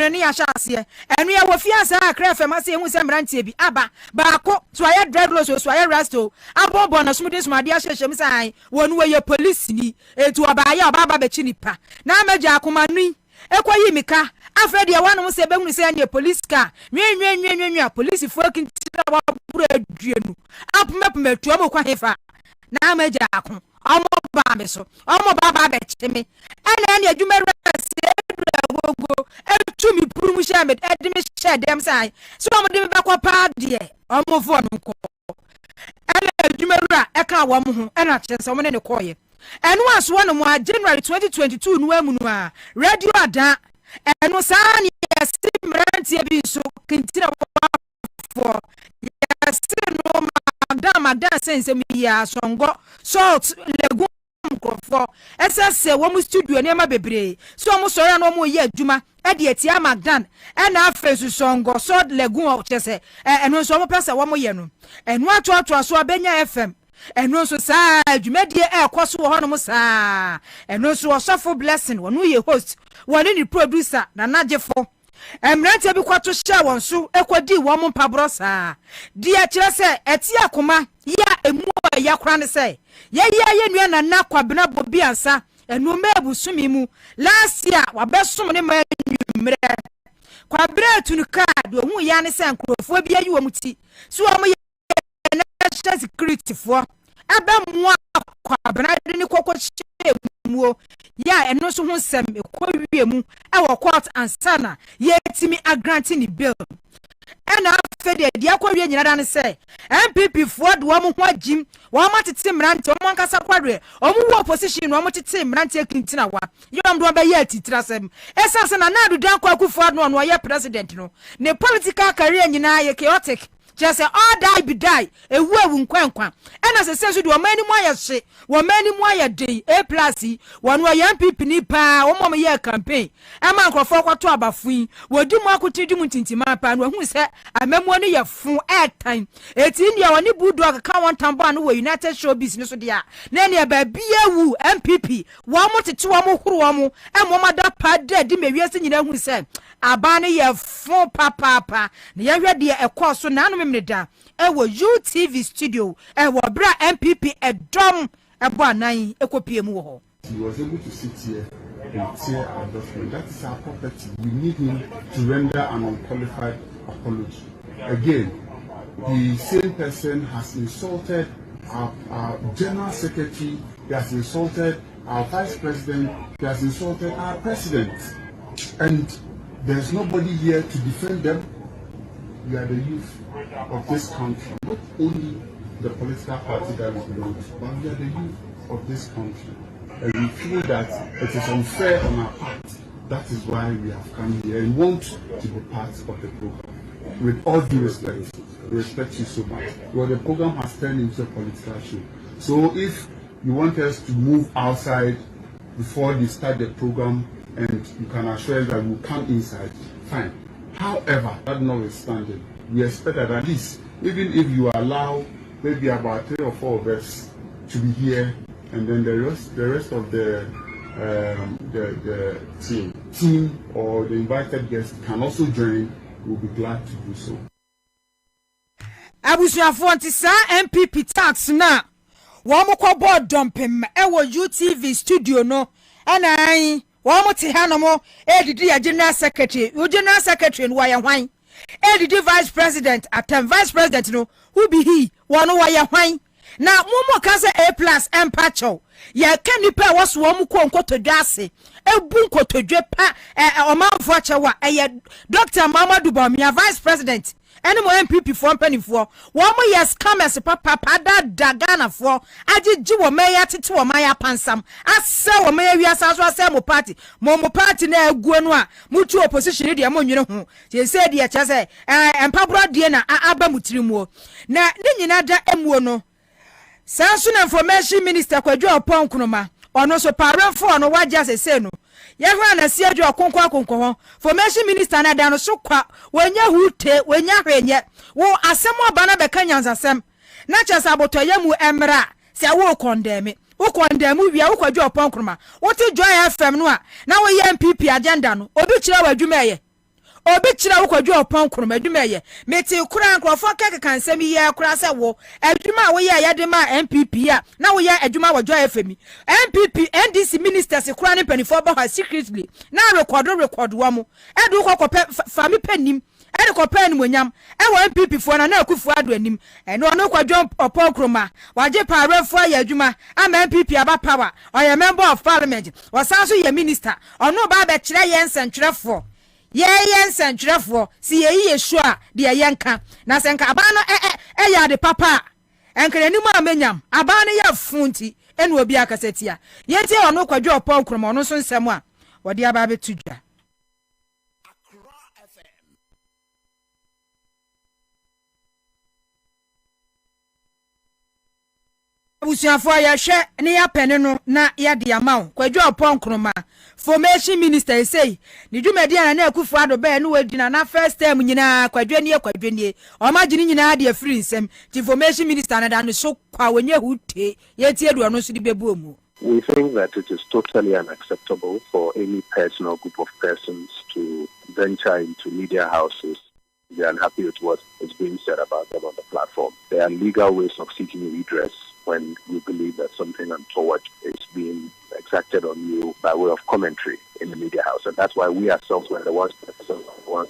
no ne ya hyase enu ya wo fiasa akra fam ase hu se mrantie bi aba baako so aye dreadlocks so aye rasto abobo na sumde sumade ahyehye msai wonu we police ni etu obaye obaba be chinipa na amaja akomanu ekwayi mika afredi ya wanu se behunu se ne police car nwenwenwenwenwa police fo kintina wa buru aduenu apmepemetu amokwa hefa na amaja akon omo ba me so omo baba be chime ene ne adwuma rase gogo etumi purumu shamed edimi shed dem sai so omo de be kwa pa de omo fo no ko ene adwuma ra eka wo mo ho ena chese omo ne koye enu aso no mo January 2022 nu amunu a radio ada enu saa ne simrantie bi so kintina for no magda sense mi ya songo salt legum krofo esese wo mu studio ne ma bebre so mo soro na mo ye adwuma e de atia magdan e na afesu songo salt legum o chese enu so mo pese wo mo ye no enu atoato so abenya FM enu so saa adwuma die e kwaso wo hono mo saa enu so osofo blessing wo no ye host wo ni producer na najefo emrante bi kwato hye won so ekwadi wo mo mpabro saa dia kire se eti akoma ya emu ya kra ne se ye nua na Kwabena Bobie Ansah enu mebu sumi mu last year wabesom ne ma nwumre Kwabena tunu card ohun ya ne se nkrofo bi ayi wo muti so wo mo national security for abamwa Kwabena ne kokko hye mu ya eno so hu sem ekwawie mu e wo court Ansah na ye timi agrant ni bill ena afede dia akwawie nyina dan se MPP for do wo ho agim wo matete mrante wo nkasa kwadwe wo wo opposition wo matete mrante kintina wa yom do be ye titira sem esase na nadu dan kwa kufu no ye president no ne political career nyina ye chaotic just say all die be die ewu nkwankwa ena se senso do mani mu ayehye wo mani mu ayedei A+ wonu ya MPP ni pa wo mom ye campaign ama nkrofo kwato abafui wodi mu akotidi mu tintima pa no hu se amemu ni ye fu airtime eti ndia woni budu aka won tambo no wo United Showbiz ni so dia na ne ba biewu MPP wo mo tete wo mo huru wo mo emomada pa di mewiase nyina hu se abane ye fu papa na ye hwede ekoso na no memreda ewo UTV studio ewo bra MPP edom ebo anan ekopie mu ho. He was able to sit here and tear our document. That is our property. We need him to render an unqualified apology. Again, the same person has insulted our General Secretary, he has insulted our Vice President, he has insulted our President. And there's nobody here to defend them. We are the youth of this country, not only the political party that we belong to, but we are the youth of this country. And we feel that it is unfair on our part. That is why we have come here and want to be part of the program. With all due respect, we respect you so much. Well, the program has turned into a political show. So if you want us to move outside before they start the program and you can assure us that we'll come inside, fine. However, that notwithstanding, we expect that at least, even if you allow maybe about 3 or 4 of us to be here, and then the rest of the team or the invited guests can also join, we'll be glad to do so. Abusuafo ntisa MPP tax na wo mo ko board dumping ewo UTV studio no ana wo mo te hanomo edidi ya general secretary no wa ya hwan edidi vice president atem vice president no who be he one wa ya hwan na mumo ka se A+ empacho ya kanipa waso wo mo ko nkotodwa ase ebu nkotodwe pa omanfo achewa Dr. Mamadu Bamia vice president any more MPP for penny for one more years come as a papa dagana for aji wo meya tete wo maya pansam asa wo meya wi asaso asa mo party na aguo no a mutu opposition de mo nwene ho se se de cha se empabro de na aba mutirimu na ne nyina da emuo no sanso na information minister Kwadwo Oponkunoma ono so parafo no waja se no ye hwa na si adwo akonko ho formation minister na da no so kwa wanya hute wanya hwenye wo asem oba na beka nyansasem na chesa abotoye mu emra se wo condemn wia wo Kwadwo Oponkunoma wo te joy FM no a na wo ye MPP agenda no obi kire wadwuma ye obi kira wo kwadwo opon krom adwuma ye meti kura nkrofo keke kansem ye kura se wo adwuma wo ye yade ma MPP a na wo ye adwuma wo joy femi MPP NDC ministers kura ne panifo ba ha secretly na record wo mo edu kokopɛ fami panim ede kopɛ ni monyam wo MPP fo na akufu ado anim eno no kwadwo opon kroma waje parefo ya adwuma ama MPP aba power oye member of parliament wasan so ye minister ono ba be kire ye nsentwerefo ye nsentwerefo si ye yesu a de ye nka na senka aba no ya de papa enkere ni mu amenyam aba no ya funti enu obi akasetia ye tie ono kwadwo opon kroma ono so nsem a wode aba betudwa Busiafo ya hwe ne ya pene no na ya de amaw kwadwo opon kroma formation minister say ni dwumadi ana na akufu ado be no wadina na first time nyina kwadwo nie o ma gini nyina de afiri nsem ti formation minister na da no so kwa wonye hute ye tie do no so di bebu omu. We think that it is totally unacceptable for any person or group of persons to venture into media houses. They are unhappy with what is being said about them on the platform. There are legal ways of seeking redress when you believe that something untoward is being exacted on you by way of commentary in the media house. And that's why we ourselves were the ones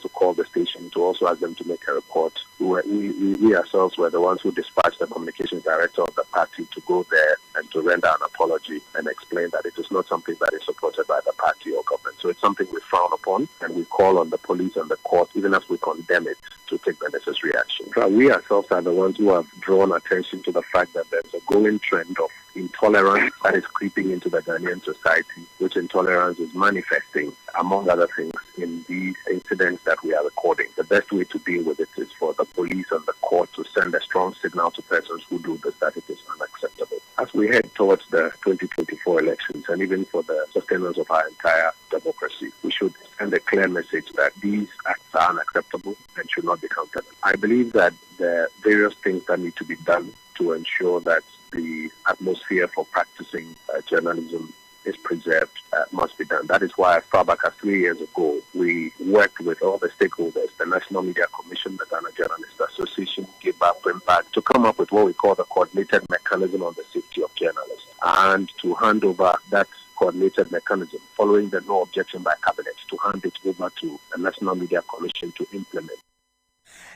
to call the station to also ask them to make a report. We ourselves were the ones who dispatched the communications director of the party to go there and to render an apology and explain that it is not something that is supported by the party or government. So it's something we frown upon, and we call on the police and the court, even as we condemn it, to take the necessary action. We ourselves are the ones who have drawn attention to the fact that there's a growing trend of intolerance that is creeping into the Ghanaian society, which intolerance is manifesting, among other things, in these incidents that we are recording. The best way to deal with it is for the police and the court to send a strong signal to persons who do this that it is unacceptable. As we head towards the 2024 elections, and even for the sustenance of our entire democracy, we should send a clear message that these acts are unacceptable and should not be counted. I believe that there are various things that need to be done to ensure that the atmosphere for practicing journalism is preserved must be done. That is why, as far back as 3 years ago, we worked with all the stakeholders, the National Media Commission, the Ghana Journalists Association, Give Back, Bring Back, to come up with what we call the coordinated mechanism on the safety of journalists, and to hand over that coordinated mechanism, following the no objection by cabinet, to hand it over to the National Media Commission to implement.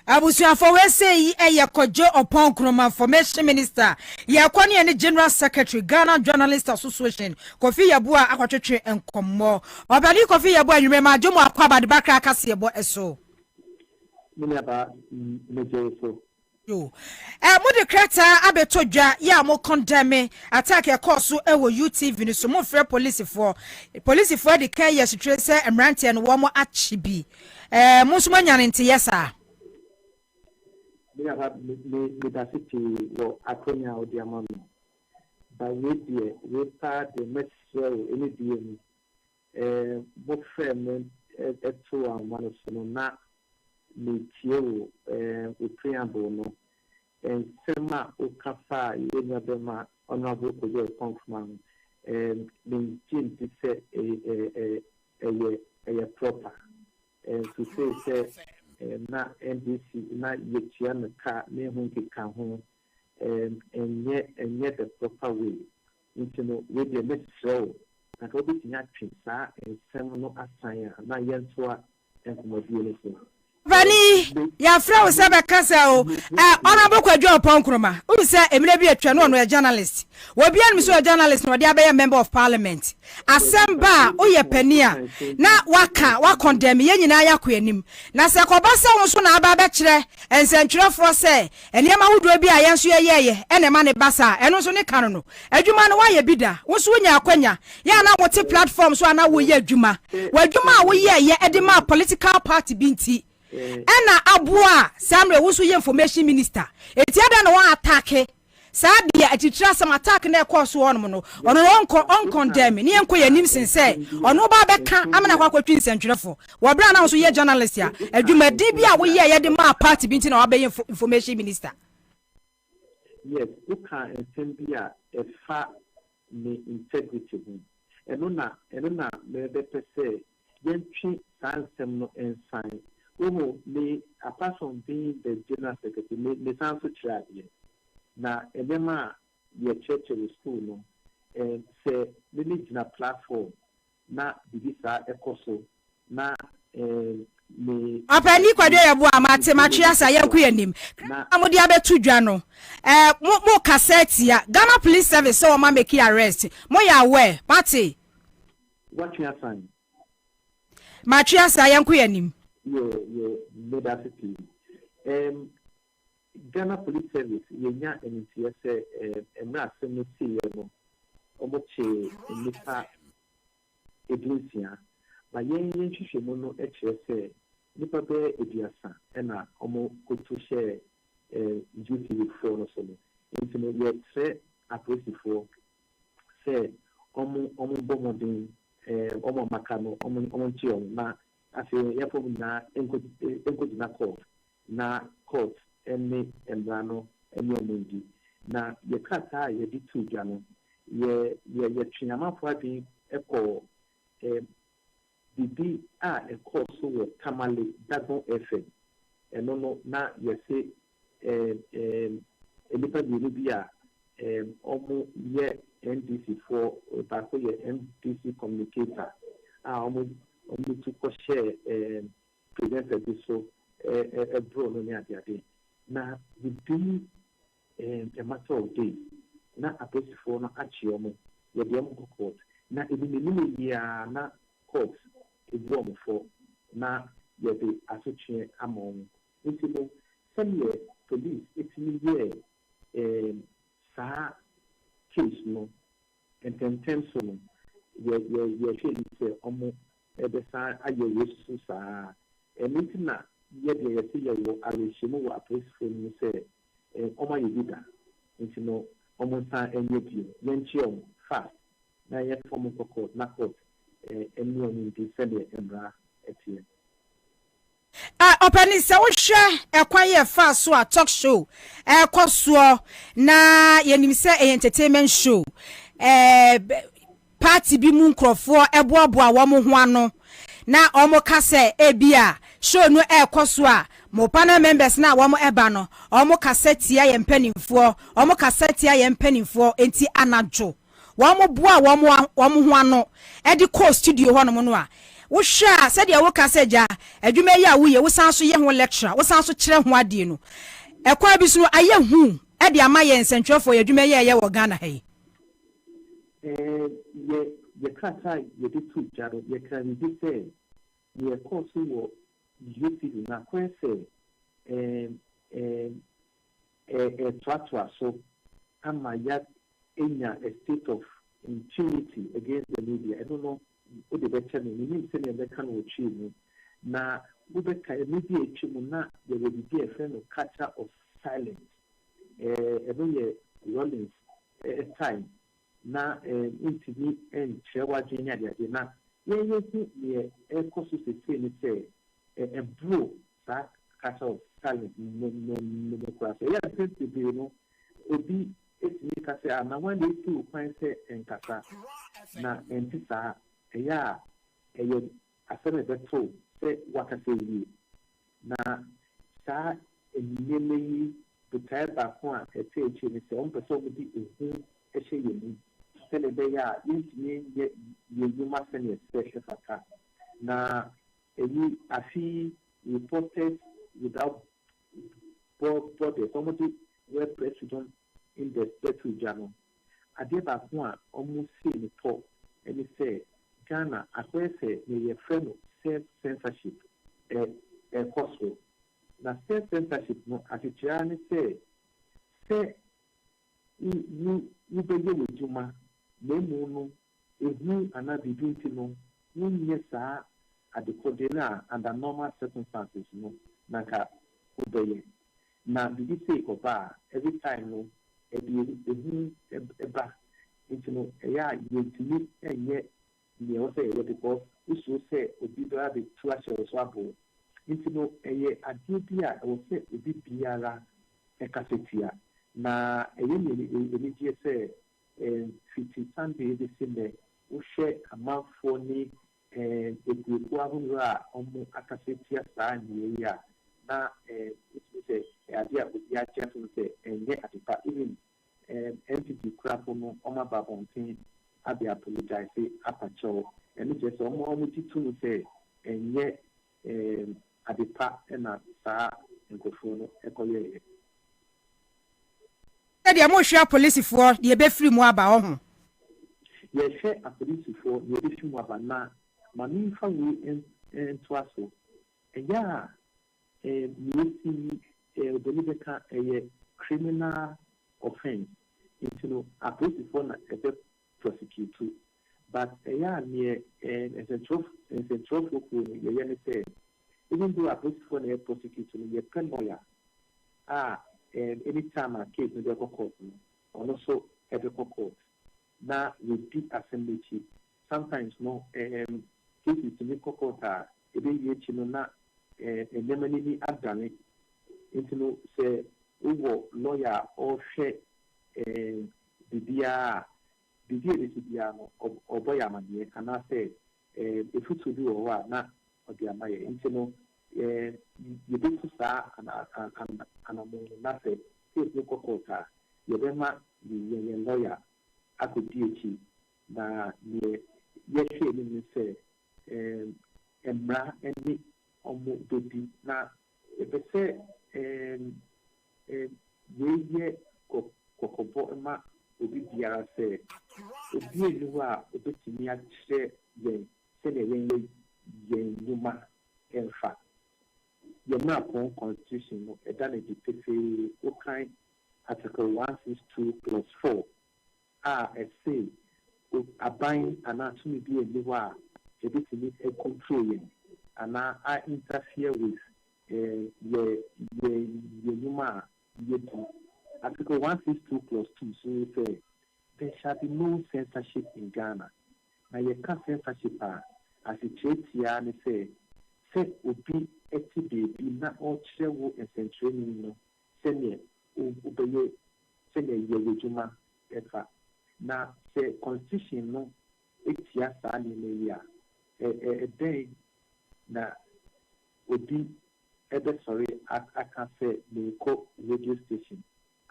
Abusuafo we say kwadwo opon kroma formation minister ya kwani ne general secretary Ghana Journalists Association Kofi Yabua akwatwetwe enkommo obali Kofi Yabua anwure ma jomo akwaba de bakra kase ebo eso Minyaba mejeso yo mudi kreta abetodwa ya mo condemn attack e course ewo UTV ni so mo frɛ police for de kan yes trace emrante no wo mo achibi mo so manyane nte yesa the city or Atonia or Diamond. By media, we start the message any DM. Both friends at 2 and 1 of not meet you with preamble. And Sema Okafa, Yenabema, honorable Congressman, and being Jim to say a proper. And to say, na NDC na yetia na ka me hu keka ho enye the proper way into no we dey make sure na ko bi tinya twisa ensem no asanya na yenso a enkomodie so Bani ya fra wo sebe kasa o honorable Kwadwo opon kroma u se emire bi atwa no no journalist wo bia nmi so journalist no de abeya member of parliament asemba o ye pania na wa condemn ye nyina ya kwanim na se ko ba se wo so na aba be kire ensentwerefo se enema hodo bi a yenso ye ene ma ne basa eno so ne kan no adwuma no wa ye bida wo so nya akwanya ya na wo te platform so ana wo ye adwuma wo adwuma wo ye edema political party binti ena abua samre wusu ye information minister etiada no wa attack sadia atitira some attack na course won no on condemn ni enko yanim sense ono ba beka amana kwa kwatwi nsentwerefo wo bra na wo so ye journalist ya adwumadi bia wo ye de ma party binti na wa be information minister. Yes, you can bia a fa ni integrity eno na me be say yɛntwe saa nsɛm no nsan wohu me apart from being the general secretary me san so kyerɛ adeɛ na ɛbɛma a yɛkyerɛkyerɛ school no sɛ me gyina platform na bibi saa ɛkɔ so na me apani kwade yɛbo a matemachi asa yɛnku yɛnim amode abetu dwa no mo cassette ya Ghana Police Service so ma make arrest mo ya aware party what you are saying matri asa yɛnku yɛnim your medicity Ghana Police Service yenya NTS emra asem si ye no omoche nipa edusia ba yen hwehwɛ mu no ekyerɛ sɛ nipa be eduasa na omo kotu hye duty for no so no nti no ye tre aposifo sɛ omo bomodin omo maka no omo nchi na afi yɛfɔ na enkodi na court ɛne mbra no ɛne omundi na yɛkata yɛdi tu dwa no yɛ twinamafo adwen ɛkɔ bibi a ɛkɔ so wɔ Tamale Dagon FM ɛno no na yɛse nipa bienu bi a ɔmo yɛ NDC for baako yɛ NDC communicator a ɔmo to kɔhyɛ presenter bi so bro no ne adeade na within a matter of days na aposifo no akye ɔmo yɛde ɔmo court na ebimenim yia na court ebu ɔmo fo na yɛde asotwe ama ɔmo nti no sɛdeɛ police etimi yɛ saa case no ntɛntɛm so no yɛhwɛ ni sɛ ɔmo ebesa ayɛ yesu saa ɛnti na yɛde yɛse yɛwɔ arehyimu wɔ aposifo no sɛ ɔmo ayɛ bida nti no ɔmo nsa ɛnyɛ bio yɛnkyɛ ɔmo fast na yɛfɔ mo kɔkɔ na court ɛne ɔmo nti sɛdeɛ mbra ɛteɛ Openi se wo hwe ekwan ye fa so a talk show ekoso na yenim se entertainment show party bi mu nkrofo eboaboa wo mo ho ano na omo ka se ebia show no ekoso a mo panel members na wo mo eba no omo cassette ya ye mpanimfo omo cassette ya ye mpanimfo enti anadwo wo mo boa wo mo ho ano e di call studio ho no mo no a wo hwa said ya wo kasa gya adwuma yi a wo ye wo san so ye ho lecture wo san so kyerɛ ho ade no ekwa bi so aye hu e de ama ye nsentwefo ye adwuma ye wo Ghana ha yi ye kasa ye de tu jaro ye kan bi se ye course wo YouTube na kwese twatwa so ama ya enya a state of impunity against the media. I don't know what the better meaning say the can achieve na ubeka media achieve na there will be a friend of culture of silence every year rolling time na intimi and chewa jenya dia na ye ekoso se ni say a bro that culture of silence no class ya sense be no obi etimi ka say na when they see kwan say enkasa na entisa eya eyo aseme beto say waka say yi na sa enyeme yi butai ba ko a ete echi ni say on person bi ehu ehye yemu sele be ya yintimi ye yuma sene special faka na eyi afi reported without borders somebody were president in the statute journal ade ba ko a almost see the talk and he say Ghana akwese ne friend self censorship cost na self censorship no atichia ni say you be ye wejuma na mu no ehu ana bibinti no nye saa adekode na under normal circumstances no na ka obeye na bibi say ko ba every time no ehu eba into no eya yentimi enye ne o say because we should say obi do have two actual so abo into no eye ade bia o say obi biara ekasetia na eye ni say fiti Sunday de sinde o share amanfo ni ekuku ahorow omo akasetia saa nyeya na it say idea with the agent say enye atipa even entity crap no omo babontin abi apologize apacho and just omo titu say enye atipa na saa nkofo no ekoye dey mo hwe police for dey be free mu aba ho ye share a police for ye be free mu aba na mani fa we into aso eya you see the criminal offense into a police for na a prosecutor but eya near a central for ye say even though a police for na prosecutor ye pen lawyer anytime a case in the court or also every court now we did assembly chief sometimes no cases to make court even yet you know na many adane into no say lawyer or share the no or boy amadi and I say if you to do or what na or the amaye into no you do sa and not say if you court you bema the lawyer I could DH na yes me say emra any omo dobi na ebe say ye kokobo ma obi biara say obi enu a obetimi a kire ye say na ye nyuma enfa ye na upon constitution no e dan e pefe o kind article 162+4 say aban anatomy be enu a ebetimi e control ye and I interfere with the human Article 162+2 so say there shall be no censorship in Ghana. Now you can't censorship as it treats here and say obi eti baby na all chewo and century no senior ubeye senior yejuma efa na say constitution no etia sa ni ya then na obi ebe sorry I can say the radio station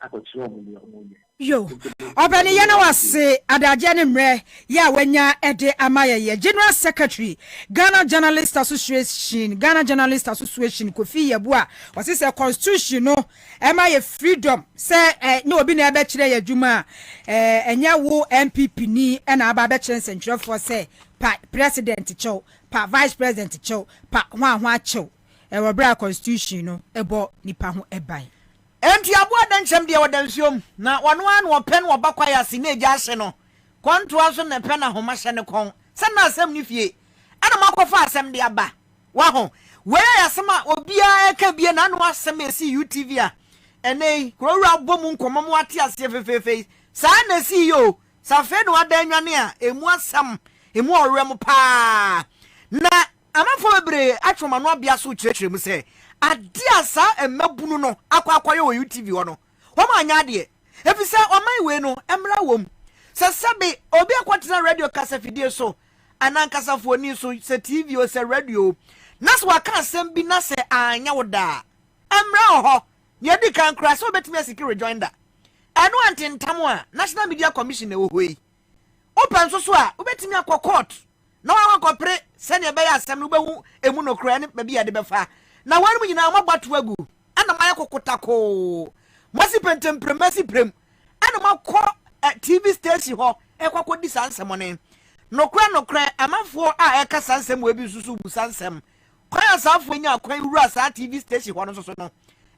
akochiro omo yo obani yana wase adaje ne mre ya wanya ede amaye General Secretary Ghana Journalist Association Kofi Yeboah wase say constitution no emaye freedom say no obi na ebe kire yadwuma enya wo MPP ni na aba be kire central for say pa president chow pa vice president chow pa hwa chow Robbery constitution no ebo nipa ho eban enti aboa danchem de wodansuom na wano an wo pen wo bakwa ya sine gya hye no konto aso na pen na homa hye ne kon se na asem ni fie ana makofa asem de aba wa ho we ya sema obia eka bie na no asem esi UTV a ene krowura bomu nkomom wate ase fefefe sa na si yo sa fe no adanwane a emu asam emu orem pa na amafo bebre atwoma no abia so kyerkyerem se adia sa emabunu no akwakoye wo UTV ho no ho ma anya de efise oman we no emra wom se sebe obi akwatena radio kasa fidie so anankasa foni so se TV o se radio nas waka asem bi na se anya woda emra ho ye di kan kra so betimi asiki rejoinder eno antintam a National Media Commission e wo hoi open so a obetimi akwa court na wa kopre se ne be ya asem no behu emu no kra ne be ya de befa na wanu nyina magbatu agu ana maye kokotako masi pentempremasi prem ana makọ TV station ho ekwakọ di sansem ne nokra amafo a eka sansem we bi susu bu sansem kwan asafo nya kwan wura sa TV station ho no so no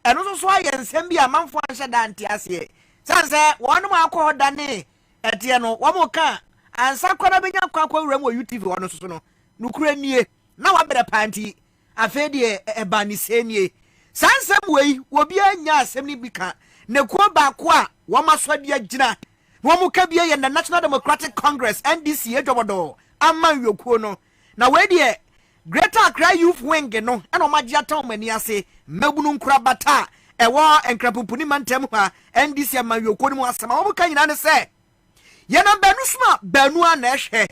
eno so aye nsem bi amafo ahye da nte ase sanse wonu makọ hoda ne etie no wo mo ka ansa kwara benya kwakọ wura mo UTV ho no so no nukura nie na wabere panti afedie ebani senie sansem wei obi anya asem ni bika ne ko ba ko a wo masode agina wo mu ka bie ye na National Democratic Congress NDC ejobodo aman yokuo no na we die Greater Accra Youth Wing no na omagye atom mani ase mabunu nkura bata ewo enkrapupuni mantem ha NDC aman yokuo ni mu asema wo mu ka nyina ne se ye na banu suma banu a na ehwe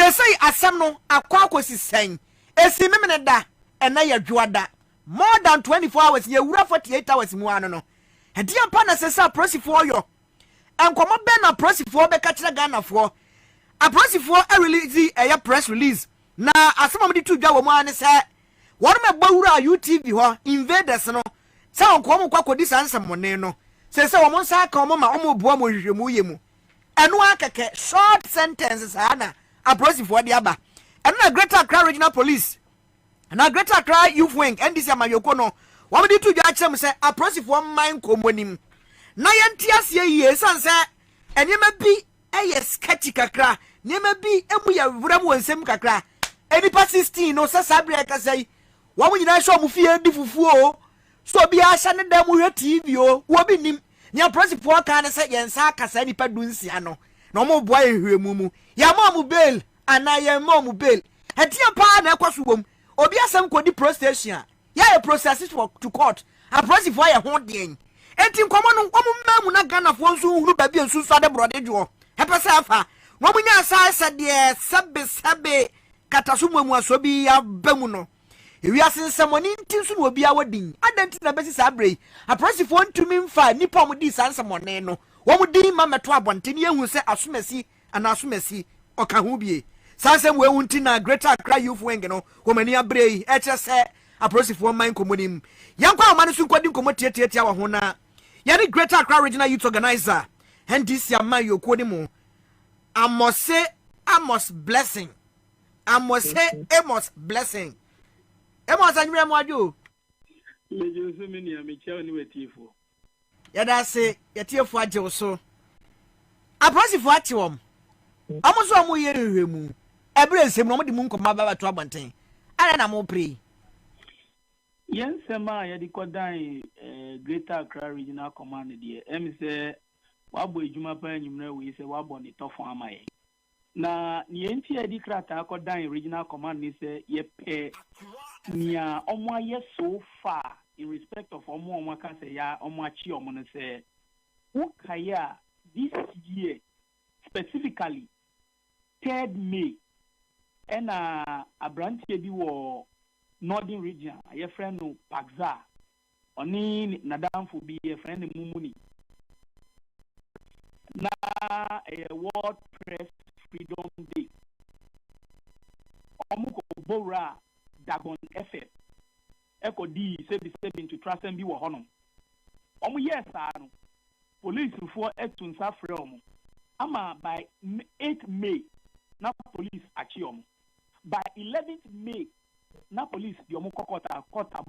say asem no akwa akosi sen esi memene da ena ya dwoada more than 24 hours ye wura 48 hours mu ano no edi ampa na say prosifo yo enkomo be na prosifo be ka kire Ghana fo aprosifo a release a press release na asem di tu dwa wo mu an say won me gbawura UTV ho invaders no say onko mo kwakodi sansam mone no say wo mo nsa ka mo ma o mo boa mo hwehwemu ye mu eno akeke short sentences ana aprosifo de aba eno na Greater Accra Regional Police na Greater Accra Youth Wing NDC amayoko no wo mo di tu dwa kyerem say aprosifo man komonim na yenti ase yie san say enyema bi eye sketchy kakra nyema bi emu ya wura mo nsem kakra enipa 16 no sasabre ka say wo mo nyina hwe mo fie di fufuo so bi a hye ne da mo hwe TV o wo bi nim nya principal ka ne say yensa akasa nipa dunsia no na mo boa ehwemu mu ya mo bail ana ya mo bail etia pa na ekwaso bom obi asem kodi pro station ya e process for to court a principal ya ho den enti nkomo no omo mamu na Ghana fo nso huru ba bi ensu so de brode dwo hepese afa no mo nya asa de sabe kataso mu aso bi ya bamu no ewi asensemoni ntinsu no obi awadin adanti na besi sabre aprosifo ntumi mfa nipa mo di sansemone no wo mo di ma meto abonteni ehu se asomasi ana asomasi oka ho bie sansem we wunti na Greater Accra Youth Wing no wo mani abre e che se aprosifo man komonim yankwa ma no so nkodi nkomo tietietia wa ho na yari Greater Accra Regional Youth Organizer NDC ama yokodi mu Amos blessing Amos blessing Amos anywhere mo ajo mejo so mini amecha ni wetifo yada se yetiefo aje so aprosifo atiwom amoso mo yere hwemu ebre nsem no mo di mu nkoma baba to abanten ara na mo pray yensema ya di kodan Greater Accra Regional Command die em se wabo ejuma pa enyumra we se wabo ni tofo amaye na nienti ya di krata kodan Regional Command ni se ye pe nia omo aye so far in respect of omo aka se ya omo achi omo no se ukaya this year specifically 3rd May and a branch bi wo Northern region a friend no Pagza oni nadamfo bi a friend mumuni na a World Press Freedom Day omuko bora Dagon FM eko di sebi to trust and bi wo honom omu yes no police for etunsa frɛ omu ama by 8th May na police achi omu by 11th May na police di omu kota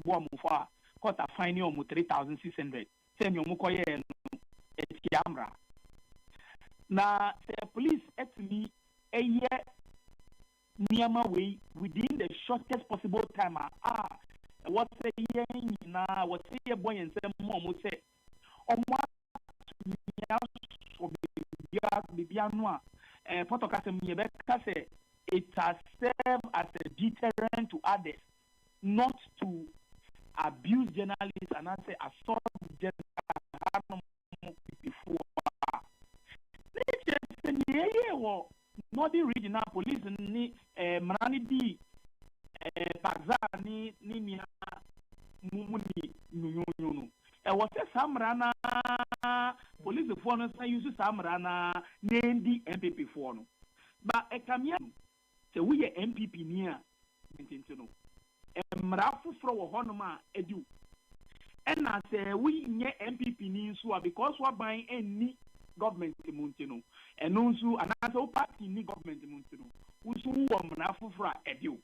bo omu for kota fine omu 3,600 say mi omu koye no etiamra na the police actually eye niama way within the shortest possible time what say yen na what say boy and say mom say omu bibiano photocasting say it has served as a deterrent to others not to abuse journalists and say assault journalists before. Northern Regional Police ni Mrani di Bagza ni mia mumuni nyunyunu. Was a Samrana police for no use Samrana name the MPP for no. But a camion so we are MPP near no. Mrafu fro honoma edu. And I say we near MPP news because we're buying any government muntino. And also another party ni government muntino. Usu wa mrafu fra edu.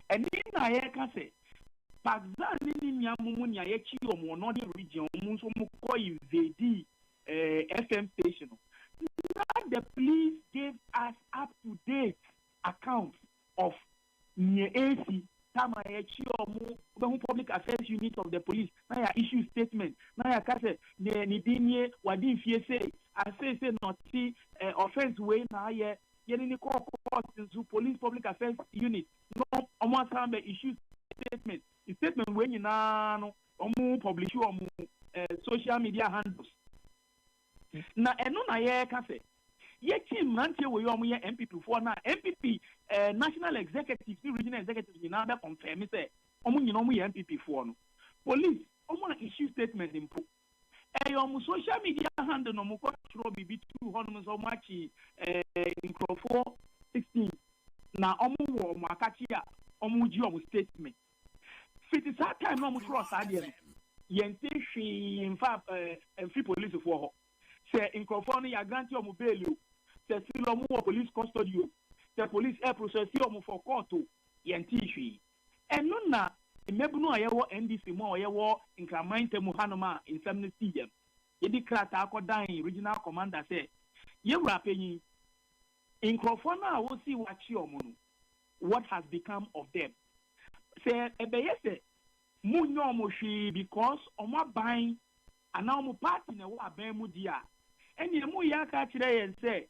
And in I can say Pagza ni miamumuni ya yechi omo Northern region omunso muko invade FM station. Now the police gave us up-to-date account of near AC Tama yechi omo public affairs unit of the police. Now ya issue statement. Now ya kase ni dinye wadi fiese I say not see offense way na ye ni court into police public affairs unit. No omo sambe issue statement. The statement when you know publish your social media handles. Na eno na ye ka say Yeti Mantia we MPP for now MPP national executives, regional executives in other confirm say MPP for no. Police issue statement in social media handle no mo control BB 200 so much in 16 na wo akachi a ji statement fit that time no mo trust ade yente hwe in fact free police for say in no ya grant omo bail say still omo police custody the police air process omo for court yente hwe eno na mebuno ayewo NDC mo ayewo increment mu hanoma in amnesty yem yedi krata akodan regional commander say ye rapenyi in na wo si wachi omo no what has become of them say ebeye say mu nyomo hwi because omo ban ana omo party na wo aban mu dia ene mu ya ka kire yen say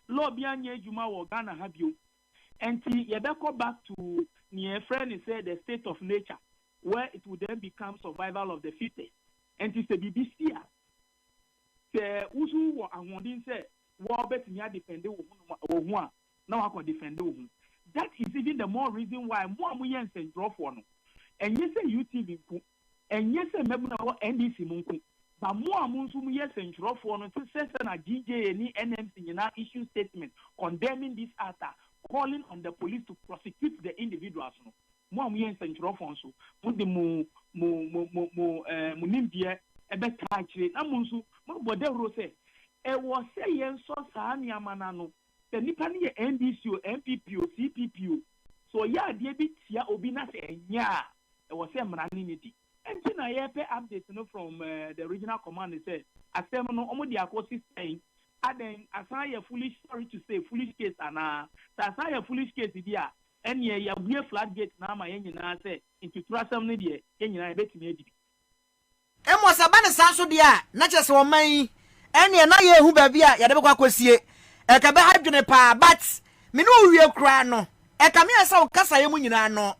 lobby anya adwuma wo Ghana ha bio enti ye be go back to near friend said the state of nature where it would then become survival of the fittest and it's the BBC the usu wa ahondin say wa bet me defend wo na wa defend wo that is even the more reason why mo amuyen draw for no and yes say UTV ku and yes say mebu na wo NDC mu ku ba mo amunsu mu yes draw for no to say na DJ ni NMC na issue statement condemning this act, calling on the police to prosecute the individuals no mo amuyen draw for so mo de mo nimbie ebe taachire na munsu mo bode ro say e wo say yen so saa ni amana no the nipa ni NDC o MPP o CPP o so ya de bi tia obi na say enya e wo say mra ni di enti na ye pe update no from the regional command say asem no omo di akosi saying aden asan foolish, sorry to say foolish case ana asan foolish case dia ene ya bue floodgate na ma yen nyina say into trasam ne de yen nyina betimi adi emo sabane sanso dia na chese wo man ene na ye hu ba bia ya de bekwa kosie e ka be hadwene pa but me no wie kura no e ka me asa wo kasa ye mu nyina no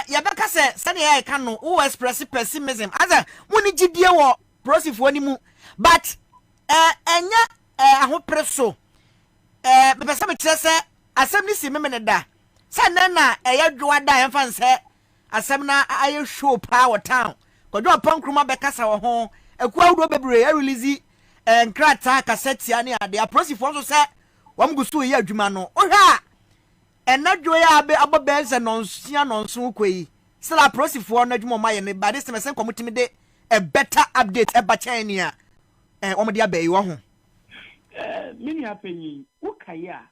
ya be kase sane ya ka no wo express pessimism aza muni gidie wo prosifo ni mu but enya ahopreso be pese me chese asem ni si me ne da sane na eya dwoa da en fan se asem na aye show power town kodo pankruma be kasa wo ho eku awdo bebre ya release nkrata cassette ya ne ade aprosifo so se wam gusu ye adwuma no ohwa enadwo ya be abobense nonsia nonso kwei sila aprosifo no adwuma ma ye ne bade se mesen komutimi de a better update e ba chania omode abai wo ho mini apenyi ukaya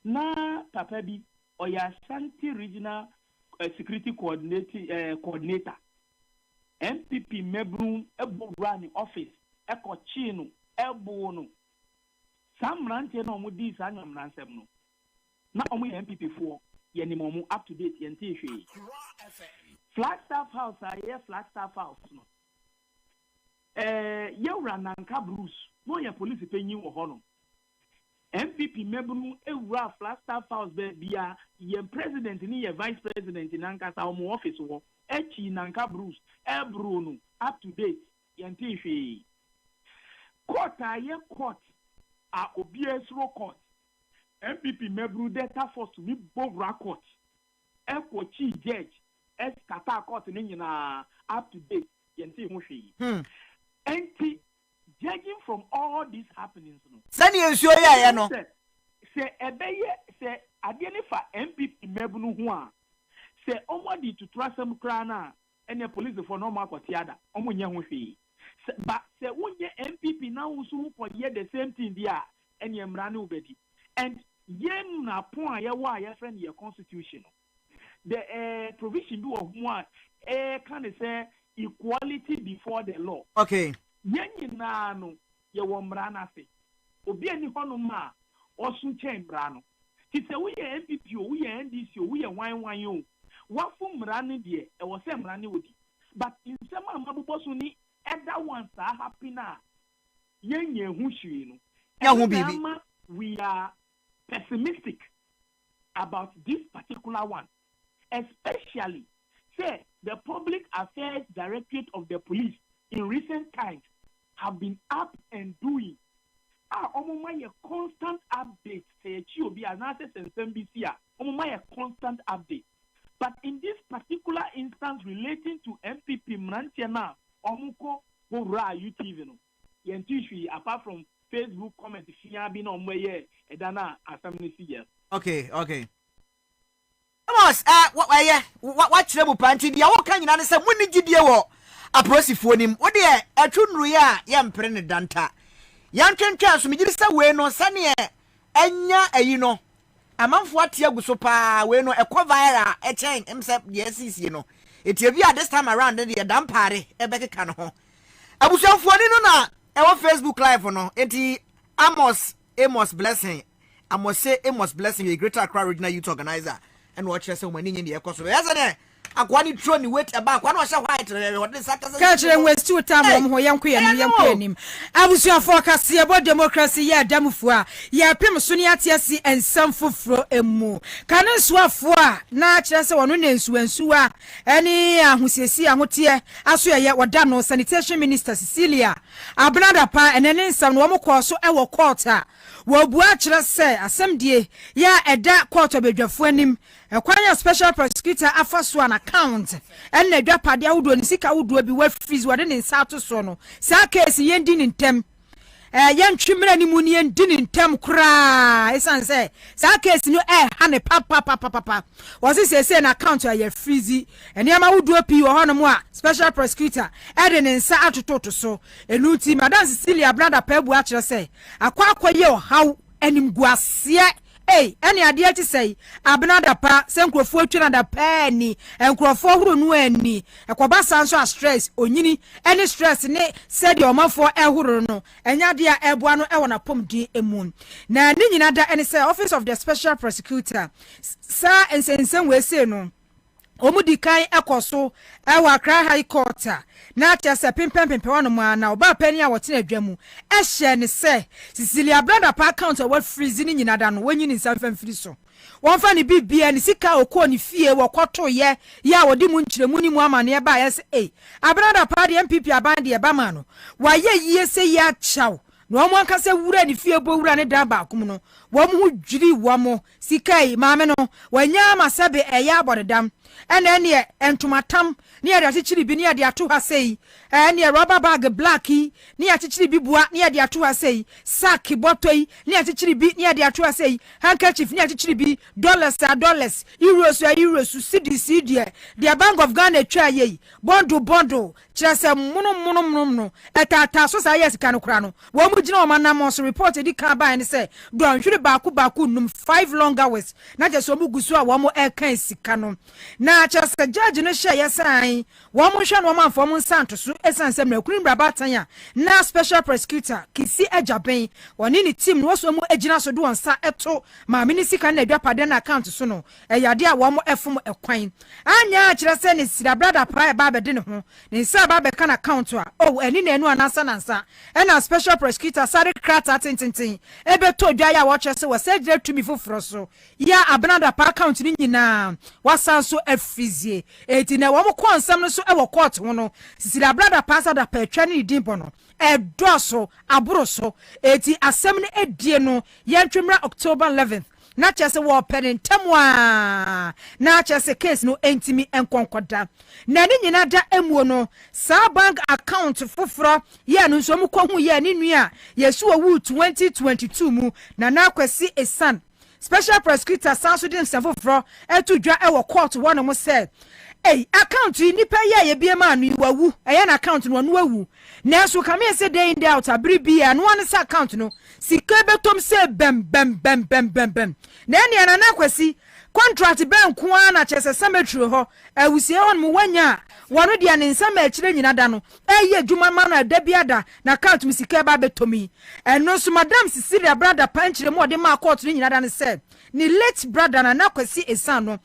na papa bi oya Santi regional security coordinator MPP mebrum ebo run office ekochi no ebo no samrante na omudi sa nyamransem no na omo MPP for ye ni momu up to date yente hwe Flagstaff house aye Flagstaff house no yewra nanka Bruce no ye police penyin wo ho no MPP mebrum ewra Flagstaff house be bia ye president ni ye vice president nanka sa omo office wo echi nanka Bruce ebro no up to date yente hwe court aye court a obiesro court MPP mebru data force to be bovra court eko chief judge kata court ni nyina up to date yente ho hwe enti judging from all these happenings no sani ensuo ya no se ebeye se ade ne fa MPP mebru ho a se omodi to trasam kra na ene police for no makoti ada omunye ho hwe but se wonye MPP na usu for ye the same thing dia ene mra ne obedi and yen na pon aye wa aye friend your constitution the provision do of one can say equality before the law okay yen na no ye wo mra na se obi ani hono ma osu chen mra no ti se we ye MPP o we ye NDC o we ye wan o wafu mra ne de e wo se mra ne wodi but in some amabubo so ni other ones are happy na yen ye hu hwi no ya hu bibi we are pessimistic about this particular one, especially say the Public Affairs Directorate of the Police in recent times have been up and doing a constant update say obi anase sensem bi si a a constant update. But in this particular instance relating to MPP mrantia na omuko go ra YouTube no yentishu apart from Facebook comment fia bi na omwe edana assembly CS. Okay. Amos what trebu panti dia wo kan nyina ne se munni gidie wo aprosifo nim wo de atwunru ya yempre ne danta yantwentwa so migiri se we no sane enya ayi no amanfo atia guso pa we no ekọ viral echen emse yes no etie bi this time around de dampare ebekeka no ho abusuafo ni no na ewo Facebook live no enti Amos Blessing Blessing a Greater Accra Regional Youth Organizer and watch us when in the economy. Yes, akwani tro ni wait about kwani washa white what this catch them waste two time ho yanku yanim abusuafo akase about democracy ya damfo a ya pem so ne atiase ensam foforo emu kanen suafo a na akire se wono nensuansu a eni ahosiesi ahote aso ye woda no sanitation minister Cecilia Abnada pa enene nsam no wo mkọ so ewo court a wo bu akire se asemdie ya eda court obedwafo anim ekwanya special prosecutor afaso an account en na dwapade awudo ni sika awudo bi wa freeze wode ne nsato so no sa case yendi ni ntem yentwimra ni mu ni yendi ni ntem kura esan se sa case no ha ne papa was say na account ya freeze eniama awudo pi wo hono mu a special prosecutor de ne nsa atoto so enuti madam Cecilia brother pa bu a kire se akwakoye ohaw enim guase any idea to say Abnada pa senkrofo atwa da pa ni enkrofo huru no ani ekobasa nso stress onyini any stress ne said your mafo ehuru no enya dia eboa no ewo na pom din emu na ni nyina da any say office of the special prosecutor sa ensensen we say no omudi kan ekoso ewa Accra High Court na tia se pimpem wono mu na oba pani a wote na dwamu ehye ne se Cecilia brother pa account wa freeze ni nyina da no wanyini nsamfam firi so wonfa ne bibia ne sika okọ ne fie wokoto ye ya wodi mu nkyeremu ni mu amane ba yes brother pa de MPP aban de ba ma no wa ye yie se ya chaw no mo anka se wura ne fie bo wura ne da ba akum no wo mu dwiri wo mo sikai maame no wanya masabe eya abodedam ene entumatam ni ya chichiri bi ni ya de ato ha sei ni rubber bag black ni ya chichiri bi bua ni ya de ato ha sei sack botoi ni ya chichiri bi ni ya de ato ha sei handkerchief ni ya chichiri bi dollars euros cedi the Bank of Ghana twa ye bondo chese munu etata so sa yes kan kura no wo mu gina o manam so report di kan ba ni say don hwere baako num 5 long hours na je so mu gusu a wo mo e kan sika no na chese judge no share yesan wo mo hwe no manfo mo santo so esansem na kunim brabatan a na special prosecutor kisi ajaben woni ni team no so mu agina so do onsa eto ma me ni sika na adwapade na account so no eyade a wo mo efom ekwan anya kire se ni sira brother pa ba bede ne ho ni sa ba be kan account a eni na enu anansa nansa na special prosecutor sare krata tintintin ebe to dwa ya wo chese wo se dire tumi foforo so ya Abnada pa account ni nyina wasan so afizie eti na wo mo konsam no so e wo court ho no sira brother pa sa da pa twa ni dimpo no edoso aboroso eti asem ne edie no yentwemra October 11th na chese wo penintemwa na chese case no entimi enkonkoda na ni nyina da emuo no sa bank account foforo ye no so mu kohu ye ni nua yesu owu 2022 mu na kwesi esan special prosecutor sansudin sefoforo etudwa ewo court wono mo say account nipa ye bia ma no iwawu na account no no awu na so kame se day in day out abribia no one sa account no sika betom se bem na ene na kwesi contract bank kwa na chese cemetery ho awusie hon mu wanya wono dia ne nsama akire nyina da no adwuma ma na da biada na account mu sika ba betomi eno so madam Cecilia brother panchire mo de ma court nyina da ne se ni late brother na kwesi esan no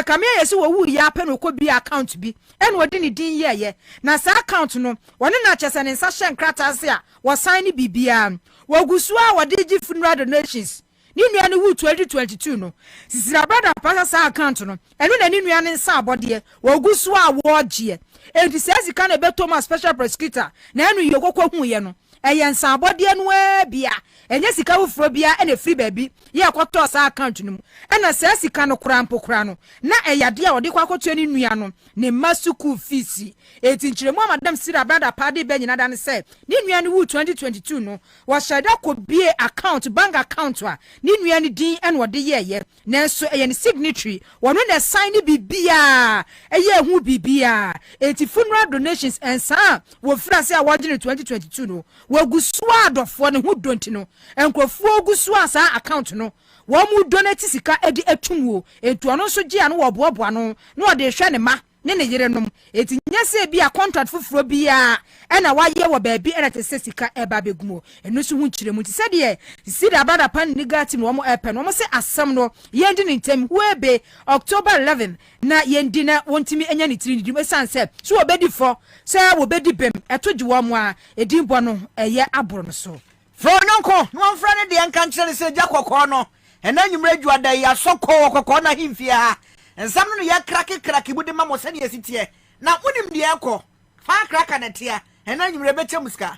kame yesu wo wu ya pe no ko bi account bi eno odi ni din ye na sa account no woni na chese ne nsa hye nkrata ase a wo sign ni bibia wo gusu a wo de gi funeral donations ni nua ne wu 2022 no Cecilia brother pasa sa account no eno na ni nua ne nsa abode wo gusu a wo gie enti se sika na beto ma special prosecutor na eno yogokwa hu ye no eyen sabode no bia enye sika wofro bia e na free baby ye akoto sa account no e na sa sika no krampo kra no na eyade a wode kwakoto ni nua no ne masuku fees etinchiremu madam sira brother padi be nyina dan se ni nua ni wu 2022 no wa shada ko bie account bank account a ni nua ni din e na wode ye nanso eyen signatory wono na sign bibia eye hu bibia eti funeral donations ensa wo fra se a wagene 2022 no wagusua adofo ne hu donti no enkrofo ogusua sa account no wo mu donate sika edi etumwo etu ono so gia no wo boaboa no no de hwe ne ma ne ne yere nom eti nyese bia contract fufuro bia e na waye wo baabi e na tese sika eba begumo eno so hu kiremu ti se de si da bada pan negati no mo epe no mo se asem no yendi ne ntem webe October 11 na yendi na wontimi enya ne tiri dim esanse so obedi fo se obedi bem etoji wo mo a edimbo no eye aboro no so fro nonko no amfra ne de enka nkyere se jakokko no ena nyumre juada ya sokko kokko na himfia ensam no ya krake bude mamo sane yesitie na unim de ekọ fa kraka na tia ena nyumre beche muska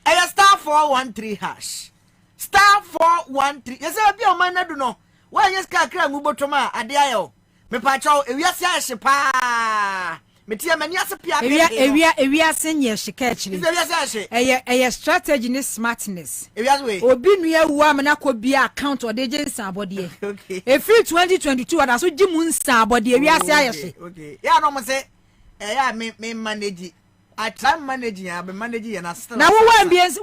eya star 413 hash star 413 yesa bia o man na du no wa yeska kra ngu botoma ade ayo me pa chaw ewiase ahye pa metia mani asepia ewiase nye shika achiri eye strategy ni smartness ewiase we obi nua wu amana ko bia account odeje nsabode free 2022 ada so gimu nsabode ewiase ayehye okay ya no mo se ya me manage I try managing ya be manage ya na still na wo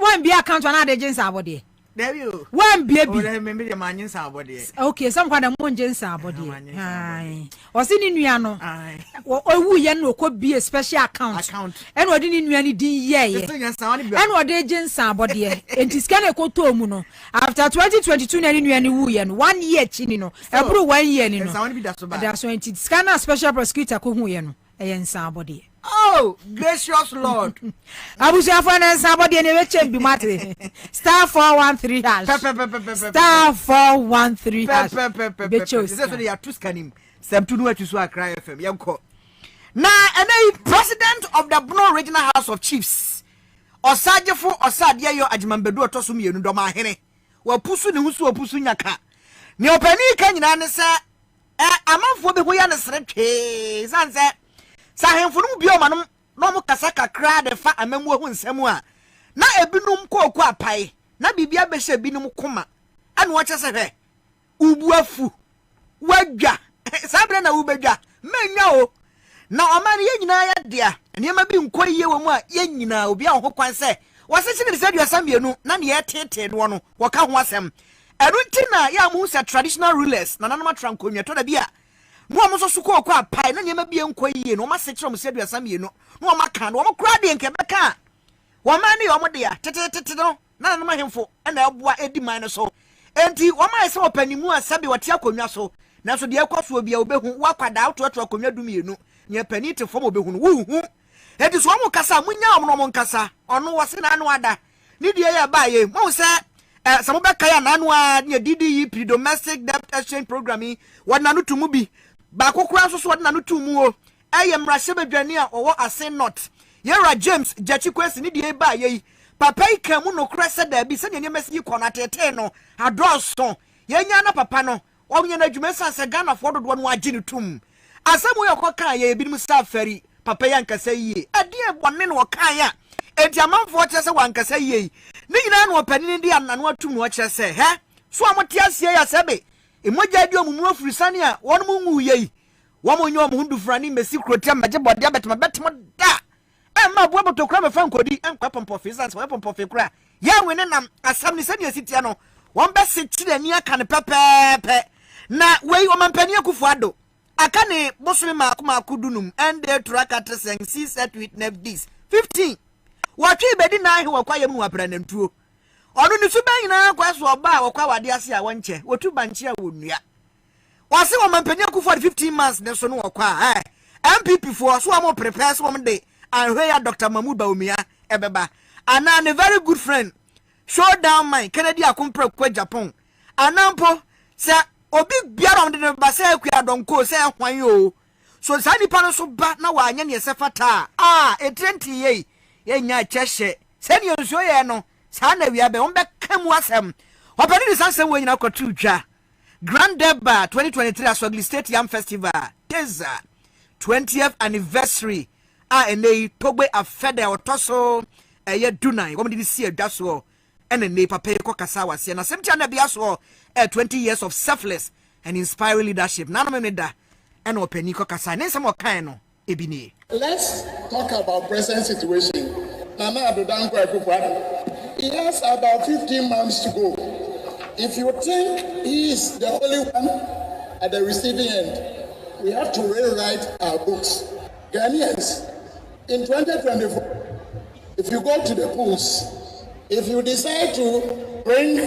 wan bia account na adeje nsabode there you wan bia bi o me be manyin nsabode okay some kwada mo nje nsabode ai o si ni nua no owu ye no ko bia special account and odi ni nua ni din ye and odi je nsabode enti scan e ko to mu no after 2022 na ni nua ni wu ye no 1 year chi ni no ebru 1 year ni no da so enti scan special prosecutor ko hu ye no e nsabode. Oh, gracious Lord. Abuja for na somebody ne weche bi mate. Star 413 hash. Star 413 hash. Becho. Say so they are two scanim. Sem tu no atusu Accra FM. Yanko. Na ene president of the Bono Regional House of Chiefs. Osajefo osade yo agimambedu otoso mienu do ma hene. Wa pusu ne husu opusu nyaka. Ne opani ka nyina ne se amanfo be hoya ne sere twe. Sanse sa hemfunu bi o manum no mo kasa kakra de fa amamu hu nsemu a na ebinum kokko apai na bibia be hye binum koma anu o chese hwe ubu afu wadwa sabre na ubedwa menya o na omani ye nyina ya dia niema bi nkoyiye wo mu a ye nyina obi a ho kwan se wose chine se dua samienu na ne yetete no no wo ka ho asem enu ntina ya mu se traditional rulers na nanoma trankonwa to da bia mo amoso suko kwa apai na nyema bie nkoyiye no ma sekire mo se dua samienu no ma ka no mo kura de nkebeka wo ma ne yo mo de ya tete no na nanoma hemfo na aboa edi man no so enti wo ma ese opanimu asabe wate akonwa so na so de ekwaso bia obehu wakwada auto akonwa dumienu nye panite fom obehu no wuhu enti so mo kasa munya mo no mo nkasa ono wose na anu ada ni de ya baaye mo se some beka ya na anu a ne DDE domestic debt exchange programming wadna no tumu bi ba kokura so wadna no tumu o mrahye bedwani a owo asen not yera James Jachikwesi ni de baaye papa ikamu no krese da bi se ne mesi kona tete no adoso yenya na papa no onye na adwuma sanse Ghana for dodo no agye ne tum asemu yokoka ya ebinim safari papa yankasa yie adie bone no okan ya enti amanfo chese wankasa yie ni nyina no opani ndi anano atum no chese he so amote asie ya sebe emoja di omumu afurisane a won mu nwu yie wo nyo mo hundu frani mesi krotia maje bode abetma betmo da ma bo botokra me fa nkodi enkwa pompo fisans we pompo fikra ya wene nam asam ni sane asitia no won be setire ni aka ne pepepe na wei o mampani akufu ado aka ne bosome maako dunum and the track at sensi set with this 15 watwe bedi na ahe wakwa yam wapra nantuo onu ni suba nyina kwa so oba wakwa wade ase a wonche wotu banche a wonua wase o mampani akufu 15 months ne so no wakwa MPP for so am prepare so am de anhwe ya Dr. Mahmoud Baumia ebeba ana a very good friend show down my Kennedy akompra kwa Japan anampo se obi biara onde ne ba se akua donko se hwan yo so sa nipa no so ba na wa anya ne se fata etrenti ye nya chehye se ne nso ye no sana wi abe on be kam wasem opani di sansem we nyina kwatu dwa Grand Deba 2023 Aswagli State Yam Festival Teza 20th anniversary enei togbe afede otoso eye dunan wo de si adwaso enei papa ko kasa wase na semtia na bia so 20 years of selfless and inspiring leadership na no me da ena opani ko kasa ne nsem okan no ebini. Let's talk about present situation. Nana Adodanko Akufo-Addo. He has about 15 months to go. If you think he is the only one at the receiving end, we have to rewrite our books. Ghanaians, in 2024, if you go to the polls, if you decide to bring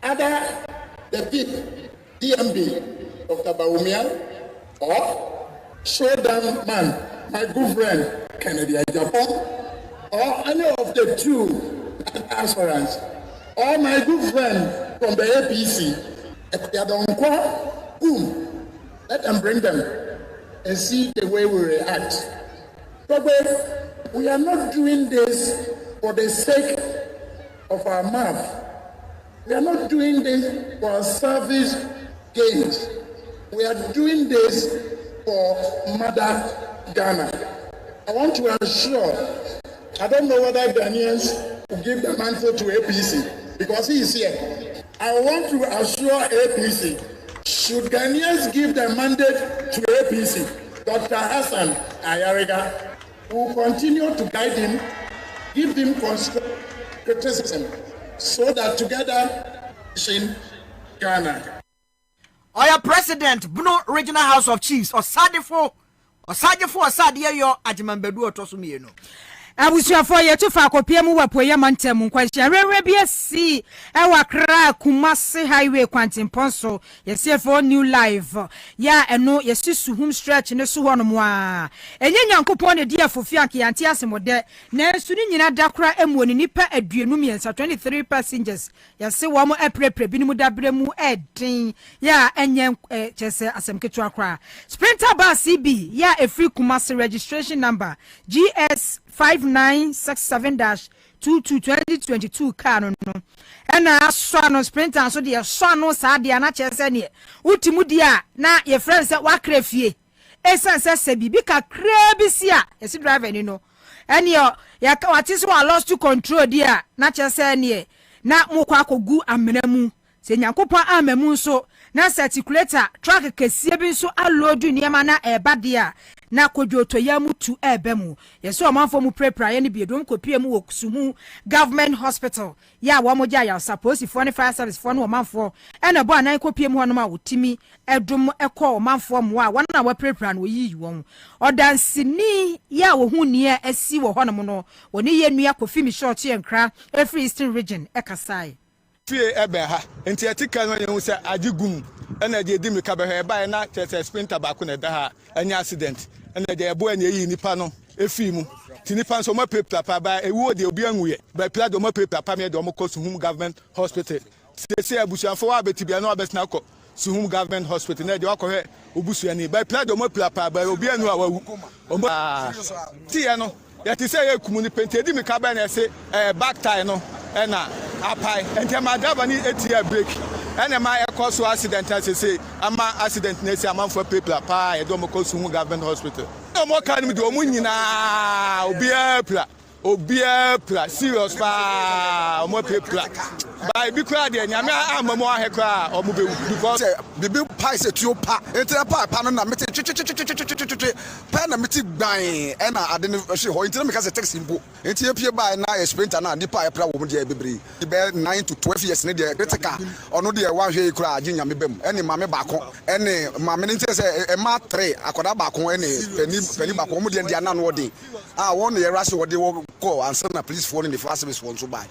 the PIP, DMB, Dr. Bawumia, or show them man, my good friend, Kennedy Ajapo, or any of the two aspirants, or my good friend from the APC, boom, let them bring them and see the way we react. But we are not doing this for the sake of our mouth. We are not doing this for our service gains. We are doing this for Mother Ghana. I want to assure, I don't know whether Ghanaians will give the mantle to APC because he is here. I want to assure APC, should Ghanaians give the mandate to APC, Dr. Hassan Ayariga will continue to guide him, give him constructive criticism, so that together, in Ghana. Oya President, Bruno Regional House of Chiefs, Osadefo, Osadia yo Ajimambedu Otosumieno. Abusuafo ye to fa kopia mu wapoya mantem nkwanhia rewe bia si ewa kra Kumasi highway kwantimponso ye CFO new live ya eno ye suhum stretch ne so hono mo a enye nyankopon ne dia fofi ankiante asemode na su ni nyina dakra emuoni nipa aduenu miensa 23 passengers ye se wo mo aprepre binimu dabre mu edin ya enye chese asemketu akra sprinter bus CB ya free Kumasi registration number GS 5967-22 car no ena so no sprinter so de so no sa de na chese ne utimu dia na ye friend se wakra fie esanse se bibi kakra bi si a esi driver ni no ene ya wati so lost to control dia na chese ne na mukwa akogu amenamu se nyankopon amamu so na circulator track kesie bi so alodu niema na eba dia na kodwoto ya mutu ebemu yeso omanfo mu prepare ye ne biedom kopie mu wokusumu government hospital ya wo moja ya suppose for ne fire service for no omanfo ena bo anan kopie mu hono ma wotimi edum ekọ omanfo mu a wana wa prepare no yi won odansini ya wo hu ne asi wo hono mu no woni ye nua kofi mi short ye nkra every eastern region ekasai fie ebe ha enti etika no yehu se agigum ena je di mi ka be ha eba na tese sprinter ba ko na da ha anya accident ena je ebo ena yi nipa no efi mu ti nipa so mo paper pa ba ewu de obi anwuye ba pla do mo paper pa me de mo ko Suhum government hospital se abusuafo wa beti bia no abesna ko Suhum government hospital na de wakọ obusuani ba pla do mo pa ba obi anu a wawu ti ya no ya ti se ye kumu ni pente di mi ka ba na se back tie no ena apai ente ma driver ni etia break ena ma e cause accident say ama accident na si am for paper pa e do mo ko Suhum government hospital no mo kan mi do mo nyina obia pla serious pa mo paper by bi kra de nyame amamo ahekra o mo be because bibi pai se tuo pa entra pa no na meti pa na meti gban e na ade ne hwe ho entra me ka se taxi mbo enti epie ba na e sprinter na de pa e pra wo mo de bebre be 9 to 12 years ne de critical ono de wa hwe kra agi nyame bem ene mame ba ko ene mame ne nti se e ma 3 akoda ba ko ene pani ba ko mo de ana no de won ye rase wo de wo ko answer na police phone in the first service won so bad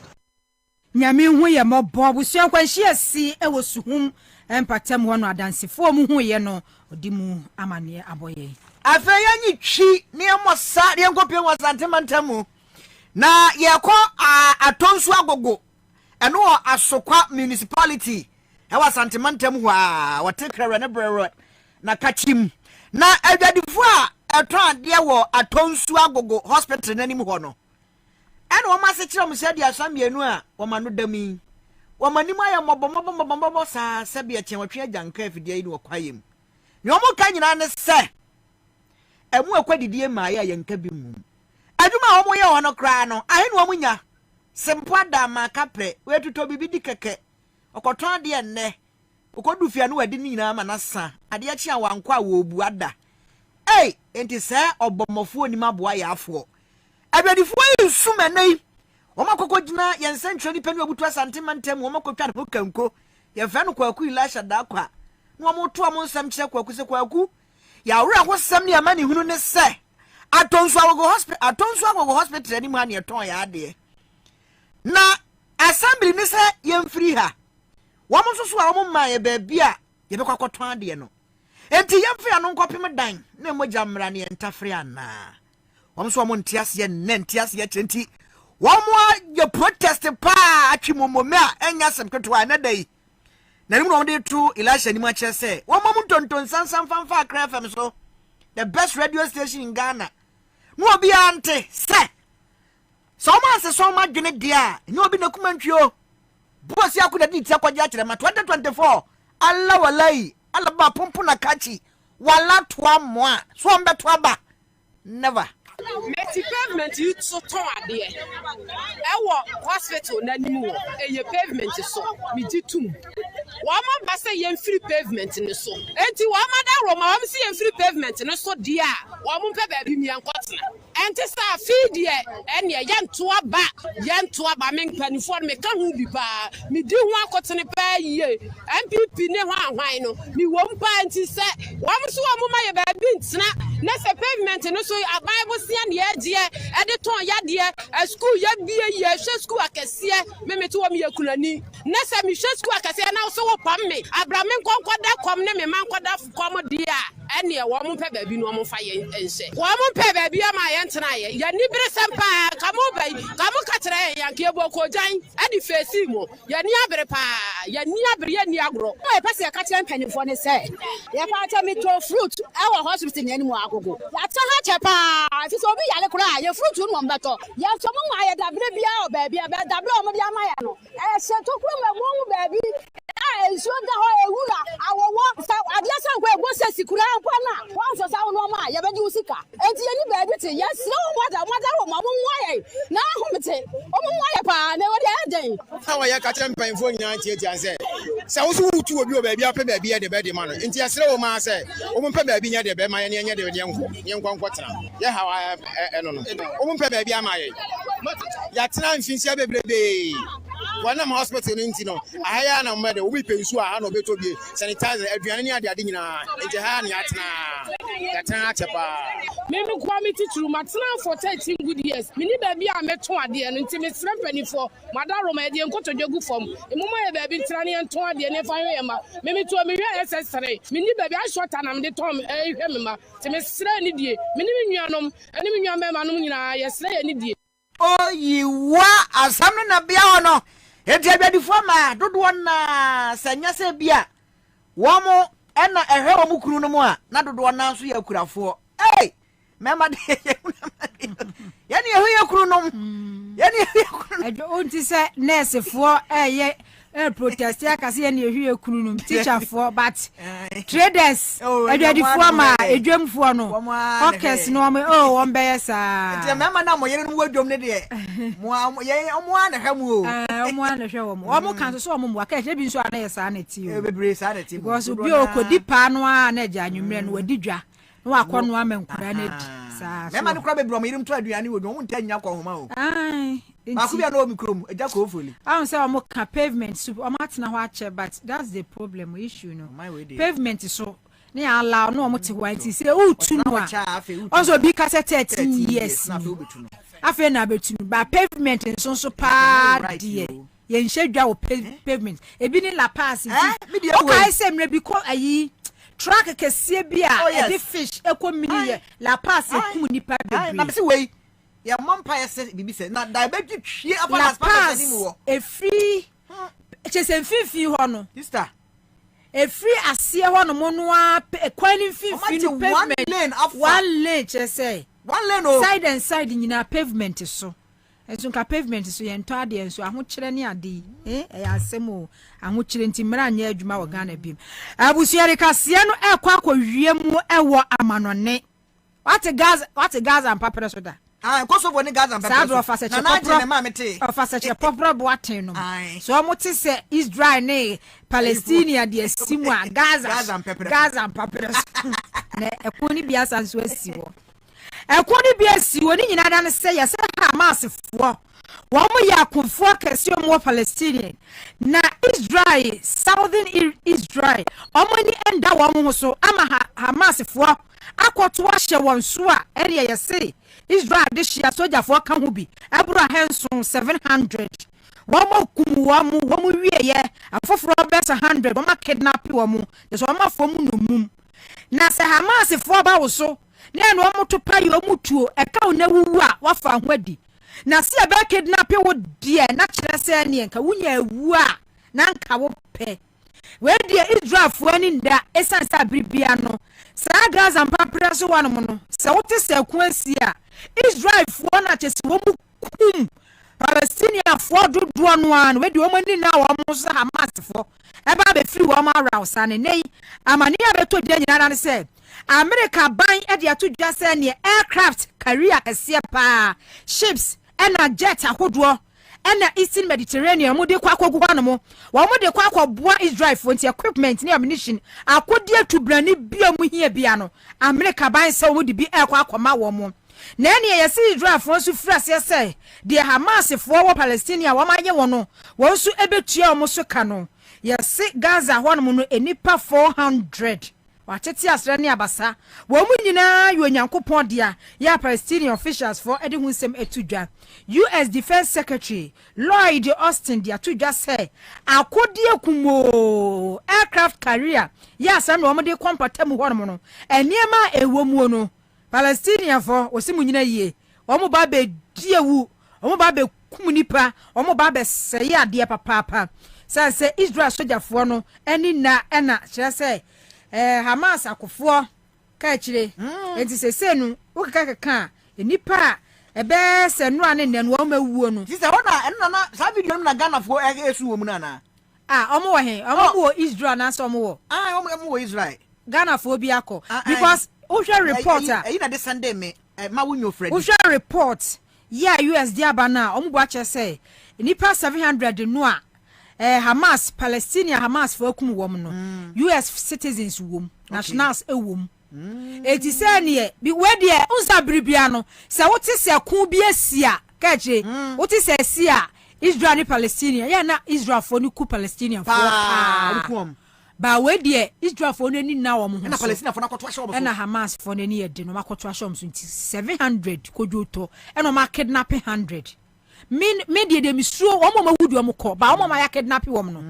nyame hu ye mobo busuan kwanhia si e wo Suhum empatem ho no adansefo mu hu ye no odimu amane aboye afeya nyi twi ne mosa ne nkopie wasantemantamu na ye ko atonsu agogo eno asokwa municipality e wasantemantamu ho a watekra ne brero na kachim na adwadifo a eton de wo atonsu agogo hospital nanim ho no and one must say, said, ya some yenua, woman no demi. Woman, you may mobile sa, Sabia Chemotria, young care for the aid of Quayim. No more can you understand? And more quite dear Maya, young cabin. I do my own way on a crano. I ain't one ya. Sempada ma capre, where to Toby Bidicake. O cotton dear ne. O could do fianu a dinina manasa. Adiachi one qua wo buada. Hey, ain't it sir or bomofo ni ma boy afo. I ready for you, summa name. Omako yan century penny obutua santimantem omako twa ho kanko. Ye fa no kwaku ilasha da kwa. No mo to amonsam kire kwaku se kwaku. Ya wura ho sam ne amani hunu ne se. Atonso agogo hospital ni mu ane ton ya ade. Na assembly ni se yem free ha. Wo mo soso a wo ma ye ba bia ye be kwakoton ade no. Enti yem free anu nkopem dan na mo jamra ne entafre ana. Wo mo so mo ntiase ye ntiase ye tenti. One more you protest pa achimomome a enya semketo ana dai na nimu no dey to Elisha ni ma che say one mom tonton sansan fanfa akra fam so the best radio station in Ghana no obi ante say so man say so ma dwene dia no obi na kumantwio bosi akuda di tia kwaja kire ma 2024 alla walai alla ba pompo na kachi wala toa moa so mbeto aba never. Meti pavement you so ton ade e wo hospital na nimu wo eye pavement so mi ditum wo ma ba say yen free pavement ni so enti wo ma da ro ma wo say yen free pavement ni so dia wo mo pe ba bi mi ankotena enti sa feed ye ene yen to aba men panifo me ka hu bi ba mi di hu akotene pa ye MPP ne ho ahwan no mi wo mpa enti se wo mo so wo ma ye ba bi ntina na se pavement no so abible and ye dear, editor ya dear, a school ya be a year, school akasia, Memito me a kulani. Nessa me school akasia now so upon me. Abraman conquer come name a man quad come dear, and near woman pebble be no more fire and say. Woman pebble be my aunt tonight. Ya nibber sampa, come over, come catre, and Kiaboko Jine, and the face simo. Ya niabere pa, ya niabria niagro. I pass a catching penny for the say. Ya part me to fruit, our hospital anymore. That's a hatchapa. So be yale kura ye fruit no mbeto ye so mo ma ye dabre bia o ba bia ba dabre o mo bia ma ya no se to kuro me mo ba bi so da ho ewura awowo sa adia san ko ego se sikura ampa na wan so sa no ma ye be di usika enti ye ni ba bi te ye se o mo da wo ma mo nwa ye na ho mete o mo nwa ye pa na wo de den sa wa ye ka champion fo nyina tie anse sa wo so wutu obi o ba bia pe ba bia de be de ma no enti ye sere wo ma se o mo pe ba bi nya de be ma ye nya de nko nkwotena ye ha no o mpe ba bia amaye ya tena mfinsia bebrebe wana ma hospital nti no ahaya na mmede obi pensu a na obeto bie sanitizer aduane ni ade nyina ente ha na ya tena achepa me kwa me titru matena for 13 good years me ni ba bia meto ade no nti me sre panifo madaro ma ade nkoto dwegu fom emoma ye ba bi ntira ne nto ade ne fa hwe ma me to me hwe SS3 me ni ba bia short na me de tom hwe me ma te me sre ni die me ni nuanom ani me nuam ma no nyina ye sre ye ni die o yiwa asamno na bia ono enti abia foma dodo na sanya se bia wo mo ena ehwe wo mukuru no mo a na dodo na so yakurafo ei mema de yani ehwe yakuru no yani ejo onti se nurse fo eye protest akase yani ehwe yakuru no teacher fo but traders ejo fo ma edwamfo no okes no me o be yesa enti mema na mo yere no wadwom ne de mo ye omo ana hwamu o omo ana hwe wo mo kan so omo wa ka hwe bi nso ana yesa na ti o bebre sa na ti because bi okodi pa no a na ja anwumre no wadidwa no akono amankura na di sa mema no kra bebre mo yirim to aduane wo no ntanya kwa homa o ai akubia na o mikrom eja ko ofoli I don't say omo ka pavement so omo atena ho ache but that's the problem issue no pavement so ne allow no omo te white say utu no a also bi ka 13 years afi na betu ba pavement so pa die ye nhedwa wo pavement ebi ni la pass o kai say mre bi ko ayi track kese bi a e fish ekomini ye la pass ekum nipa bebre na be say wey ya mompa yese bibi se na da be twie apa pass ni mo e free chese fifi ho no sister e free asie ho no mo no a kwani fifi no pavement one lane chese one lane o side and side nyina pavement so enso ka pavement so ye nto ade enso ahokyere ne ade asemo ahokyere ntimra anya adwuma wo Ghana bim abusuare kase no ekwa akɔwie mu ewo amanone what Gaza and papere so da Kosovo ni Gaza and papere so na je ma mete ofaseche popra boaten no so omote se Israel ne Palestinian de asimu a Gaza and papere na ekoni bia sanso asiwo ekoni bia asiwo ni nyina da ne se ye se Hamas fo wɔn yɛ akonfoɔ kɛseɛ wɔn wɔ Palestinian na Israel southern Israel wɔn ni enda wɔn ho so ama Hamas foɔ akɔto ahyɛ wɔn so a ɛdeɛ yɛ se Israel de hyia sogyafoɔ ka ho bi ɛboro ahenson 700 wɔn kum wɔn wie yɛ afoforɔ bɛsɛ 100 wɔn kidnap wɔn ɛsɛ wɔn afɔ mu nomum na sɛ Hamas foɔ ba wo so na ɛna wɔn to pa yɛ wɔn tuo ɛka wo na wuwu a wafa ho adi na si ebe kidnap wo die na kyerɛ sɛ ne nka wunya awu a na nka wo pɛ we die Israel fo ani nda esan sa bribia no sa Gaza mpapra so wano no sɛ wote sɛ kuansi a Israel fo na kyesi wo mu kum Palestinian fo dodo no an we die wo mani na wo mo so Hamas fo eba be free wo ma rawsa ne nei amani abeto die nyina na sɛ America ban e de ato dwa sɛ ne aircraft carrier kɛseɛ pa ships ena jet ahodoɔ ena Eastern Mediterranean mu de kwa akɔgu hɔ no wɔn mu de kwa akɔboa Israel for equipment ne ammunition akɔdi atubrani bia mu hia bia no America ban sɛ wɔn de bi ɛkɔ akɔma wɔn mo na ene yɛ sɛ Israel for so fira sɛ de Hamas for wɔ Palestinian wɔn ayɛ wɔn no wɔn so ebetua wɔn so ka no yɛ sɛ Gaza hɔ no no enipa 400 watete asra ne abasa wo mu nyina yo nyankopon dia ya Palestinian officials for ede hunsem etudwa US Defense Secretary Lloyd Austin dia tudwa say akodie kumo aircraft carrier ya asam no mo de kompatam ho no eniema ewo mu no Palestinian for osimu nyina yie wo mo ba be diewu wo mo ba be kum nipa wo mo ba be sey ade papa say Israel sojafoɔ no eni na ena kyerɛ sɛ Hamas akofo ka kire enti sesenu ukaka enipa ebe se no ane ne no mawuo no sise wona na sa video na Ghana fo esu wo mu na omo wo he omo wo Israel na so omo wo omo wo Israel Ghana fo bi akọ because usha reporter na de Sunday me ma wo nyo Fred usha report ya US dia ba na omo bo ache say enipa 700 no a Hamas Palestinian Hamas for kum wom no US citizens wom nationals ewom eti se ne bi we de unsa bribia no se wote se ku bi asia ka je wote se asia Israel ni Palestinian ya na Israel for ni ku Palestinian for ba we de Israel for ni na wom ho na Palestinian for na kwoto ahye wom na Hamas for ni ye de no makoto ahye wom so 700 kojoto e no ma kidnap 100 media de misuo wo mama wudu wo mko ba wo mama ya kidnap wo no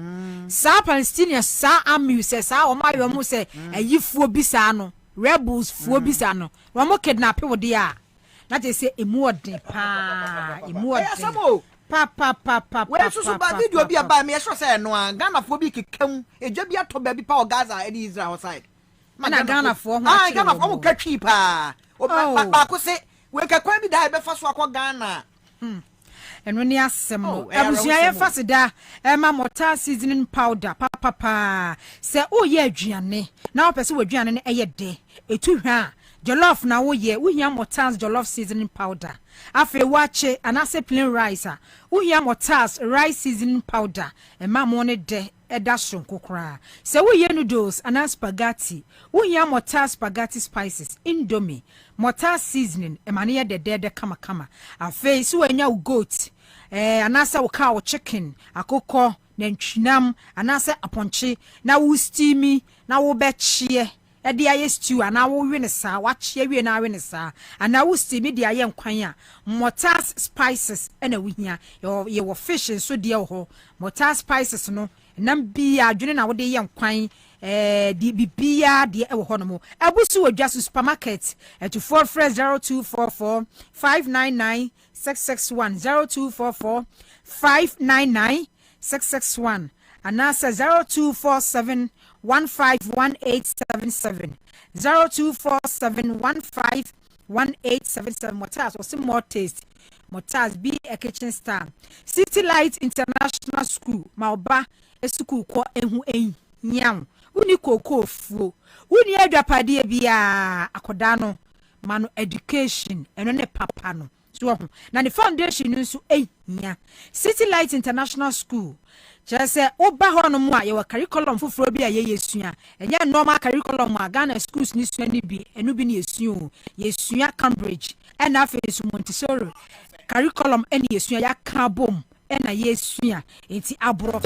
sa Palestinian sa amuse sa wo ma yo mu se ayifuo bi sa no rebels fuo bi sa no wo mo kidnap wo de a na je se emu odin pa we so ba video bi aba me sure say no Ghana fo bi kekam eja bi ato ba bi pa o Gaza e di Israel side na Ghana fo ho Ghana fo mo katwi pa o ba ko se we kakwa bi da be fa so akọ Ghana eno ni asem no abusua ye fasida ma mortar seasoning powder papa se o ye aduane na opese waduane ne eye de etu hwa jollof na wo ye wo hia mortar jollof seasoning powder afi wache anase plain rice a wo hia mortar rice seasoning powder ma mo ne de eda sonko kra se wo ye noodles ana spaghetti wo hia mortar spaghetti spices indomie mortar seasoning emane ye de kama afi so anya goat anasa wo cow chicken akoko na ntwinam anasa aponche na wo steamy na wo bechie e de aye stew ana wo we ne sa wa chie we na we ne sa ana wo steamy de aye nkwan a mortar spices na wo hia ye wo fish so de ho mortar spices no nam bi adwene na wo de ye nkwan di bibia de e wo ho no mo abusu wadwa supermarket to 4 fresh 0244 599 661 0244 599 661 anasa 0247 151877 0247 151877 what else was more taste Motaz be a kitchen star. City Light International School, Mauba, a school called Ehu Nyam. Uni koko fu. Uni edapadi bia akodano. Manu education and one papano. So na the foundation nso nya City Light International School just say oba ho no mo a ye curriculum foforo bi a ye yesua enya normal curriculum a Ghana schools ni sua ni bi enu bi ni yesua yesua Cambridge and afa so Montessori curriculum eni yesua ya ka bom ena yesua enti abro.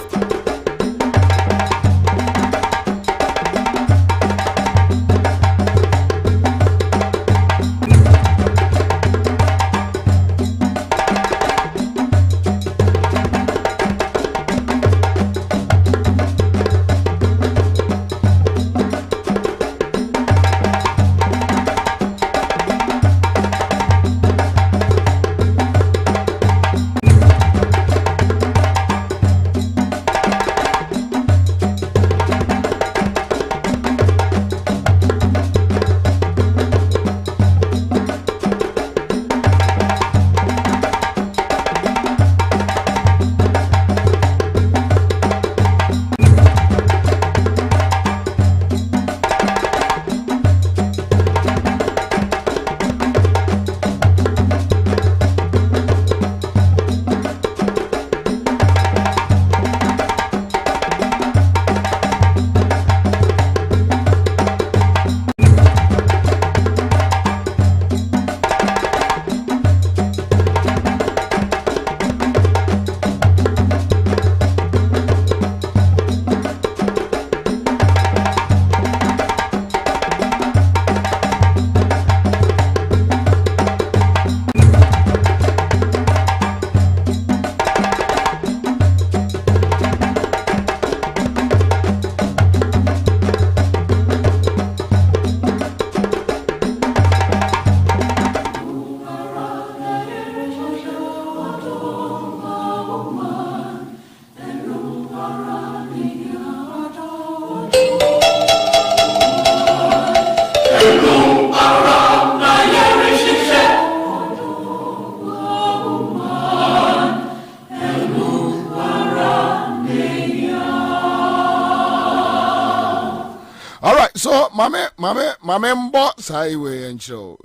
So, mame boss highway and show.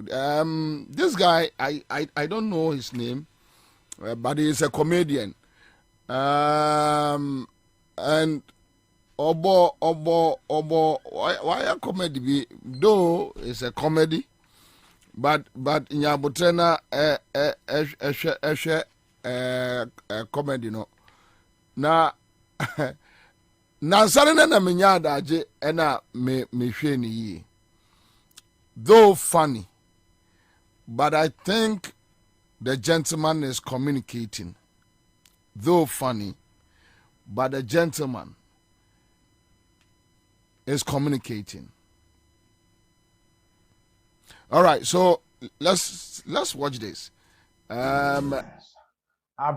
This guy, I don't know his name, but he's a comedian. And Obo, why a comedy be? Though it's a comedy, but Nyabutena comedy no. Na na sarene na menyada aje ena me hwe ni yi. Though funny, but I think the gentleman is communicating. Though funny, but the gentleman is communicating. All right, so let's watch this. I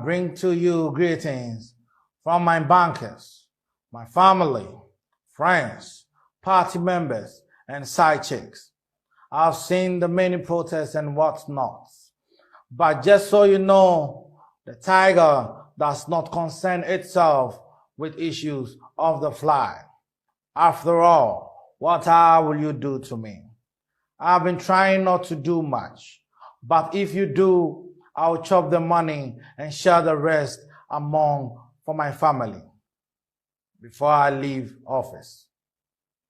bring to you greetings from my bankers, my family, friends, party members, and side chicks. I've seen the many protests and whatnot. But just so you know, the tiger does not concern itself with issues of the fly. After all, what will you do to me? I've been trying not to do much, but if you do, I'll chop the money and share the rest for my family before I leave office.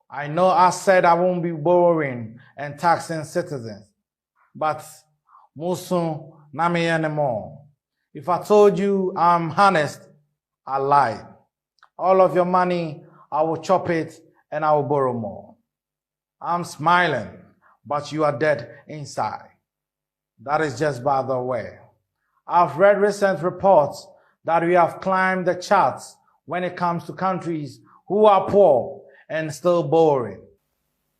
I know I said I won't be borrowing and taxing citizens, but musun nami anymore. If I told you I'm honest, I lied. All of your money, I will chop it and I will borrow more. I'm smiling, but you are dead inside. That is just by the way. I've read recent reports that we have climbed the charts when it comes to countries who are poor and still borrowing.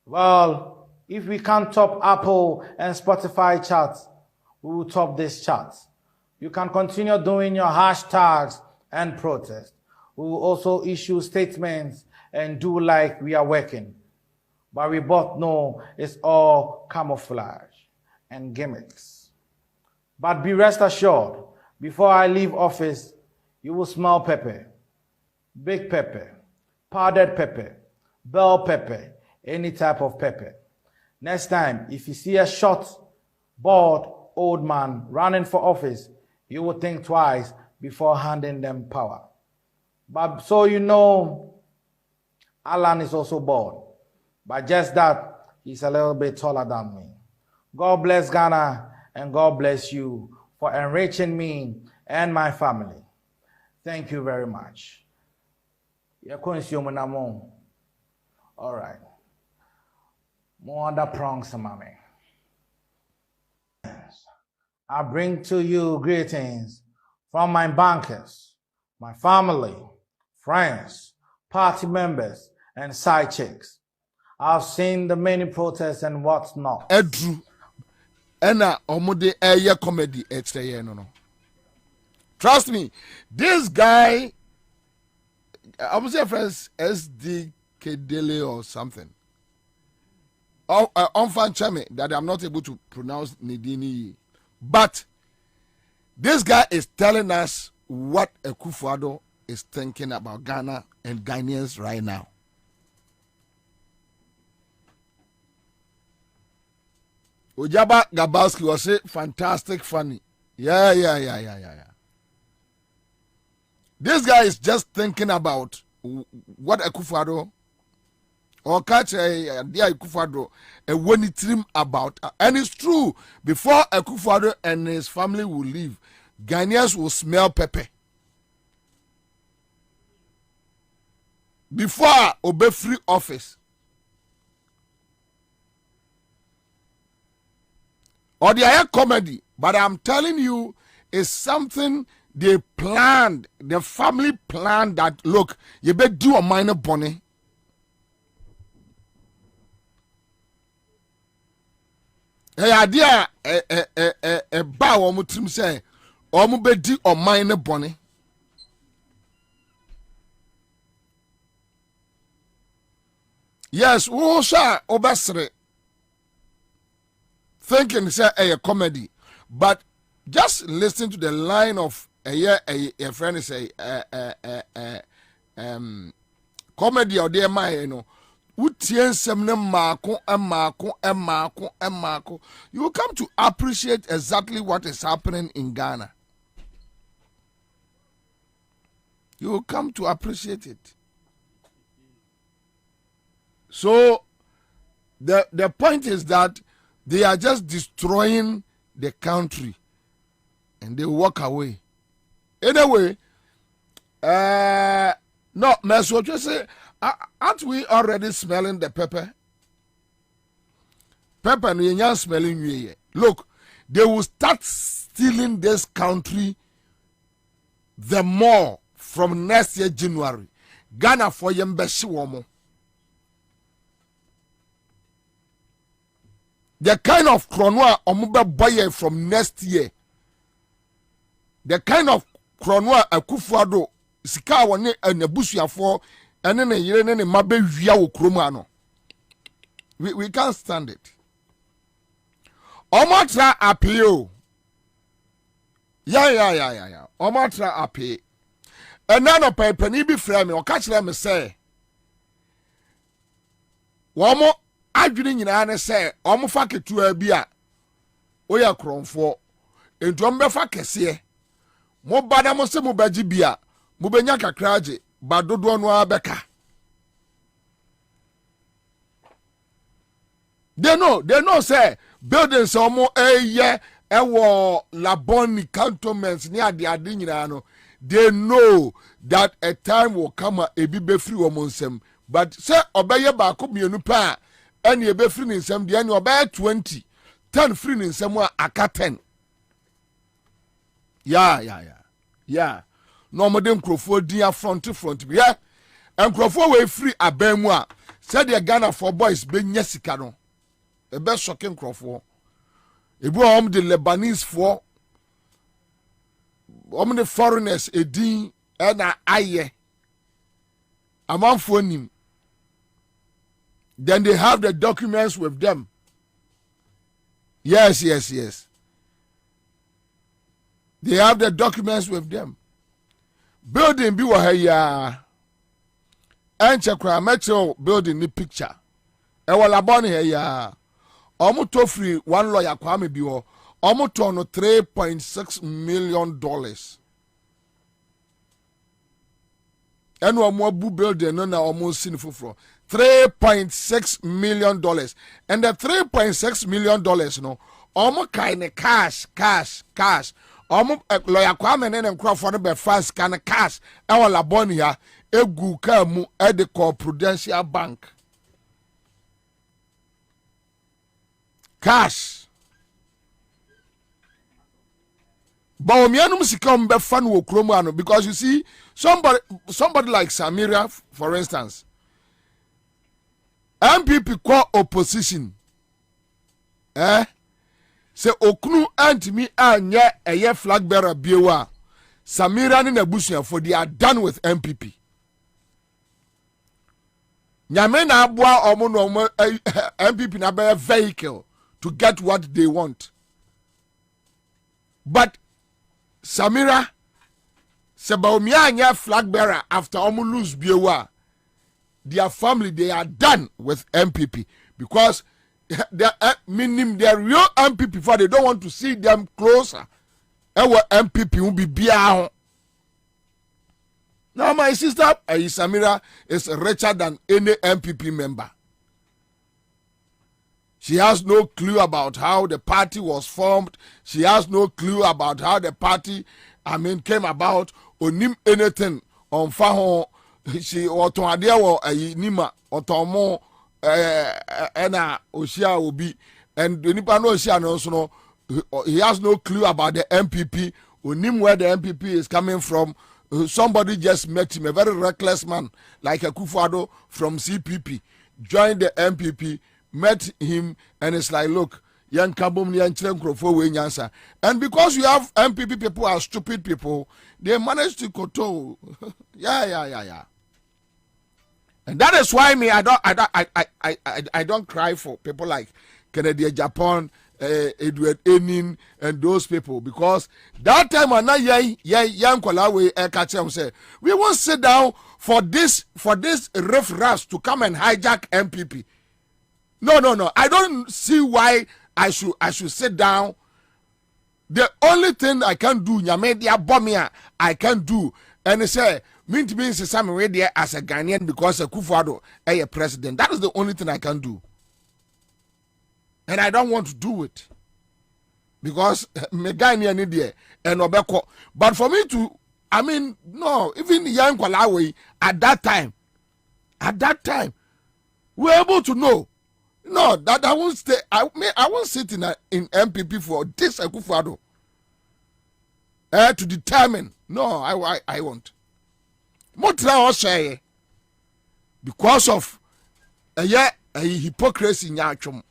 Well, if we can't top Apple and Spotify charts, we will top this chart. You can continue doing your hashtags and protest. We will also issue statements and do like we are working. But we both know it's all camouflage and gimmicks. But be rest assured, before I leave office, you will smell pepper, big pepper, powdered pepper, bell pepper, any type of pepper. Next time, if you see a short, bald old man running for office, you will think twice before handing them power. But so you know, Alan is also bald. But just that, he's a little bit taller than me. God bless Ghana and God bless you for enriching me and my family. Thank you very much. All right. More other prongs, mommy. I bring to you greetings from my bankers, my family, friends, party members, and side chicks. I've seen the many protests and what's not. Edru, ena omude eye comedy extra no. Trust me, this guy, I would say friends SD Kedele or something. Unfan Chame that I'm not able to pronounce Nidini. But this guy is telling us what Akufo-Addo is thinking about Ghana and Ghanaians right now. Ojaba Gabalski was a fantastic funny. Yeah. This guy is just thinking about what Akufo-Addo or catch a dear Akufo-Addo a when it dream about. And it's true, before Akufo-Addo and his family will leave, Ghanaians will smell pepper. Before obey free office. Or the higher comedy, but I'm telling you, it's something they planned, the family planned that, look, you better do a minor bonnet. Hey, idea a bow or mutim say, or mubedi or minor bonnet. Yes, who shall obesre thinking say a comedy, but just listen to the line of a friend say comedy or dear my you know. You will come to appreciate exactly what is happening in Ghana. You will come to appreciate it. So the point is that they are just destroying the country and they walk away. Anyway, no, Messi, just say, aren't we already smelling the pepper? Pepper, we are smelling. Look, they will start stealing this country the more from next year, January. Ghana for Yembeshi Womo. The kind of chronoa omuba boye from next year. The kind of chronoa Akufo-Addo sika wone enabusuafo ene ne yire ne mabe wia wo kroma no. We can't stand it. Omatra appeal. Yeah. Omatra appeal. And none of paper ni be frame or catch them say. Womo adwene nyina ne say omofa ketu abia oya kronfo entu ombefa kese mo bada mo se mo baji bia mo benya kakraje badodo no abeka. They know say buildings omo eye ewo laboni cantonments ni ade nyina no. They know that a time will come a be free womonsem, but say obey ba ko mienu pa and ye be free in some the obey 20 10 free in some aka 10. Yeah. No modern crofo dia front yeah. And crofo we free abemu a said the Ghana for boys be nyesika no. E be shocking crofo. E bo am the Lebanese for the foreigners edin na aye amanfo nim. Then they have the documents with them. Yes. They have the documents with them. Building be wahaya. Enche kwa metro building ni picture. Ewa laboni heya. Omu to free one lawyer Kwame biwo. Omu to no $3.6 million. And omu bu building no na omu sinful $3.6 million. And the $3.6 million no omu kind cash. Omu lawyer Kwame nene Crawford no be fast kind cash. Ewa laboni ya egu kamu ediko Prudential Bank. Cash. But be fun because you see somebody like Samira, for instance, MPP call opposition. Say okunu antimi anya eye flag bearer biewa. Samira ni nebusia for they are done with MPP. Nyame na abua omo no MPP na be vehicle to get what they want. But Samira Sebaumia anya flag bearer after omo lose biewa. Their family, they are done with MPP because they meaning their real MPP for they don't want to see them closer. Our MPP will be biao. Now my sister Samira is richer than any MPP member. She has no clue about how the party was formed. She has no clue about how the party came about. Onim anything on Faho. She oton adia wo nima otomo ena oshia obi and nipa no oshia no so no he has no clue about the MPP onim where the MPP is coming from. Somebody just met him, a very reckless man like a Akufo-Addo from CPP joined the MPP, met him, and it's like, look, young Kabum ni Nkrofo we Ansah. And because you have MPP people are stupid people, they manage to control. Yeah. And that is why me I don't cry for people like Kennedy Japan, Edward Enin, and those people, because that time when young Kwalawe catch them say we won't sit down for this riff-raff to come and hijack MPP. No. I don't see why I should sit down. The only thing I can do, Nyamedia Bomia, I can do, and they say means some radio as a Ghanaian because a Akufo-Addo a president. That is the only thing I can do. And I don't want to do it. Because me Ghanaian India and Obeko. But for me to, no, even young Kwalawe at that time, we were able to know. No, that I won't stay. I won't sit in MPP for this Akufo-Addo. To determine. No, I won't. Because of a hypocrisy in Yachum.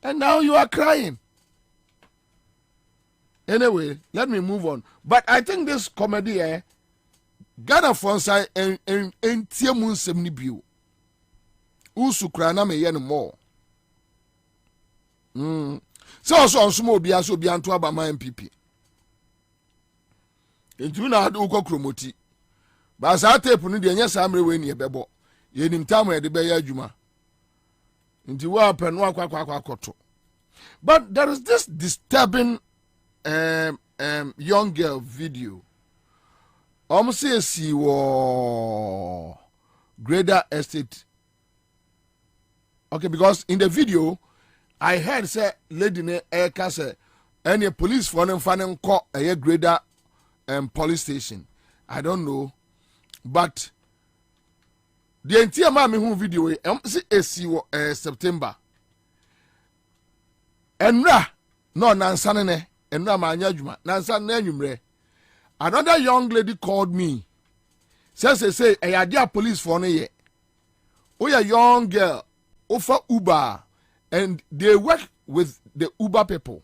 And now you are crying. Anyway, let me move on. But I think this comedy, Ghana Fonsa and Tiamun Semnibu. Usukrana me yen more. So on small be as be anto about my MPP. Into na uko kromoti. But sa tape ni de nya samre we ni ebebo. Ye nim tam e de be ya adwuma. Into wa pen wa kwakoto. But there is this disturbing young girl video. Say si wo Greater Estate. Okay, because in the video I heard say lady ne eka say any police for them fan call a Greater police station. I don't know, but the entire mammy who video see September. Enra no nansanene enra ma anyadwuma nansan na anwumre. Another young lady called me. Say a police for no ye. We a young girl offer Uber and they work with the Uber people.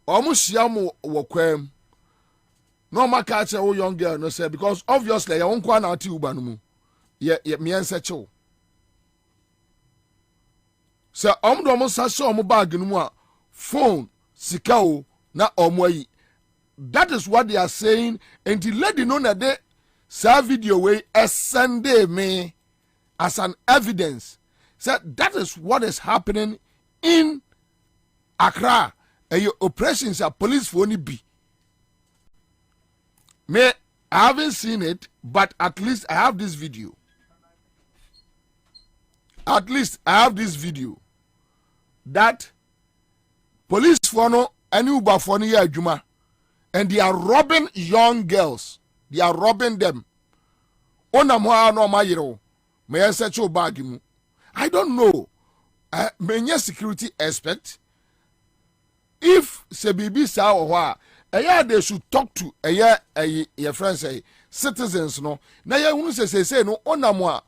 Almost yamu wokwem. No ma catch a young girl no say because obviously you won't go na ti Uber no mu. Ye me answer cho. So do almost show bag no mu phone sikao na omwayi. That is what they are saying. And the lady know that they say video way as Sunday me as an evidence. So that is what is happening in Accra. And your operations are police for only be. Me, I haven't seen it, but at least I have this video. At least I have this video that police for no any uba for no juma, and they are robbing young girls. They are robbing them. Ona mo no mayiro. May I search your bag mu. I don't know. Many security expert. If Sebibi sa or they should talk to your friends say citizens no. Na ya unu say no ona mo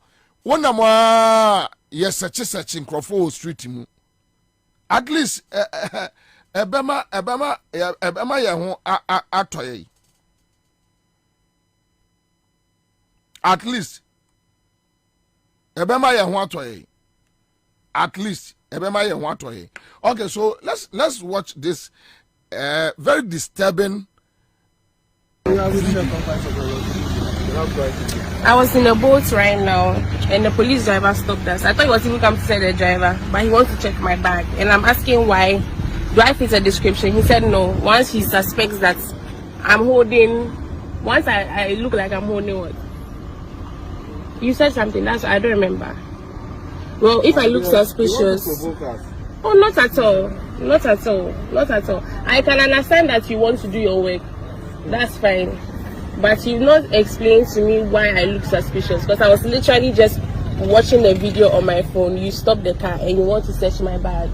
yes such in Crawford Street mu. At least ebema ye ho atoye. At least ebema ye ho atoye. At least ebema ye ho atoye. Okay, so let's watch this very disturbing. I was in a boat right now, and the police driver stopped us. I thought he was even come to say the driver, but he wants to check my bag. And I'm asking why. Do I fit a description? He said no. Once he suspects that I'm holding, once I look like I'm holding what? You said something, I don't remember. Well, if I look suspicious. Oh, not at all. Not at all. Not at all. I can understand that you want to do your work. That's fine. But you've not explained to me why I look suspicious. Because I was literally just watching the video on my phone. You stopped the car and you want to search my bag.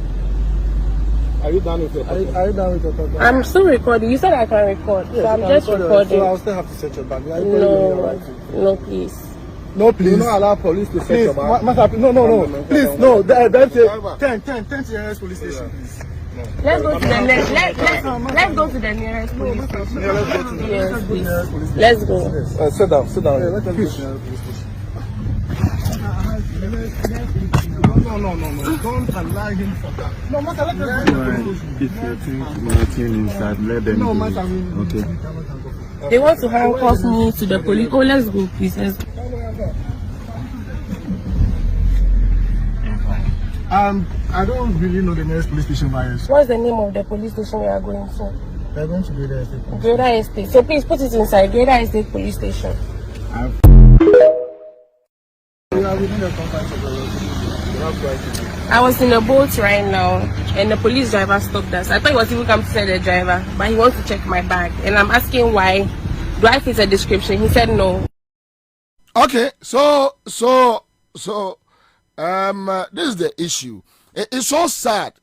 Are you done with your talking? Are you done with your talking? I'm still recording. You said I can record. Yes, so I'm just recording. So I'll still have to search your bag. No, please. No, please. Do not allow police to search your bag. No. Please, no. That's it. 10 to the nearest police station, please. Let's go to the next. Let's go to the nearest police station. Yes, please. Let's go. Sit down. Yeah, let us go to the nearest police station. No. Don't allow him for that. No, matter, let us go to the police station. If you're thinking inside, let them go. Okay. They want to handcuff me to the police. Oh, let's go, please. Let's go. I don't really know the nearest police station virus. What's the name of the police station we are going to? We are going to Greater Estate. Greater Estate. So please put it inside Greater Estate Police Station. I was in a boat right now, and the police driver stopped us. I thought he was even come to say the driver, but he wants to check my bag. And I'm asking why. Do I fit a description? He said no. Okay, so this is the issue. It's so sad.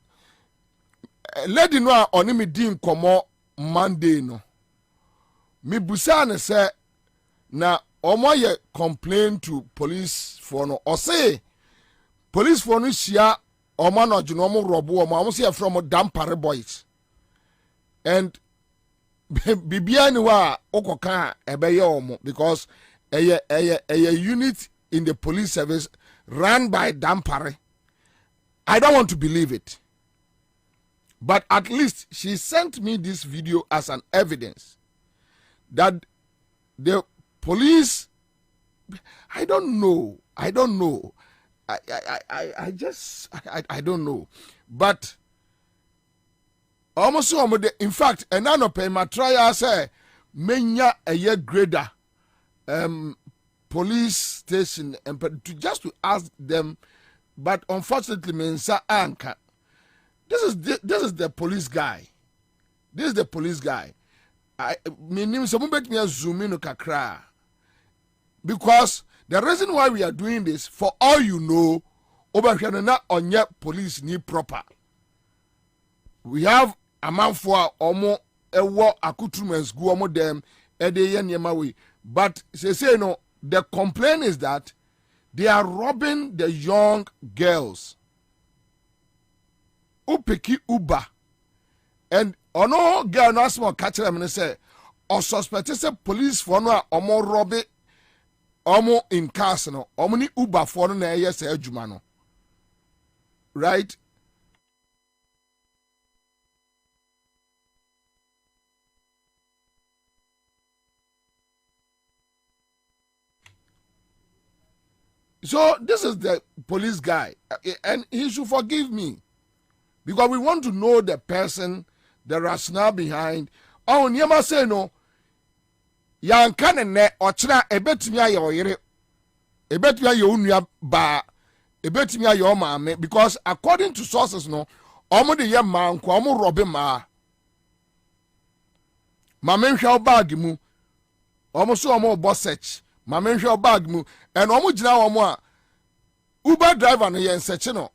Lady no oni me din komo Monday no. Me busa ne say na omo ye complain to police for no. Or say police for no shia omo no juno omo robo omo say from dampare boys. And bibia ni wa okoka ebeye omo because a unit in the police service run by dampare. I don't want to believe it. But at least she sent me this video as an evidence that the police, I don't know. I don't know. I don't know. But almost in fact, and I pay my trial say menya a year grader police station and just to ask them, but unfortunately Mensa Anka. This is the police guy. This is the police guy. I mean, someone bet me a zoom in kakra. Because the reason why we are doing this, for all you know, over here not on your police need proper. We have a man for almost a war accoutrements go almost them a day and but say no, the complaint is that they are robbing the young girls. Upeki Uba. And ono girl no small catch them and say, or suspected say police for no omo robbe omo in cars no omo ni Uba for no na yes ejuma no. Right? So this is the police guy, and he should forgive me because we want to know the person, the rationale behind. Oh, Nyama say no. Yankane ne ochra ebetumi aye oyere. Ebetumi aye onua ba. Ebetumi aye o maame because according to sources no, omo de ye man kwa omo robe ma. Maame hwa bag mu. Omo so omo bo search. Maame hwa bag mu and omo gina omo a Uber driver no yen search no.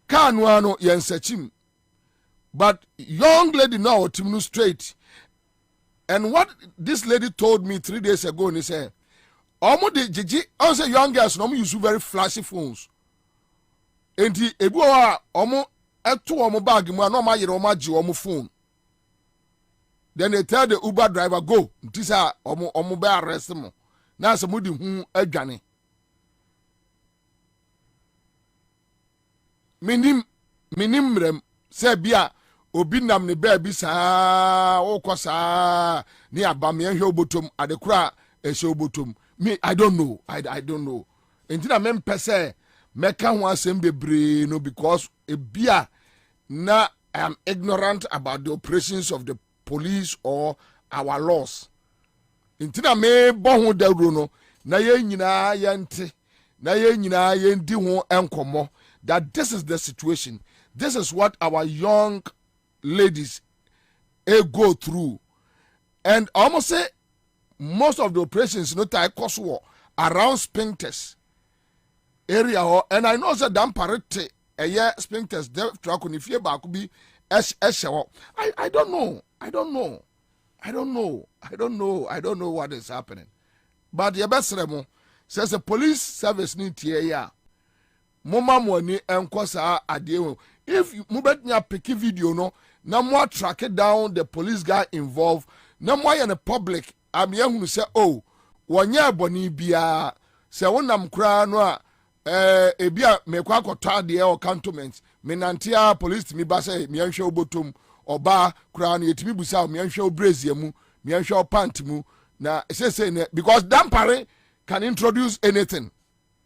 Car no ano yen search him. But young lady now timnu straight. And what this lady told me 3 days ago, and he said, "Omo de Gigi, I say young girls no use very flashy phones. And the ebuwa omo eto omo bag mu no ma yere omo agi omo phone. Then they tell the Uber driver go. This are omo be arrest mo. Na se mudi hu adwane. Minim rem se bia obi nam ne baabi saa okosa ni abame ehwe obotom adekura ehwe obotom. Me I don't know. I don't know. Entina mem pese meka ho asem bebre no because ebia na I am ignorant about the operations of the police or our laws. Intina me bohu dawro no na ye nyina yente na ye nyina yendi ho enkomo that this is the situation. This is what our young ladies go through. And almost say most of the operations no tie cost war around Spinkters area and I know that damparete a year Spinkters truck on if you back be I don't know what is happening. But the best remo says the police service need here. Mama money and kosa ade. If you mubet nya pick video no, na more track it down the police guy involved. Na more in the public. I'm young who say, oh, wanya boni bia se wonam kra no ebia mekwa kota de or cantonment. Menantia police mi ba say mi anhwe obotom oba kra no yetimi busa mi anhwe obrezia mu, mi anhwe pant mu na say because dampare can introduce anything.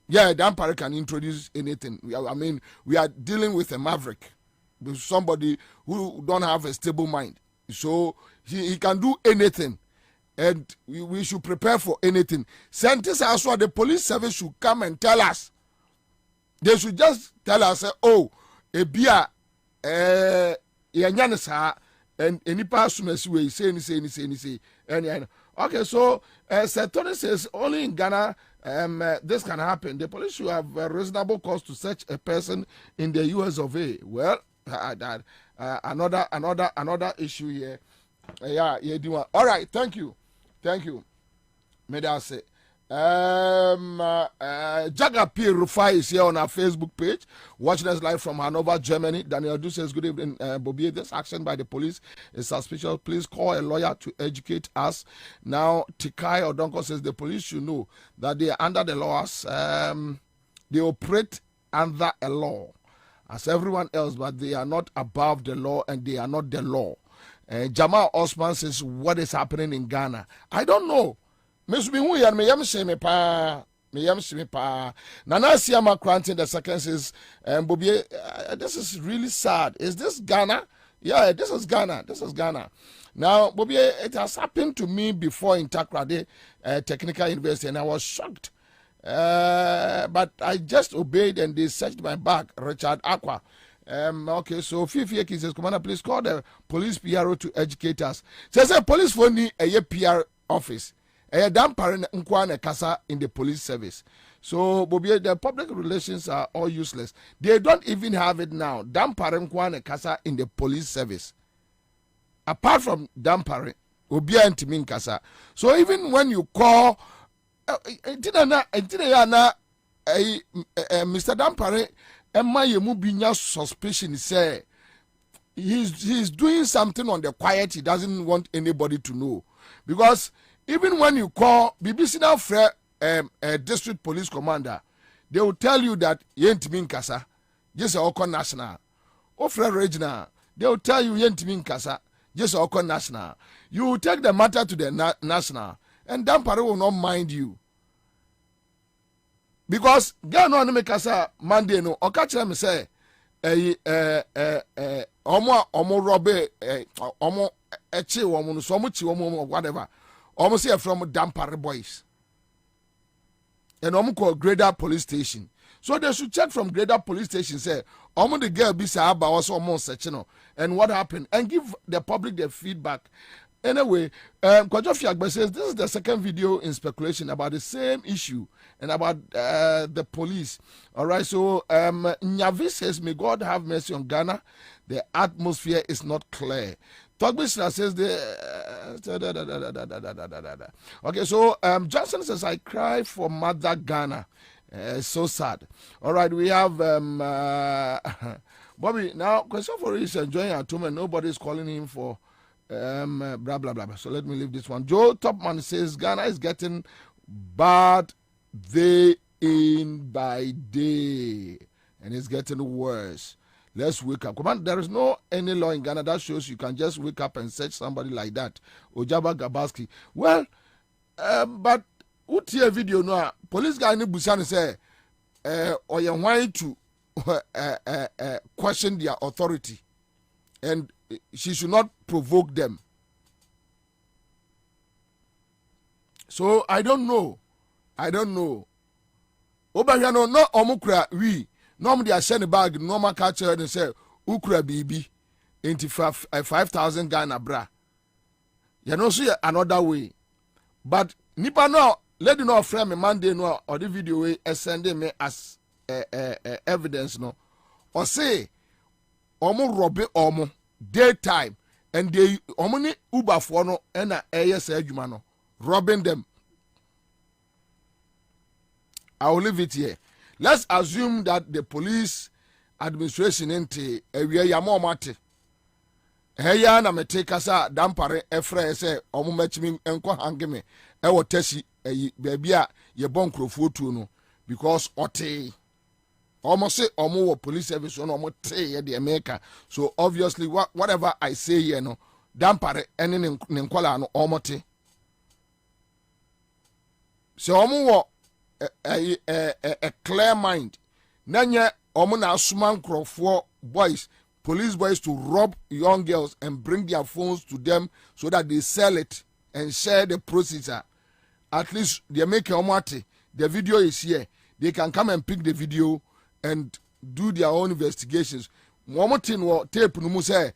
Yeah, dampare can introduce anything. I mean, we are dealing with a maverick, with somebody who don't have a stable mind. So he can do anything, and we should prepare for anything. Scientists also, the police service should come and tell us. They should just tell us, oh, a beer, and any person way say. And okay, so Tony says only in Ghana this can happen. The police should have a reasonable cause to search a person in the US of A. Well, another issue here. All right, thank you. May I say, Jaga P. Rufai is here on our Facebook page, watching us live from Hanover, Germany. Daniel Du says, good evening, Bobie. This action by the police is suspicious. Please call a lawyer to educate us. Now, Tikai Odonko says the police should know that they are under the laws. They operate under a law as everyone else, but they are not above the law and they are not the law. Jamal Osman says, what is happening in Ghana? I don't know. Miss me who me yam se me pa Nana Siama granting the second says Bobie, this is really sad. Is this Ghana? Yeah, this is Ghana. Now, Bobie, it has happened to me before in Takrade Technical University and I was shocked. But I just obeyed and they searched my bag, Richard Aqua. Okay, so Fifi says, Commander, please call the police PRO to educate us. Says a police phone a PR office. Dampare nkwane kasa in the police service. So Bobie, the public relations are all useless. They don't even have it now. Dampare nkwane kasa in the police service. Apart from dampare, obia ntimi kasa. So even when you call Mr. Dampare, Emma yemu binya suspicion say he's doing something on the quiet. He doesn't want anybody to know. Because even when you call BBC now district police commander, they will tell you that yentimin kasa, just oko national. Or regional, they will tell you yentimin kasa, just oko national. You will take the matter to the national, and Dampare will not mind you. because girl no make us Monday no or catch them say omo robbe omo echi womo so mo chi womo whatever omo say from Dampare boys and omo call Greater Police Station. So they should check from Greater Police Station say omo the girl be say about also omo search no and what happened and give the public their feedback. Anyway, Kwajo Fiagbe says this is the second video in speculation about the same issue and about the police. All right, so Nyavi says, may God have mercy on Ghana. The atmosphere is not clear. Togbisra says okay, so Johnson says, I cry for Mother Ghana. So sad. All right, we have Bobby. Now, question for you is enjoying our tomb and nobody's calling him for blah blah blah. So let me leave this one. Joe Topman says Ghana is getting bad day in by day and it's getting worse. Let's wake up. Come on, there is no any law in Ghana that shows you can just wake up and search somebody like that. Ojaba Gabaski. Well, but what here video no police guy ni busan say or you want to question their authority and she should not provoke them. So I don't know. Obahano no omukra we no dey share bag normal culture and say ukra bibi into 5,000 Ghana bra. You know see another way. But nipa no let you know frame me Monday no or the video we send me as evidence no. Or say omo robe omo daytime and they omni Uber for no and AS adwuma no robbing them. I will leave it here. Let's assume that the police administration into area yamomate heya na metekasa Dampare efra say omo matching enko hangeme e wotashi baby a ye bon krofo tu no because ote almost say omo police service on omo te the America. So obviously whatever I say here no Dampare ene nkwala no omo te. So omo a clear mind. Nanya omo na asuma nkrofo boys, police boys to rob young girls and bring their phones to them so that they sell it and share the proceeds. At least they make omo ate. The video is here. They can come and pick the video and do their own investigations. One more thing, tape no say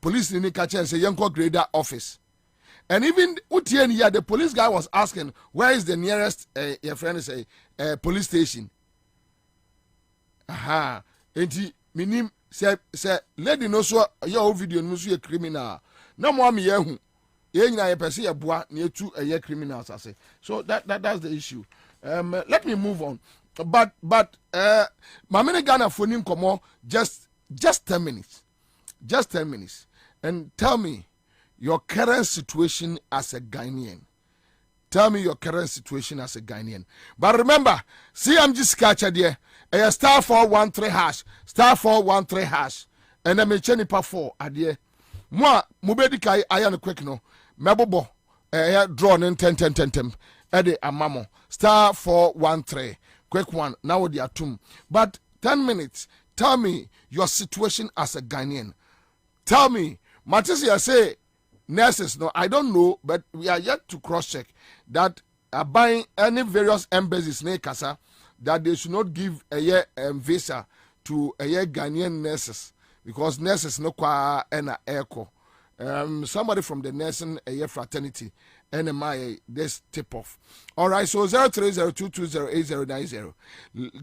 police in the kitchen say Yanko Grader office. And even here, the police guy was asking, where is the nearest your friend say police station? Aha. And minim say lady no so your video no so a criminal. No more me yehu. Ye na ye pese ye boa na tu a criminals I say. So that's the issue. Let me move on. But Mamene Ghana phoning komo just 10 minutes. Just 10 minutes. And tell me your current situation as a Ghanaian. Tell me your current situation as a Ghanaian. But remember, CMG scatcher there, a star 413 hash, star 413 hash, and I'm a chenipa 4 adie. Moi, mubedika I am quick no. Mebobo, drawn in 10 Ede amamo, star 413. Quick one, now they are two. But 10 minutes, tell me your situation as a Ghanaian. Tell me, Matisia say, nurses, no, I don't know, but we are yet to cross-check that buying any various embassies in Kasa, that they should not give a year visa to a year Ghanaian nurses, because nurses no kwa ena echo. Somebody from the nursing a year fraternity, NMI, this tip off. All right, so 0302208090.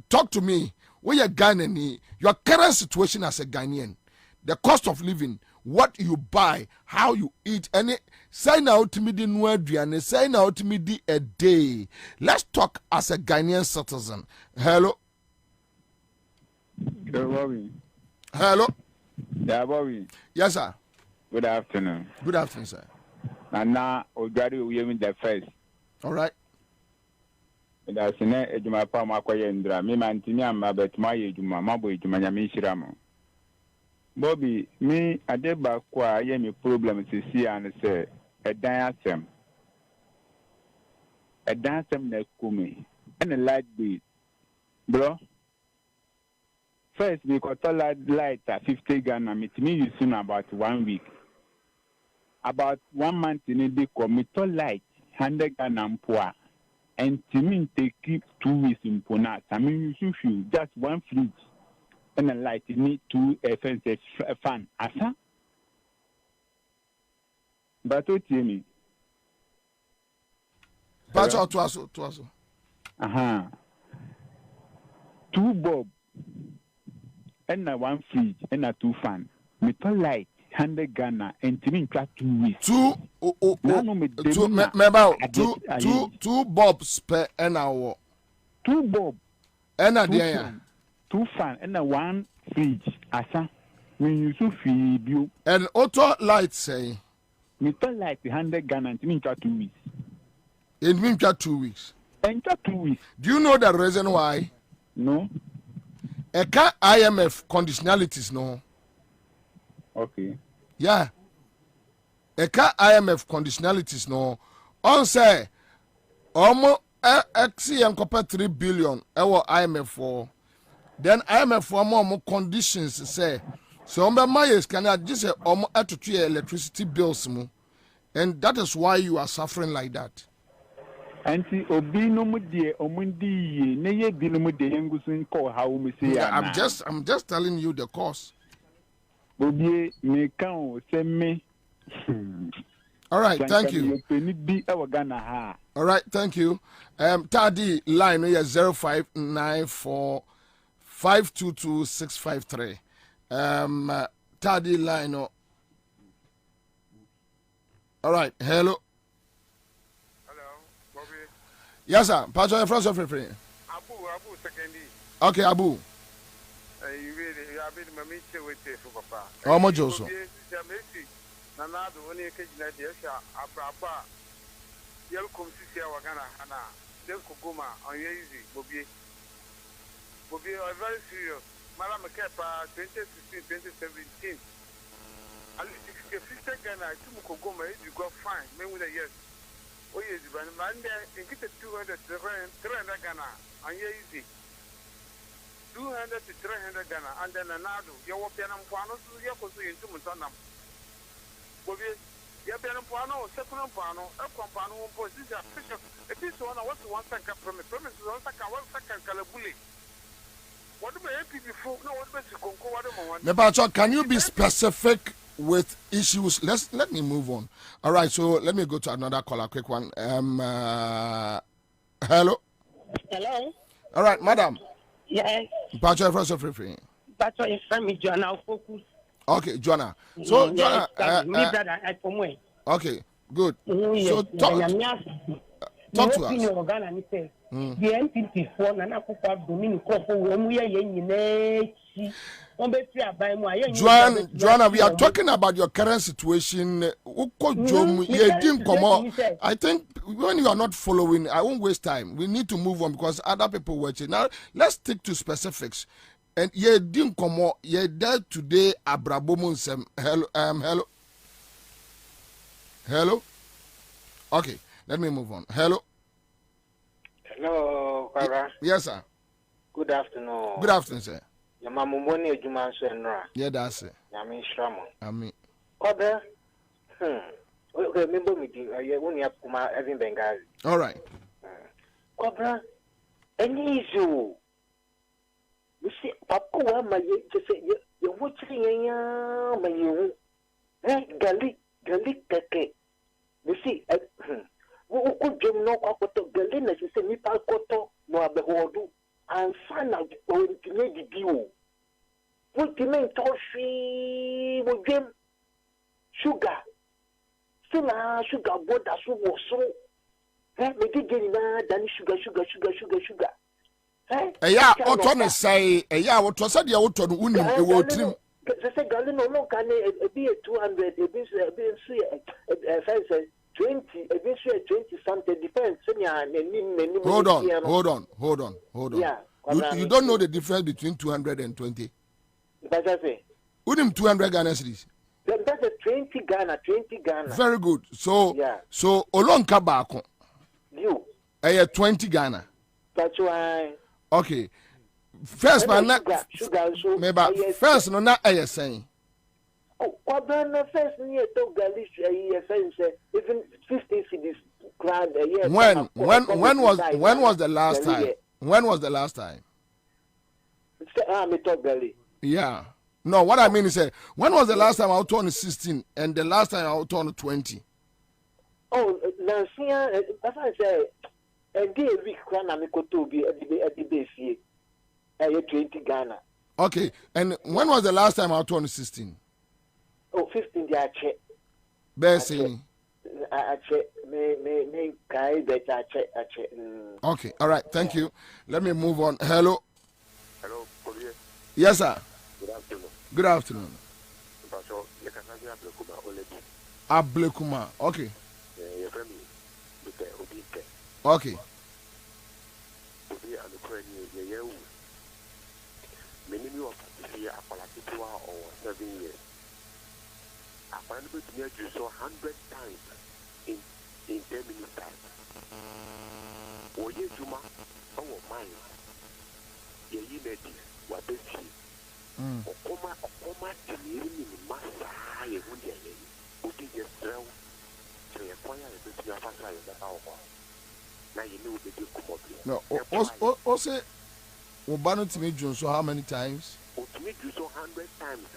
Talk to me. Where you're Ghanaian, your current situation as a Ghanaian, the cost of living, what you buy, how you eat, and sign out to me the Nuadrian, sign out to me the a day. Let's talk as a Ghanaian citizen. Hello. Bobie. Hello. Yeah, Bobie. Yes, sir. Good afternoon. Good afternoon, sir. And now, we are in the first. All right. That's in a Juma Pama Quayendra, me Mantiniam, but my Juma, Mabu, Jumanyamishiramo. Bobie, me, a deba qua, yemi problem to see and say, a dancem. A dancem ne kumi. and a light bill. Bro, first we got a light at 50 Ghana, it means soon about 1 week. About 1 month in a day, commit light, 100 Ghana poor. And to me, they keep 2 weeks in Ponat. I mean, you should just one fridge and a light, you need 2 fences fan. Asa? But what you mean? But to us. 2 bulb and a 1 fridge and a 2 fan. Metal light, 100 Ghana, and to me, 2 weeks. 2 bulbs per an hour. 2 bulb. And a day. 2 fan and a 1 fridge. Asa, when you so feed and auto light say. Metal light, 100 Ghana, and to me, 2 weeks. It means 2 weeks. And 2 weeks. Do you know the reason why? No. Eka IMF conditionalities, no. Okay. Yeah. Eka IMF conditionalities, no. On say, almost and copper 3 billion, our IMF for. Then IMF for more conditions say. So, my can I just say, to 3 electricity bills, and that is why you are suffering like that. Anti obino mudie omundi neye bilumude yengusun ko how we say I'm just telling you the cause. Bobie me kan se me. All right, thank you. All right, thank you. Tadi line is 0594 522 653. Tadi line. All right, hello. Yes, sir. Pastor, your first of Abu secondly. Okay, Abu. You have been my meeting with Papa. How much also? Nanado, only a cage in the Abba. You'll come to see our Ghana, Hana. They'll Kuguma on easy, Bobie. Bobie are very serious. Madam Kepa, 2016, 2017. At least 50 Ghana, Kuguma, you got fine. Men with a yes. Oh, yes, but Monday, and get 200 to 300 Ghana, and easy. 200 to 300 Ghana, and then another. You're walking on Pano, you're going to Mutanam. Bobby, you're being Pano, second Pano, a compano, position, a piece one, what's one second from a promise, 1 second Calabuli. What do you before? No, what Nebacho, can you be specific with issues? Let me move on. All right, so let me go to another caller, quick one. Hello. Hello. All right, madam. Yes. Pacho, first of free. Pacho is from me, Joanna. Focus. Okay, Joanna. So, yes, Joanna. Me brother, I from where? Okay, good. Yes, so talk to us. The NPP for Nana Kupa Dominic when we are young. Joanna, we are talking about your current situation. I think when you are not following, I won't waste time. We need to move on because other people watching. Now, let's stick to specifics. And ye didn't come out. Ye there today. Abrabomunsem. Hello. Hello. Okay, let me move on. Hello. Hello, Kwabena. Yes, sir. Good afternoon. Good afternoon, sir. Your mama money a Juma Senra. Yeah, that's it. Yamin Shramo. Amen. Kwabena. Remember me, you only have Kuma Evan Bengali. All right. Kwabena. Any issue. You see, Papa, my just say you're watching my you. Gali, Keke. You see, who could you know what the Galina is a Nipal Koto, no Abehodu, and find out when to make the deal. What do you mean, Toshi, with them? Sugar. Still, sugar, what that's what was so. Maybe getting than sugar. Yeah, Otton say, yeah, what was said, you to win a word trim. The second, no, can be a 200, a bit, 20, eventually 20 something depends. Hold on. Yeah. You don't know the difference between 200 and 20. That's I say. With him 200 Ghana cedis. That's a 20 Ghana. Very good. So, Olonka Bako. You. 20 Ghana. That's why. Okay. First, man, maybe first, no, not I saying. Oh, Kwabena first year to Galicia, even 50 cities grand a year. When was the last time? When was the last time? Yeah. No, what I mean is, when was the last time I was on 16 and the last time I was on 20? Oh, last year, that's what I say. A day a week, to be at the base here. 20 Ghana. Okay, and when was the last time I was on 16? Oh, 15 I check. Bessie. I check. Me, guy, but I check. Okay, all right, thank you. Let me move on. Hello. Hello, Bobie. Yes, sir. Good afternoon. Good afternoon. Ablekuma. Okay. Okay. Many of here are political or 7 years. I find it to me you saw 100 times in 10 minutes time. Or ye Juma, our mind. Ye unity, what they see. Okoma, Timmy, Massa, ye would ye, put in your cell, to acquire a bit of a power. Now you know the Duke of No, also. Obano to me, John, so how many times? To me, you saw 100 times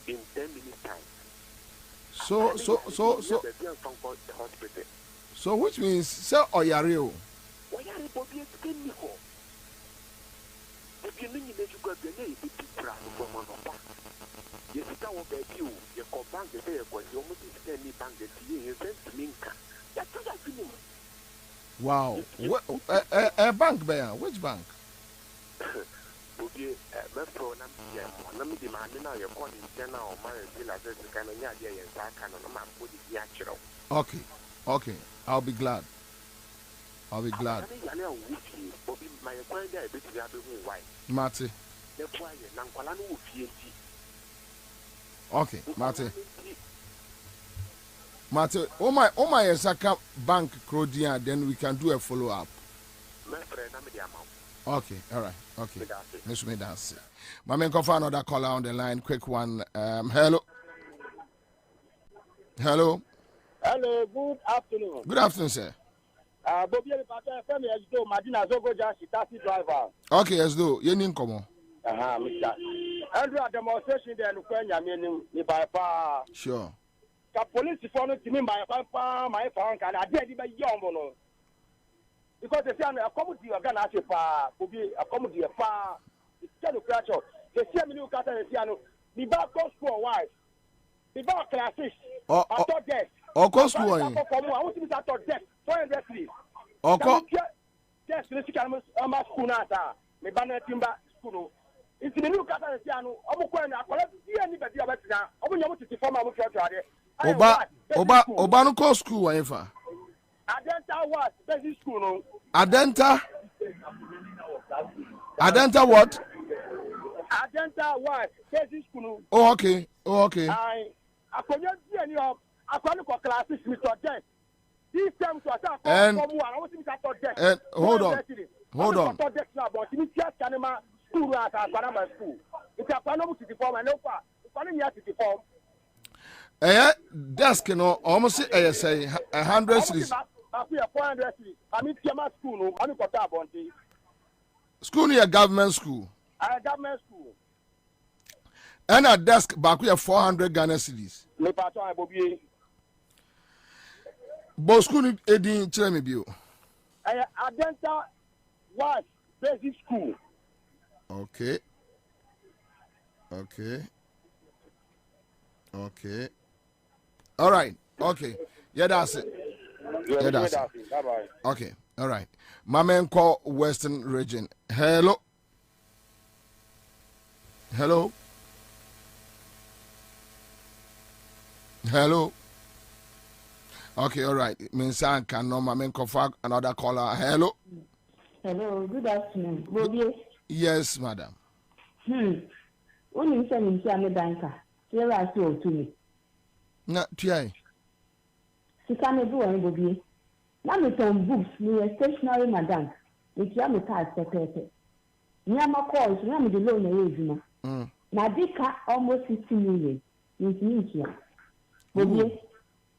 in 10 minutes time. So which means, sir, or Yario? Why are you Bobie explaining me for? If you mean that you got the name, the people from one of us. You sit down with you, you call bank the day, because you almost send me bank the tea, you send to Minka. That's what I mean. Wow. A bank bear, which bank? Bobie, Metro, I'm demanding now you're calling Jenna or my deal as a kind of idea and that kind of my body natural. Okay, I'll be glad. I'll be glad. Bobie, my acquaintance, I bet you have been white. Marty. That's why Nankolano will be okay, Marty, oh my Saka bank Crodia, then we can do a follow up. My friend, I'm the amount. Okay, all right. Okay. Let's make that see. My man, go for another caller on the line. Quick one. Hello. Hello, good afternoon. Good afternoon, sir. Bobie, I'm Madina Zogoja, taxi driver. Okay, as though you need come on. Mr. Andrew, demonstration there, Ukraine, meaning by far. Sure. The police phone to me by far, my phone can I did it by young. Because they say a comedy of Ghana, a comedy of far, it's kind of crash. They see me look at the piano, the back cost for wife, the back classes, I thought death. Or cost for I want to be at death, 400 please. Yes, let's come a school, my banner timber school. It's the new cat and piano, I'm going to collect anybody about now. I'm going to form a Obano cost school, whatever. Adenta what? Basic school, no? Adenta what? Adenta what? Basic school. Oh, okay. I couldn't see any of I can't go classes, Mr. Jen. These terms to attack and hold on. School at Panama school. It's a Panama city form and no far. City form. Desk, you know, almost say 100 cities. School near government school. Government school. And a desk back here 400 Ghana cedis. But school edin tell me bio. Adenta was basic school. Okay. All right. Okay. Yeah, that's it. Yeah, that's it. Bye-bye. Okay. All right. My man call Western region. Hello. Okay, all right. Minsan can no my man call for another caller. Hello, good afternoon. Bobie. Yes, madam. When you send me a banker, here I saw to me. Na tuai. Sika me do Bobie. Na me ton books, me stationery madam. It's your car secretary. Nyama calls, Yam the loan age. Nadika almost 50 million. It's me. Bobie,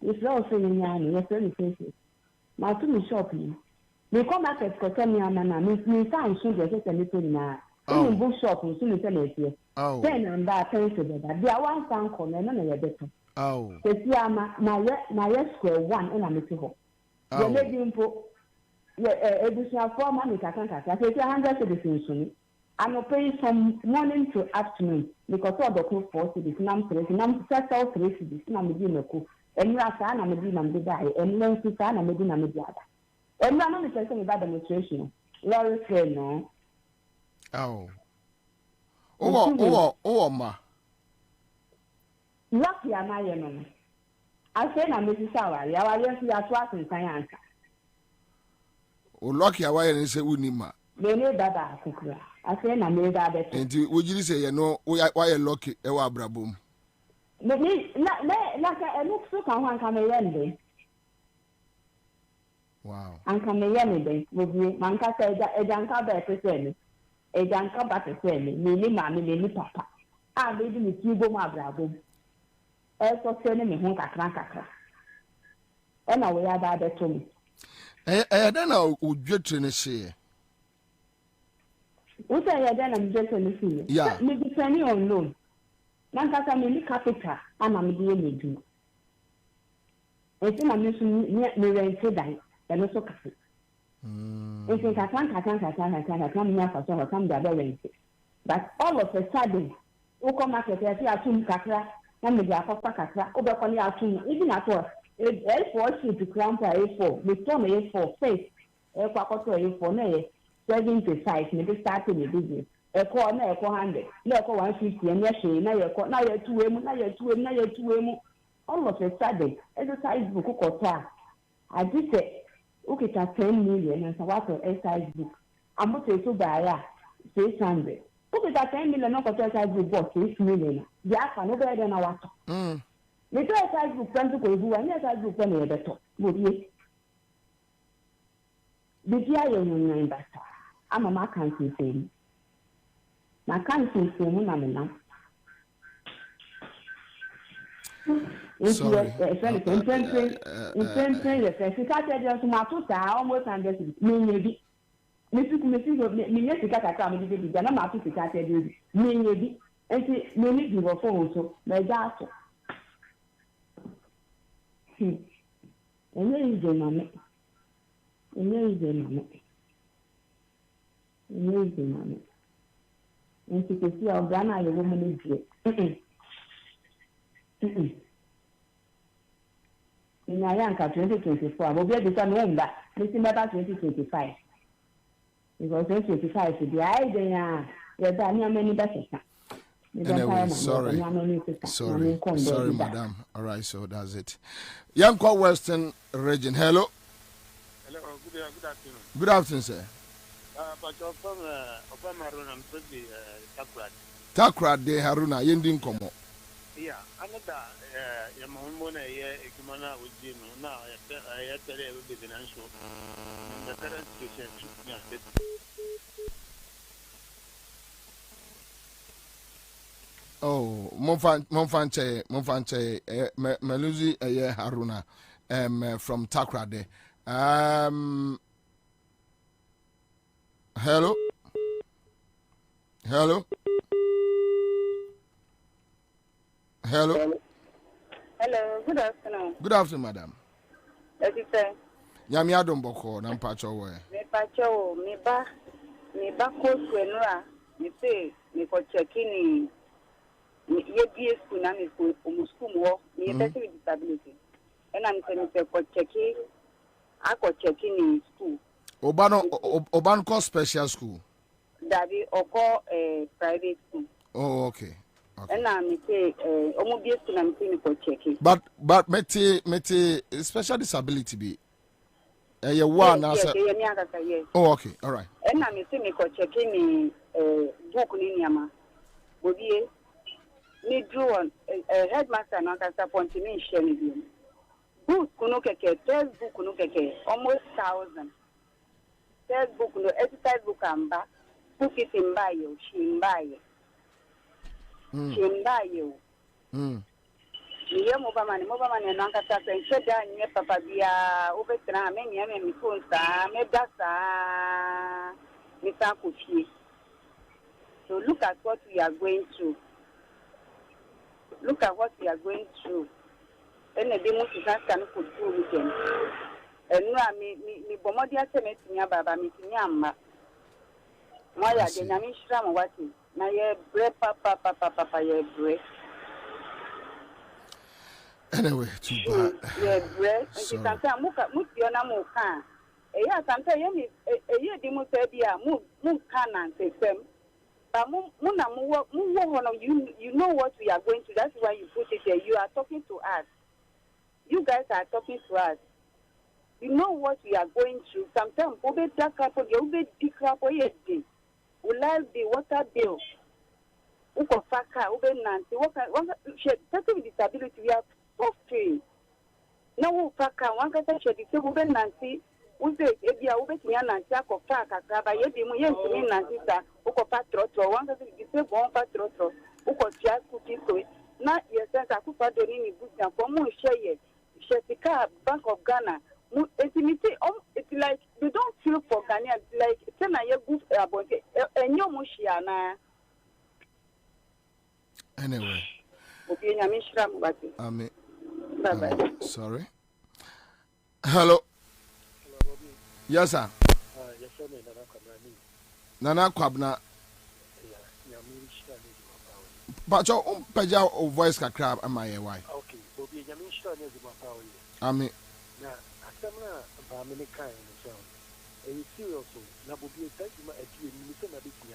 it's also in Yanni, your friend faces. Now to me shopping. They come back at Cotonia, me found soon just a little now. In bookshop, soon as I oh. Then I'm back, thanks to that. There are one sound corner, none of your better. Oh. The Siama, my square one, and I'm a home. The lady in additional 4 months, I can't I say 100 citizens. I'm paying from morning to afternoon because all the cook for cities, Nam 3 cities, Nam Medina cook, and Rasana Medina Medai, and then Susana Medina Mediada. And none of the person about demonstration. Larry said no. Oh. Oh, ma. Lucky am I, no. I said, I'm Mrs. Sour. You are just your trust in science. Oh, lucky away and say, Unima. They know that I cook. I said, I'm made that. And would you say, you know, why lucky a wabraboom? But me, like I look so can come a wow. And come a day with me, Manka said that a janka better send. A janka better send me, Mammy, Papa. I made me two go my bravo. Also sending me home at and I will add that to me. I don't know who you to say. What I then I'm just in the sea. Yeah, maybe penny on loan. Manka can capital, and I'm doing me do. It's in a mission near me and also cafe. If I can't come here for some the other way. But all of a sudden, who come at the Atum Kakra, and the Papa Kakra, over on the Atum, even at all, L4 to crown for A4, the storm A4 face, a Papa A4 nay, 75, maybe starting the business. A corner, a 400, no 150, and yes, now you're 2 women, now you're 2 women, now you're 2 women. All of a sudden, exercise book or tar. I just say, okay, 10 million and so what exercise book. I'm not so bad, 600. Okay, 10 million, not exercise book, bought 6 million. Yeah, I know better than our talk. The exercise book, friends to go, and exercise book, when you're the top. Would you? The GIA investor. I'm a can't say. I can't say, I'm not. Sorry. In Ayanka 2024, we'll be able to remember, listen about 2025. Because 2025 is the idea, you're done many better. Anyway, sorry, madam. All right, so that's it. Yanko Western region, hello. Hello, good afternoon. Good afternoon, sir. But you're from Haruna, I'm pretty Takrad de Haruna, Yendin Komo. Yeah, another Yamamona, Ekimana with Jim. Now I have to live with the financial. The current situation. Oh, Monfanche, Meluzi, Haruna, from Takrade. Hello? Hello? Hello? Hello, good afternoon. Good afternoon, madam. What you say? Yami Adam Boko, Nampacho way. Me pacho, me ba course wenura, me say, me for checking ye BS kuna me umuskumo, me person with disability. And I'm saying for checking, I got checking in school. Obanko special school. Daddy, or call a private school. Oh, okay. And I'm say, BS kuna me say me for checking. But mete special disability be. One answer. Yes. Oh, okay, all right. And I'm saying me for checking book ni nyama. Bobie. Me drew on headmaster na kasa ponti me share me. Book kuno keke, test book kuno keke, almost 1,000. textbook no exercise book amba book it in buy you she buy you Niye mobile money no ankasa se da nye papa bia obetra me nye me phone sa me dasa me ta ko fie. So look at what we are going through. Look at what we are going through. And the demo is not can put through with them. And no me bomodia se me tinya baba me tinya amma. Moya de nyame shira mo wati. Na ye bre papa ye bre. Anyway, too bad. Yeah, bre. And sometimes muti na mo kan. Yeah, sometimes ye di mo se bia mu kan and se sem. But you know what we are going to. That's why you put it there. You are talking to us. You guys are talking to us. You know what we are going through. Sometimes we like the water bill. People with disability, we are suffering. Now we one can say the Nancy. Uze ebia ubetinya nanti akofa kakaba yedimu yentumi nanti sa ukopa trotro wanga zise bon patrotro ukotia kukiko na yesenza akupa doni ni busia kwa mu sheye shetika Bank of Ghana mu intimity it's like they don't feel for Ghana like tena ye good about enyo mu shiana. Anyway, obienya mishra mubati amen. Bye bye. Sorry. Hello. Yes, sir. Yes, sir. Nana Kwabena. But your paja voice can crab am I why? Okay, Bobie, you mean sure near the Mapawi. I mean, now, I said, I'm in a kind of sound. And you serious, now, Bobie, thank you, my idea, Minister Nabiki.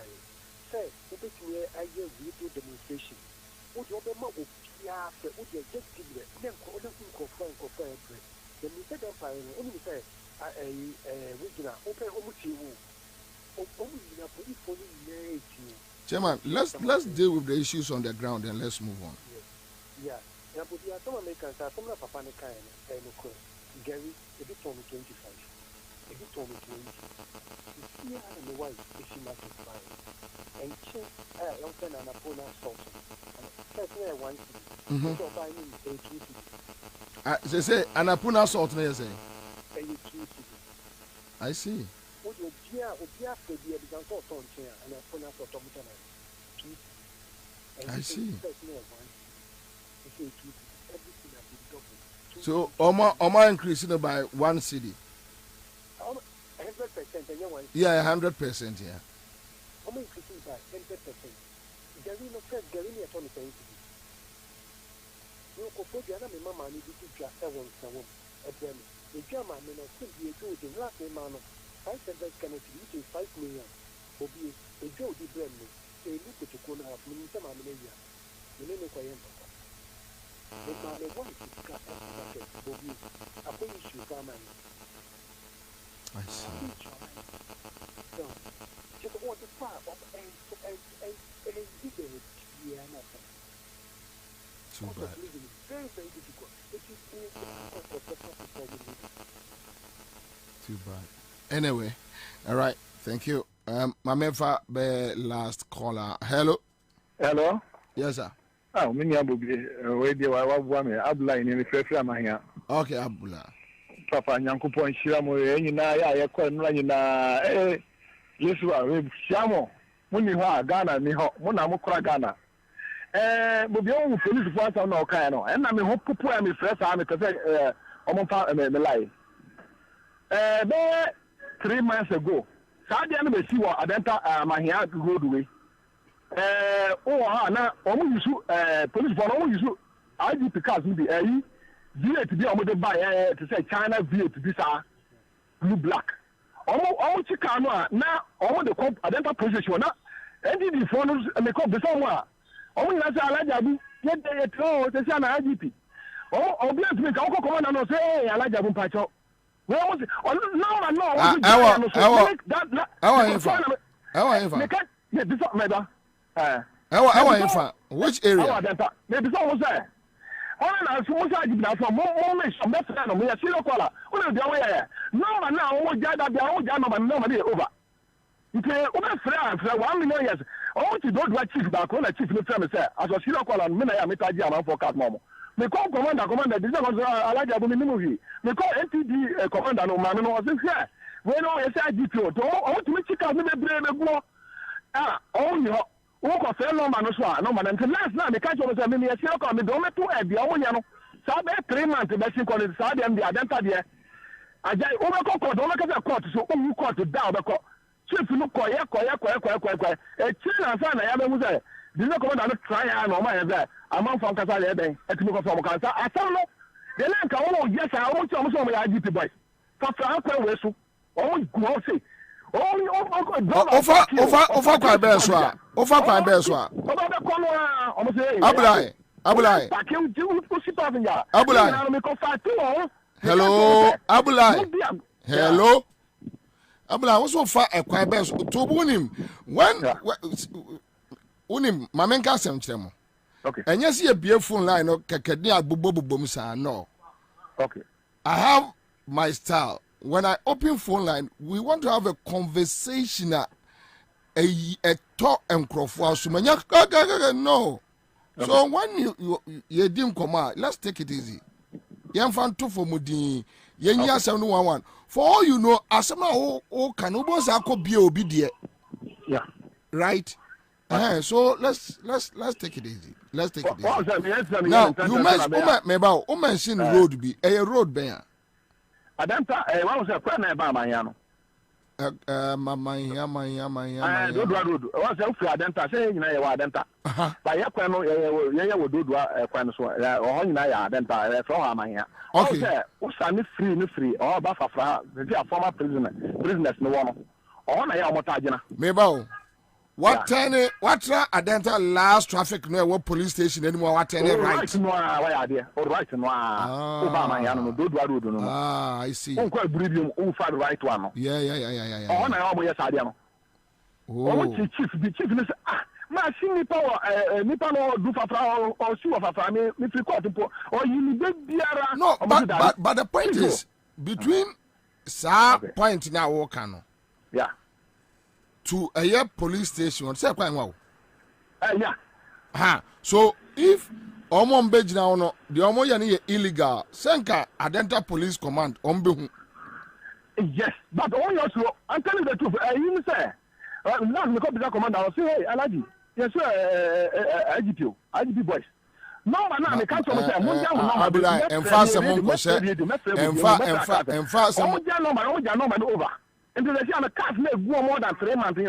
Say, Bobie, I hear video demonstration. Would you be more of Pia, would you just give it? Then call them confirm. The Minister Empire, only say, Chairman, let's deal with the issues on the ground and let's move on. Yeah. Now, but there are some Americans, some of Papa and Gary, a bit told me 25. A bit told me 20. You see, I know why she must buy. And she, young friend and a phone salt. And that's where I want to. So buy me a 2 they say, and I put salt, they say. I see. I see. So, Oma increasing by 1 city. 100%. Yeah, 100%. Yeah. Oma increasing by 100%. Gary no first Gary ni atoni saying. No, Kofodia na mama ni bitu ja 7 Ebem. The German men are still be a good in last man of 500 connected, which is 5 million. Bobie, a Joe de Bremley, a look at the corner of Minister Mamania. You know, Kwabena. But my wife is cut off Bobie. I finish you, Farman. I see. So, just want to fire up and give it. Yeah, nothing. Too bad. Very, very difficult. Too bad. Anyway, all right. Thank you. My member, the last caller. Hello. Hello. Yes, sir. Ah, me ni Bobie. We dey wa me Abdullah ni me frefra mahia. Okay, Abdullah. Papa Nyankopon hira mo nyina ya ye kwa nura nyina Yesu a we hia mo ni ho Ghana ni ho mo na mo kora Ghana. Bobie o police force na o kan no. Na me ho popo ya me fresa me kase omo fa me lie. Be 3 months ago. Sadia no be si wo adenta mahia roadway. Na omo yusu police force omo yusu IGP cars ni be V8 bi omo de buy to say China V8 bi sa blue black. Omo chika no na omo de come adenta position na NDD for no me come be somewhere. Omo na say alaja bi ye de tro to say na IGP. Obi atumi ka ko come na no say alaja bu pacho. We almost which area? Ona na so mo sa jibna so mo me so me friend no me ya serial caller. Ona dia we ya. Number na wo jada bia wo jada number dey over. Nke o be friend 1 million years. O ti do chief back on chief no friend say as a serial caller me na ya me taji am for card mo. Me call commander this is alaja bo me ni movie. Me call NTD commander no man no was here. We no say IGP to o ti me chika me bre me go. Ah, oh no. Wo ko fe no man so no man until last na me catch you say me serial caller me do me to e bia wo nya no. Sa be 3 months be sin call it sa dem dey identify there. Ajay o be ko court o be ka court so o court down be ko. Chief no koye. E china sa na ya be mu say. This is commander no try and no man say. Among from kasa le den. E ti me ko from kasa. Asam no. The land ka wo yes I want to so me IGP boys. Fa fra kwa we so. O go say. Ofa kwa be so a. Ofa kwa be so a. Oba be ko no a. O mo say. Abulai. Abulai. Hello. Abulai. Hello. Abulai, what's so far a quiet best to unim when unim mamenka sem chemo. Okay. And yes, you be a phone line or kakadia bubomsa. No. Okay. I have my style. When I open phone line, we want to have a conversation, a talk and crowd. No. Okay. So when you didn't come out, let's take it easy. Yan fan two for mudi. Yenya 711. For all you know, asama o kanubo sako be obedient. Yeah. Right. So let's take it easy. Let's take it easy. Now you mention road be a road bear. Adanta what was a plan by Mayano? Mama road. What's a free Adanta saying I was Adanta. By Yaquano, you would do a quanos or Adanta from Maya. Okay, what's free, or Baffa, the former prisoners, no one. On a Yamotajana. Mabel. What Adenta last traffic near what police station anymore? What right? No idea. Or right no. Obama, do I see. Quite brilliant, right one. Yeah. On I almost had them. Oh, chief, the chief is Machine power, Nipano do for or sue of a family, if you caught or you did no, but the point is between point now Wakano. Yeah. To a year police station, say quite well. Yeah. So if Omon Bej now no, the Omoyani illegal, Senka Adenta Police Command on yes, but only also I'm telling the truth. You say, now the commander commander will say, hey, Alaji, yes, sir, IGP boys. No, man, I can't say, Abula, and fast among us, and fast among over. And the car may go more than 3 months.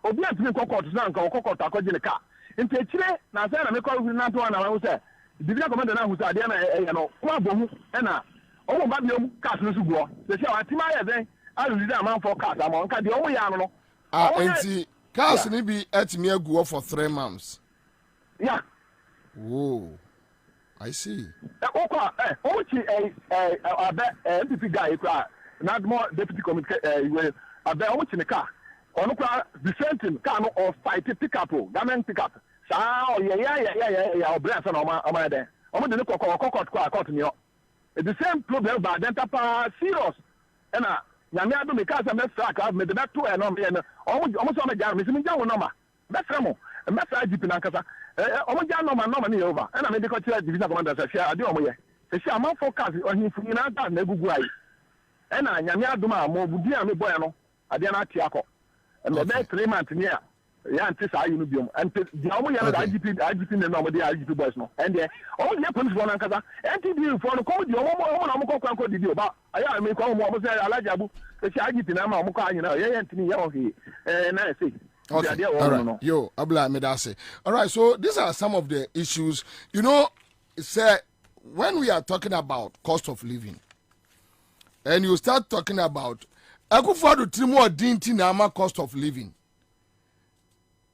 Obi a tumi kokot na nka kokot akogye ne car. Nti ekire na say na me call na to na wo say. Division commander na hu say ade na no kwa bohu e na o mo ba biom cars no suguo. Se say atima ye den a lu da man for cars am nka de o mo ya no. Enti cars ni bi atimi aguo for 3 months. Yeah. Whoa. I see. Okwa o chi MPP guy kwa na more deputy committee we abia o chi ne car. Ono kwa the same thing car no or fight pick up government pick up sa yeah obra so na o ma den o mo de kokot kwa court mi o the same problem by identify serious and nyame ado me car say me strike me de to e no me o mo so me jar me si jar wo no ma be framo me fra GP na nkasa o mo jar no ma ni over and me de ko tira division commander say share ade o mo ye say share man forecast on him fu na da na gugu ai and nyame ado ma mo budi a me boy no ade na ati akọ. And the next 3 months near, Bium, and the IGP and nobody IGP boys no. And there, all the police one and Casa, NTD for the code, your mom, did you about? I may call more say Alajabu, the IGP Nama Moka, you know, Anthony, and I see. Okay, all right. Yo, Abla Medase. All right, so these are some of the issues. You know, sir, when we are talking about cost of living, and you start talking about Akufo-Addo Tirimu Odinti na cost of living.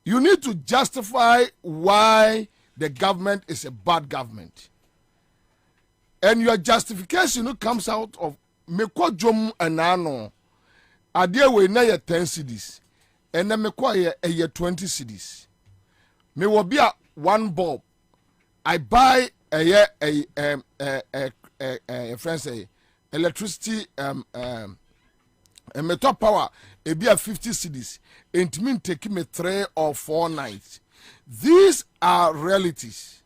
You need to justify why the government is a bad government. And your justification comes out of meko jom anano. Adie we na ye 10 cedis. And then meko ye 20 cedis. Me will be a 1 bulb. I buy a friend say electricity metal power a be 50 cedis. It mean taking me 3 or 4 nights. These are realities.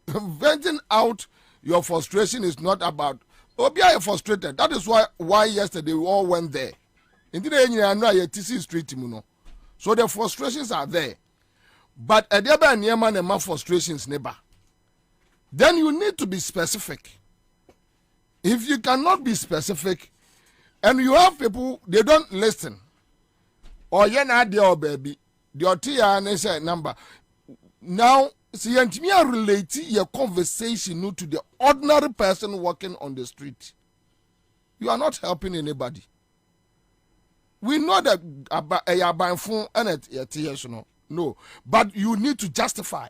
Venting out your frustration is not about Obi are frustrated. That is why yesterday we all went there. Indeed, I know TC street, so the frustrations are there. But at the other near frustrations neighbor. Then you need to be specific. If you cannot be specific, and you have people they don't listen, or you're not there, baby, the OTA number. Now, see, and me relate your conversation to the ordinary person walking on the street. You are not helping anybody. We know that a buying phone and it no, but you need to justify.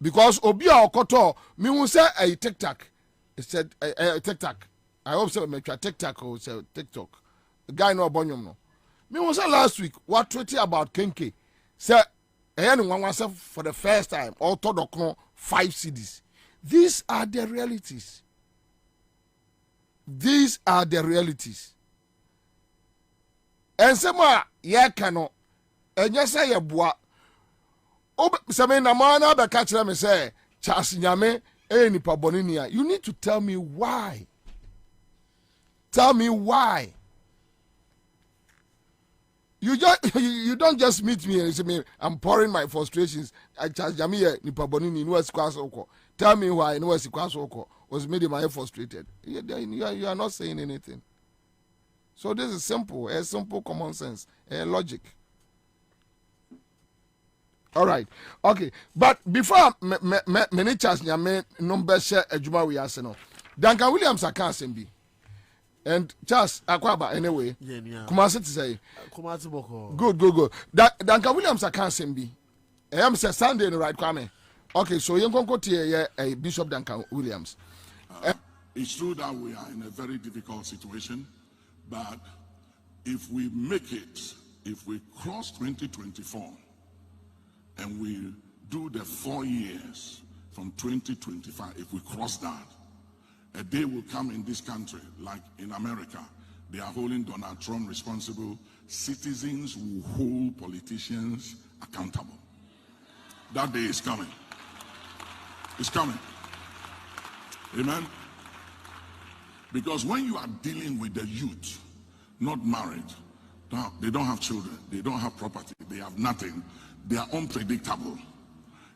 Because Obia Okoto, me will say a TikTok. It said a TikTok. I hope so. Make a TikTok or say TikTok. The guy no abonyum no. Me was say last week. What tweeted about Kenke? Say anyone wants for the first time. All told 5 CDs. These are the realities. These are the realities. And some yeah cannot. And yes, I have what. Oh, some na mana be catch them say Charles Nyame any paboninia. You need to tell me why. Tell me why. You don't just meet me and say me I'm pouring my frustrations. I Charles Nyame ni pabonini no squash oko. Tell me why no squash oko was made my frustrated. You are not saying anything. So this is simple, a simple common sense, a logic. All right, okay. But before many chance nyame number share ejuma we ase no. Duncan Williams akan be. And Charles Akwaba anyway. Kumasi to say. Kumasi boko. Good. Duncan Williams akan be. I am say Sunday in the right kwame. Okay, so you go to Bishop Duncan Williams. It's true that we are in a very difficult situation, but if we make it, if we cross 2024, and we do the 4 years from 2025, if we cross that, a day will come in this country, like in America, they are holding Donald Trump responsible. Citizens will hold politicians accountable. That day is coming. It's coming. Amen? Because when you are dealing with the youth, not married, they don't have children, they don't have property, they have nothing, they are unpredictable.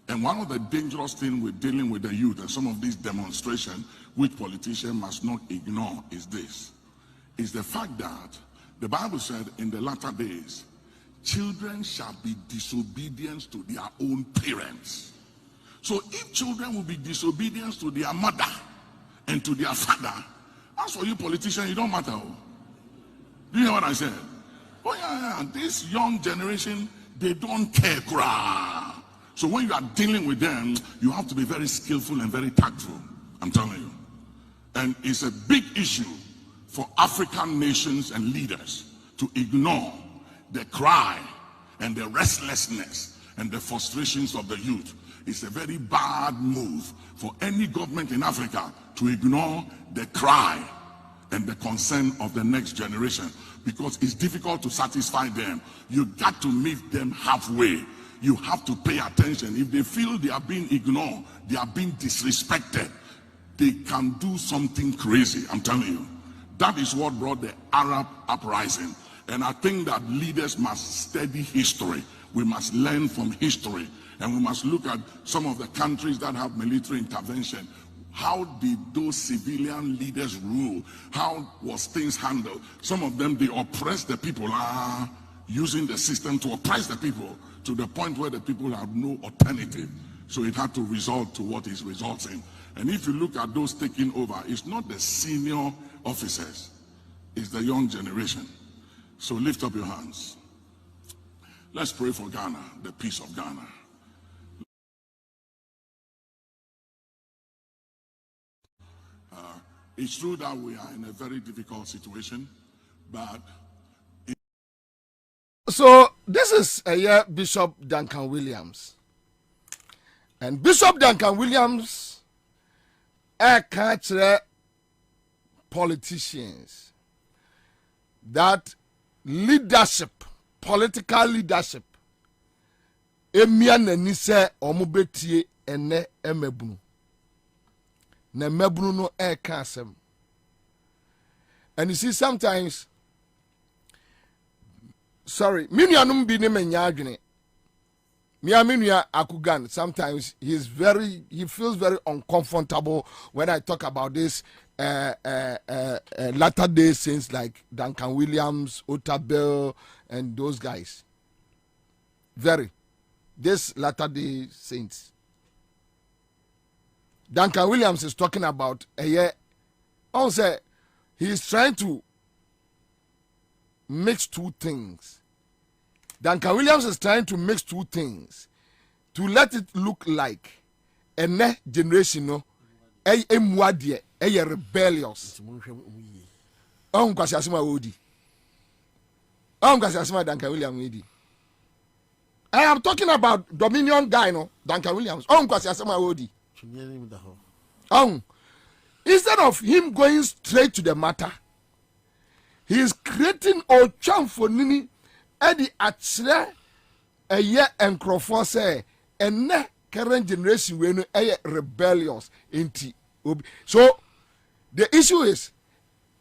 And one of the dangerous things with dealing with the youth and some of these demonstrations, which politicians must not ignore, is this. Is the fact that the Bible said in the latter days, children shall be disobedient to their own parents. So if children will be disobedient to their mother and to their father, as for you politicians, you don't matter. Do you hear what I said? Oh yeah. This young generation, they don't care. So when you are dealing with them, you have to be very skillful and very tactful. I'm telling you. And it's a big issue for African nations and leaders to ignore the cry and the restlessness and the frustrations of the youth. It's a very bad move for any government in Africa to ignore the cry and the concern of the next generation, because it's difficult to satisfy them. You got to meet them halfway. You have to pay attention. If they feel they are being ignored, they are being disrespected, they can do something crazy. I'm telling you. That is what brought the Arab uprising. And I think that leaders must study history. We must learn from history. And we must look at some of the countries that have military intervention. How did those civilian leaders rule? How was things handled? Some of them, they oppressed the people, using the system to oppress the people to the point where the people have no alternative. So it had to result to what is resulting. And if you look at those taking over, it's not the senior officers, it's the young generation. So lift up your hands. Let's pray for Ghana, the peace of Ghana. It's true that we are in a very difficult situation, but... So, this is Bishop Duncan Williams. And Bishop Duncan Williams catch politicians that leadership, political leadership, emia ni se omobetie ene emebunu na emebunu no ka asem. And you see sometimes, sorry, minuanum bi ne menya adwene. Miaminuya Akugan, sometimes he feels very uncomfortable when I talk about this latter day saints like Duncan Williams, Otabel, and those guys. This latter day saints. Duncan Williams is talking about also he's trying to mix two things. Duncan Williams is trying to mix two things to let it look like a next generation, no, a rebellious. Duncan Williams. I am talking about Dominion guy, no, Duncan Williams. Instead of him going straight to the matter, he is creating a charm for Nini. Eddie akyerɛ ɛyɛ nkrɔfoɔ sɛ ɛnɛ current generation we no ɛyɛ rebellious inti obi. So the issue is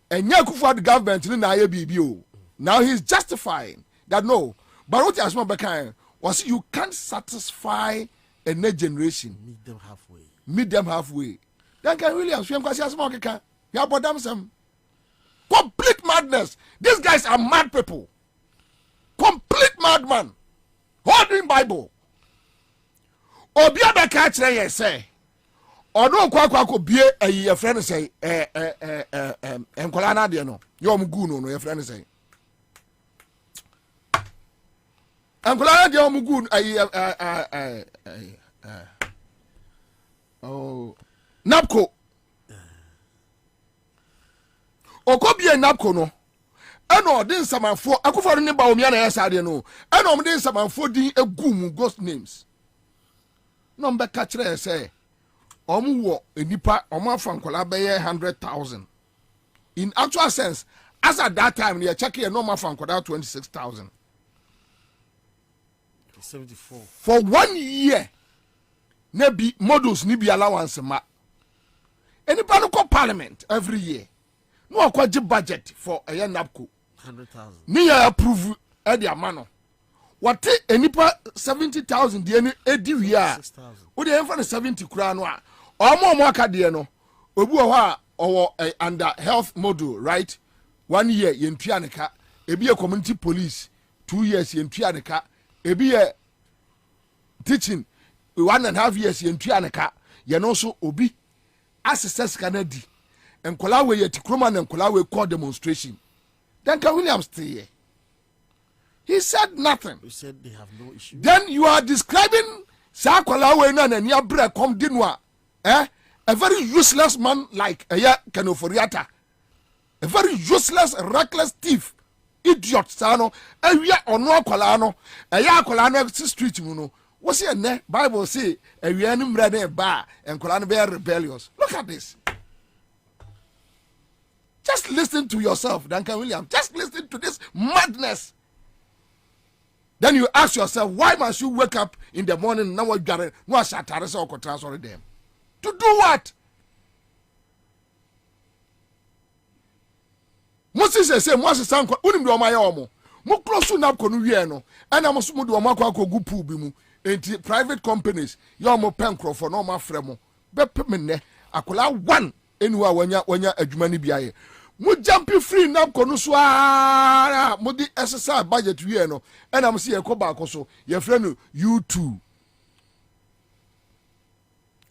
ɛnyɛ Akufo-Addo government no na ayɛ biribi o. Now he's justifying that no, but what asma bɛkan was you can't satisfy a next generation. Meet them halfway. Duncan Williams hwɛ nkwasi asma ɔkeka ya bodam sem. Complete madness. These guys are mad people. Complete madman. Holding Bible. Obia be ka kire ye say. Odo kwa bie ye friend say enkola na de no. Yo mgu no ye friend say. Enkola na de mgu oh napko. Okobie napko no. Eno din samanfo Akufo-Addo ne ba omia na yesade no eno din samanfo din egum ghost names no mbe ka kire say wo enipa afa nkola be 100,000 in actual sense as at that time they check here no afa nkola 26,000 74 for 1 year na bi models ni bi allowance ma enipa no ko parliament every year no akwaje budget for a napco 100,000 ni ya approve e di amano what enipa 70,000 de ni edi wi a wo de enfa 70 kura no a omo aka de no obi wo ha owo under health model right 1 year yentua ne ka ebi e community police 2 years yentua ne ka ebi e teaching 1.5 years yentua ne ka ye no so obi assess Canada enkola we yet kroma na enkola we call demonstration. Duncan Williams stay. He said nothing. He said they have no issue. Then you are describing Sakola we na near break come dinwa. A very useless man like Kenoforiata. A very useless, reckless thief. Idiot sano. We are on no kolano. Kolano street muno. What's here ne? Bible say we are number bar and kolano be rebellious. Look at this. Just listen to yourself, Duncan Williams. Just listen to this madness. Then you ask yourself, why must you wake up in the morning now? To do what? Moses say, Moses san ko unim do my omo. Mo close na ko no wie no. Ana mo so mo do mo akwa ko gu pool bi mu. Enti private companies, yo mo pen crofo no ma frɛ mo. Be pemene akola 1 eniwa wanya adwuma ni biaye. Mo jump free na ko no so a mo di exercise budget wie no. Ana mo se ye ko ba ko so ye frɛ no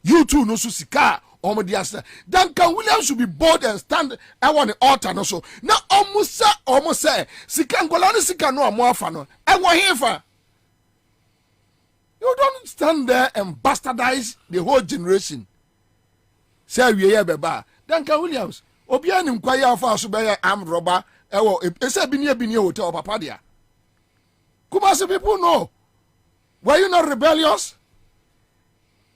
U2 no so sika Omodiasa. Duncan Williams should be bold and stand. I want the altar no so. Now almost say Sikangola Sika no amoafa no. I want here. You don't stand there and bastardize the whole generation. Say we here beba. Duncan Williams. Obia ni mkwaya afa so be armed robber. Ewo ese binie hotel papa dia. Kumasi people know. Were you not rebellious?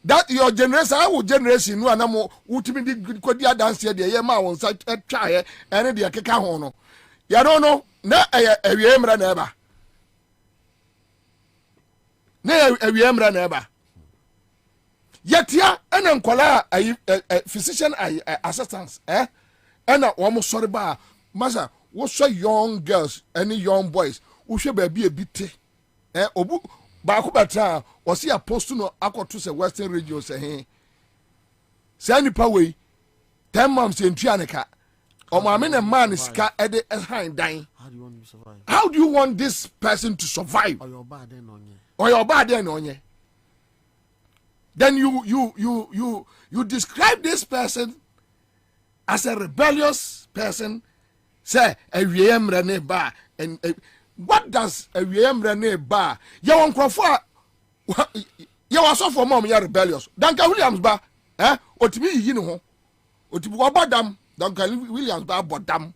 that your generation, our generation, no anamo ultimately could be a dance here, the Yama on such a try, and the Akeka Hono. Ya don't know, na a Yamra never. Na a Yamra never. Yet, ya, and Uncola, a physician assistance, eh? And almost sorry bar, Massa, what so young girls, any young boys, who should be a bit, eh? Obu. Bakubata was he opposed to no aqua to the Western region say hey. Sandy Poway 10 months in Trianica. Or my man is cat at the hind dying. How do you want to survive? How do you want this person to survive? Or your bad then on you. Or your bad then on you. Then you describe this person as a rebellious person. Say a Rene bar and what does a Rene bar? You want Crawford? You are so for mom, you are rebellious. Duncan Williams bar, eh? Or to me, you know, or to go about them. Duncan Williams bar, but them,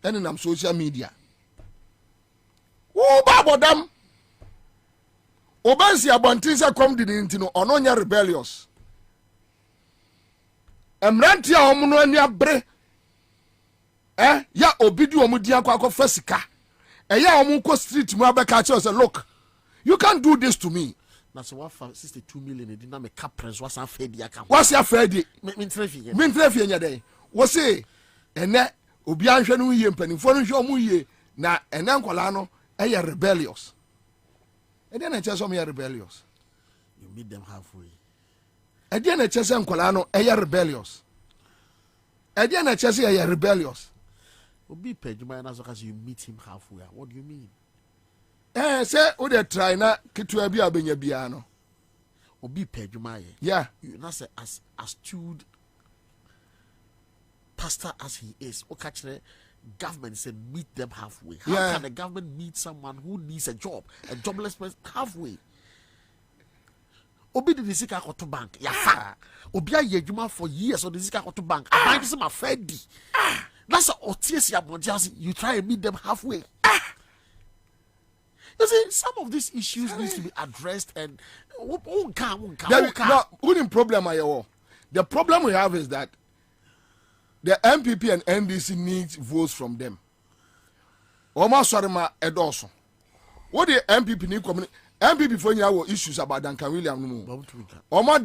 and in social media. Oh, Babodam. Obansi Abantinsa come to the intino, or no, you're rebellious. Emrantia Omuno and Yabre. Eh? Ya Obidu Omudia Kwako Fesika. Ya Omunko Street Mabeka say, look, you can't do this to me. Now, so what 62 million, it didn't make cap press. What's our Fedi account? What's your Fedi? Min Trefi in your day. What's it? And that Obian Shanu Yim Penny, foreign show Muye, na and Uncolano, a rebellious. And then I tell some rebellious. You meet them halfway. And then I tell some Colano, a rebellious. And then I tell you a rebellious. Be paid you might as you meet him halfway. What do you mean? Say, oh, they try na Kitu Abia Benya Biano. Or be paid you might. Yeah. You not say as astute pastor as he is. Or catch the government said meet them halfway. How can the government meet someone who needs a job, a jobless person halfway? Obi the Zika to bank. Yeah. Obi a yejuma for years on the Zika to bank. I find some afraid. That's a OTS you try and meet them halfway. You see, some of these issues need to be addressed and the problem the problem we have is that the MPP and NDC needs votes from them. Oma Sorima Edoso. What the MPP need MPP for you issues about Duncan Williams. Oma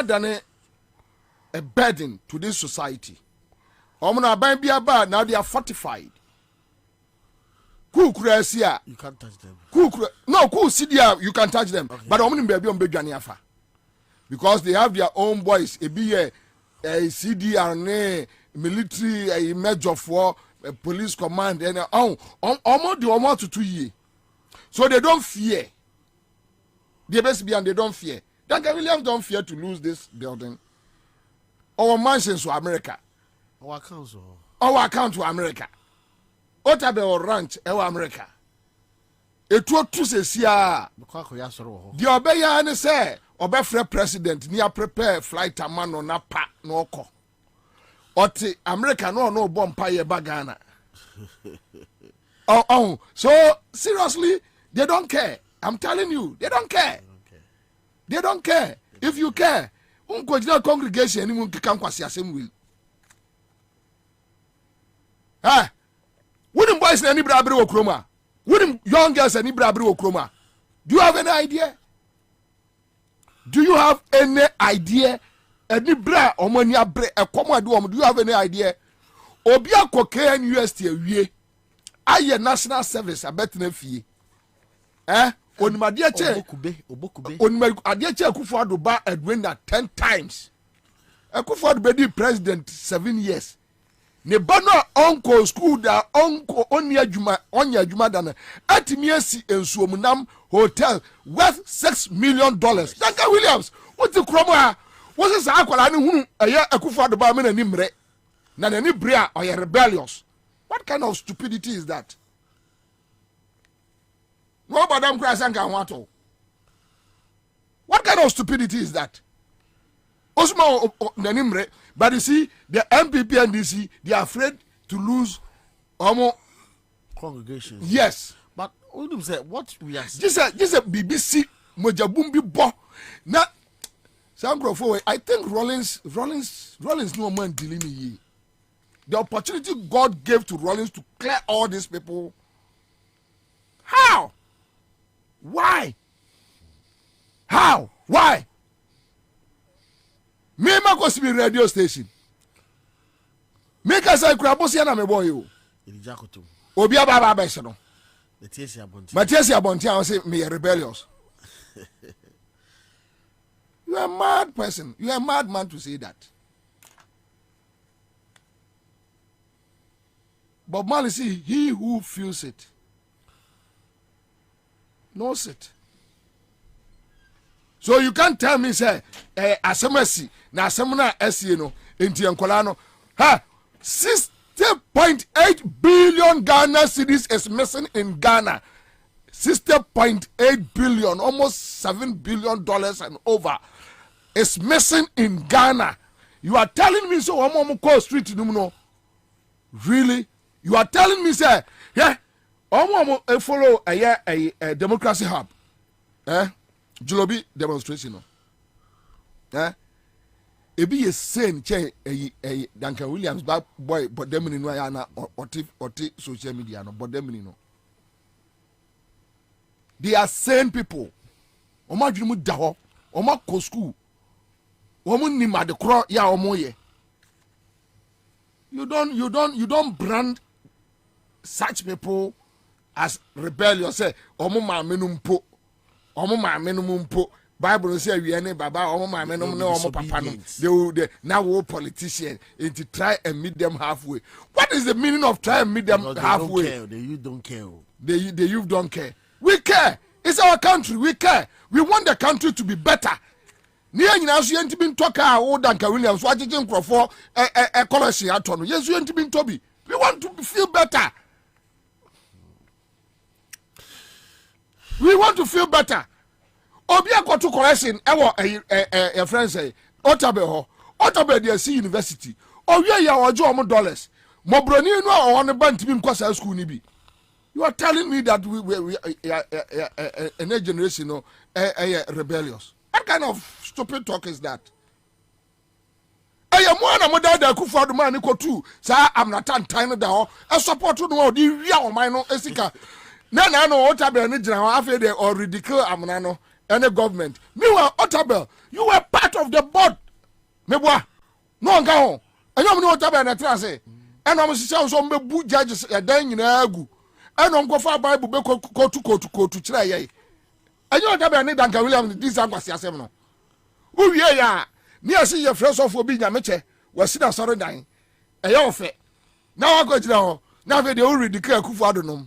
dane a burden to this society. Omuna Bambia bad now they are fortified. Who Kurasia? You can't touch them. Who Sidia you can touch them. Okay. But Omun baby on Bejaniafa. Because they have their own boys, a CDRNA, military, a major for a police command, and almost to 2 years. So they don't fear. They best be and they don't fear. Duncan Williams don't fear to lose this building. Our mansions to America. Our account to America. Otabe or ranch ewa America. Etu tu se sia. The obeya ne say obefre president ni a prepare flight amano na pa no oko. Oti America no bompa ye bagana. So seriously, they don't care. I'm telling you, they don't care. They don't care. If you care, unko congregation ni mun kika kwasi asem wouldn't boys any brabri okroma? Wouldn't young girls any brabri okroma? Do you have any idea? Do you have any idea? Any bra or money bre a common do you have any idea? Obia cocaine UST a aye national service a better fee. On my dear chair, on my dear chair, Kufuor ba Edwin that 10 times. A Kufuor be president 7 years. Ne bano uncle school da uncle onya juma dana atimiasi ensuomunam hotel worth $6 million. Duncan Williams, what the chroma? What is akwala ni hunu aya Akufo-Addo ba me na nimre na na ni brea or rebellious? What kind of stupidity is that? No badam krasanka wato. What kind of stupidity is that? Osmo nanimre. But you see, the MPP and DC, they are afraid to lose congregations. Yes. But what we are just a BBC Mojabumbi bo. Now I think Rollins no man dealing here. The opportunity God gave to Rollins to clear all these people. How? Why? How? Why? Me mako si radio station. Me ka say krabosi na me boy o. Ilijakoto. Obi aba ba se no. Matiasi Abonti I say me rebellious. You are a mad person. You are a mad man to say that. But Marley see, he who feels it knows it. So you can't tell me say asemasi na asemna esi no enti enkola no ha 60.8 billion Ghana cedis is missing in Ghana. 60.8 billion, almost $7 billion and over is missing in Ghana. You are telling me so I'm call street no. Really? You are telling me say yeah I'm follow a democracy hub. Julobi demonstration no. Ebi ye sen che Duncan Williams back boy but them no ya na oti social media no but them no. They are sane people. Oma dwumu da ho, oma ko school. Omo ni ma de kro ya omo ye. You don't brand such people as rebellious. Say omo ma menumpo. Omo ma menumpo. Bible say we any baba omo ma menum no omo papa no. They now all politicians and to try and meet them halfway. What is the meaning of try and meet them halfway? The youth don't care. The youth don't care. We care. It's our country. We care. We want the country to be better. Near you you ain't been talking about Duncan Williams, watching for a collection at Tono. Yes, you ain't been Toby. We want to feel better. We want to feel better. Obia got to collection. A friend say, Otabe, they see university. Oh, yeah, or $2 Mobroni no on the band to be in school nibi. You are telling me that we a new generation no rebellious. What kind of stupid talk is that? I am one of my dad who for the man equal to say I'm not tiny down. I support you no the real mine esika. No Otabel ni general after they or ridicule amnano any government. Meanwhile Otabel, you were part of the board. Meboa. No nga and you know Otabel na trance. And I'm saying so me bu judges dan nyina agu. And on go for Bible be go to try ye. And you don't have Duncan Williams this was yasem no. Who ye ya? Near see your friends of obi nyameche. We sit sorry dying. E ya ofe. Now I go to now. Now they already declare Kufuado no.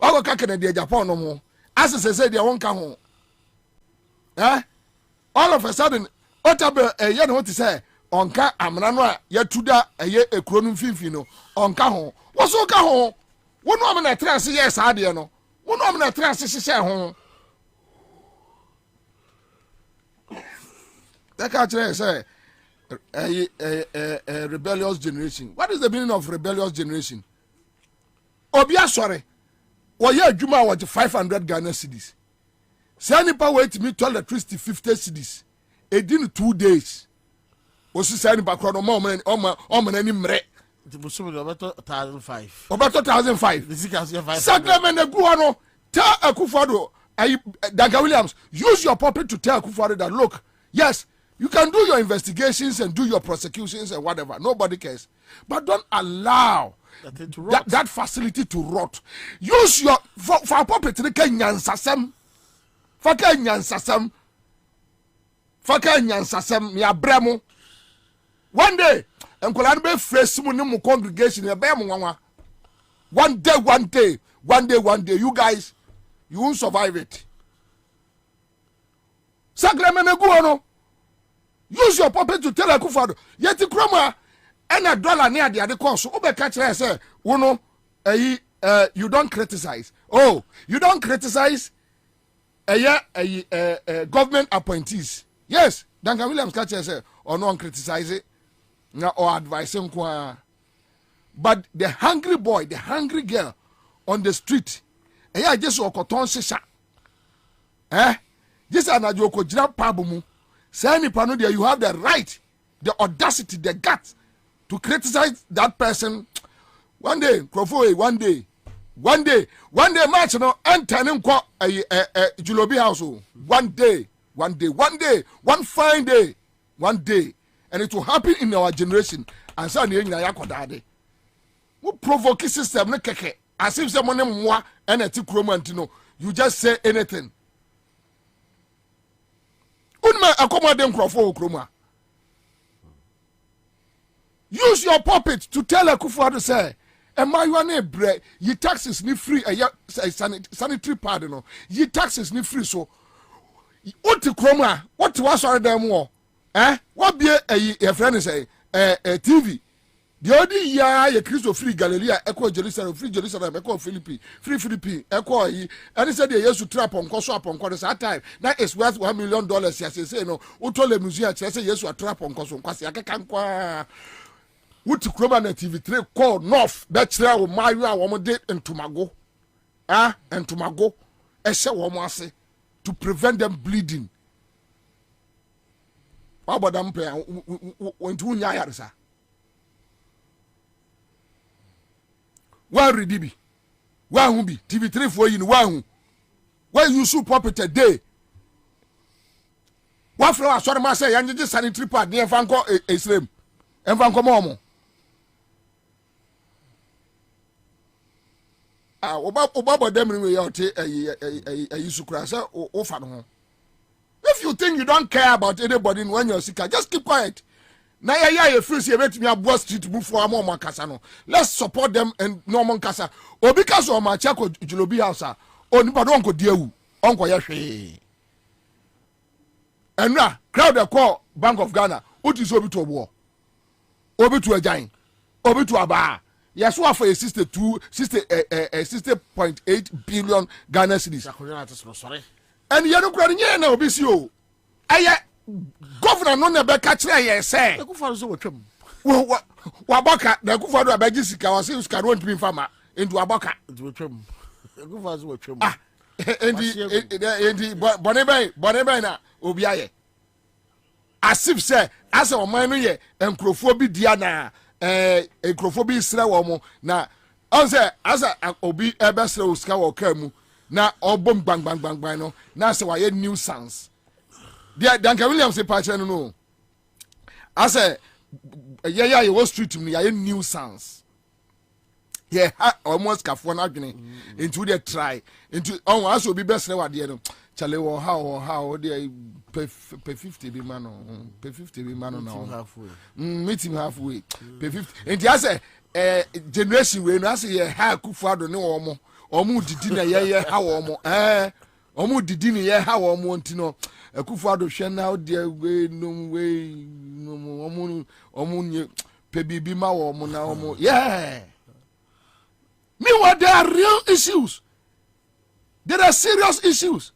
I go kaka na de Japan no mo. As say they won't come home. All of a sudden Otabe ye no what to say. Onka amana no ya tuda eye ekuro no mfimfi no. Onka ho. Wo so ka ho. Wo no am na trance yes ade no. Wo no am na trance hye ho. That actually say a rebellious generation. What is the meaning of rebellious generation? Obia sorry. Well, yeah, Juma was 500 Ghana cedis. Sani pa wait me to electricity 50 cedis. It didn't 2 days. Was sani pa krono mo any mre. It was about 1,500. About 1,500. The Zika 500. Sacrament the guano. Tell Akufado, Duncan Williams, use your puppet to tell Akufado that look, yes, you can do your investigations and do your prosecutions and whatever. Nobody cares. But don't allow that facility to rot. Use your for a puppet to nyansasem. Faka nyansasem ya bremo. One day, enkola be fresh mu ni mu congregation e be mu nwanwa. One day, you guys, you won't survive it. Sacrament no. Use your puppet to tell Akufado. Yet the croma and $1 near the other course. Obe catch say, you don't criticize. Oh, you don't criticize government appointees. Yes, Duncan Williams catch say, or no one criticize it, or advise him. But the hungry boy, the hungry girl on the street, just okoton shisha. Just an ajoko jina pabumu. say nipa no there you have the right, the audacity, the guts to criticize that person. One day, Crawford, one day, match no enter in Julobi house. One day, one fine day, one day, and it will happen in our generation. And so you know, we provoke system, no keke. As if someone moi and a tikromantino, you just say anything. Unma accommodate Crawford Kroma. Use your puppet to tell a kufu to say. And my one bread, ye taxes ni free sanitary pardon. Ye taxes ni free so. What to chroma? What was our damn war? What be a friend say TV? The only ye Christo free Galilee, echo Jerusalem, free Jerusalem, echo Philippi, free Philippi, echo ye. And he said they used to trap on cost up on quarters at time. That is worth $1 million. Yes, he say no. Who told the museum? Say yes, to trap on cost on quasi. I can't qua. What to Kwabena TV3 call North Bachelor will marry our woman date and Tomago. And Tomago. I say one say to prevent them bleeding. How about them play? When to Nyarsa? Where Ridibi? Where who be? TV3 for you, where you shoot puppet a day? What flower? Sorry, I say, and just sanitary part near Franco a slim. And Franco Momo. Obaba dem we out if you think you don't care about anybody when you're sick, just keep quiet. Na ya feel say bet me abo street move for amon kasa no. Let's support them and normal kasa. Obi kasa o ma chako Julobi house a onipa don ko diewu onko ye hwe. Enra crowd dey call Bank of Ghana. Oti so obi to obo. Obi to ajan. Obi to aba. Yes, what for a 60.8 billion Ghana cedis. And you don't cry na obi si o. Aye governor no na be catch here say. The governor so watcham. Waboka, the governor abeji sika was say sika won't be farmer into Waboka. Watcham. The governor so watcham. Ah, endi bonebe na obi aye. As if say as a man no ye enkrofo bi dia na enkrofo isra wo mo na onse asa obi ebesra osika wo kamu na obom bang no na say waye nuisance. There Duncan Williams say patch no. I say yeah you street me ya nuisance. Yeah, almost kafo na adwene into the try into on as obi besra wade no chale wo how dey pay 50 be man on pay 50 be man on halfway meet him halfway pay 50 and I say generation we no say yeah ha Kufuado ne omo didi na ye ha omo omo didi ne ye ha omo ntino Kufuado hwe na dey we no omo nye pay bibi ma omo na omo yeah. Meanwhile, there are real issues. There are serious issues.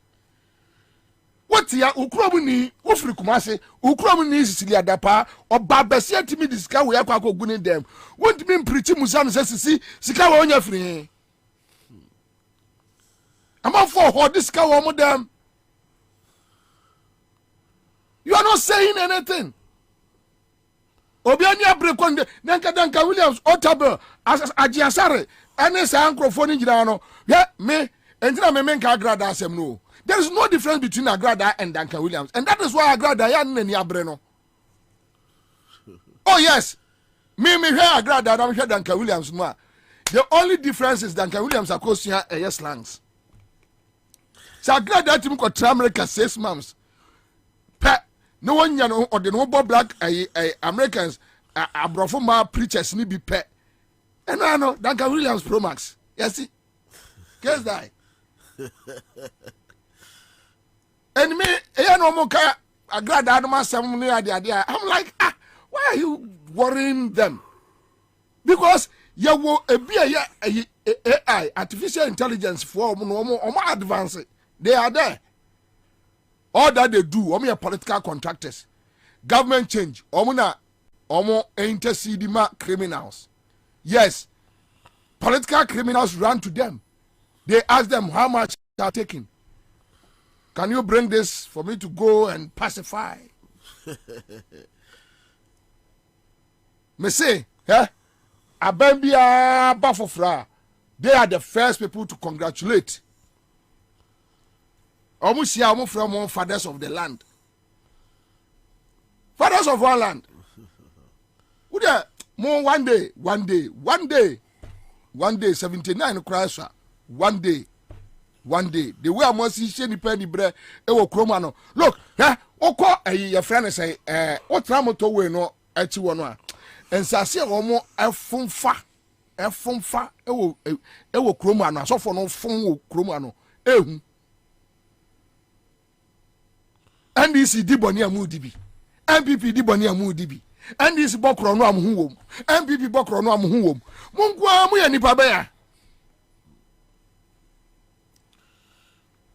What ya ukromuni ufri kumase ukromuni Sicilia dapa or babesi atimi disika we akwa guni them. Won't mean preaching musam sesi sika wa onya free. I'm out for how this car one them. You are not saying anything. Obiania brekonde Duncan Williams Otaber as Ajiasare. Any microphone no. Yeah, me entina me menka agrada asem no. There is no difference between Agrada and Duncan Williams, and that is why Agrada ya nani abreno. Oh yes, me hear Agrada, I'm hear Duncan Williams more. The only difference is Duncan Williams are close here slangs. So Agrada team ko America 6 months. No one ya no or the no black Americans abrofoma preachers ni be pet. And I know Duncan Williams Pro Max. Yes, see? Guess that. And me, I no more car. I got that my 7 idea. I'm like, why are you worrying them? Because you will be a AI, artificial intelligence for more advanced. They are there. All that they do, only political contractors, government change, more interceding criminals. Yes, political criminals run to them. They ask them how much they are taking. Can you bring this for me to go and pacify Me say, Abembia Bafofra, they are the first people to congratulate. Almost here, from fathers of the land. Fathers of one land. Who there? More one day, 79 crash. One day. The way I must see any penny bread, ewo kromano. Look, oko your friend say, what ramoto we no at you no. And Sasia omo efumfa, ewo kromano, so for no fun kromano. NDC di boni amu dibi. MPP di boni amu dibi. NDC bokro no amu wom. MPP bokro no amu wom. Mungu amu ya nipa be ya.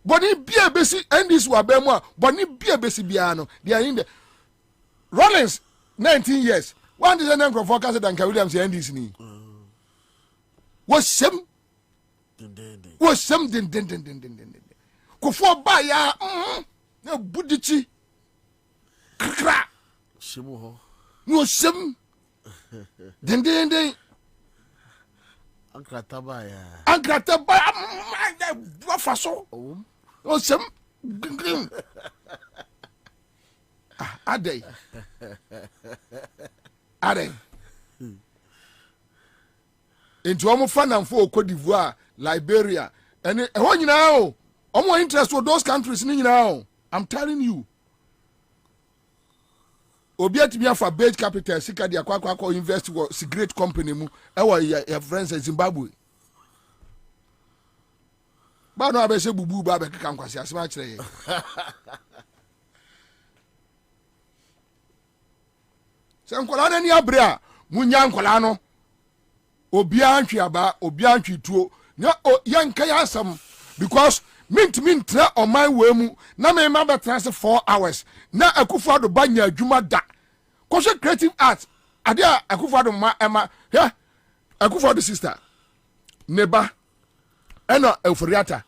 Boni bia besi NDC wa be mu a boni bia besi bia no they are in the Rollins 19 years. One is an anchor for Cancer Duncan Williams NDC ni. Was some din. Kufo ba ya na budichi kra shemu ho no shem den ankrata ba bro faso o shem adey into omo fanamfo Cote d'Ivoire, Liberia, and ho nyina o omo interest for those countries ni nyina o. I'm telling you. Obiat me for base capital sika dia kwa invest was great company mu e wa your friends in Zimbabwe. Ba no abese bubu ba be keka nkwasi asema kire ye. Se nkola na ni abre a munya nkola no. Obia antwi aba, obia antwi tuo. Na yanka ya asam because mint tra on my way mu na me ma betra se 4 hours na Akufo-Addo banya adwuma da kose creative art ade Akufo-Addo ma ema Akufo-Addo sister neba eno oforiata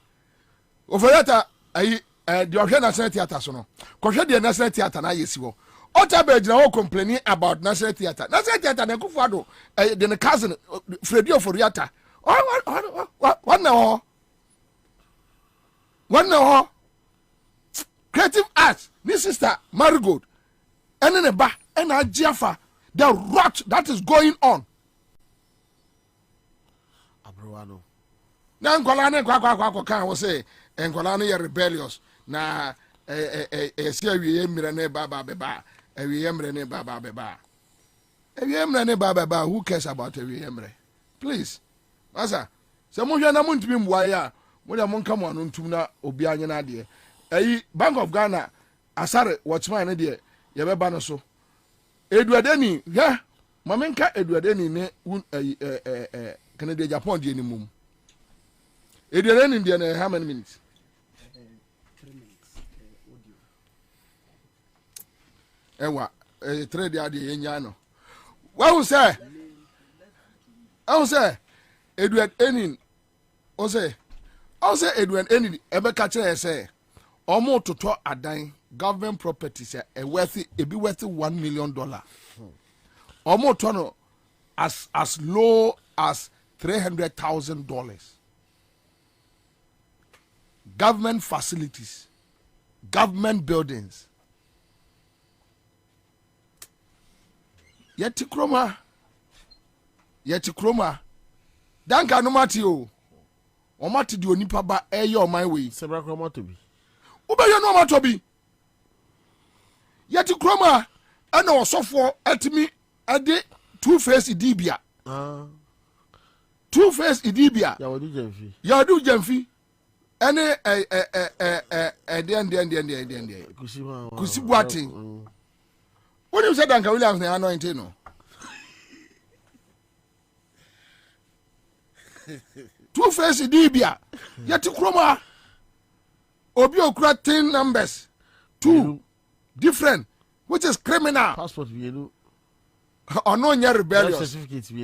ayi the Ohwe National Theatre so no kohwe the National Theatre na yesi wo ota be gina wo complaining about National Theatre na Akufo-Addo the cousin Freddy Oforiata one no creative arts this sister Marigold and then ba and Ajiafa the rot that is going on abruano na nkola ne kwa kan wo say nkola no ye rebellious na esi awie mire ne baba beba awie mire ne baba beba who cares about awie mire please asa se mo hwe na mo ntimi mwa ya mo da mon kamo anu ntum na obi anya na de ayi Bank of Ghana asare watchman ne de ye beba no so Eduadeni mamenka Eduadeni ne Canada Japan de ni mum Eduadeni de na how many minutes 3 minutes audio 3 de ade yenya no wa say Eduadeni o say Eduadeni ebe ka kire say omo toto adan government properties worth $1 million. Omo tono as low as $300,000. Government facilities, government buildings. Yeti kroma. Danka no mati o. O mati di onipa ba eyo my way. Sebra kroma to bi. Ube yo no matobi. Yeti kroma ana osofo atimi ade two-face idibia. Two-face idibia. Ya wadu jemfi. Ene den. Kusibwati. When you said Duncan Williams na anointing no. Two-face idibia. Yeti kroma. Obi okura 10 numbers. 2 different, which is criminal. Passport or no rebellious.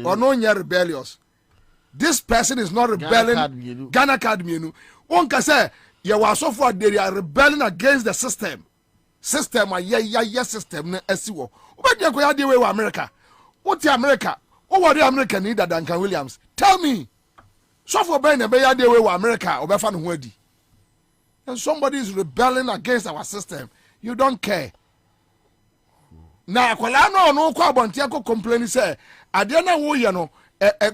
Or no rebellious. This person is not rebelling. Ghana card mienu. One can say you are so far they are rebelling against the system. system a ye system na asiwo obedi ko ya dey we America what America o worry America need Duncan Williams tell me so for ben na be ya dey we America obefa no ho adi and somebody is rebelling against our system you don't care na akwala no ko abontia ko complain say ade na wo ye no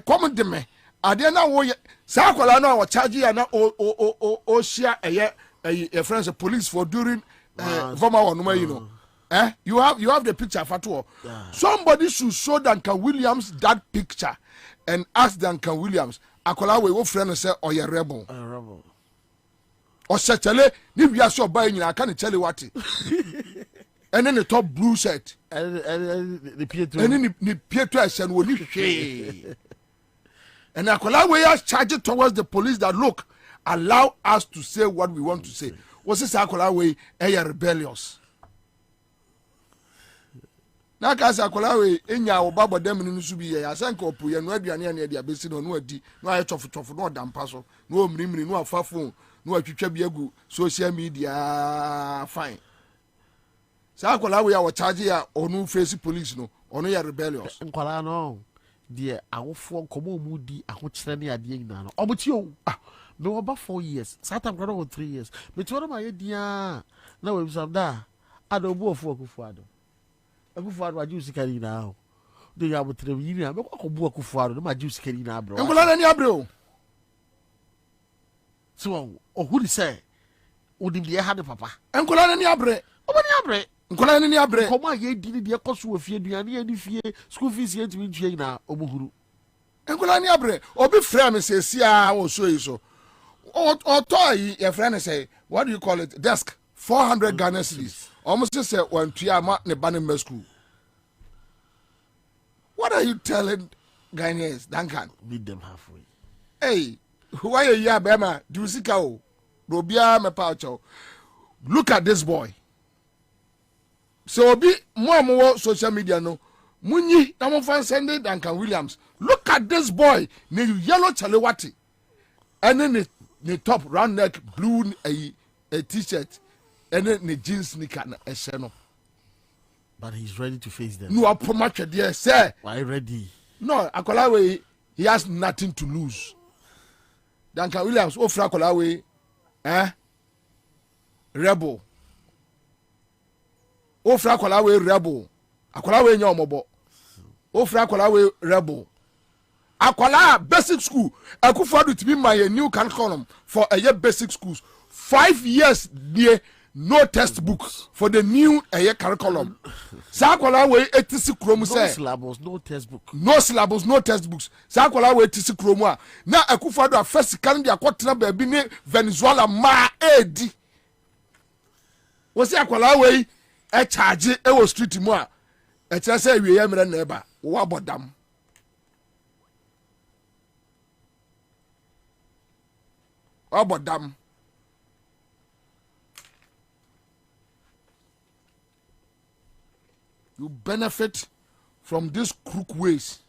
come de me ade na wo ye sa akwala no wo charge ya na o share a friends police for during former one you know you have the picture fatuo somebody should show Duncan Williams that picture and ask Duncan Williams akwala we wo friend say or ye rebel or chele ni wi aso ba nyina aka ne chele wate and then the top blue shirt and the Pietro and woni hwe and akwala we are charged towards the police that look allow us to say what we want to say was this akwala we rebellious na ka sa akwala we enya wo babo dem ni nsu bi ye asanka opu ye no aduane ane dia besi no no adi no aye tofotof no dampa so no omrimri no afafo no atwitwa bi agu social media fine sa akwala we ya charge ya onu face police no onu ya rebellious nkwala no de awofo nkomo mu di ahokyere ne ade nyina no obuti o me over 4 years satam grado 3 years me tworo ma ye dia na we bisabda adobu ofu akufuado aju sikari na o de ya botre yini na me ko bu akufuado ma aju sikari na bro nkwala ni abro so who di say odim de ha de papa nkwala ni abre obani abre nkwala ni abre ko ma ye di de koso ofie duane ye ni fie school fees ye ntimi ntwe na obuhuru nkwala ni abre obi frɛ me se sia wo so yi so or toy your friend say what do you call it desk 400 Ghana cedis almost say one tuama ne banin school. What are you telling Ghanaians, Duncan? Meet them halfway. Hey, who are you, Bema? Do you see cow? Robia me paucho. Look at this boy. So be more social media no. Munyi na fan send Duncan Williams. Look at this boy. Ne yellow chalewati. And then the top round neck blue a t-shirt and then the jeans sneaker na esheno. But he's ready to face them. No apomache there, sir. Why ready? No, Akolawe, he has nothing to lose. Duncan Williams, Ofra Akolawe, rebel. Ofra Akolawe rebel. Akolawe nyomobo. Ofra Akolawe rebel. Akwala basic school. Akufadu to be my new curriculum for a year basic schools. 5 years there, no textbooks for the new year curriculum. Sakwala we etisi kromu say. No syllabus, no textbook. No syllabus, no textbooks. Sakwala we etisi kromu. Na Akufadu a first kandi akwatena baby ne Venezuela ma edi. Wasi Akwala we e charge e wo street mu a. E tell say we ye mre na eba. Wo abodam. Abodam. You benefit from this crook ways.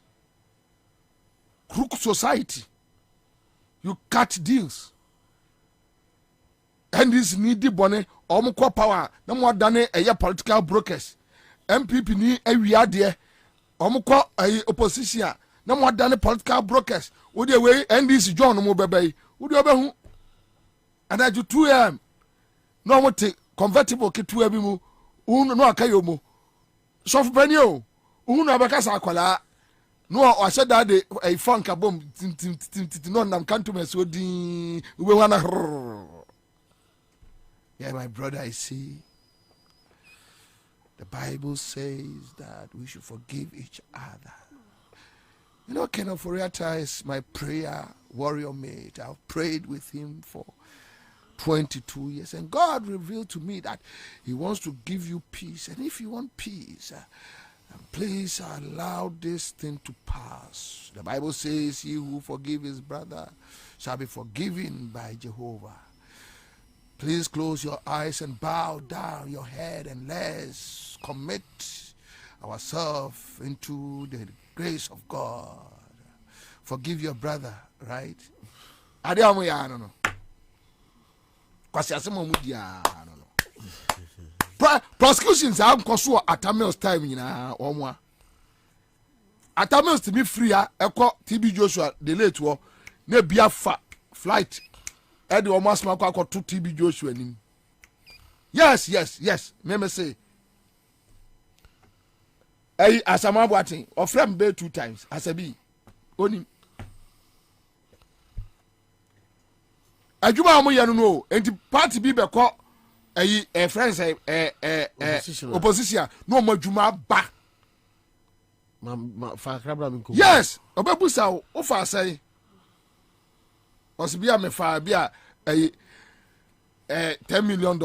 Crook society. You cut deals. And this needy bonnet, omukwa power, no more than a political brokers. MPP ni a there. Omukwa a opposition, no more than political brokers. Would you way and this John Mobebe? Would you ever? And I do 2 a.m. No more take convertible kit 2 a.m. No akayomo. Soft benio, una bakasa akwala. No, I said that a funk a bomb, no, I'm can't so we wanna. Yeah, my brother, I see. The Bible says that we should forgive each other. You know, Kenneth Foriata is my prayer warrior mate. I've prayed with him for 22 years, and God revealed to me that he wants to give you peace. And if you want peace, please allow this thing to pass. The Bible says, he who forgives his brother shall be forgiven by Jehovah. Please close your eyes and bow down your head, and let's commit ourselves into the grace of God. Forgive your brother, right? prosecutions are so at Tamil's time in Omwa. At Tamil's to be free, TB Joshua, the late war, ne be a flight. Eddie almost smoke out 2 TB Joshua. Yes. Let say. As a man watching, or friend bay 2 times, as a be. Only. Ajuma amu yanu no, enti party bi be ko friends opposition no mo juma ba. Fa krabra mi ko. Yes, obebusa o fa say. Osibia me fa bia $10 million.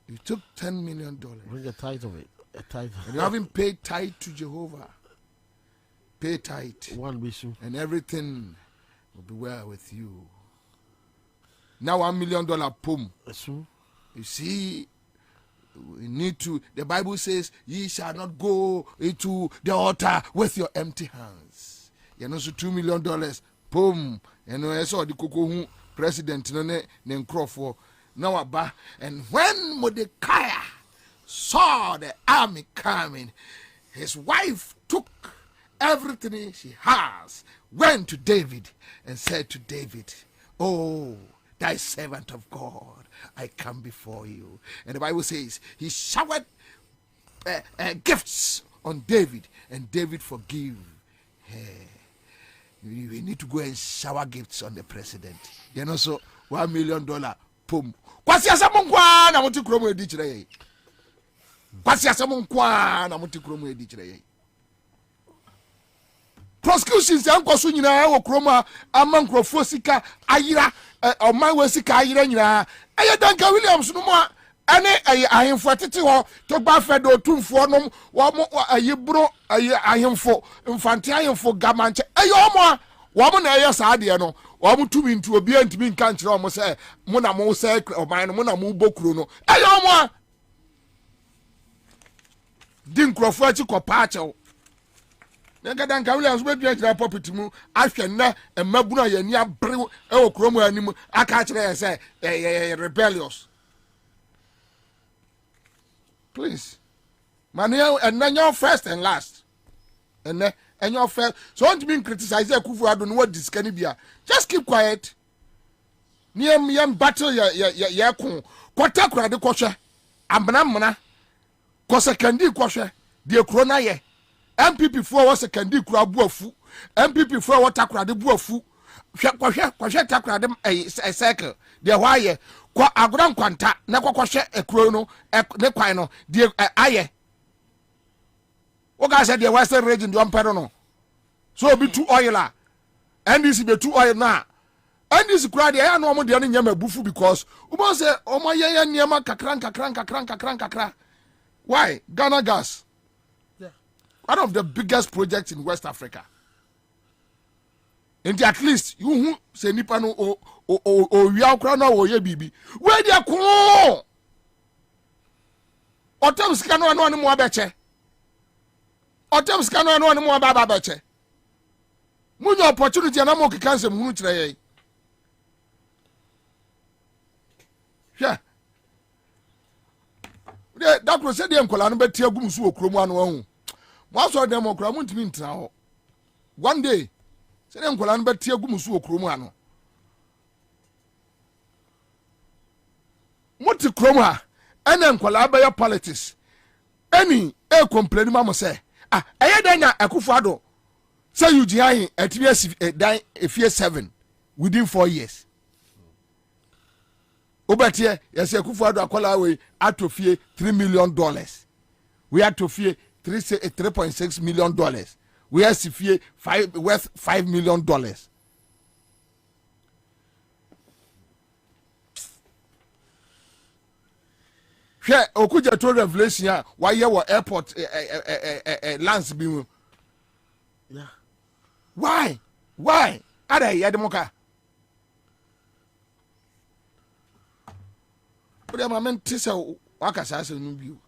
You took $10 million. Bring a tithe of it. A tithe. And you haven't paid tithe to Jehovah. Pay tithe. One issue. And everything will be well with you. Now $1 million pum. You see, we need to. The Bible says, "Ye shall not go into the altar with your empty hands." You know, so $2 million pum. You know, I saw the Koko president ne Crawford. Now aba, and when Mordecai saw the army coming, his wife took everything she has, went to David and said to David, "Oh, thy servant of God, I come before you." And the Bible says he showered gifts on David, and David forgave her. We need to go and shower gifts on the president. You know, so $1 million pum. Kwasi asamunkwa na muti kromo edi chire. Kwasi asamunkwa na muti kromo edi chire. Prosecutions ankoso nyina wo kromo amankrofo sika ayira oman we sika ayira nyina. Eye Duncan Williams no mo ane ahemfo tete ho to gba fedo tumfo nom wo mo ayibro ahemfo mfante ahemfo gamanche eye omo wo mo na eye saade no wo mo tumi ntu obi antimi nka nkyere wo mo se mo na mo se oman no mo na mo bokuro no eye omo din krofo achi kopaache nega Duncan Williams be bia nkyere property mu ahwe na emabuna ya ni abre e wo kromo anim aka kire se rebellious. Please, man, and then you're first and last, and you're first. So don't mean criticize Kufu. I don't know what this can be. Just keep quiet. Near me and battle ya kun. Kota kura de koshe. Amna kosa kandi koshe. De krona ye. MPP for was a kandi kura buafu. MPP for what takura de buafu. Koshe takura de a cycle. De why kwa agran kwanta na kwakoshe ekro no ne kwan no de aye o ga say the western region do ampero no so be too oil and this be too oil na and this crowd ya no mo de no nyama bufu because o say o mo ye niam kakran why Ghana gas, yeah, one of the biggest projects in West Africa. And at least you say nipa no o wiya kra na wo ye bibi we dia ko otem sika no anu mo abeche otem sika no anu mo aba abeche munyo opportunity na mo kikansem hunu kire ye yeah that was said dem kola no beti agum so okromu anu ahu mo so dem okra mo ntimi ntra ho one day se dem kola no beti agum so okromu anu Moti kroma ene nkwala ba ya politics eni complain ma mo say eye dan na Akufo-Addo say you jihan atibia dan efie 7 within 4 years obatie yes Akufo-Addo akola we atofie $3 million we atofie $3.6 million we asifie worth $5 million. Here, Okuja told Revelation, why you were airport lands beam. Yeah. Why? Ada Yademoka. But I'm a man Tissa Wakasas and you.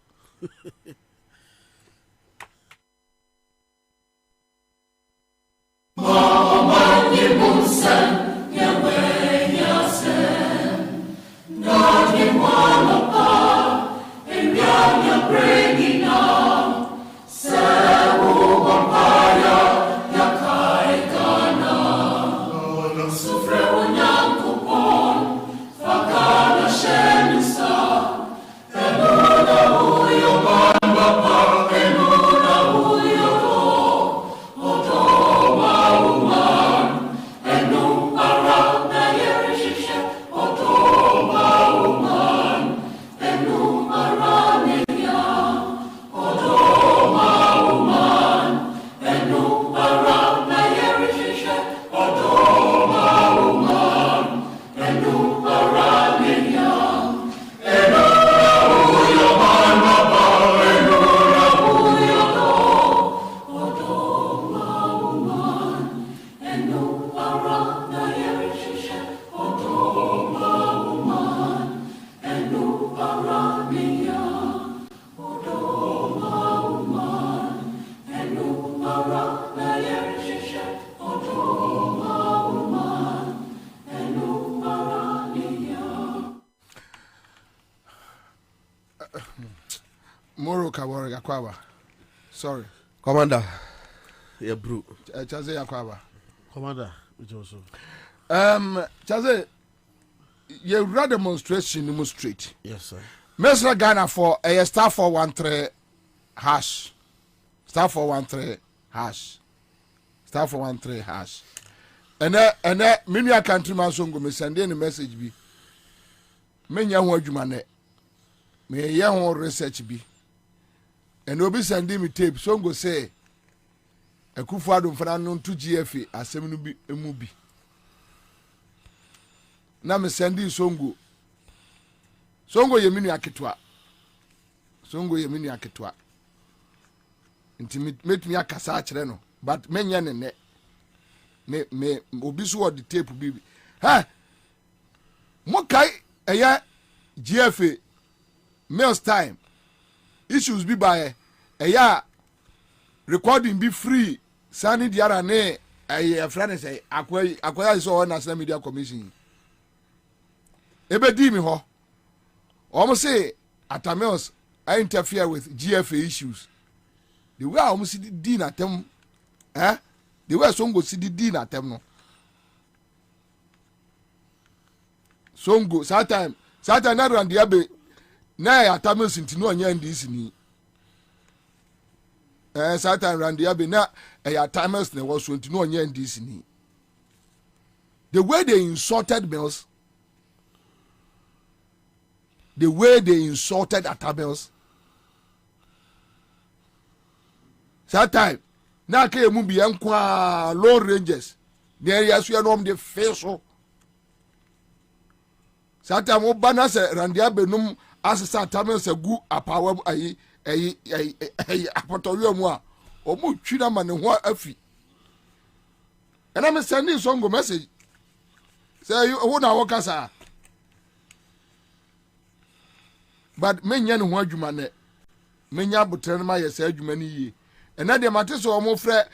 Mama, you won't God, you want Moro Kawara Yakwaba. Sorry. Commander. Yeah, bro. Chaze Yakwaba. Commander, which also. Chaze, you read demonstration in street. Yes, sir. Mesra Ghana for a star 413 hash. Star 413 hash. Star 413 hash. And many a countryman songo me send any message be. Many a word me a young research be. And obi sending me tape songo say a kufadu for unknown 2 GFA as 7 be a movie. Na me sending songo yemini aketwa. Songo yemini aketwa. Intimate me akasa akere no, but menya ne me obi so the tape bibi. Ha! Mo kai eya GFA mails time. Issues be by eya recording be free. Sani diara ne a friend say akwai is all National Media Commission. Ebe di mi ho. Almost say Atamels I interfere with GFA issues. The way I almost see the dean at them, the way Songo see the dean at them no. Songo, Satan not run the abbey. Nay, Atamels into no yan this ni. Satan ran the abbey na Atamels ne was to no yan this ni. The way they insulted Mills. The way they insulted Atamels. That time, now came Mubi Ankwa Lone Rangers. The areas we are on the face. That time, Obana said, Randia Benum as Atamels a good a power a Apotorium or Muchinaman and what a fee. And I'm sending some message. Say, you won't walk us. But many young word you man, many abutan my said you many. And now the matter so more fresh.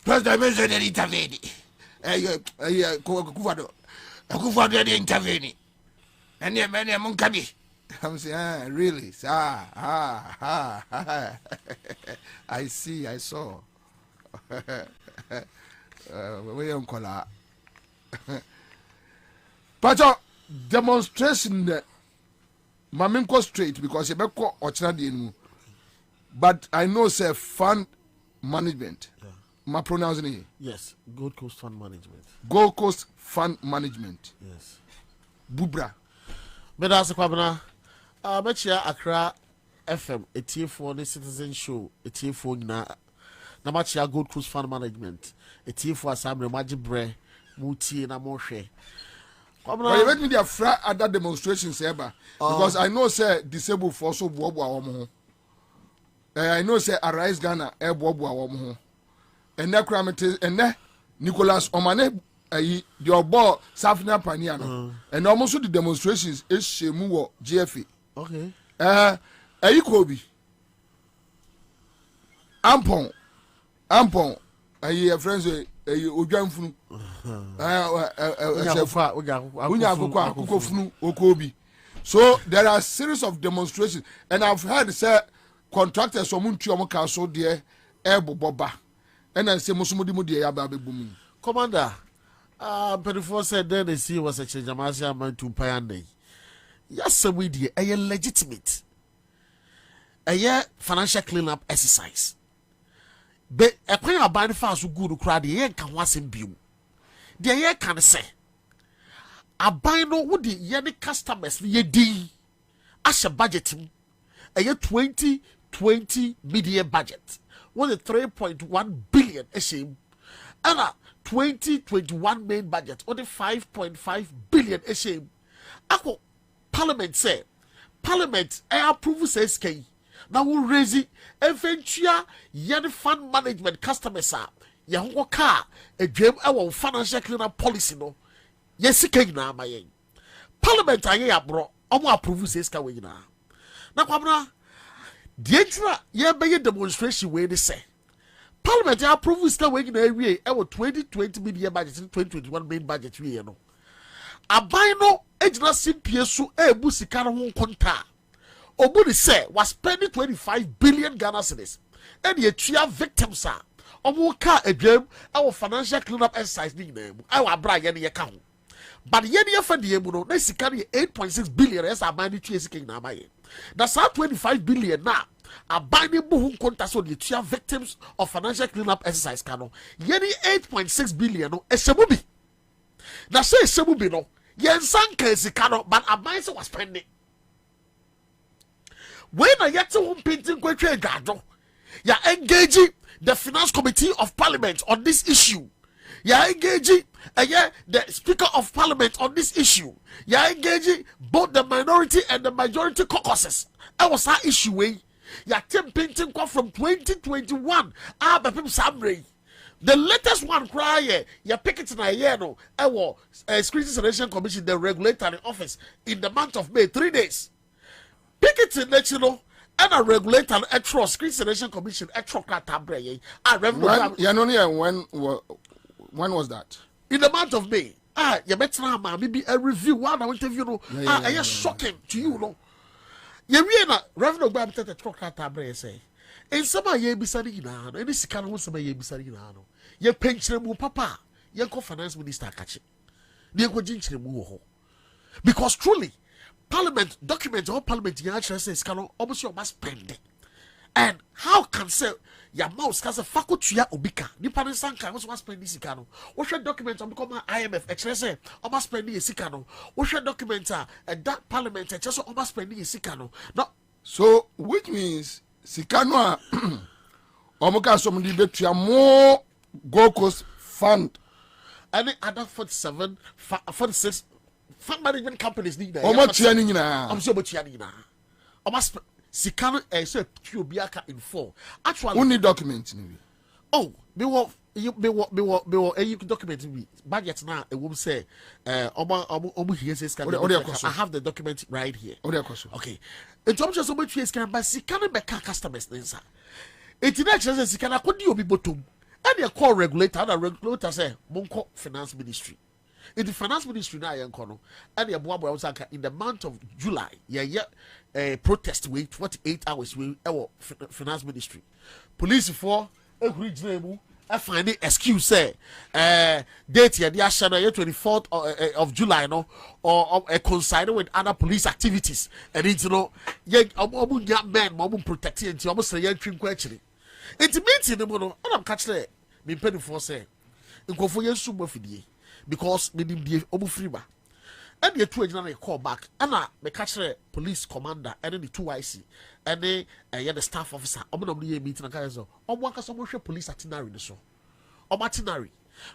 First dimension and intervene. Kufado intervene. And the many among Kabi. I'm saying, really, sir. I see, I saw. We don't call her. But demonstration. Maminko straight because you be ko ochina di enu. But I know say fund management. Yeah. My pronouncing it. Yes, Gold Coast Fund Management. Gold Coast Fund Management. Yes. Bubra. Medase Kwabena. Mechia Accra FM, a TF4 the Citizen Show, a TF4 na machia Gold Coast Fund Management, a TF4 Assembly Majibre, Muti na Moshe. But you let me there other demonstrations ever because I know say disabled for so bobo I know say Arise Ghana e bobo and that cramate and Nicholas Omane your ball Safina Paniano and almost the demonstrations is Shemu GFA. Okay. Kobe Ampon friends Ojanfunu so there are a series of demonstrations and I've heard say contractors from Council there boba and I say Musumudi dia babebumi. Commander, 24 said then they see was a change Amasia man to Payande. Yes, we dear a legitimate a financial cleanup exercise. But a queen of buying fast good crowd, the yen can once in view. The yen can say, I buy no would the yen customers ye d as a budgeting a year 2020 media budget was a 3.1 billion a shame and a 2021 main budget on the 5.5 billion a shame. Ako Parliament say Parliament I approve says K. Now we raise it. Eventually, yen fund management customers are yahu car a dream our financial cleanup policy no. Yes, na my Parliament I bro. Omo approve says ka we na. Na kwabra. Dientra ye be demonstration we dey say. Parliament I approve is we na we our 2020 media budget 2021 main budget we no. Aban no ejina simpie so ebu sika no ho konta. Obuni say was spending 25 billion Ghana cedis. And the 2 victims are Omuka a dream our financial cleanup exercise name. Our brag any account. But yet for the emuno, they carry 8.6 billion as a money to king na buy. That's how 25 billion now. A binding buhun contest on the 2 victims of financial cleanup exercise cano. Yeni 8.6 billion no esemubi. Now say esemubi no. Yen sanka esikano, but a mindset was spending. When I get to home painting question gado, you are engaging the Finance Committee of Parliament on this issue. You are engaging the Speaker of Parliament on this issue. You are engaging both the minority and the majority caucuses. I was that issue way. You are painting from 2021. The latest one cry you pick it in a year no. I was Security Selection Commission, the regulatory office in the month of May, 3 days. Pick it in national and a regulator a trust Security Selection Commission a truck tabre. When was that? In the month of May. You better maybe a review one interview no. I shocking to you no. You really revenue grab the truck tabre say. In some ye bisari na any sikano some ye bisari na no. Ye pension mu papa. Ye ko finance minister catch. Ye ko jinchire mu ho. Because truly Parliament documents or Parliament you actually say scano almost you must spend it. And how can say your mouse can say faculty ya obika ni parent sanka must spend this scano. What should document on become IMF actually say almost spend this scano. What should document that Parliament just almost spend this scano. No, so which means sikano omoka some debate ya more Gold Coast fund any other 47 46 fund management companies need that. How much money na? I'm so much money na. Almost sikano say Kwabena in 4. Actually, only document ni. Oh, me you document me. Budget now a woman say omo here says I have the document right here. Okay. In terms of so much years can but sikano be customers nsa. It not just sikano could you be bottom. And you call regulator, and the regulator say Monko Finance Ministry. In the Finance Ministry now, and the in the month of July, protest wait 48 hours with our Finance Ministry. Police for a regional I find it excuse say date here the 24th of July no or coinciding with other police activities and it's men protecting and almost a young question. It means in the mono and I'm catching me penny for say in Kofoya Sumo Fidi. Because me dim die obu free ba and the 2 agent na call back and me catch the police commander and the 2 IC and the staff officer omo no meeting na kazo omo aka so mo hwe police itinerary so omo itinerary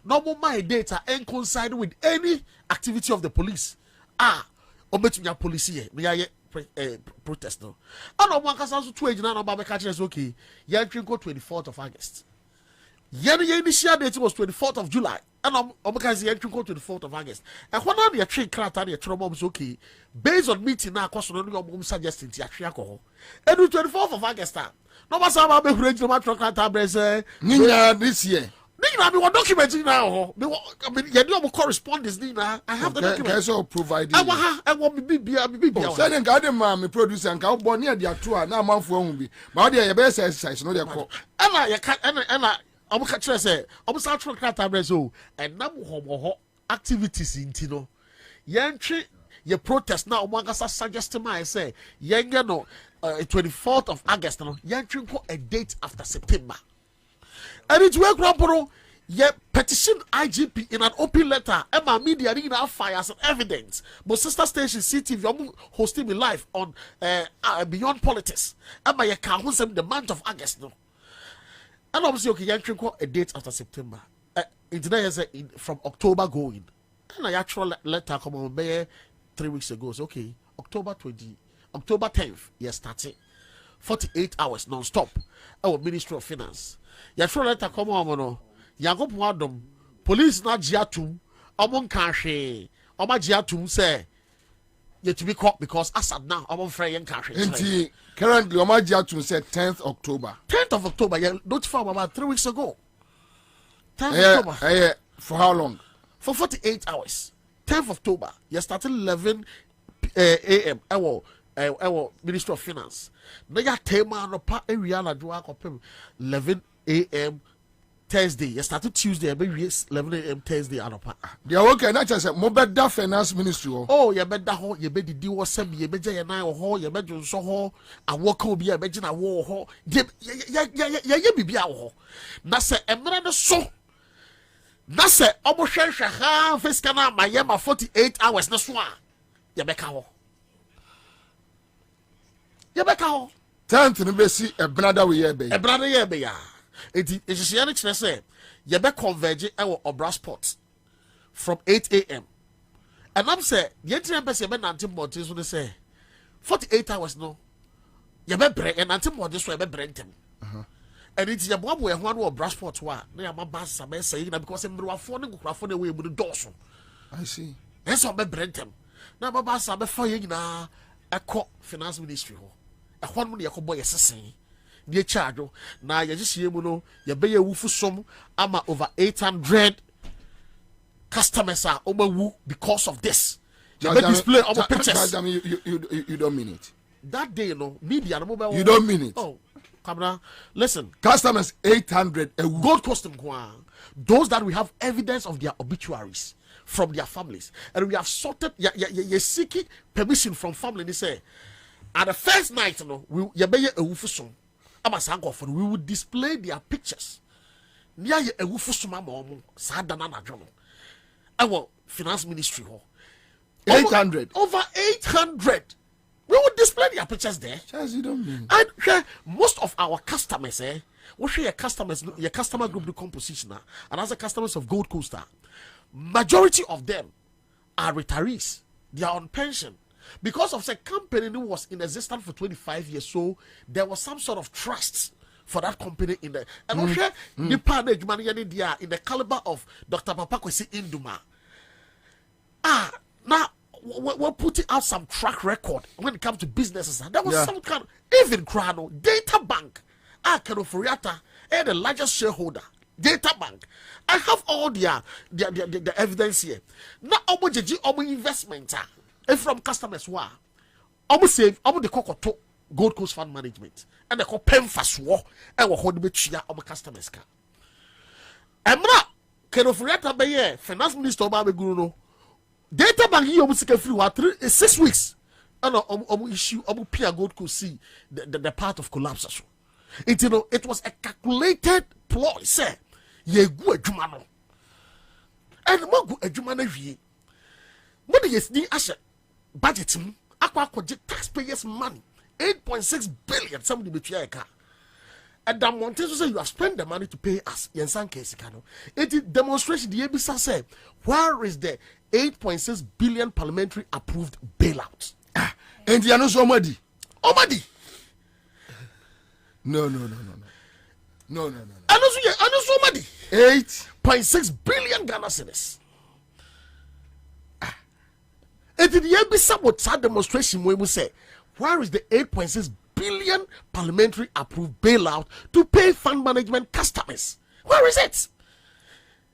no more my data and coincide with any activity of the police obetunya police here me ya protest no and omo aka so 2 agent na ba be catch us okay ya drink 24th of August the initial date was 24th of July. And I'm going to go to the 4th of August. And when I'm the train craft and the trauma okay, based on meeting now, because your mom suggesting the alcohol. And the 24th of August, no matter how I'm going my truck this year. Nina, we were documenting now. I mean, you know, correspondence, Nina. I have the document. So provide. I want me be. Send a garden man, producer, and cow born near the tour. Now, man, for be. My dear, best exercise, no, they're called. And I will catch say, I was out for Catabrazo and no activities in Tino. Yantry, your protest now, one has suggested my say, no 24th of August, no, Yantry a date after September. And it's where Grandporo, petition IGP in an open letter, Emma Media in our fires and evidence. But sister station CTV hosting me live on Beyond Politics. Emma, you can't the month of August, no. And obviously, okay, you a date after September. From October going. And I actually letter come on there 3 weeks ago. So, okay, October 10th, yes, starting 48 hours non-stop. Our Ministry of Finance. You actually letter come on, no. Yago Puadum, police not Jiatum, Amon Kashi, Oma Jiatum say. Yet to be caught because as of now, I'm on Frey and Kashi. Currently, Omar said 10th October. 10th of October, you notified about 3 weeks ago. 10th of October. For how long? For 48 hours. 10th of October. You started 11 a.m. Ministry of Finance. Na ya tema no pa area na do akopem 11 a.m. Thursday. You started Tuesday, maybe 11 a.m. Thursday anopa. They are okay. Not just mo beda finance ministry. Oh, you beda ho, you bedi di wasem, you beja ya na ho, you beja so ho, a work obi a beja na wo ho. Ya bibi a ho. Na se emra no so. Na se obo hwehwe ha fiska na ma 48 hours na so a. You beka ho. You beka ho. Tenth no be si e brother we ye be. E brother ye be ya. It is here to say, you be converge our Obra spot from 8 a.m. And I'm saying, the entire person be 19 months when they say 48 hours no. You be break and 19 months we be break them. And it's your boy who one Obra spot wa. Na my boss am saying because I'm phone go phone away with the doors. I see. That's what be break them. Na my boss am fire na a finance ministry ho. A one money boy assessing. Near charge na you just hear no you be a woofu some ama over 800 customers are over woo because of this. You display our pictures. You don't mean it. That day, media no mobile. You don't mean it. Oh, Kwabena, listen. Customers 800 a gold custom those that we have evidence of their obituaries from their families, and we have sorted. You seeking permission from family. They say at the first night, we you be a woofu some. We will display their pictures. Near a wufusuma mom, Sadana Jono. Our finance ministry. 800. Over 800. We will display their pictures there. You don't mean. And most of our customers, we share your customer group the composition, and as the customers of Gold Coast, majority of them are retirees. They are on pension. Because of the company that was in existence for 25 years, so there was some sort of trust for that company in the and the partner money in the caliber of Dr. Papakwesi Induma. Now we're putting out some track record when it comes to businesses. There was some kind of, even Crano, Data Bank, Kenoforiata, the largest shareholder. Data Bank. I have all the evidence here. Now, our investment. And from customers who are almost save almost the Kokoto Gold Coast Fund Management and the Pemfas war and what hold me chia our customers car. And now can of Riata Bayer, Finance Minister Babe Guruno. Data bank here almost free 6 weeks. And issue Pia Gold Coast see the part of collapse. It was a calculated ploy, sir. Ye go a jumano. And mo go a jumano vie. What do you see asset? Budgeting, taxpayers' money, 8.6 billion. Somebody betray a car. And that Montes say you have spent the money to pay us. In some cases, it is demonstration. The ABSA said, where is the 8.6 billion parliamentary approved bailout? And you are not so muddy. Omadi. No. And also so muddy. 8.6 billion Ghana cedis. It is the ABSA what that demonstration when we say, where is the 8.6 billion parliamentary approved bailout to pay fund management customers? Where is it?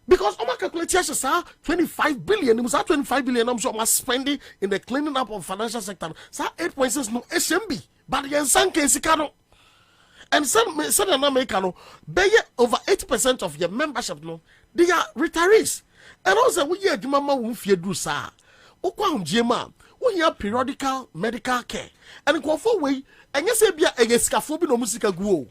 Because our calculations are 25 billion. It was at 25 billion. I'm sure spending in the cleaning up of financial sector. So 8.6 no SMB, but the Ansah case and some Americano pay over 80% of your membership. No, they are retirees, and also we hear Jumama won't do sa. We have periodical medical care and go for way and yes, be a scaffolding no musica go.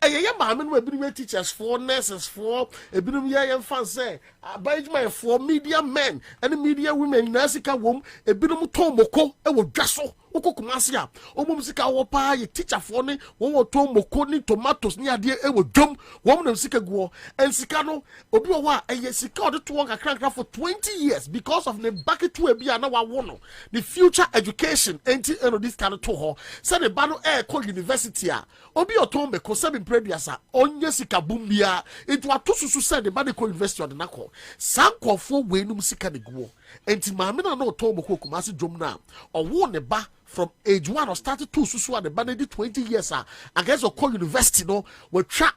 And yeah, mamma, we bring teachers for nurses for a bit of young fans say, by my for media men and media women, Nasica womb, a bit of tomoko, and will just Okokumasia, Omusika Wapa, a teacher for me, one or tomoko, tomatoes near dear, and will jump, woman of Sika go, and Sicano, Obiwa, and yes, he called to work a crank for 20 years because of the bucket to a Biana Wono, the future education, and this kind of toho, said a Bano Air Call University, Obio Tombe, Kosabin Prebiasa, on Yesika Bumbia, it was to said the Banico University of the Nako, Sanko for Wenum Sika de Go, and Timamina no Tomoko Kumasi Jumna, or won a bar. From age 1 or started to Susu and the Banadi 20 years, I guess or call university no will track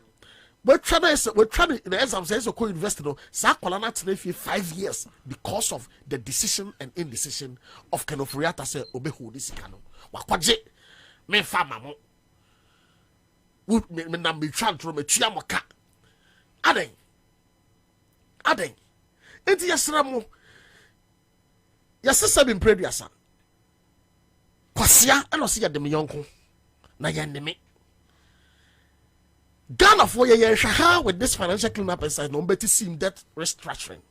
we're trying the exam says so co-invested no sa kwala na tena 5 years because of the decision and indecision of kind of reactor say obehu this sika no wakwaje me fa mamo me na me try to me tua moka aden enti yesra mo yesesa bin preduasa kwasia eno se yadem yonko na yaneme Ghana for ye with this financial cleanup exercise no better seem that restructuring.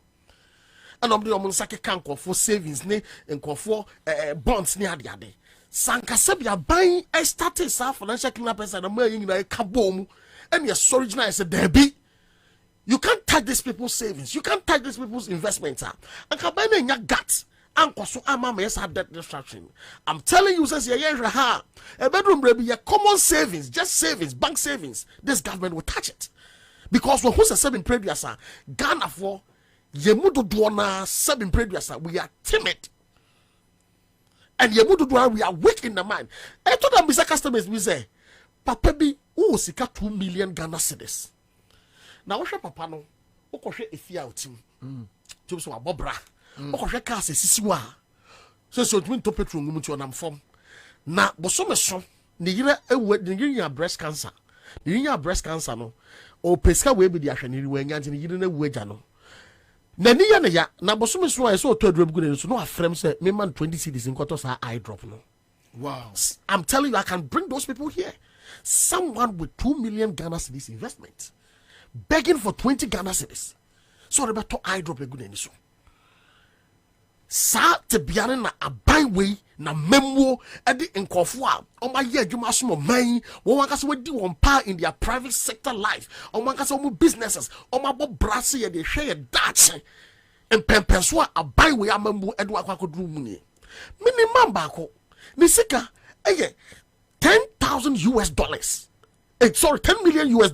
And the sake can for savings ne and for bonds near the other. Sanka sebia buying a status financial cleanup exercise and in a kabom and your storage is a debit. You can't touch these people's savings, you can't touch these people's investments. And Kwabena in your guts. That destruction. I'm telling you, says a bedroom baby, your common savings, just savings, bank savings. This government will touch it because when who's a 7 previous Ghana for Yemudu Duana 7 previous we are timid and Yemudu Duana we are weak in the mind. I told them, Mr. Customers, we say, Papa be who sika 2 million Ghana cedis. Now, what's your papa no? What's your if you out team? Jobs were Bobra. Okoshe ka se sisiwa so twin to petrol ngum to nam form na bosomeso ne yire ewu ne yire breast cancer ne yire breast cancer no o peska we bi di ahwene ri wanya nti ne yire na wu agya no na ni ya ne ya na bosomeso a so to adrum gu ne so no afrem se me man 20 cedis nkoto sa eye drop no. Wow, I'm telling you, I can bring those people here. Someone with 2 million Ghana cedis investment begging for 20 Ghana cedis so they better eye drop a good any so sa te biare na abai na memwo edi nkofo a o ma ye adwuma so mo man wo wanka se wadi won pa in their private sector life o wanka se mo businesses o ma bo brase ye de hwe ye dache empempenso a abai we amambu edu akwakodru mu ni minimum ba ko ni sika eye $10,000 sorry $10 million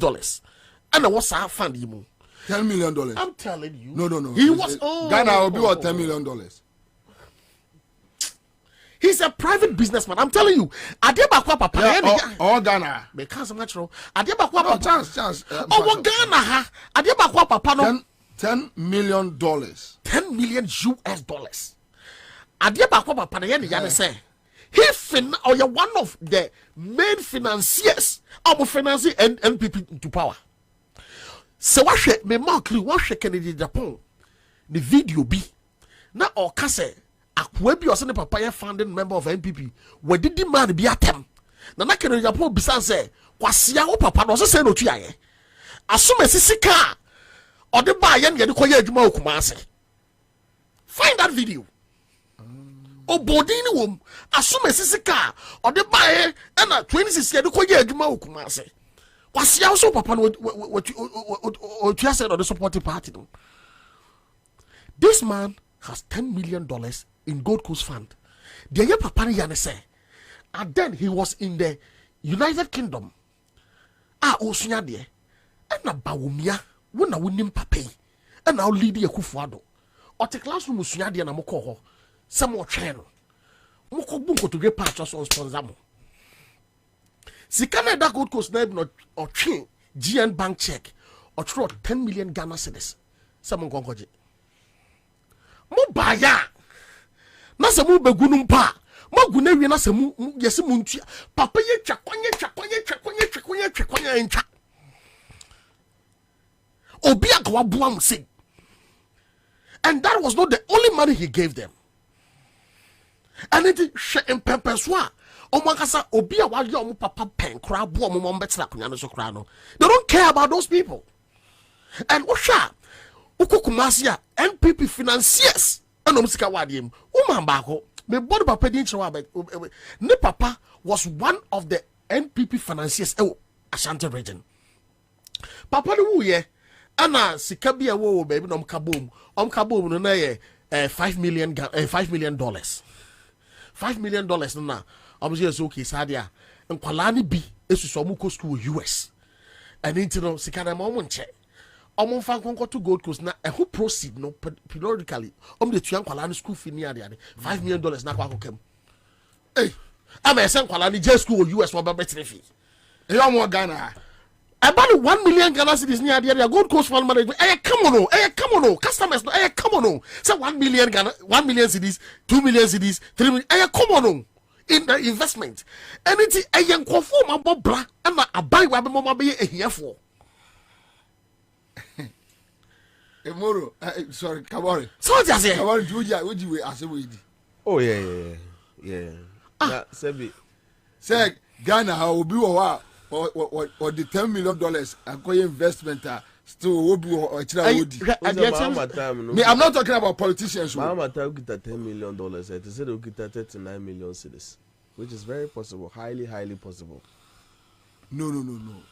and I was a fund you $10 million. I'm telling you. No. He was Ghana will be worth $10 million. He's a private businessman. I'm telling you. Adebakwa papa. Oh Ghana. Because I'm natural. Adebakwa papa. Chance. Oh Ghana ha. Adebakwa papa no. $10 million. $10 million. Adebakwa papa na yene say. He you're one of the main financiers of financing NPP into power. So what she me mark what she Kennedy Japan the video be na or kase akwebi or send papa ye founding member of NPP we did man be atem na Kennedy Japan bisan say kwasia wo papa no so say no tua ye asome sisika or the buy ye de koye adwuma okumase. Find that video. Obodini wom asome sisika or the buy na 26 ye de koye adwuma okumase. Was also papa what you said on the supporting party. No? This man has $10 million in Gold Coast Fund. The year papa yana say, and then he was in the United Kingdom. Osunya de, and na bawumia when na winim papa, and now lead ye kufuado. Or the classroom usunya de na moko some more channel. Moko bunko to get patch us on sponsor. Si Canada Gold Coast not or chain GN bank check or throw 10 million Ghana cedis. Someone go goji. Mo baya. Na se mu begunum pa. Mo gune wi na se mu yesi mu ntua. Papa ye twakwanye encha. Obi akwa buam se. And that was not the only money he gave them. And it she impepeswa. Obi a papa pen crab woman better they don't care about those people. And Osha Ukukumasia NPP financiers and Omsika Wadim Uman Bako me body papa didn't ne papa was one of the NPP financiers Ashanti region. Papa no ye ana sikabia wo baby no kaboom no na $5 million $5 million $5 million na I'm just okay, Sadia. And Kwalani B is to some coast to US. And into Sikana Momon check. Omon Fanko to Gold Coast now, and who proceed no periodically. The Chian Kwalani school fee near the $5 million now. Hey, I'm a San Kwalani J school US for better fee. You are more Ghana. About 1 million Ghana cedis near the Gold Coast Fund Management. Come on, customers. Come on, so 1 million Ghana, 1 million cedis, 2 million cedis, 3 million. Come on, in the investment. And it's a young conform about bra and a buy what mama be here for. Moro, sorry, Kabari. So just say, Kabari, would you ask a weed? Oh, yeah. Sebi. Say, Ghana, how will be a while. Or the $10 million acquire investment still will be or I'm not talking about politicians. Mama time get $10 million. It said we get 39 million cedis, which is very possible, highly possible. No.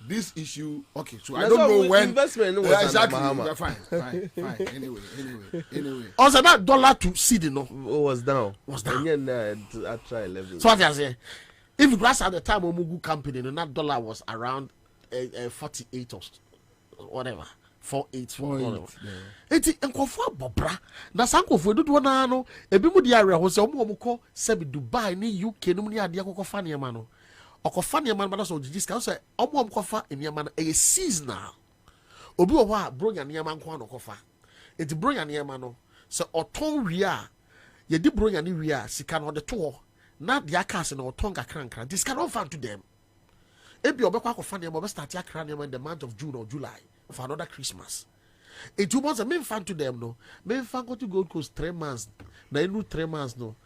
This issue, okay. So I don't know when investment was exactly. Fine. Anyway. Also, that dollar to seed, was down. And then I try 11. So what I say. If you grasp at the time Omugu company, that dollar was around 48 or whatever. 48, whatever. It's a bobra. Na sanko for do one no. Ebi mu di area ho se omo ko se Dubai ni UK no ni ade akoko ne ma no. Okofa ne ma na so jijiska so omo kofa ne ma na e seasonal. Obi wo ho a bronya ne ma nko na okofa. Enti bronya ne ma no se oton wi a ye di bronya ne wi a sika no de to not the acas and or tongue crank. This cannot find to them. If you are funny, I'm start your cranium in the month of June or July for another Christmas. It 2 months, a main fan to them, no. Main fan go to Gold Coast 3 months. Now you 3 months, no.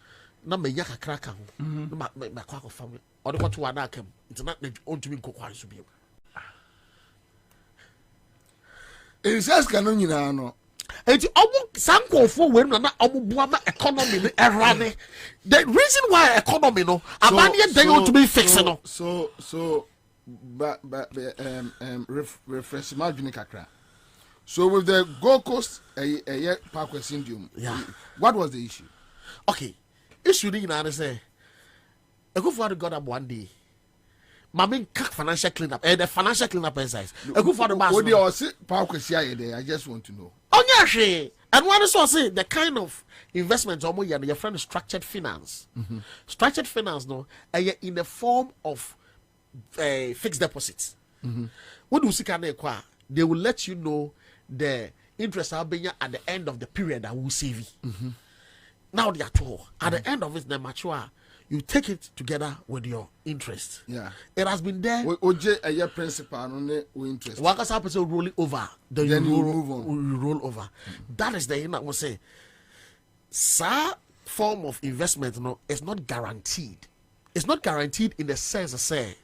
Now me yaka cracker. My quack of family. Or the what to anacam. It's not the own to be coquari to be. It says canon, you know. It's almost some for when economy errane. The reason why economy no abandon they want to be fixed no. So refresh my kakra. So with the Gold Coast a Parkway syndrome. Yeah. What was the issue? Okay. Issue in I say a good father got up one day. Mammy financial cleanup the financial cleanup exercise. A good father what do you say Parkway there? I just want to know. Oh yeah, and one is also the kind of investments your friend is structured finance. Structured finance no in the form of fixed deposits. What do you see they will let you know the interest are being at the end of the period that will save you. Now they are told at the end of it, they mature. You take it together with your interest. Yeah, it has been there. Oje a year principal on interest. Workers have to roll it over. Then you move on. You roll over. That is the thing I will say. Some form of investment, is not guaranteed. It's not guaranteed in the sense of say.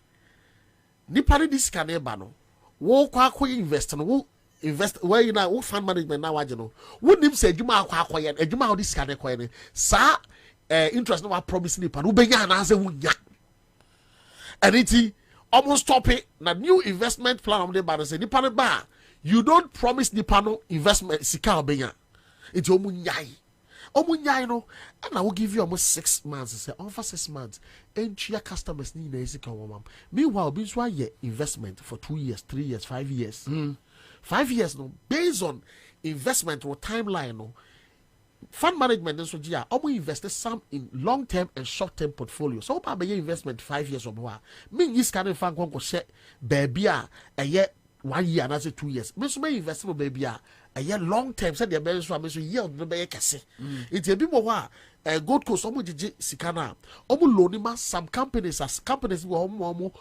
Nipari this can no. Wo kwa invest no. Invest where you know fund management now. What nim say juma kwa yen. Juma how this can ne. Sa interest no promise nipa no benya na say wunya. And it almost stop it. Na new investment plan on the bar say nipa ne ba you don't promise nipa no investment sika obenya. It omunyai. Omunyai no and I will give you almost 6 months. Say for 6 months and your customers need na sika won. Meanwhile be so ye investment for 2 years, 3 years, 5 years. 5 years no based on investment or timeline no. Fund management and so invested some in long-term and short-term portfolios. So about investment 5 years or more. Me this kind of fund go share baby a year 1 year and I say 2 years. Me so me investment baby a year long-term. Said the better so me so yield no be kese. It a bit more Gold Coast omo jiji sikana. Omo loan some companies as companies go omo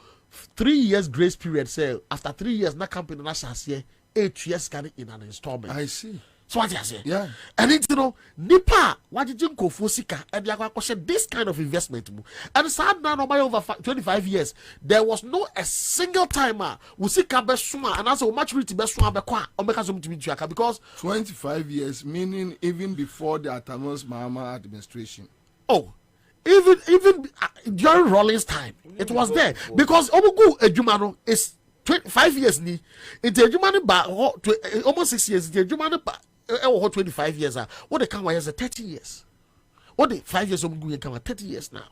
3 years grace period say after 3 years na company na share 8 years can in an installment. I see. So what I say? Yeah. And it's nipa what did you go for sika and you this kind of investment. And sad now over 25 years, there was no a single timer we see besuma and also maturity besuma bekwa or make us because 25 years meaning even before the Atamas Mahama administration. Oh, even during Rawlings time, it was there because Omugu Ejumano is 25 years ni. It's Ejumani ba almost 6 years. It's Ejumani ba 25 years. What the Kanwa has 30 years. What the 5 years Omugu Kanwa 30 years now.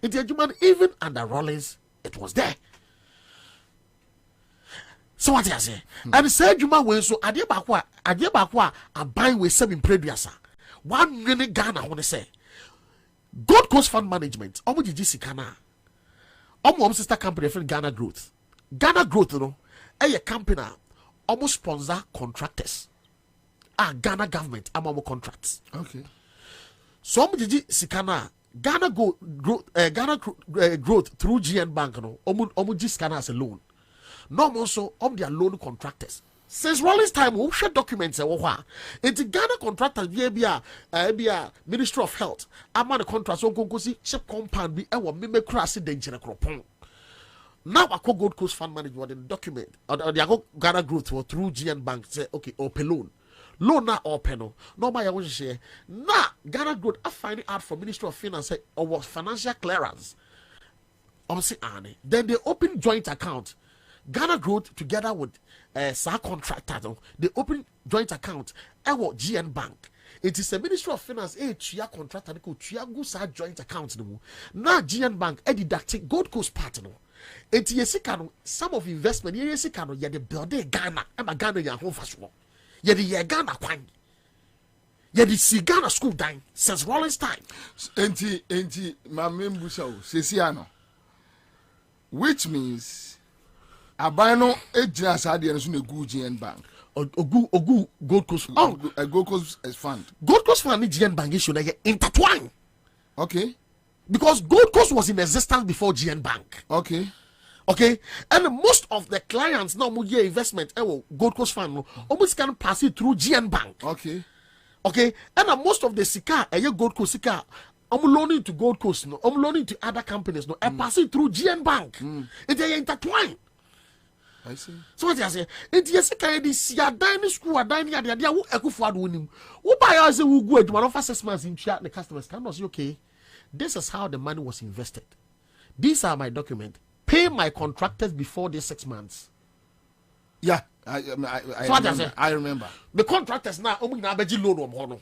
It's Ejumani even under Rawlings, it was there. So what I say? And say Juma when so Adebakwa a buying with 7 previous. 1 million Ghana I want to say. Gold Coast Fund Management, Omo Jiji Sikana. Omo sister company friend Ghana Growth. Ghana Growth, a company almost sponsor contractors. Ghana government amamo contracts. Okay. So mujiji sikana Ghana growth through GN Bank no. Omu sikana as a loan. No more so their loan contractors. Since Rollins time, we share documents. It's Ghana contractors via Ministry of Health. I'm on the contract so go see ship compound be me cross danger cropon. Now I call Gold Coast Fund Management the document or the Ghana growth through GN Bank say okay open loan. Loan na open no my want to share. Now Ghana growth I find it out for Ministry of Finance or was financial clearance. Then they open joint account. Ghana growth together with SAR contractors, they open joint account. GN Bank. It is a Ministry of Finance. Chia contractor ko chia go sa joint account no. Now GN Bank deducting Gold Coast part no. It yesikano some of investment yesikano ye the build Ghana. Ema Ghana ya home fashion. Ye the Ghana kwan. Ye the see Ghana school dying since Rollins time. Enti ma membusa o sesiano. Which means Abano ejina sade so na gu GN Bank. Ogu Gold Coast. Gold Coast fund. Gold Coast fund GN Bank issue na intertwine. Okay. Because Gold Coast was in existence before GN Bank. Okay. Okay. And most of the clients now mo year investment Gold Coast fund no almost can pass it through GN Bank. Okay. Okay. And most of the sika Gold Coast sika loaning to Gold Coast no loaning to other companies no pass it through GN Bank. It intertwine. I see. So what I say? It yes, can this ya dining school or dining at the idea who ekufuad winning. Who buy us who go to one of 6 months in chat the customers can say, okay, this is how the money was invested. These are my documents. Pay my contractors before these 6 months. Yeah, I remember. The contractors now na beji loan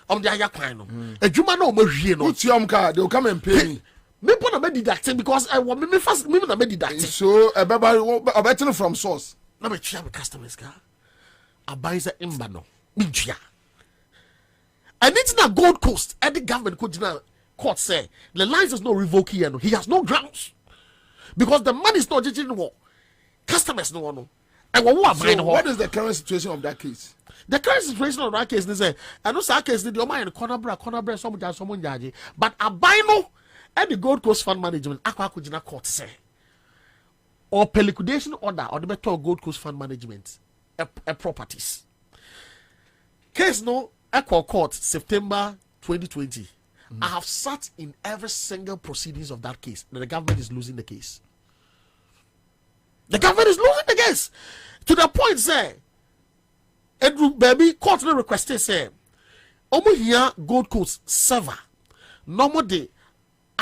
on the higher kind. A Juma no more they'll come and pay me. Me put a deducting because I want me first me na deducting. So a better from source. Na me chia me customers ka. I buy the imbano. Me chia. And it's not Gold Coast. Any government could court say the license is not revoked here. He has no grounds because the money is not just in war. Customers no one. And what is the current situation of that case? The current situation of that case is I know that case the mind corner bread someone judge, but I buy no. And the Gold Coast Fund Management, Aqua Court say, or per liquidation order, or the better Gold Coast Fund Management, a properties. Case no, Aqua Court, September 2020. I have sat in every single proceedings of that case. The government is losing the case. The government is losing the case to the point, say, Edru baby court no requested say, Omo here Gold Coast server, no more day.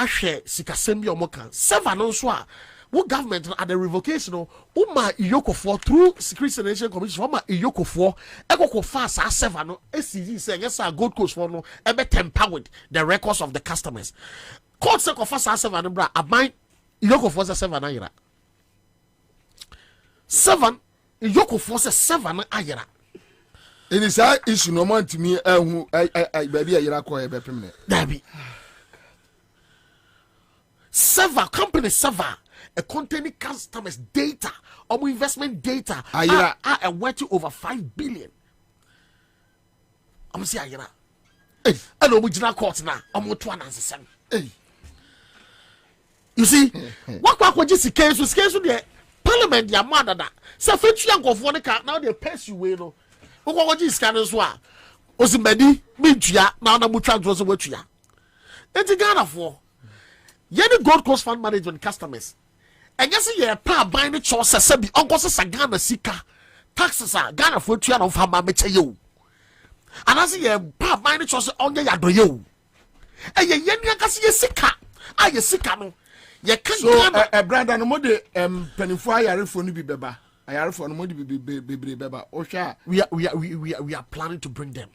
Ashe sikasem bi omokan seven no so a wo government at the revocation no uma iyokofo through security nation commission uma iyokofo ekokofo sa seven no SCG say yes Gold Coast for no ebe temper with the records of the customers court say kofa sa seven no bra aban iyokofo say seven ayira seven iyokofo say seven ayira it is a issue no man to me ehu baby ayira ko ebe pemne dabi server company server a containing customers data or investment data are worth over 5 billion. I'm saying ayira and original court now almost 207. You see what just case with the parliament ya mother that say fit young of one car now they pass you way no what just scan as well osimedi mintua now na mutwa so wetua enti Ghana for Yeni Gold Coast Fund Management customers. And yes, ye pa buying the choice sabi uncle sa Ghana sika taxes are Ghana for 2 of hama meche you. And as ye pa buying the choice on ya do you. And ye yeni akasi ye sika. Ah ye sika no. Ye can so brother no more de penifo ayare for no bi beba. Ayare for no more be beba. Osha we are planning to bring them.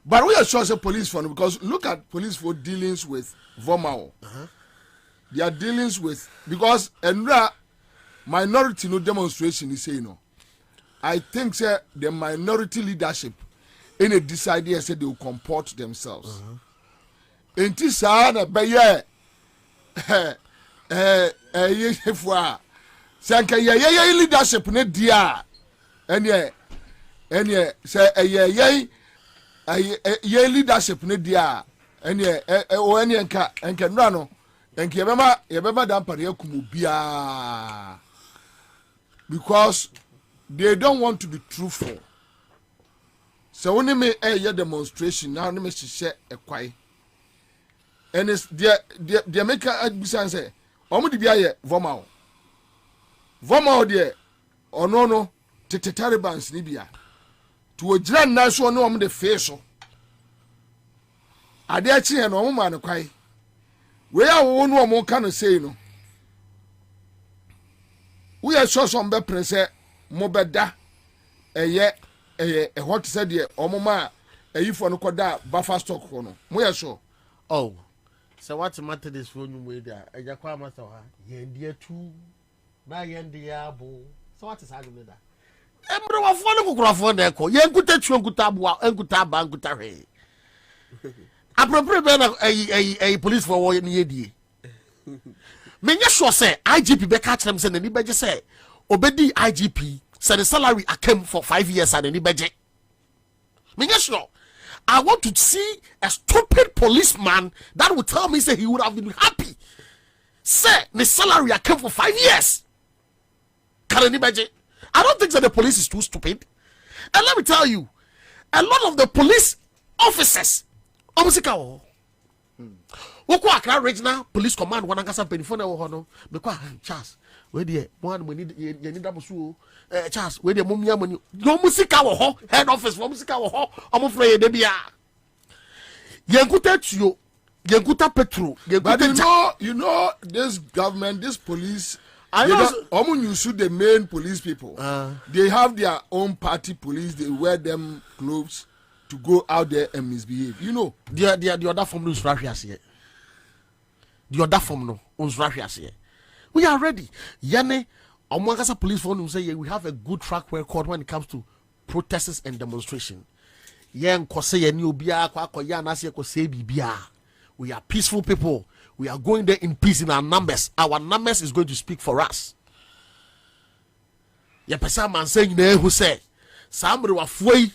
But we are sure say police for because look at police for dealings with Vomao. They are dealings with because minority no demonstration is saying no. I think say the minority leadership in a decided say they will comport themselves. In this na be Sanka ye leadership ne dia. Ene say ye leadership ne dia. Ene o ene enka nra no. Enka yebema dampare akumu bia. Because they don't want to be truthful. So when me a demonstration now me share a kwai. And it's the make a bisan say omo di bia ye voma there or no Taliban's Libya to a grand national no omo the face so ade achi and omo man kwai we are one omo can say no we are sure some be present mo beda what said ye omo ma for no koda buffer stock no mo ye sure oh so what matter this for you way there eja kwa master ha ye tu na ye ndia bo so what is argument that emre wa fo no kokrafo na eko ye nkuta tu nkuta abo nkuta ba nkuta hwe appropriate be na police for wo ye die menya sure say IGP be catch them say na ni beje say obedi IGP say the salary I came for 5 years and ni beje menya sure I want to see a stupid policeman that would tell me say he would have been happy. Say the salary I came for 5 years. Can anybody? I don't think that the police is too stupid. And let me tell you, a lot of the police officers, Woko Accra Regional Police Command, one angasa penifone wo hono, because Charles, where the one we need you need abusu Charles, where the mumia money, no musika wo ho, head office for musika wo ho, omofre de bia. Yenkuta tuyo, yenkuta petrol, but you know this government, this police, I know you shoot the main police people. They have their own party police, they wear them clothes to go out there and misbehave. You know. The other form is right here. The other form no ons right here. We are ready. Yane Omwangasa police phone will say we have a good track record when it comes to protests and demonstration. Yen kose ye ni obia kwa koya na se ko se bibia. We are peaceful people. We are going there in peace in our numbers. Our numbers is going to speak for us. Ya pesa man saying ne who say sambre wa foi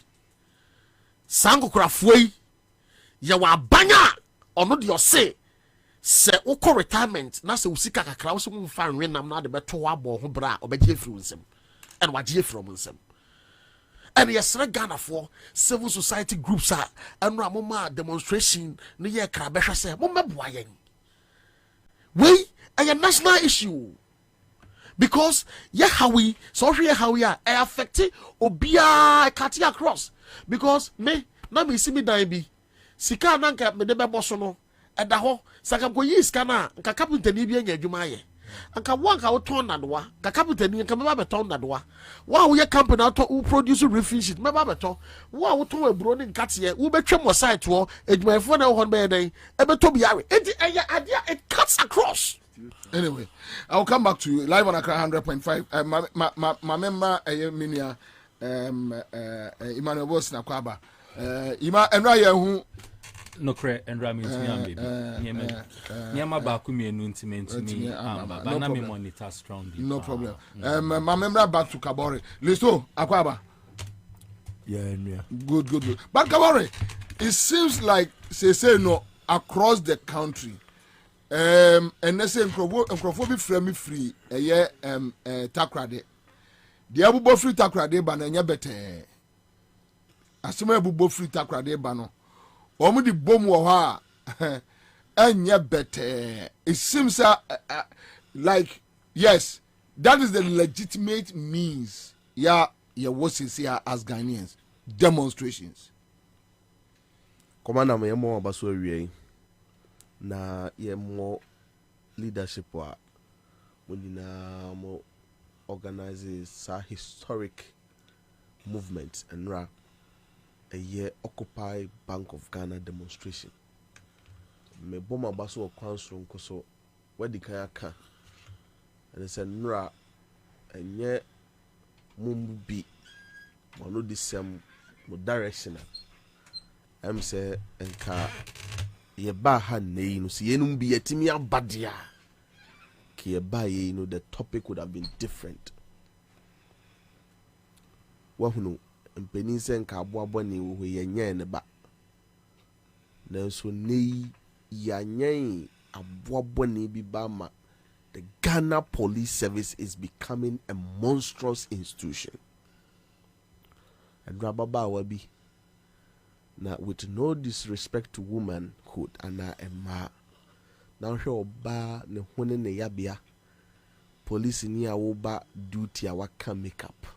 sango kura foi ya wa banya ono de say se uko retirement na se usika kakra wo so mfa nwe nam na de beto abo ho bra obeje firi nsem and waje from nsem and yesre Ghana for civil society groups are and ramoma demonstration no ye kra behwe se mo meboa yen we a national issue because yeah how we so here how we are affect obia cut across because me na me see me dan bi sika na nka me de bebo so no eda ho saka ko yi sika na nka captain ni bi anya adwuma ye nka wo nka wo ton na doa nka captain ni nka me ba beton na doa wo wo ye company auto who produce refin sheet me ba beton wo wo ton aburo ni nka te wo betwem wo site wo adwumayfo na ho be den e beto bi yare it cuts across. Anyway, I'll come back to you live on Accra 100.5. My member, Minia, Emmanuel Boss na Kwaba. Ima enra ye hu no cre enra means me nyama ba ku me enu ntime me amba ba na me monitor strongly. No problem. My member back to Kabore. Listo Akwaba. Yeah. Good. But Kabore, it seems like say no across the country. And they say microphone free takrade. The abubo free takrade ba na nya bete. Asema abubo free takrade ba no. Omo di bom wo ha anya bete. It seems like yes, that is the legitimate means. Yeah, what is here as Ghanaians demonstrations. Commander me mo abaso awie. Na ye more leadership wa na mo organizes a historic movement and a year Occupy Bank of Ghana demonstration. Me boma baso kwanso nkoso wadi kan aka and say nra enye mumbi mono disem mo directional am say enka ye ba ha nei no si yenum bi yetimi abadia the topic would have been different. Wahunu mpenise nka aboabo ne wo yenyen ne ba. Nanso nei yanyen aboabo ne bi ba ma. The Ghana Police Service is becoming a monstrous institution. And Rababa Wabi. Now, with no disrespect to womanhood, and Emma. Now, here, ba ne hone ne yabia. Police ni awoba duty awaka makeup.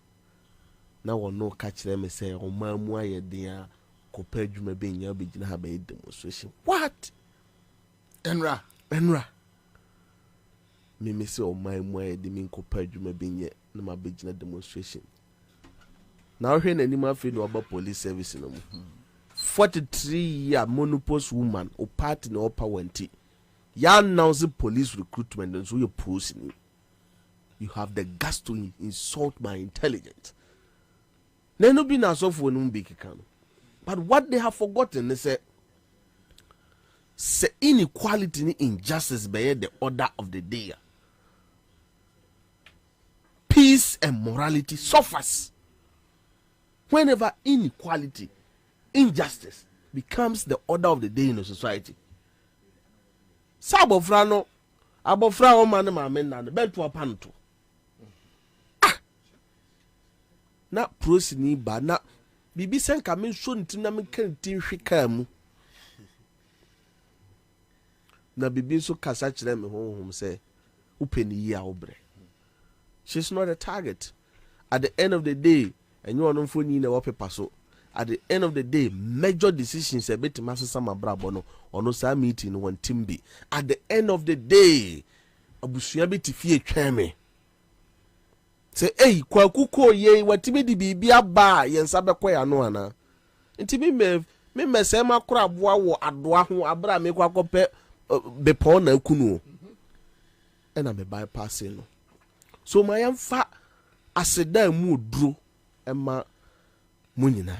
Now, we no catch them and say, "Oh, mamma, ye dear, compared you may be in your beginning have a demonstration." What? Enra. Me say, "Oh, my moye de mean compared you may be in my beginning demonstration." Now, here, any man feel about police service no more. 43-year monopause woman or party no power wenti. Ya announce police recruitment and so you're posing. You have the guts to insult my intelligence. Neno be na so for no big can. But what they have forgotten is say inequality and injustice by the order of the day. Peace and morality suffers whenever inequality, injustice becomes the order of the day in a society. Sabofra no abofra o man ma men na beto apanto. Na prosini ba na bibi senka men so ntina men kan tin hweka mu. Na bibi so kasa kire me honhom say upeni yi a obre. She's not a target. At the end of the day, and you are not phone na paper so. At the end of the day, major decisions a bit master sama brabono or no sa meeting one timbi. At the end of the day, abusua bi tifie tweme. Say, hey, kwa kuko ye watimi di bibia ba yensa bekwa ya no ana. Nti me se makora aboa wo adoa ho abra me kwa kope bepo na kunu. Ena me bypass no. So my yamfa aseda mu duro ema munyina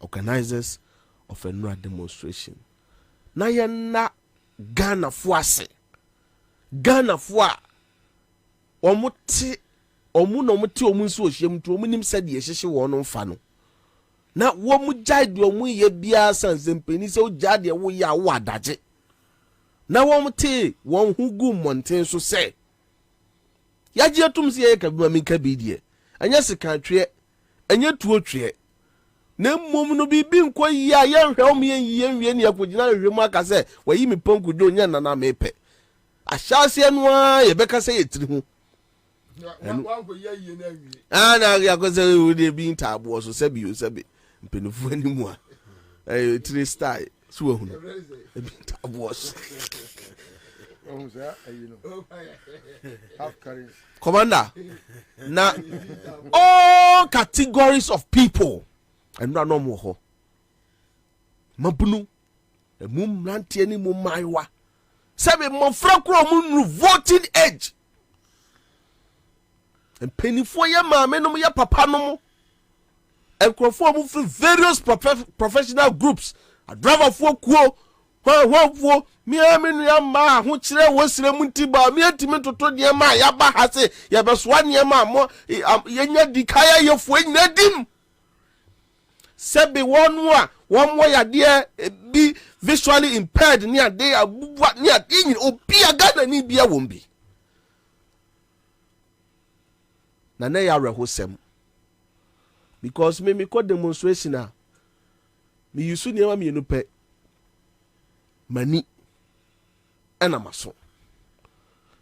organizers of a new demonstration. Na yana Ghana fuase. Ghana fua omuti omu nso ohyem to omunim sade yehyehye wono mfa no. Na wo mu jade omu ye bia sansempeni se o jade wo ya wo adaje. Na wo muti won hugu monten so se yaje atum se ye ka bi ma minka bi die. Anya sika twe anya tuo twe. Na mmom no bibi nko yi a ye hwe o me yen wie ne yakogina hwemu aka se wayi me panku do nya na mepe. Ahyase no a ye beka se yetiri hu. Na ya ko se we dey be ntabo so sebi o sebi mpenifu animu a. 3 star so hu no. Be ntabo so. Commander, now all categories of people and no more ho. Mabunu, a mum ranti any mum maiwa. Sabe mo frakro mun voting age. And penny for your mamma no ya papa no. And conform from various professional groups. A driver for quo. Wo mi amenu ya ma ho kire wo sire munti ba mi atimi toto de ma ya ba ha se ya be so ane ma mo yenya dikaya yefo nyadim sebe wonu a won mo ya de bi visually impaired ni ade abuwa ni ade obi aga na ni bia wombi na ya rehosem because me ko demonstration a me yusu ni ma me no pe mani and amaso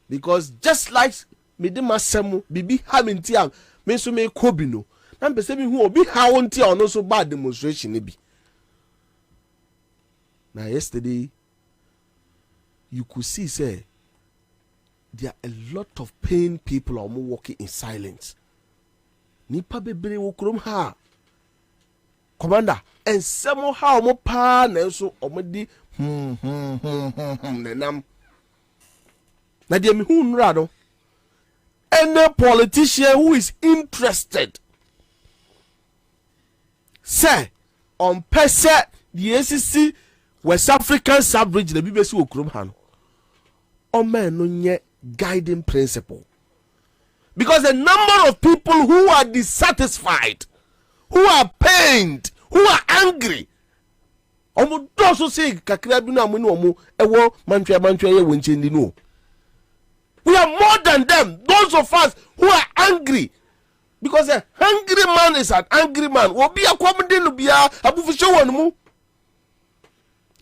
because just like me de masemu bibi ha me ntia me so me kobi no na mpese bi hu obi ha won ntia ono so bad demonstration bi na yesterday you could see say there are a lot of pain people are walking in silence nipa bebre wo krom ha commander and somehow mo pa na so omodi nenam na de me hu nra no any politician who is interested say on pese the ACC West African sub-region na bibesi okrom ha no o man no nye guiding principle. Because the number of people who are dissatisfied, who are pained, who are angry, omo doso say kakra bi na mo ne omo ewo mantwa ye wonchendi no. We are more than them. Those of us who are angry. Because a hungry man is an angry man. Obi akomde no bia abufisho won mu.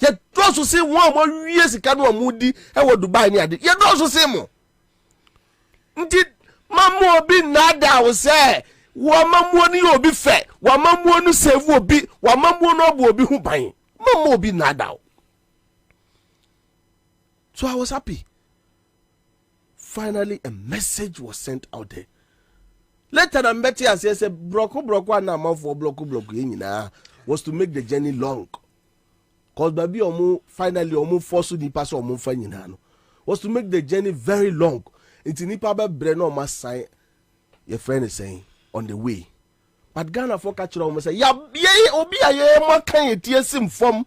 Ye doso say one mo wie sika no amudi ewo Dubai ni ade. Ye doso say mo. Nti mamu obi nada wo say wo mamu ni obi fe, wo mamu no save obi, wo mamu no obo obi hu ban. Mamu obi nada. So I was happy. Finally a message was sent out there. Later than Betty as say broko and amount for bloko was to make the journey long. Cause baby omu finally omu force the pass omu fanyina was to make the journey very long. It's nipa be breno ma sign your friend is saying on the way. But Ghana for catch omu say ya obi aye ma kan ye tie sim form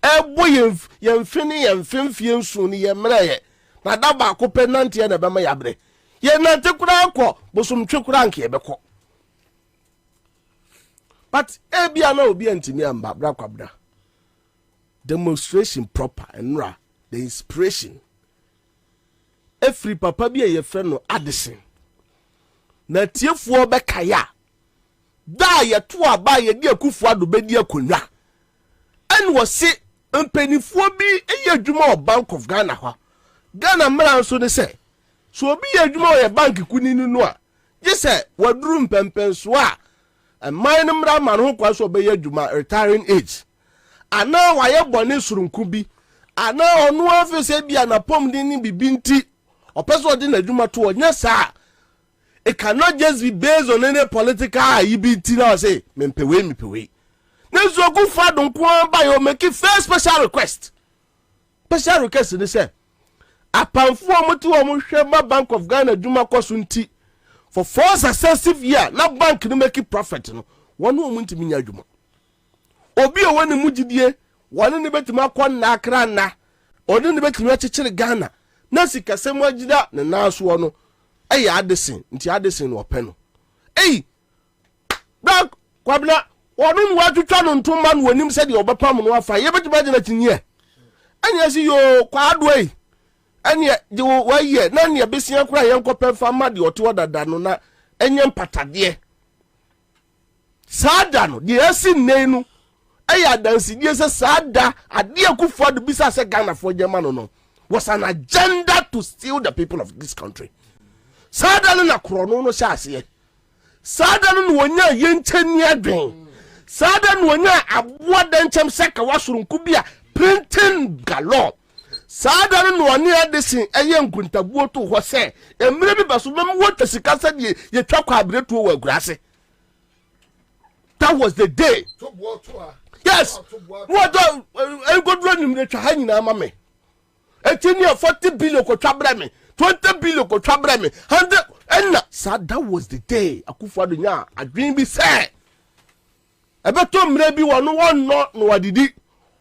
e boy ye mfini ye mfimfie nsu ni ye mreye na da ba ko penanti ye na be ma yabre. Ye nante kura akọ bosum twekura nke ebekọ. But ebia na obi antimi amba bra kwabra. Demonstration proper enra the inspiration. Every papa bi ye friend no Addison. Na tiefuo be kaya. Da ye to aba ye di akufu ado be di akonwa. En wo se mpenifuo bi eye adwuma o Bank of Ghana ho. Ghana mra nso ne se so obi adwuma o ye bank kunini no a ye se waduru mpempenso a man mra man ho kwa so be adwuma retiring age ana wa ye bone surunku bi ana onu afese bia na pom din ni bibinti opeso de na adwuma to onya sa it cannot just be based on any political ibinti na say mempewe nezo ku fa don ko ba yo make first special request ni say apamfo omuti wo mo hwe Bank of Ghana duma koso nti for 4 successive year na bank no make profit no wonu omunti minya duma obi o woni mugidie wonu ne betima konna akra na oni ne betima chechire Ghana na sikasem agida na naso no Addison nti Addison no pe no Bank Kwabena wonu wa twetwa no ntomma no wonim se de obepam no afa ye betima gina tinye anya si yo kwa adoi anya je wo ye na ne besia kura ye nkopɛ fa ma de oto dada no na enye mpatade sada no de asi nenu eya dansi die se sada ade akufo do bisa se Ghana for German no was an agenda to steal the people of this country. Sada no na krono no sha ase sada no wonya ye nchani adwen sada no wonya aboa danchem seka wasurunku bia printing galore sada no oni Addison eye nkuntabuo to ho se emre bi baso mem wota sika se de ye twa kwa abretuo wa agurase. That was the day. Yes. What go do nim de twa ha nyina ma me. Etini 40 billion ko twa bra me, 20 billion ko twa bra me, 100 and so that was the day Akufo-Addo nya adwen bi say ebeto mre bi wono wonno no wadidi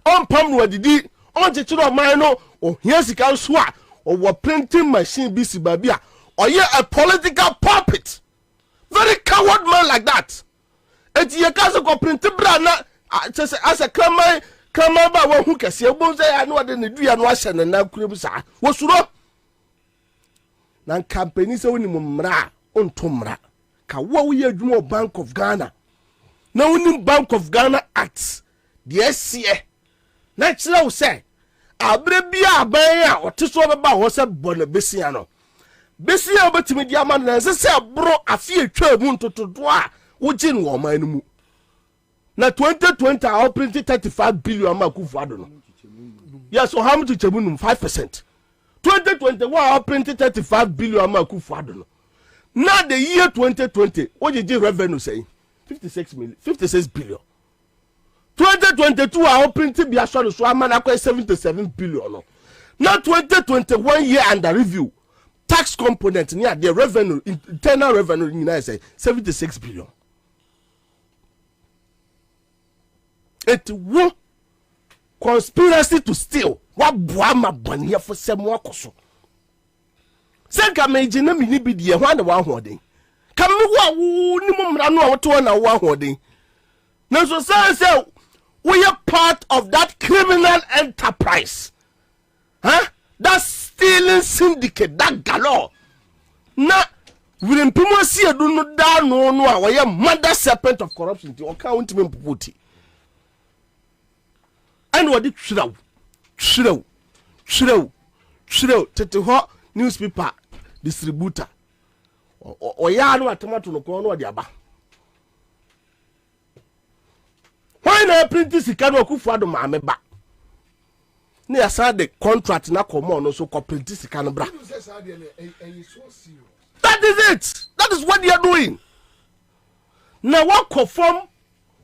onpam no wadidi onchechiro man no ohia sika nso a owo printing machine bi si ba bia oye a political puppet, very coward man like that. Eti ye kaso ko print bra na as a kama ba wo hu kese ebon say anu ade ne dua no ahye ne na kure bu sa wo suro na company se woni mumra ontomra ka wo ye adwuma Bank of Ghana na woni Bank of Ghana Act de sie na kire wo say abre bia aban a oteso beba ho se bona besia no besia obetimi dia man na se bro afie atwa mu ntotodo a wogin wo man no mu na 2020 I printed 35 billion Akufo-Addo no. Yes, so how much to chemunum 5%. 2021 I printed 35 billion Akufo-Addo no. Now the year 2020 what did the revenue say? 56 billion. 2022 I printed be so amana 77 billion no. Now 2021 year under review tax component near the revenue internal revenue in say 76 billion. It wo conspiracy to steal what boama bania for some wakoso Say ka me gina me ni bi de ho na wa hoden. Ka me wo ni mo mra no a woto na wa hoden. Na so say we are part of that criminal enterprise. Huh? That stealing syndicate, that galore. Na we impimo see do no da no a we mother serpent of corruption ti o ka wontime mpopoti. And what did shrew tete ho newspaper distributor o ya no atamato no ko no de aba. Why na print sika no Akufo Addo ma me ba na ya sa the contract na komo no so ko print sika no bra. That is it. That is what they are doing. Now what conform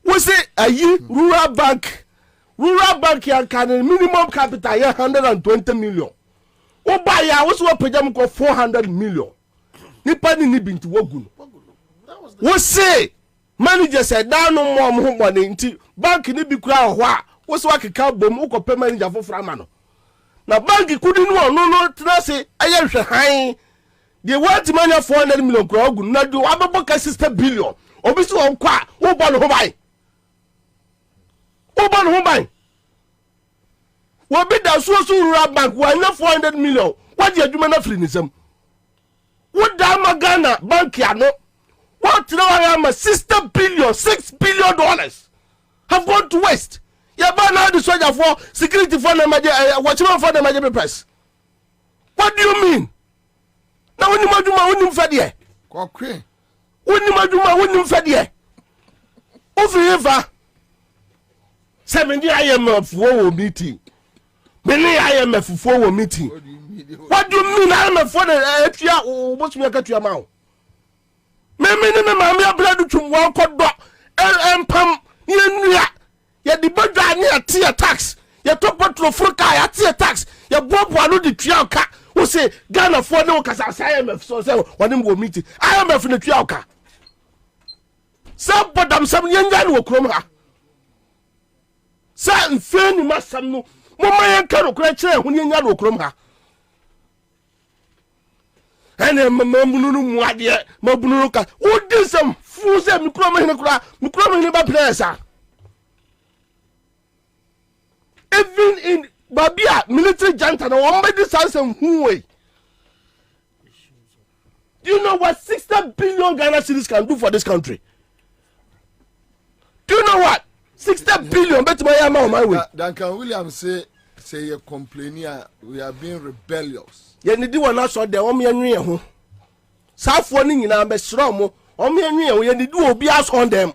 we say rural bank can minimum capital 120 million. O buy ya we so pejam ko 400 million. Nipa ni binti wogun. We say manager said down no more mo money nti bank ni bi kura ho a we so akeka bom wo pay manager for frama no. Na bank kudi no tena say aye hwe han. They want money 400 million kura ogun na do abebo ka 60 billion. Obi so on kwa wo bo no ho bai. Oban ho ban wo bi da so rural bank wa na 400 million what the adwuma na free nisam wo da magana bank ya no what now am 60 billion $6 billion have gone to waste ya ba na the soldier for security for na maje watchman for na maje press. What do you mean? Na woni madwuma woni mfade kokwe woni madwuma woni mfade o fi fa 70 IMF for meeting. Many IMF for meeting. What do you mean IMF for the Etia? What's me got your mouth? Me mamma blood to one cod pam ya the budget near tier tax. Ya top to Fruka at tier tax. Ya bob one the trialca who say Ghana for no cause IMF so when him go meeting. IMF in the trialca. Some but some young guy will come her. Sa mfeni masam no mama yanka no kura kire hu nya no krom ha ene mamunu no muade mabunu ka odisem fu se mi krom hene ba presa even in babia military junta no one by this ansem hu we. Do you know what 60 billion Ghana cedis can do for this country? Do you know what 60 billion bet my way. Duncan Williams say you complaining we are being rebellious. Ye ni di wona so de o me anwe ho. Safo ni nyina be sro mo o me anwe ho ye ni di obi aso dem.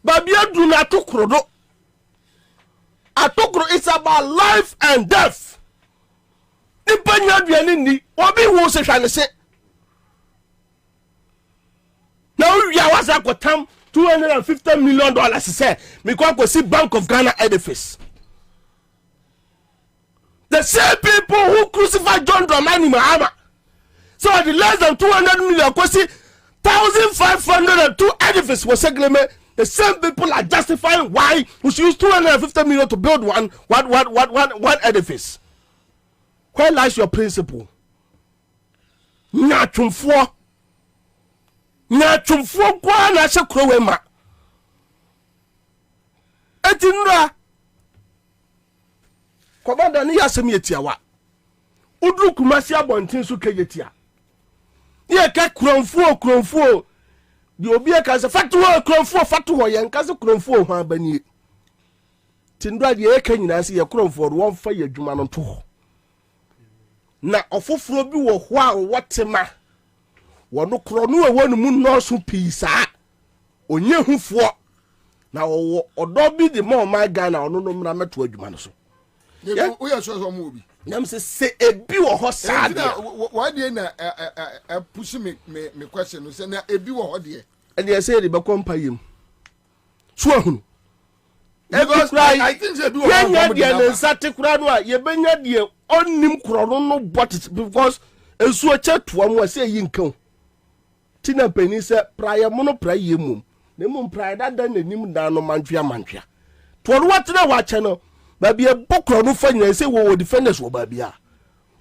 Ba bia du na atokro is about life and death. Ni panya duane ni obi wo se hwane se. Na we are was akotam $250 million say because see Bank of Ghana edifice. The same people who crucified John Dramani Mahama. So at the less than 200 million, see 1,502 edifice was segment. The same people are justifying why we should use 250 million to build one edifice. Where lies your principle? Nyachumfo kwa na se krowe ma etinra Kwabena ni yasem yetiawa udru kumasi abontin so keyetia ye ka kromfuo di obi ka se fatu ho yen ka se kromfuo ho abanie tindra de e ka nyina se ye kromfuo do won fa ye dwuma no to na ofoforo bi wo ho a wotema wono kro no wonu mu no so pisa onye hufo na odo bi de mo ma Ghana ono no mra meto adwuma no so we are so mo obi nam se ebi wo ho sa de why dey na push me question no say na ebi wo ho de e dey say de be kompayem so ahunu because I think say ebi wo ho mo de na sate kura no a ye benya de onnim kro no but because esuo chetua mo say yi nkan tina pani se praye mo no praye mum ne mum praye da nanim da no mantwa to what na wa che no ba bia bokro no fa nyina se wo defenders wo ba bia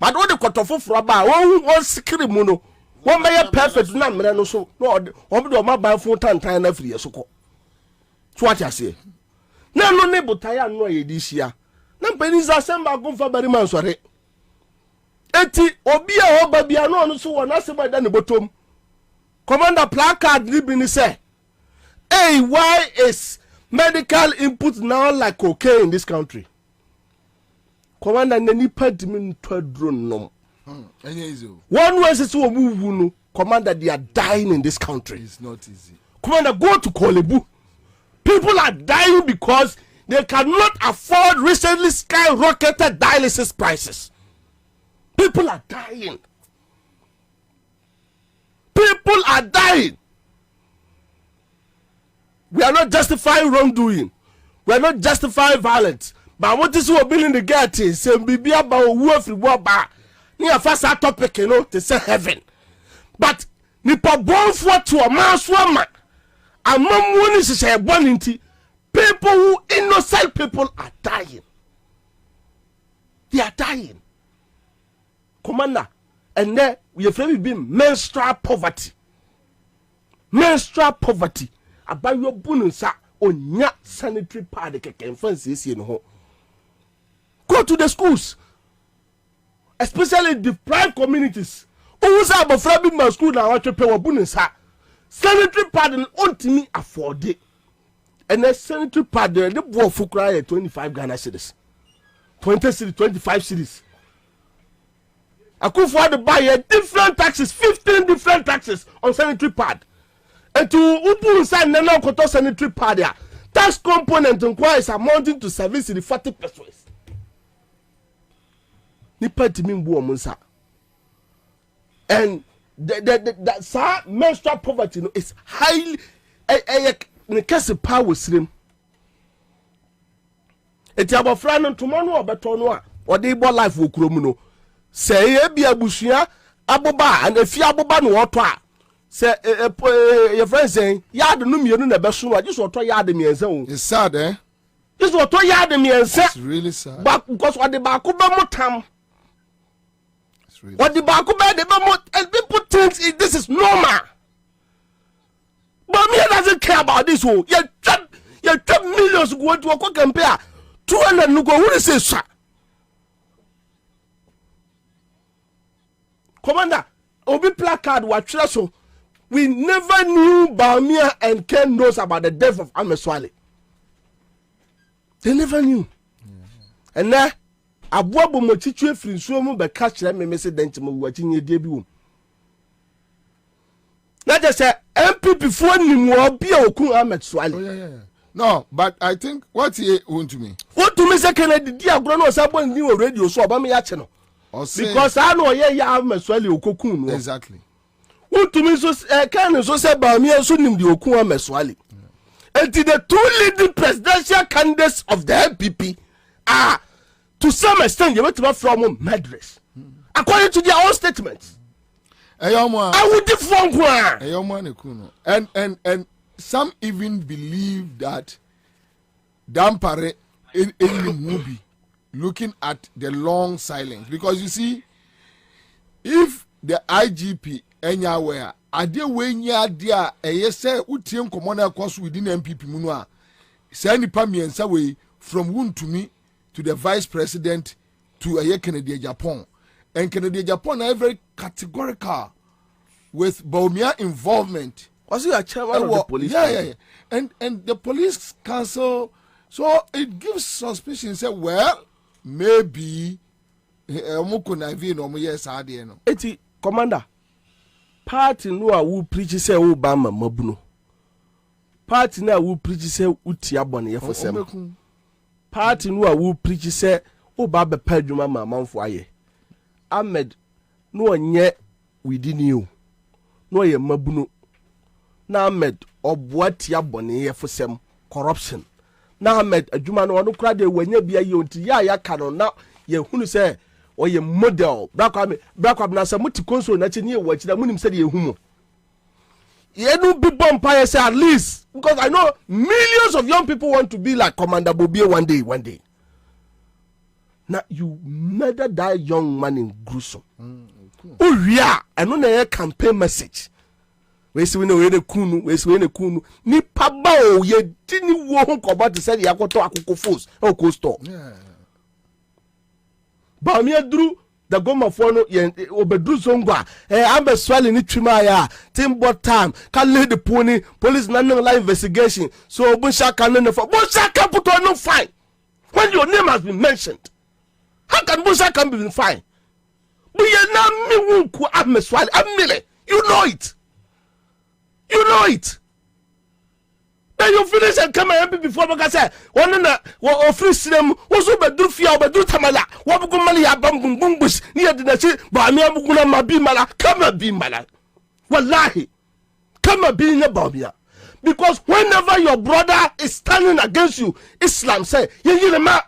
but what the kotofo for ba won sikiri mu no won be perfect na mere no so no obi do ma ban fun tantan na free so ko so what you say na no ne botaya no ye di hia na mpeniza semba gonfa bari man sore eti obi a oba bia no no so won aseba da ne botom commander placard libini say hey, why is medical input now like cocaine in this country? Commander, nani padimi drone no. One way is to move no. Commander, they are dying in this country. It's not easy. Commander, go to Kolebu. People are dying because they cannot afford recently skyrocketed dialysis prices. People are dying. People are dying. We are not justifying wrongdoing. We are not justifying violence. But what is what building the gate is saying be about who ba near first topic, you know, to say heaven. But nipa born for to a man's woman. A mom one is a born into people who innocent people are dying. They are dying. Commander, and there we have been menstrual poverty. Menstrual poverty. About your bununsa onya sanitary pad keke fancy in ho. Go to the schools, especially deprived communities. Who say about frabbing my school now to pay bununsa sanitary pad and ultimately afford it. And the sanitary pad the boy for cry 25 Ghana cedis, 20 cedis, 25 cedis. I could afford to buy a different taxes, 15 different taxes on sanitary pad. And to upu inside nana koto sanitary pad ya tax component is amounting to 40 pesos. Nipa timi mbu omunsa. And that menstrual poverty no is highly ne kase power slim. Eti abofra no tomono obeto no a ode bo life wo kurom no. Say ye bia busua aboba and efi aboba no oto a say your friend saying yard no mienu na beso no just oto yard miensa o. It's sad just oto yard miensa. It's really sad. But because what the back be motam. It's really what the back be the mo and people think this is normal. But me doesn't care about this one. You trap millions go to a compare 200 no go who say sir. Commander, Obi placard was so. We never knew Bamia and Ken knows about the death of Ameswale. They never knew. And now, Abuabo Mochichu free so be catch them me say dentimo watching your debut. Not just say MP before ni mo be okun Ameswale. Oh yeah. No, but I think what he want to me. What to me say Kennedy dia agro no sabon ni radio so oba me ya che no. Because I know ya Ameswale okokun no. Exactly. To me so can so say Bamia so nim the okun Ameswale. And the two leading presidential candidates of the MPP are to some extent you went from Murderous. According to their own statements. I would different and some even believe that Dampare in the movie looking at the long silence, because you see, if the IGP anywhere ade wenya dia say utiem common course within MPP munua say nipa miensa we from wun to me to the vice president to Kennedy Japan, and Kennedy Japan are very categorical with Bawumia involvement. Was he a chairman of the police? Yeah. And the police council, so it gives suspicion. Say, well, maybe Eti commander, party no a who preach say Obama mabuno. Party no who preach say utia bone for sem. Party no a who preach say Obaba peduma manfo aye. Ahmed no onye within you. No ye mabuno. Na Ahmed obuatia bone for sem corruption. Na Ahmed adwuma no kra de wanya bia ye onti ya ka no na ye hunu say or ye model Kwabena say muti console na chini ye wachida munim say ye humo. Ye no be bomb say at least, because I know millions of young people want to be like Commander Bobie one day. Now you murder that young man in gruesome. Oh yeah, I know na campaign message. We see we no the kunu, we see we the kunu. Ni paba o ye dini wo hon ko ba to say yakoto akoko force o ko store. Ba mi aduru the goma for no ye obedru zongwa ambe swali ni twima ya timbo time can lay the pony police national live investigation so bushaka no for bushaka put on no fine when your name has been mentioned. How can bushaka be fine? But you na me wunku ambe swali amile, you know it. You know it. Then you finish and come and before because say one na wo free them wo bedru fia bedru tamala wo bugu mali ya bambum bumbus ni adina chi ba mi abugu na mabi mala kama bi mala wallahi kama bi nya ba because whenever your brother is standing against you Islam say ye ma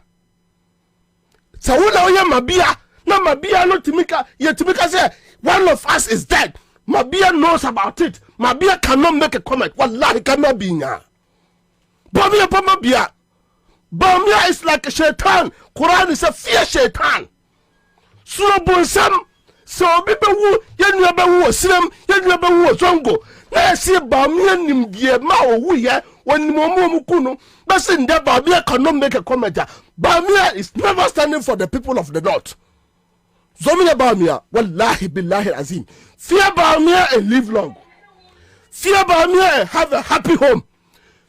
sa wo na wo mabia na mabia no timika ye timika say one of us is dead mabia knows about it mabia cannot make a comment wallahi kama bi nya Bobie Pamabia. Bamia is like a shaitan. Quran is a fear shaitan. Surabonsam. So people who Yanuabu Slim, Yanuabu Zongo. Now see Bamia Nimdia Mao Wuya when Momo Mukuno. But in that Bamia cannot make a comment. Bamia is never standing for the people of the north. Zomina Bamia, wallahi billahi azim. Fear Bamia and live long. Fear Bamia and have a happy home.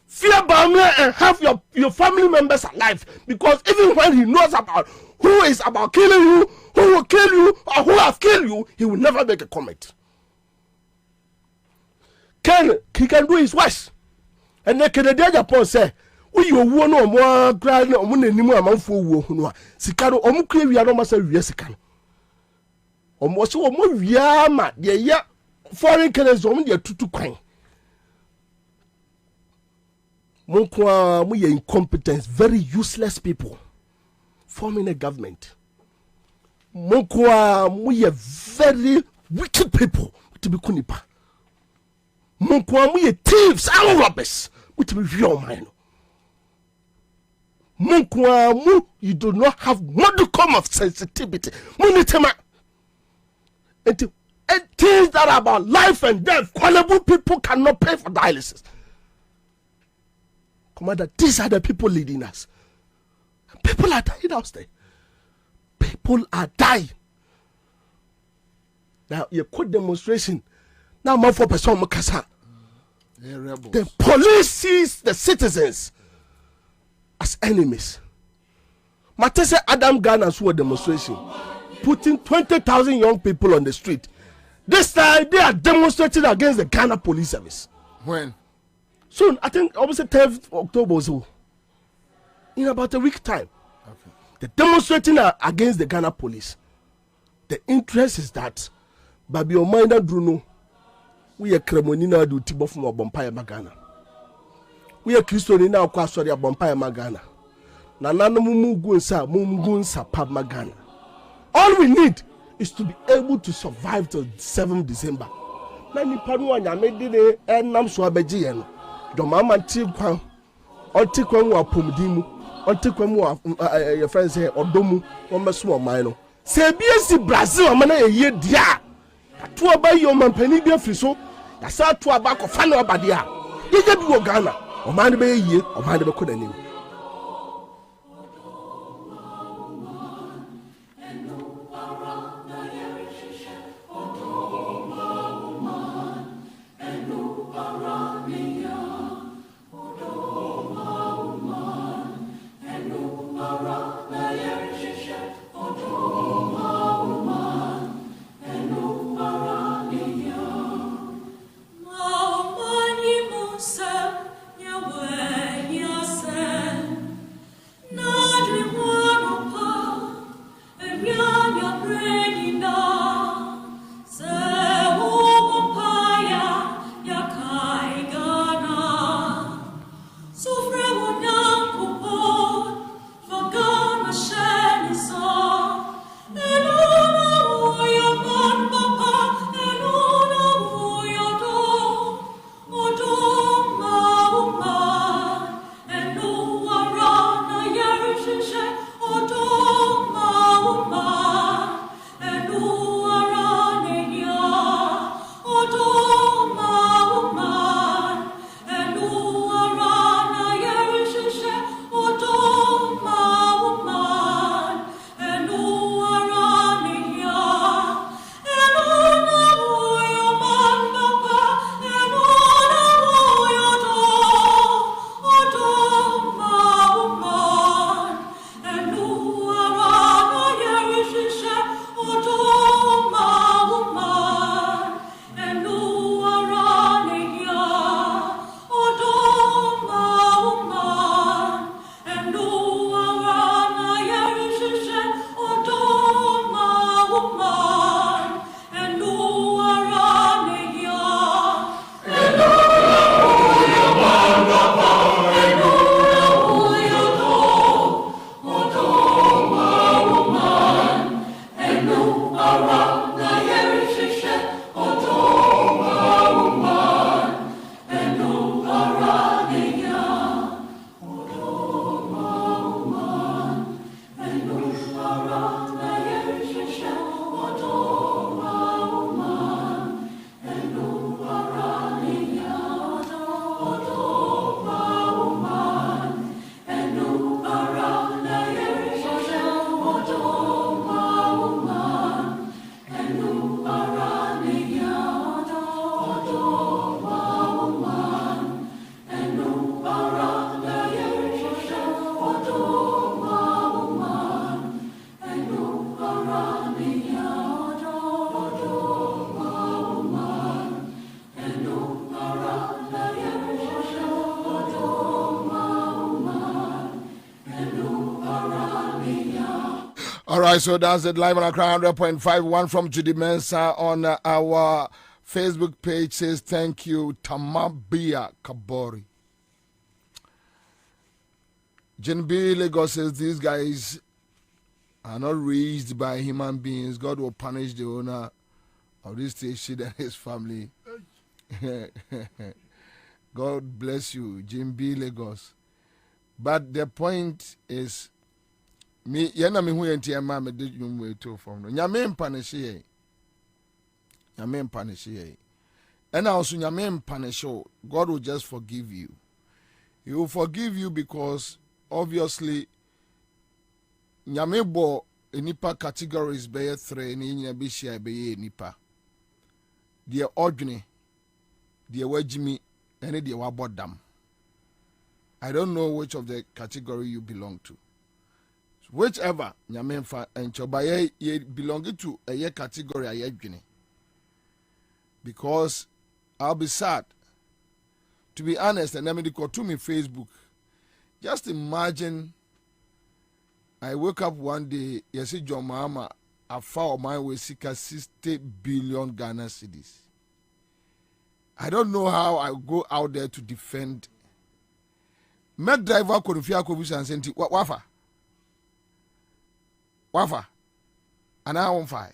Fear Bamia and have your family members alive, because even when he knows about who is about killing you, who will kill you, or who have killed you, he will never make a comment. He can do his worst. And then Canadian Japan say, we you won no more grand no money amount for no Sikano omukre we are no say we Sikano. Almost so more we are ma de foreign currency on their tutu kwan. Monkwa we are incompetent, very useless people forming a government. Monkwa we are very wicked people to be kunipa. Monkwa we are thieves and robbers to be real man. Monkwa you do not have modicum of sensitivity. Munitema and things that are about life and death. Qualable people cannot pay for dialysis. Commander, these are the people leading us. People are dying out there. People are dying. Now, you could demonstration. Now, more for person Mukasa. The police sees the citizens as enemies. Matese Adam Ghana's were demonstration, putting 20,000 young people on the street. This time they are demonstrating against the Ghana Police Service. When? Soon, I think almost 10th October so. In about a week time. Okay. They're demonstrating against the Ghana police. The interest is that Babi Omaina Bruno, we are Cremonina do Tibo from Bompire Magana. We are Christonina Quasoria Bompire Magana. Nanana Mumungunsa Pab Magana. All we need is to be able to survive till 7th December. Nani Panuanya made it and Namswabejian. Your mama Tikwan or Tikwan or Pumdimu or Tikwan your friends here or Domu or Masua Mino. Say BSC Brazil, man, a year dia. To obey your man penny be a friso. That's how to a back of Fano Badia. You get to Ghana or mind be a year or mind be a good name. Musa, Yahweh, Yaseh. right, so that's it. Live on Accra 100.51 from Judy Mensa on our Facebook page says, thank you, Tamabia Kabori. Jenby Lagos says, these guys are not raised by human beings. God will punish the owner of this station and his family. God bless you, Jenby Lagos. But the point is, me yana me hu enti ma me de dwum we to from no nyame mpanish ye and also nyame mpanish. God will just forgive you. He will forgive you because obviously nyame bo enipa categories be 3 ni nyina be share be enipa de odwene de wagimi and de wabodam. I don't know which of the category you belong to. Whichever nyamenfa and chobaye ye belong to a year category a year. Because I'll be sad. To be honest, and let me go to me Facebook. Just imagine I wake up one day, you see John Mahama, I found my way 60 billion Ghana cedis. I don't know how I go out there to defend. Make driver could fear and send wafa. Wafa, and I won't fight.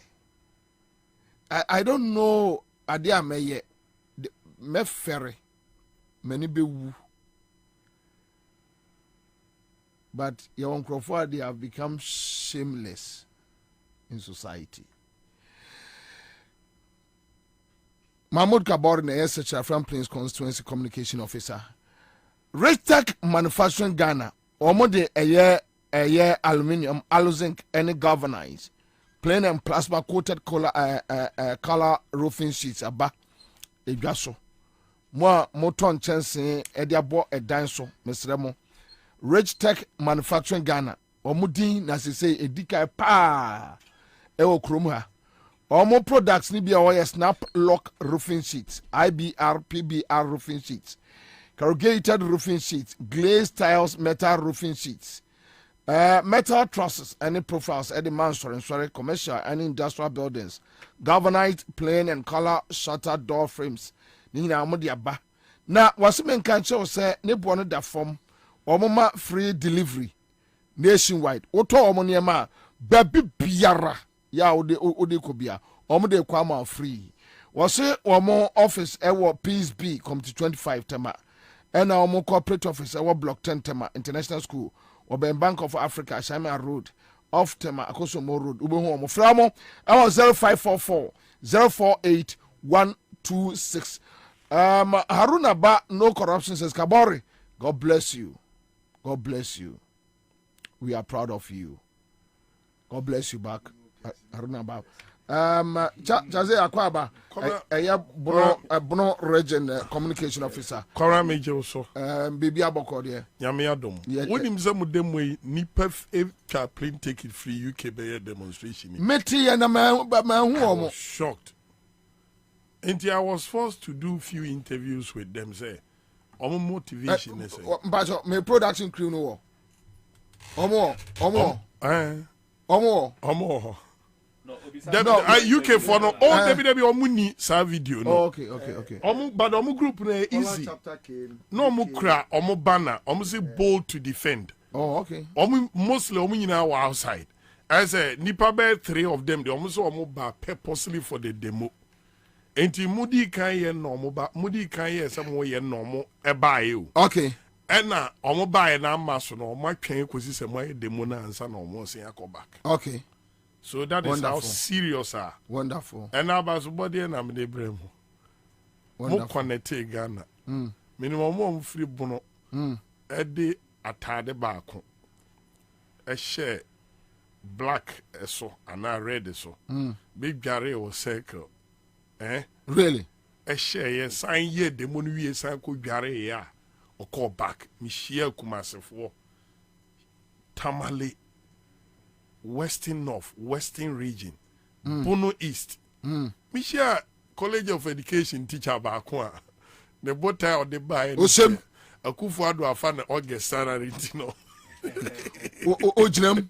I don't know. Adia me ferry, many be woo. But your uncle they have become shameless in society. Mahmoud Kabor, the SHR from Plains Constituency Communication Officer. Redress Manufacturing Ghana, almost a year aluminium, aluzinc, any galvanized, plain and plasma coated color roofing sheets aba edwaso. Mo moton chense ediabo edanso mesremo. Redress Manufacturing Ghana, omudin na say edika pa ewo krom ha. Omo products ni bia oye snap lock roofing sheets, IBR, PBR roofing sheets, corrugated roofing sheets, glazed tiles, metal roofing sheets, metal trusses, any profiles, any sorry, commercial and industrial buildings, galvanized, plain and color shutter door frames. Nina amodia ba. Na wasimen kanche say ne bono da form omoma free delivery nationwide. Oto omoniema baby biara ya ode kobia. Omode kwama free. Wase omo office ewo Peace B Committee 25 tema. Ena omo corporate office ewo block 10 tema International School. Oben Bank of Africa, Shama Road, off Tema, Akosomo Road, Ubohomo, Framo, our 0544 048 126. Haruna Ba, no corruption, says Kabori. God bless you. God bless you. We are proud of you. God bless you back. Haruna Ba. Jaze Akwaba, Bono Region Communication Officer. Kora Major so. Bibi Aboko there. Nyame adom. When him say dem way nipa ka plane take it free UK be demonstration. Meti na ma hu omo. Shocked. And I was forced to do few interviews with them say. Omo motivation say. Mbacho me production crew no. Omo. No, UK for no all WWE omuni sa video no. Oh, okay. But omu group na easy. No omu kra omu banner, omu say bold to defend. Oh, okay. Omu mostly omu nyina were outside. I say nipa be 3 of them, they omu so omu ba purposely for the demo. Enti mudi kan ye no omu ba mudi kan ye some ye no omu e ba you. Okay. Ena omu ba na maso no omu atwen kosi se mo demo na ansa na omu se back. Okay. So that is how serious are. Wonderful. And now about somebody and I'm the bremo. Mo connected Ghana. Minimum one free bono. Edi atade baako. A share black so and I red so. Big Gary or circle. Really? A share yes, sign ye the money we sign could Gary ya or call back. Michelle Kumase for Tamale. Western region, Bono East. Michelle College of Education teacher Bakwa. The boat of the buy. A Kufuado a fan August salary, Ojinam.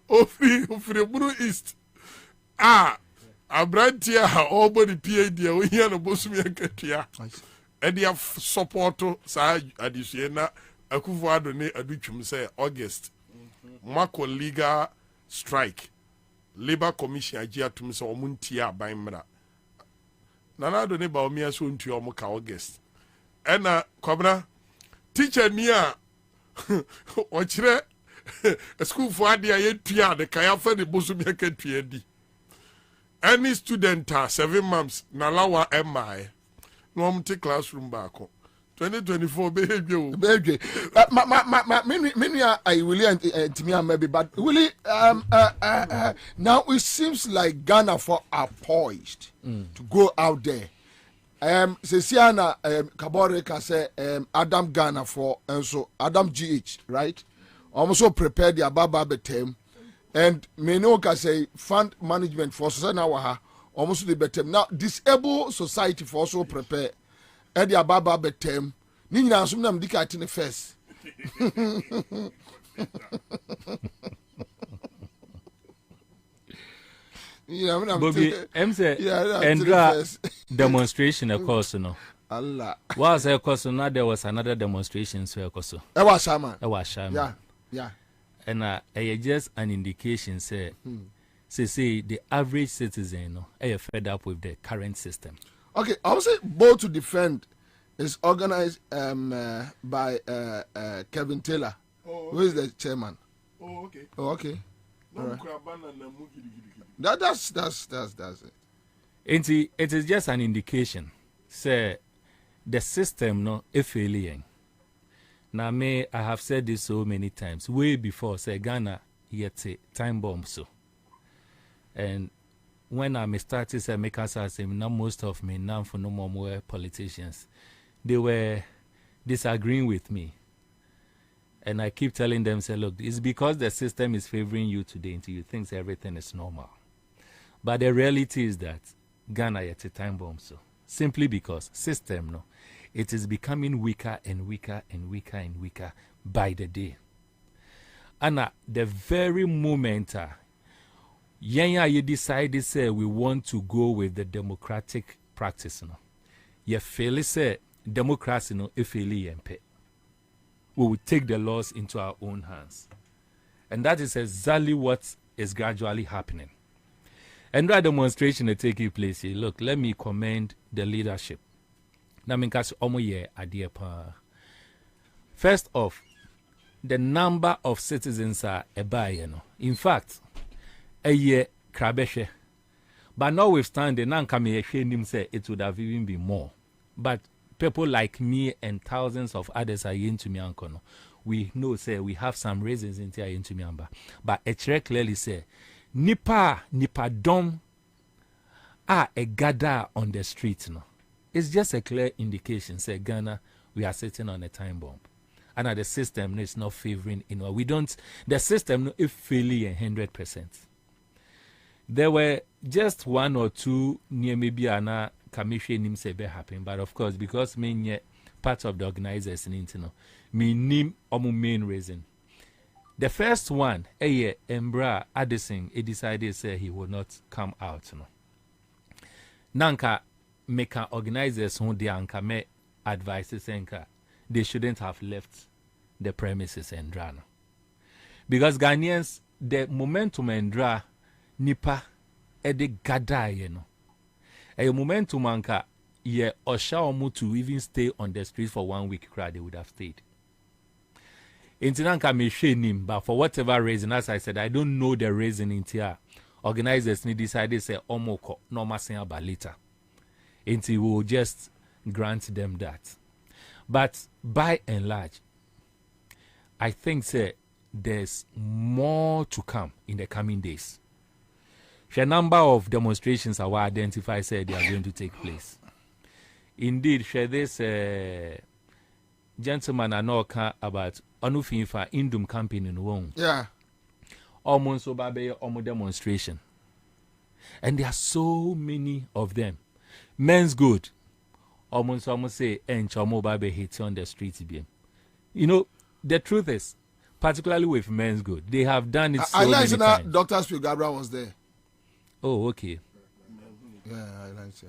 Ofiri Buru East. Abrantia Albany PhD we here no bosumi akatua. E dia support sa adisuena akufo adone adutwum say August. Mako legal strike. Labor Commission agiatum say omuntia aban mra. Nana adone ba omi aso ntua omuka August. Ena Kwabena teacher ni a ochire school for adia yetua de kaya fa de bosumi akatua di. Any student 7 months na lawa MI no amte classroom back 2024 behavior many I really to me maybe but really now it seems like Ghana for are poised to go out there. Sesiana Kabore can say Adam Ghana for and so Adam GH, right? Also prepared the Ababa term. And Menoka say fund management for society almost the better. Now disabled society for also prepare. And the Ababa betem. Nina Sumnam Dikat in the face. Bobie, and demonstration, of course, no. Allah. Was a course, now there was another demonstration, so also. I was Shaman. Yeah. And just an indication say the average citizen are fed up with the current system. Okay, I would say Bold to Defend is organized by Kevin Taylor, who is the chairman. Oh, okay. Oh, okay. Right. That's it. It is just an indication. Say the system no failing. Now, I have said this so many times, way before, say Ghana, yet a time bomb so. And when I started to make us say, now most of me, now for no more politicians, they were disagreeing with me. And I keep telling them, say, look, it's because the system is favoring you today until you think everything is normal. But the reality is that Ghana, yet a time bomb so. Simply because system, no. It is becoming weaker and weaker and weaker and weaker by the day. And at the very moment, you decided say we want to go with the democratic practice. No, you feel say democracy no we will take the laws into our own hands, and that is exactly what is gradually happening. And that demonstration is taking place here. Look, let me commend the leadership. First off, the number of citizens are in fact, a year krabeshe. But notwithstanding, say it would have even been more. But people like me and thousands of others are into me. We know, say, we have some reasons in here into me. But it clearly say, nipa dom are a gather on the street. No. It's just a clear indication, say Ghana, we are sitting on a time bomb. And the system is not favoring the system is failing 100%. There were just one or two near maybe ana commission him say be happen, but of course, because me part of the organizers in me name main reason. The first one, Embra Addison, he decided say he would not come out. No. Nanka make organizers who they anka me advises enka they shouldn't have left the premises and drana. Because Ghanaians the momentum and dra nipa ede gada a momentum anka ye osha to even stay on the streets for 1 week they would have stayed. Intinanka me nim, but for whatever reason, as I said, I don't know the reason in here. Organizers need decided say omoko normal saying later. Until we will just grant them that. But by and large, I think say there's more to come in the coming days. The number of demonstrations are identified say they are going to take place. Indeed, this gentleman I know about Onufinfa Indum campaign in Wong. Yeah. Almost obabe demonstration. And there are so many of them. Men's good. Almost say and chomo babe hits on the streets. You know, the truth is, particularly with Men's Good. They have done it so I many times. Dr. Spigabra was there. Oh, okay. Yeah, I like it.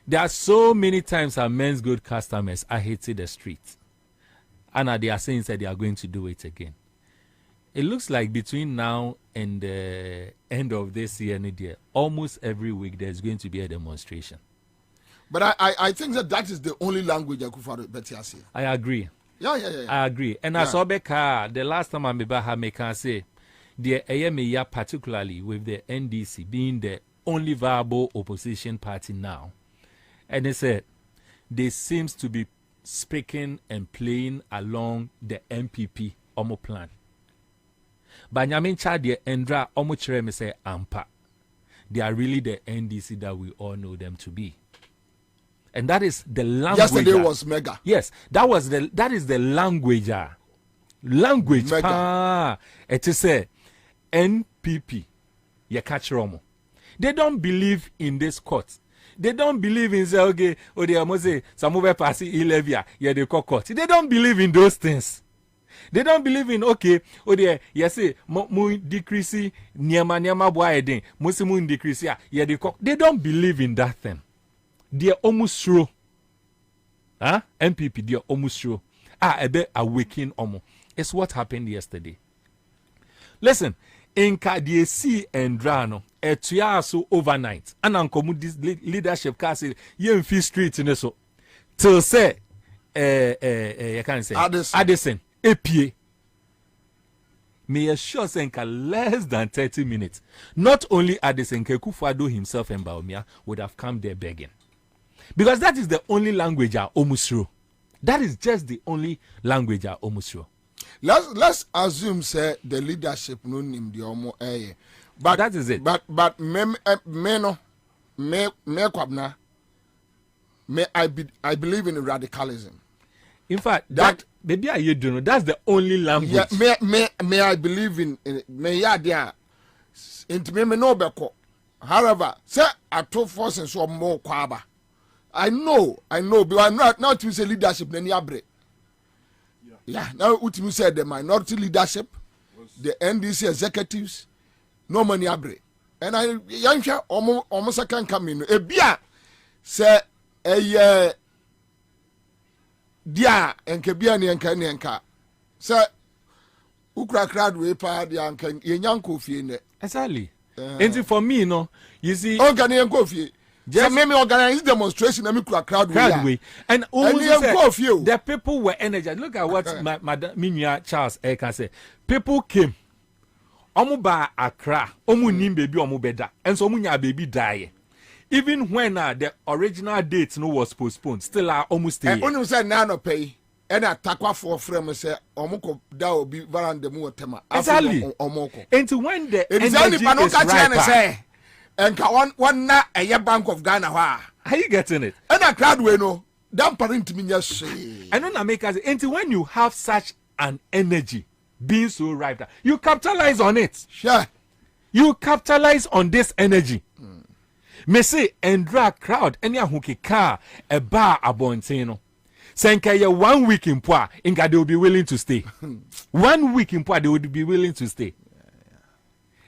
There are so many times our Men's Good customers are hitting the street. And they are saying that they are going to do it again. It looks like between now and the end of this year, almost every week there's going to be a demonstration. But I think that is the only language I could find better say. I agree. Yeah. I agree. And as Obeka, the last time I'm about me can say, the AMA, particularly with the NDC being the only viable opposition party now, and they said they seems to be speaking and playing along the MPP Omo plan. But Nyamin Chadie Endra Omo Chere say Ampa. They are really the NDC that we all know them to be. And that is the language. Yesterday was mega. Yes, that is the language. Language. Mega. It is a NPP. You catch Romo. They don't believe in this court. They don't believe in say okay, or they must say some over passing Ilevia, yeah, they call court. They don't believe in those things. They don't believe in okay, or they yes say mu decrease nyama boy den, musimu decrease yeah they call. They don't believe in that thing. They are almost sure. MPP, they are almost sure. A bit awakening omo. It's what happened yesterday. Listen, in KDC and Drano, so overnight. And uncommon this leadership castle, you in street in so. Till say, I can't say Addison, APA. May assure Senka less than 30 minutes. Not only Addison Kekufado himself and Baumia would have come there begging. Because that is the only language I almost through. That is just the only language I almost through. Let's assume say the leadership no name the omo but that is it. But Kwabena, I believe in radicalism. In fact, that maybe I you don't know. That's the only language. Yeah, may I believe in me ya dia into me no beko. However, say I told force and so more kwaba. I know, but I'm not to say leadership then yabre. Yeah, now Utimu said the minority leadership, the NDC executives, no money abre. And I young almost can come in. A beer say a dia and Kabiani and Kanyanka. Sir Ukra crowd way pa the uncle young coffee in it. Exactly. And for me, no, you see, Organian coffee. Just maybe organize demonstration and make crowd way. And the people were energized. Look at what Madam Minya Charles can say. People came. Omu ba Accra, omu nim baby omu beda, and so munya baby die. Even when the original date no was postponed, still almost stay. Onu say na no pay. And atakwa for frame say omu ko da obi varande mu otema. Exactly. Until when the energy is right. And one na a Bank of Ghana. Are you getting it? And a crowd we know. Don't parent me just I don't make us until when you have such an energy being so ripe, you capitalize on it. Sure. You capitalize on this energy. Me say and drag crowd any hooky car a bar abontino. Senka 1 week in Poa, inga they will be willing to stay. 1 week in Poa, they would be willing to stay.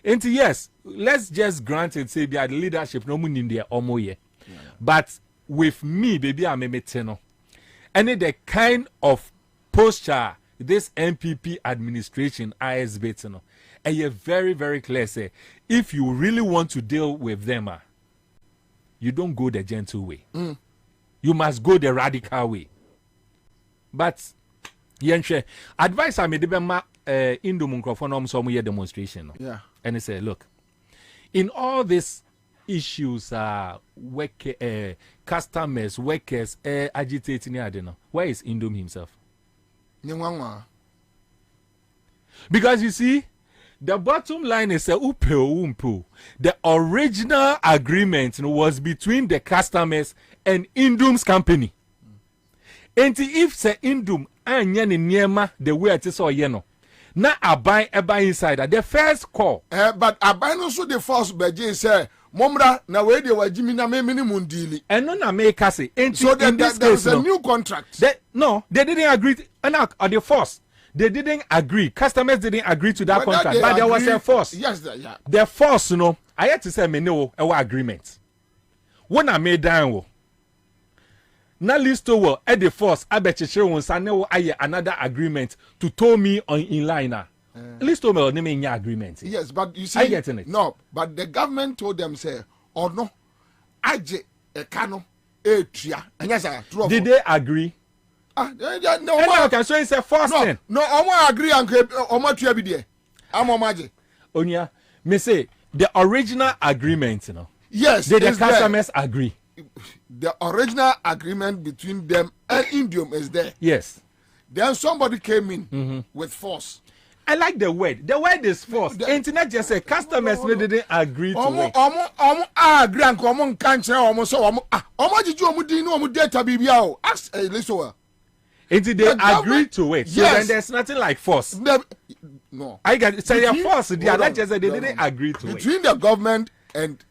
And yes, let's just grant it, say, the leadership, no money in there, omo ye. But with me, baby, I'm a meteno. And the kind of posture this MPP administration is beteno. And you're very, very clear, say, if you really want to deal with them, you don't go the gentle way. You must go the radical way. But, yenche, advice I made them in the microphone, some demonstration. Yeah. And he said, look, in all these issues, customers, workers, agitating, I don't know, where is Indom himself? Because you see, the bottom line is the original agreement was between the customers and Indom's company. And if say Indom and Niema the way it is or yeno. Na abai inside the first call. But abai no so the first beje say momra na we dey wajimi na me minimum deal. And no na make say so there's a new contract. They didn't agree. And the first they didn't agree. Customers didn't agree to that contract, but there was a force. Yes, yeah. The force, you know, I had to say, me no, our agreement. When I made down, now list over at the force, I bet you I another agreement to tow me on in line. List over name agreement. Yes, but you see, I getting it. No, but the government told them say, oh no, aje e kano e tria. Did they agree? No, okay, so it's a first thing. No, I agree and tria be there. I'm omaje. Onya, me say the original agreement, you know. Yes, did the customers agree? The original agreement between them and Indium is there. Yes. Then somebody came in with force. I like the word. The word is force. Internet just say customers didn't agree to it. Agree and come can't say data BBO. Ask listen. They agree to it. So then there's nothing like force. No. I get say so force. The other just say they didn't agree to it. Between the government and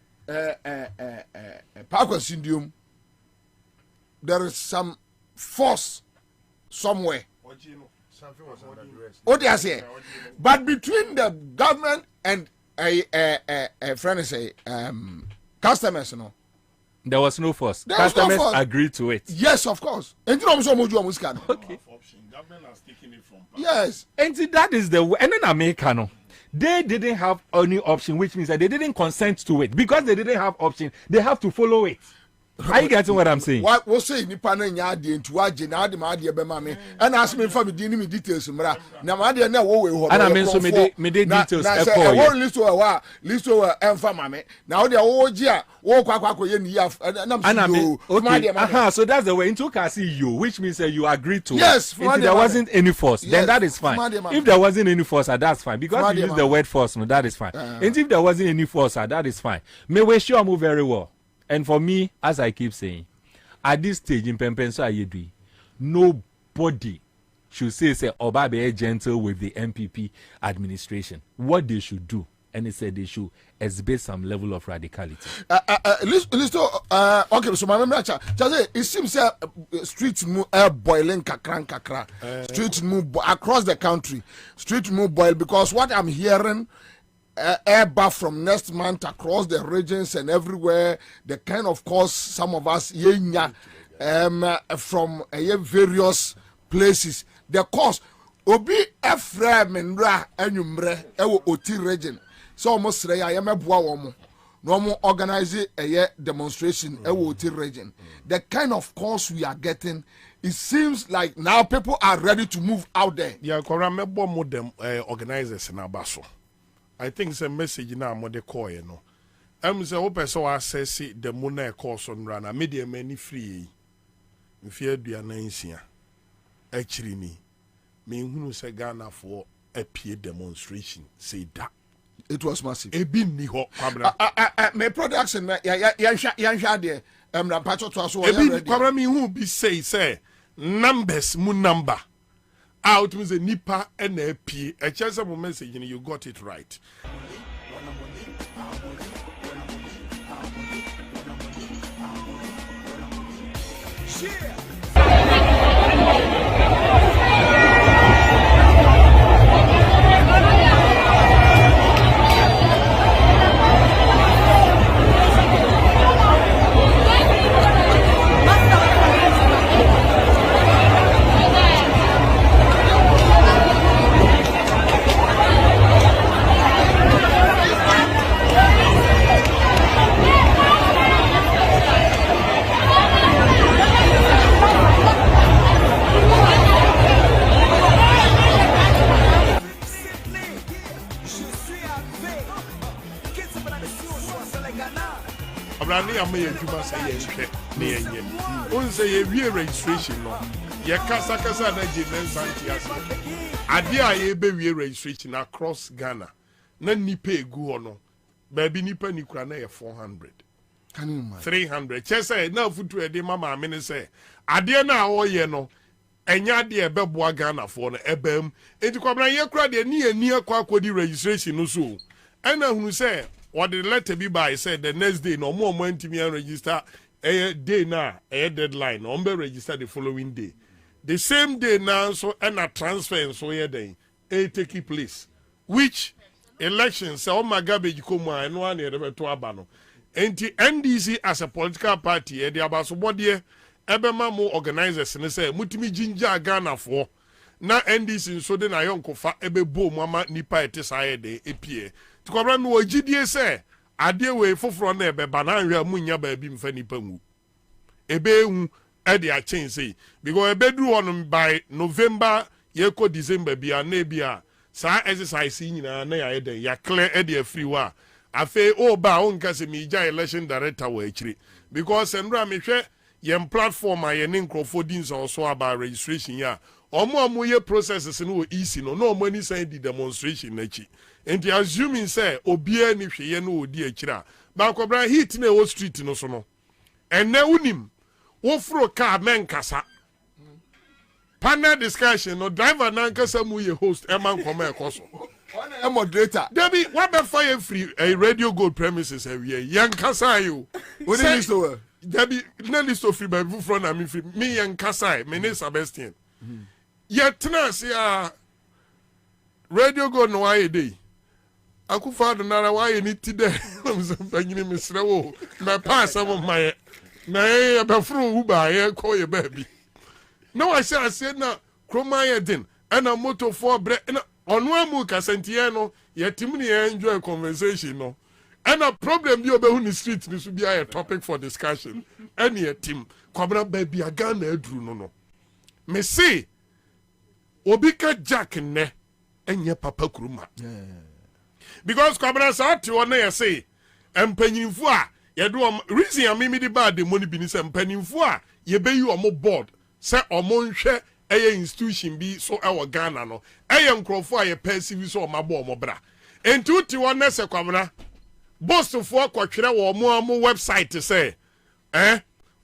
Parkwest Indium, there is some force somewhere. What do I say? But between the government and a friend say customers, you know, there was no force. Customers agreed to it. Yes, of course. And you know, okay. Government has taken it from. Yes, and that is the and then Americano. They didn't have any option, which means that they didn't consent to it because they didn't have option. They have to follow it. Are you getting what I'm saying? What was saying? You panel nyadi into waji na adi ma adi ebe mame. And ask me for me dini me details mra. Na ma adi na wo we ho. And I mean so me details. Na say wo list o emfa mame. Na wo de wo gia wo kwa ye ni ya. And I mean okay. So that's the way into can see you, which means you agree to. Yes. If there wasn't any force, then that is fine. If there wasn't any force, that's fine because you use the word force, no, that is fine. And if there wasn't any force, that is fine. Me we sure move very well. And for me, as I keep saying, at this stage in Pempenso Ayedwi, nobody should say Oba be gentle with the MPP administration. What they should do, and they said they should exhibit some level of radicality. Okay, so my memory, it seems streets move boiling kakra. Streets move across the country. Streets move boil because what I'm hearing. Air from next month across the regions and everywhere. The kind of course some of us from various places. The course obi Ephraim and Ra enyumre ewo Oti region. So almost say I am a boa no organize a demonstration ewo Oti region. The kind of course we are getting. It seems like now people are ready to move out there. Yeah, Koramebo modem organizers in Abaso. I think it's a message now more the call, you know. Say open so access the money course on run a media many free. If you do an ancient actually me who say Ghana for a peer demonstration say that it was massive. A bin ni ho my production yansha there Rampacho to us already. Me who be say numbers mu number. Out with a nipa and a p. A chance of a message, and you got it right. Say a registration no. Ye kasa na Jimen's anti Adia ye be registration across Ghana. Na nipa egu no. Baby nipa ni kura na ye 400. Can you imagine? 300. Chese na futu e de mama amene say. Adia na wo ye no. Enya de be boa Ghana for no ebem. Enti kwabra ye kura de ni akwa akodi registration no so. Ena hunu say what the letter be by said the next day no more ntimi register. A day na a deadline. Ombe register the following day. the same day now so and a transfer so here then a taking place which elections say my garbage come and one here to abano and the NDC as a political party the abaso body ebema mo organizers ne say mutimi ginger Ghana for na NDC so de na yonko fa ebe bo mama nipa etisa de epie to kwabra no ogidie say ade we foforo na ebe bananhwe amunya ba bi mfa nipa mu ebe hu e de a change say because ebe do on by November yeko December bia na bia sa exercise nyina na ya de ya clear e de free wa afa o ba on kase mi ja election director wa akire because enra me hwe yem platform a ye ne nkrofodins also about registration ya omo ye processes no easy no omo ni say di demonstration na chi enti assuming say obia ni hweye no odi akira ba kwabra hit na wo street no so no enne unim wo fro car men kasa panel discussion no driver na kasa mu ye host e man koma e koso a moderator debi what be fire free a radio gold premises every yan kasa you what is so debi na list of free by front na me free me yan kasa me ne Sebastian yet na see radio gold no why dey akufa do na why ni ti dey mpanyini misre wo na pass am my na e be fru uba ye ko ye baby no I say na kroma ye din ana moto for bre na onu amu kasantie no yetim ni enjoy conversation no ana problem bi obehu ni street ni so bi a topic for discussion any yetim kwabra baby aga na aduru no me say obi ka jack ne enye papa kuruma because kwabra sa ti wona ye say empanyinfo a ye do reason amimi di bad the money bi ni say empanyinfo a ye be you omo board say omo nhwe eye institution bi so ewo Ghana no eye nkrofo a ye passive so omo bo omo bra enti uti wona se kwabra boss fo kwatwere wo omo website say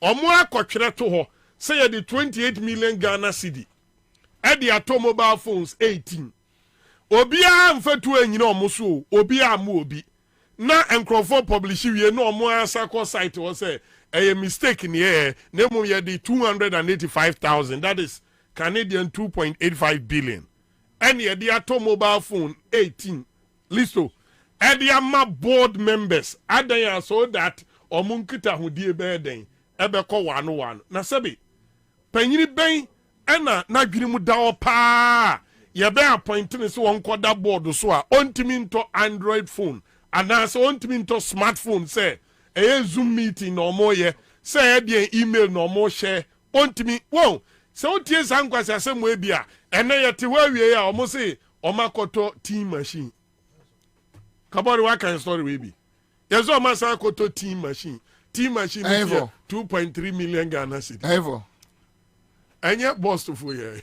omo akotwere to ho say ye the 28 million Ghana cedi e the automobile phones 18 obia mfatu anyina omo so obia am obi na enkrofo publish wie na omo asako site wo say a mistake in here name ye the 285,000 that is Canadian 2.85 billion and ye the automobile phone 18 listo and the ama board members adaya so that omunkita hudie be den ebe ko 1-1 na sabi panyini ben ena na dwinimu dawo pa ye be appointing so won koda board so a ontimi nto Android phone anase ontimi nto smartphone say a Zoom meeting no more ye say e email no more share ontimi wo so tie sankwase asem we bia ene yete wawie ya omo say omakoto team machine kabori wa kan story we bi yeso omasa koto team machine 2.3 million Ghana cedi ever enye boss to for ye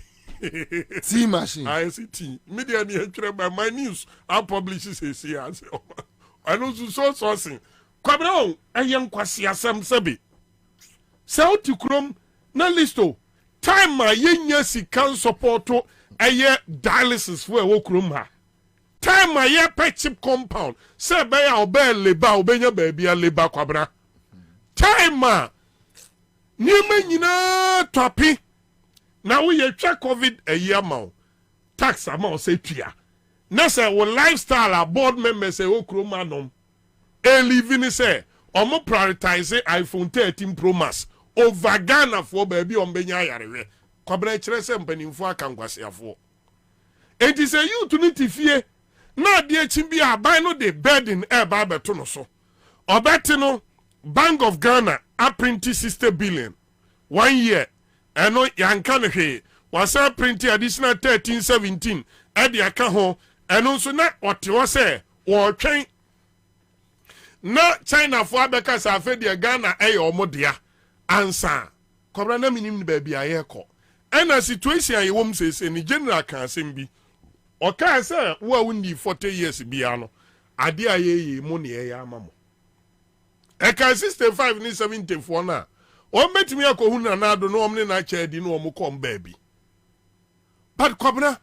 team machine I see team media ni etwere by my news I publish this here I know so sourcing kwabra eye nkwase asem sabi sauti krom na listo time ma yenya sikan support eye dialysis for wo krom ha time ma ye pet chip compound say be ya obe leba obenya ba bia leba kwabra time ma nyema nyina topi na we ye twa covid a year ma tax amount say tua na say wo lifestyle a board members say wo krom anom e living say omo prioritize iPhone 13 Pro Max over Ghana for baby ombenya yarewe kwabra kire se mpanimfo akankwasiafo enti say you to need fie na de chimbi aban no de burden e ba beto no so obeti no Bank of Ghana a print 60 billion 1 year eno yanka no hwe wasa print additional 13-17 e de aka ho eno so na ote wo se wo twen na China for abeka sa afa de Ghana e omodea Ansah kobra na minim ba bia ye ko ena situation ye wom se ni general kan asem bi o kan se wo wundi 40 years bia no ade aye mu ne ye amamo e kan 65 ni 74 na o metimi akohu na ado no omne na cha di no omukom ba bi but kobra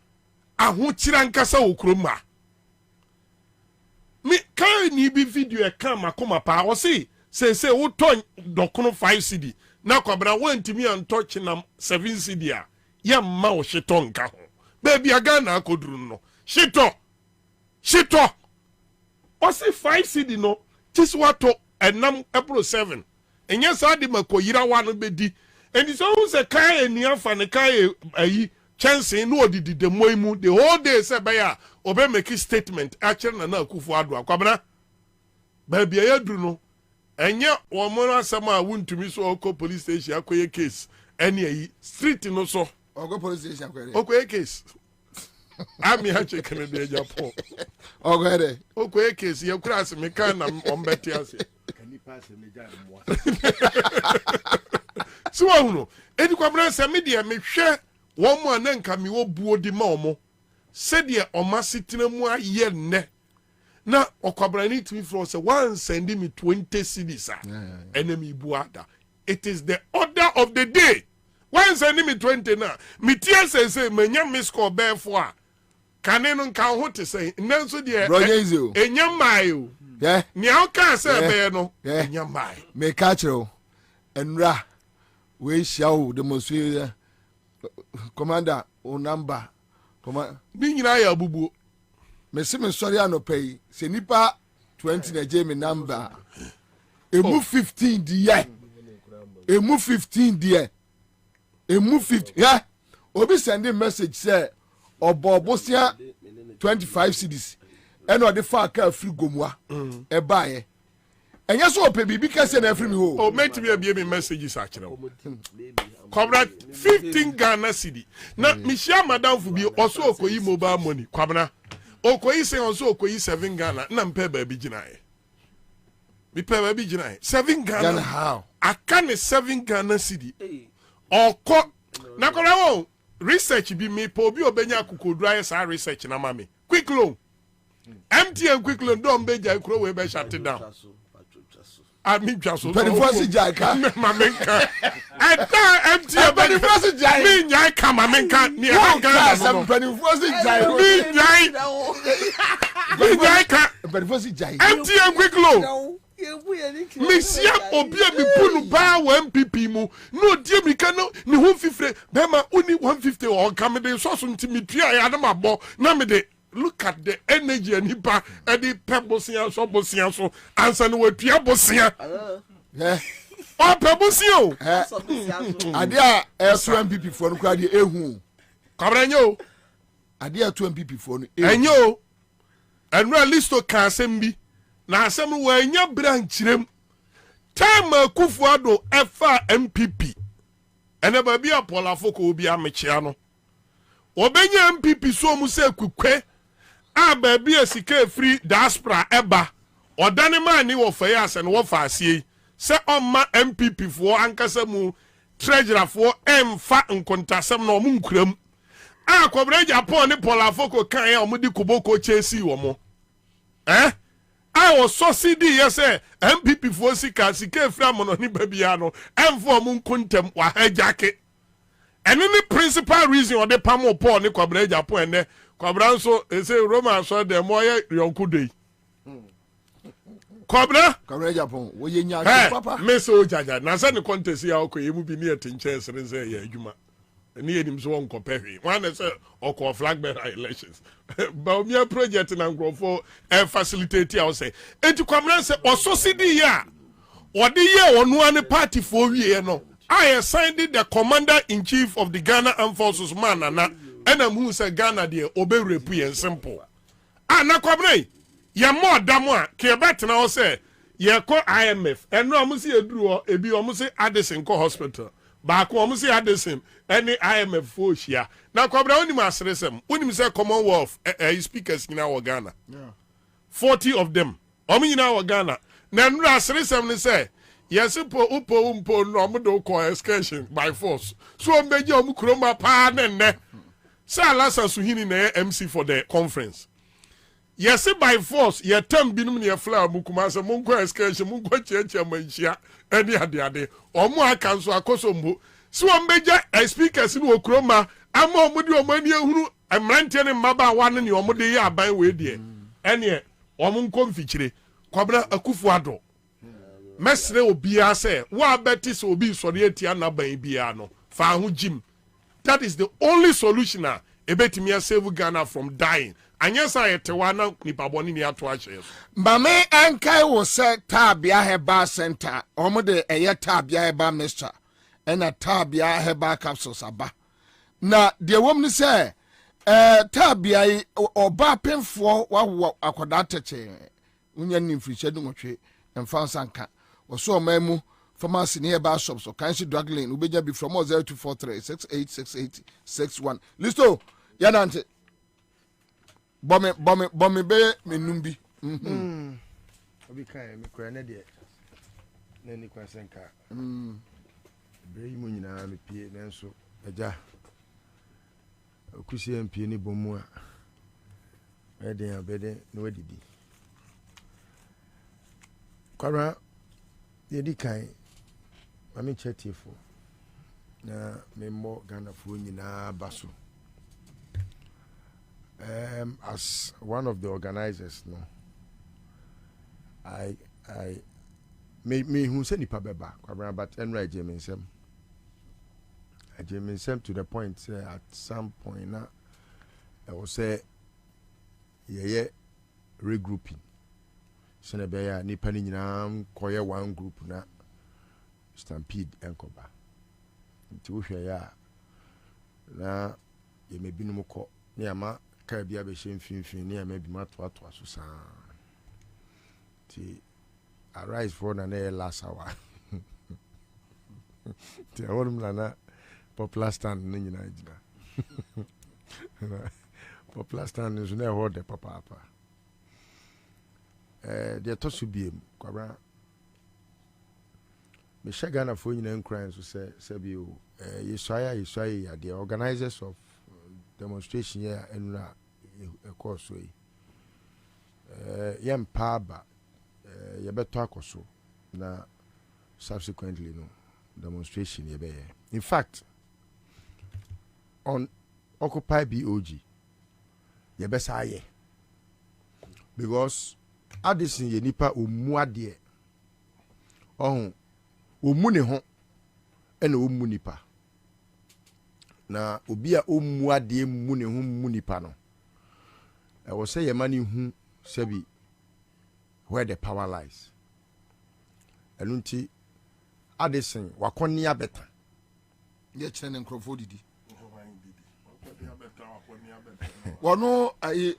aho kira nkasa okroma mi kan ni bi video e kan makoma pa o se wo ton dokono 5 cedi na kwabra wantimi antouch na 7 cedi a yamma wo hyeto nka ho baby aga na akoduru no hyeto ɔse 5 cedi no tisi wato enam April 7 enye sa de makoyira wa no bedi enti so hu se kai enia fa ne kai ayi chance no odidi de moimu the whole day se be ya obe make statement akere na akufu ado Kwabena baby ayaduru no enye wo mo asem a wuntumi so oko police station akoye case eni ayi street no so oko police station akoye okoye case ami ha chekene de Japan okoye okoye case ye kura se meka na ombeti ase kani pass me ja mo so wono edi Kwabena se me de me hwe wo mo ananka me wo buo di ma omo se de omasitena mu aye ne na Kwabena need to be for say one send me 20 cedis enemy buada. It is the order of the day. One send me 20 na me tia say menya miss call bear for kanenu kan ho te say nanso de enya mayo ni how can say bear no enya mai me catch you enra we show demonstrate commander o number command ni nyina ya bubu me se me sorry anopai se nipa 20 na je me number emu 15 die emu 15 die emu 50 yeah obi send a message say obobosia 25 cedis eno de fa ka free gomwa e baaye enya so ope bibi ka se na free me ho o meti be me messages a kire Kwabena 15 Ghana cedi na mishia madam fu bi oso okoyi mobile money Kwabena okoyi se oso okoyi 7 Ghana na mpe ba bi ginae mi pe ba bi ginae 7 Ghana how aka ne 7 Ghana cedi oko na kola wo research bi me po bi obenya kokodura sa research na mame quick loan MTN quick loan don beja kuro we be shut down ami twaso perforce jaika mamenka eta MTN perforce jaika mi nyai ka mamenka ni anga na perforce jaika mi nyai ka perforce jaika MTN quick loan Misia obia mi punu ba wa MPP mu no die mi ka no ni ho fifre be ma uni 150 o kam de so so ntimi tua ya na mabo na me de look at the energy anipa e di pebosia so bosia so ansa no watua bosia o pebosia o ade a so MPP for no kwa de ehu Kwabena nyo ade a 2 MPP for no enyo enra listo ka sembi na asem wa nya branchirem time akufuado efa MPP ene ba bia polafo ko obi amechia no obenya MPP so mu se kwukwe a ba bia sika free diaspora eba odane man ni wo fa ase no wo fa asie se omma MPP fo ankasa mu treasurer fo emfa nkontasem no mu nkuram a Kwabena Japan ni polafo ko kan ya omudi kuboko chesi wo mo I was so CD yes MPP for sika free money baby ano emfo mun kuntem wa hijack and any principal reason or the pamo Paul ni Kwabena Japan ne Kwabena so say Roman so the moye yonku dey Kwabena Japan wo ye nya papa me so jaja na say the contest ya okoye mu bi ni etinche sere say ya adwuma ni enim so won kopehwe one say okọ flag bearer elections ba omi project na nkrofo facilitate ya say enti Kwabena say oso cd ya odi ye onu an party for wie no I signed the commander in chief of the Ghana Armed Forces man na ena mu say Ghana de oberepu ye simple na Kwabena ye more damo a ke betena o say ye ko IMF eno amusi eduru ebi omusi Addison ko hospital ba ko omusi Addison any IMF for shia na Kwabena oni masresem oni say Commonwealth speakers in our Ghana 40 of them omi in our Ghana na nra asresem ni say yes upo no omudo ko excursion by force so ombeje omukroma pa ne say alasa suhini na MC for the conference yes by force ye tam binum ne fly mukuma say munko excursion munko cheche manhia any ade omo aka nso akoso mbo so ombeja speakers ni okroma ama omudi omani ehuru amrante ne mmaba wane ne omode ye aban we de ene omunko mfikyire Kwabena Akufuado mesre obi ase wa beti so obi sori etia na ban bia no fa ho jim that is the only solution a ebetimi save Ghana from dying. Anyasa yetewana nipa boni ni ato ahye. Mame enkai wo se tabia heba center. Omo de eye tabia heba mixture. Ena tabia heba capsules aba. Na de wom ni se tabia oba penfo wa akoda teche. Unya ni mfiriche du nwotwe emfa sanka. Oso omamu pharmacy ni heba shops so kan si drug lane ubeja bi from 0243 686861. Listo yanante Bomi be menumbi. Obi kan me kura na de. Na ni kwasenka. Bre mu nyina me pie nanso aja. Okusi empie ni bomu a. Eden abede no wadidi. Kwara ye di kan mami chetifo. Na me mo Ghana fu nyina baso. As one of the organizers, no, I me who said nipa beba, but enra Jeminsem. I Jeminsem to the point at some point now I will say yeah regrouping. Senebeya nipa ni nyina koye one group na stampede enkoba. Nti wo hwe ya na ye mebinu mko ni ama ka bia be hemfimfin ni ama bi mato aso sa ti arise for na last hour ti awon na popular stand ni nyina jina popular stand is na hold the papa de to so biem kwabra me shagana for nyina nkran so say bi o yesaya the organizers of demonstration here and a course way yam paba yebeto akoso na subsequently no demonstration yebe. In fact on Occupy BOG yebesa aye because Addison ye nipa omuade ohun omu ne ho ena omu nipa na obi a omuade mu ne ho mu nipa no I will say yemani hu sebi where the power lies enunti Addison wakoni abeta ye kire ne nkrofo didi wono ayi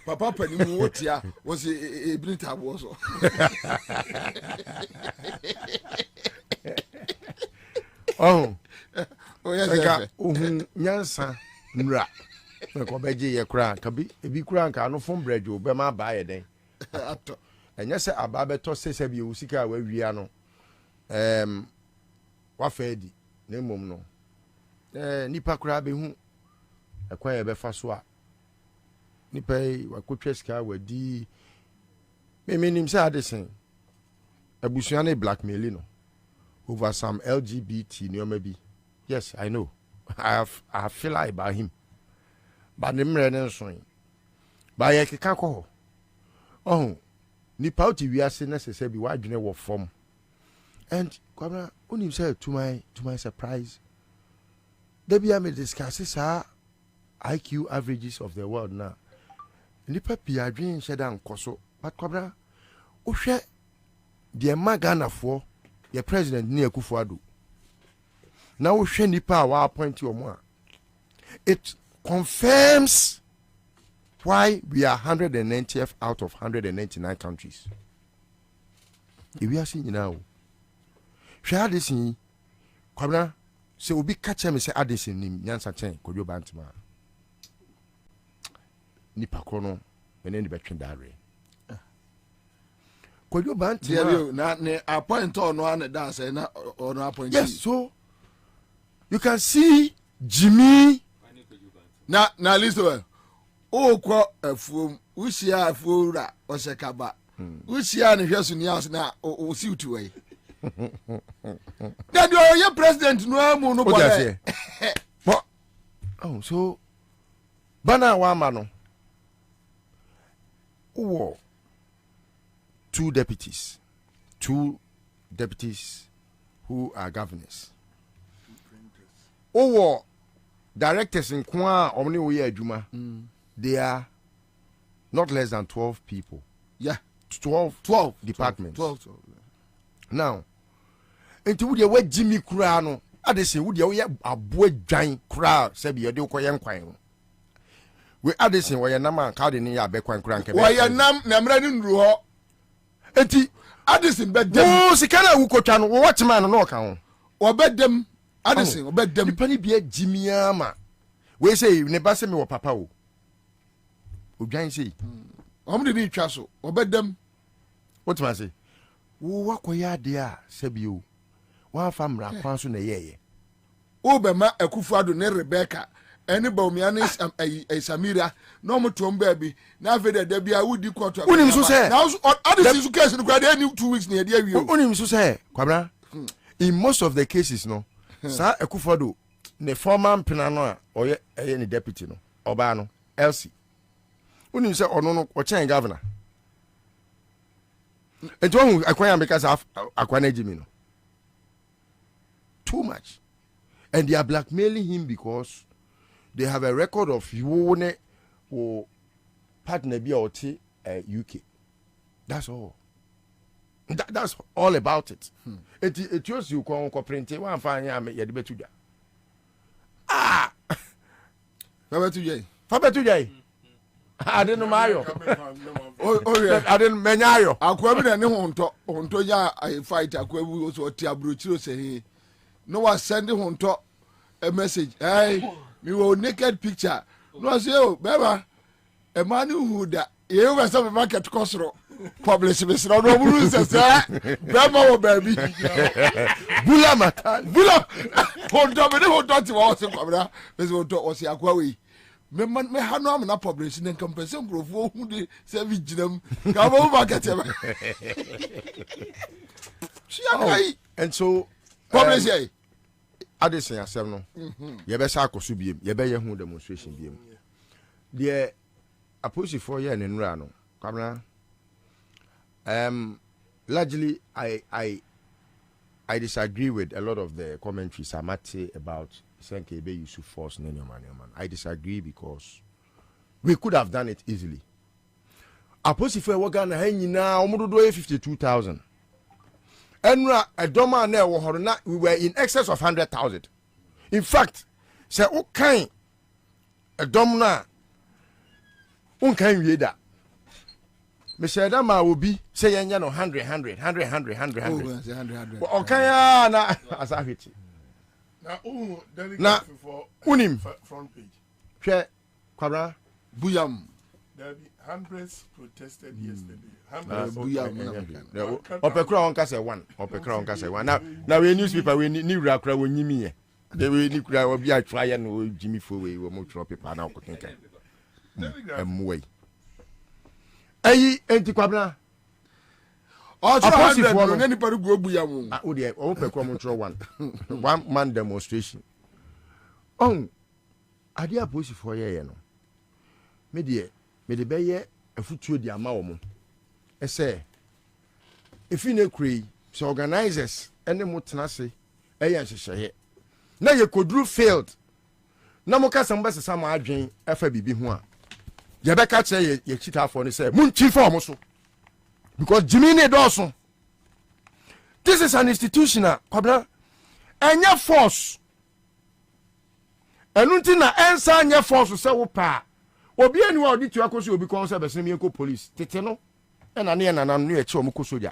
papa panimu wotia wo se ebinita bo so oh yes nyansa nra ko beje ye kura kabi ebi kura nka no fom brejo be ma ba ye den ato enya se aba beto sese bi usika wa wia no wa fedi na mom no nipa kura be hu ekwa ye be fa so a nipa wa kotwa sika wa di me nim se Addison abusuan e blackmail no over some LGBT neomabi. Yes, I know. I feel like about him. But the mre so ba ye keka ko oh ni pauti wi ase necessary bi wadwene wo form. And kwabra onim say to my surprise there be am discuss sa IQ averages of the world now. Nipa pi adwen sheda nkoso but kwabra o hwe de magana fo your president ni Akufo-Addo now we share nipa wa appoint your mo it confirms why we are 190th out of 199 countries if we are seeing now share this in kwabna say obi catch me say Addison nim nyansa chen kodwo bantima nipa krono ene ni betwe dare kodwo bantima na ne appoint on one dance na on appoint. Yes, so you can see Jimmy na listen o kwa afuom usia afuora o sekaba usia ne hweso ni as na o si utu we that your president no amu no boy oh so bana wa ma no oh two deputies who are governors. Oh, directors in Kwa Omni Oye Juma, they are not less than 12 people. Yeah. 12 departments. 12. Now, into would you wait Jimmy Crano? I just say, would you a boy giant crowd, Sabi, you do Koyan Quine? We are the same way a number carding in your background crank. Why a number ruo? Eti, Addison bed them. Oh, Sikana Ukochan, watch man no account. Or bed them, Addison, or bed them. Penny be a Jimmy Ama. We say, you never send me or papa. Ujain say, how many need Chasso, or bed them? What man say? What ya dear, Sabu? One family, Panson a year. Obama, a Kufado, ne Rebecca. Any Bomianis a Samira, no more to baby. Now, there be a woody quarter. Unim so say, now, others in case any 2 weeks near the you. Unim so say, Kwabena, in most of the cases, no, Sir Ekufado, the former Pinanoa, or any deputy, no, Obano, Elsie. Unim say, or no, or chain governor. And one acquire because of Aquanejimino. Too much. And they are blackmailing him because they have a record of you or partner be or UK. That's all. That's all about it. It shows you can print it. One fine, I make you debate today. Ah, Fabetu. I didn't Mario. Oh, yeah, I didn't Menayo. I'll come in and on to ya. I fight a quebu or Tiabrucho say, no one sending on top a message. Hey. Me will naked picture. No, say, oh, Beba, a man who that you were some market cost publish Mr. No says, Bema or baby. Bula Mata, Bula, hold on, who thought you was a cobra, Miss Woto was Yakwawi. Me Hanam and publishing and compensation proof who they say, Vigilum, come over, get him. And so, publish Addison yourself no. You better sack so be you better who demonstration be. The opposite for year in Rano. Kamera. Largely I disagree with a lot of the commentaries I might say about Senke be use force man. I disagree because we could have done it easily. Opposite for what Ghana hanging now 52,000. Enra a doma na we were in excess of 100,000. In fact, say okay a domna unkan we da. Me say that ma will be say yenya no 100. Okay na asahiti. Na unim front page. Hwe Kwabena Buyam. There be hundreds protested yesterday. Opekra on kase one. Now we newspaper we ni rakra we nyimi. The we ni kura we bi atwa no Jimmy Fowe we mo tro paper na ko kenkan. Emwe. Ayi enti Kwabena. Oh, 100 no anybody go Buyam. Ah, o de o pekra mo tro one. One man demonstration. On ade aposi for ye no. Me de beye afutuo di ama wo mo. Say, if you know cree, so organizers and the mutanase, a now you could do failed. No more some best some adjin, FBB one. Yabeka say ye cheat for and say, Moon Chief almost because Jimmy Dawson. This is an institutional, Kwabena, and your force. And until Ansah your force will say, Opa, or be anywhere did you accuse you because of a semi police. Titano. And I near an near Chomuko Soja.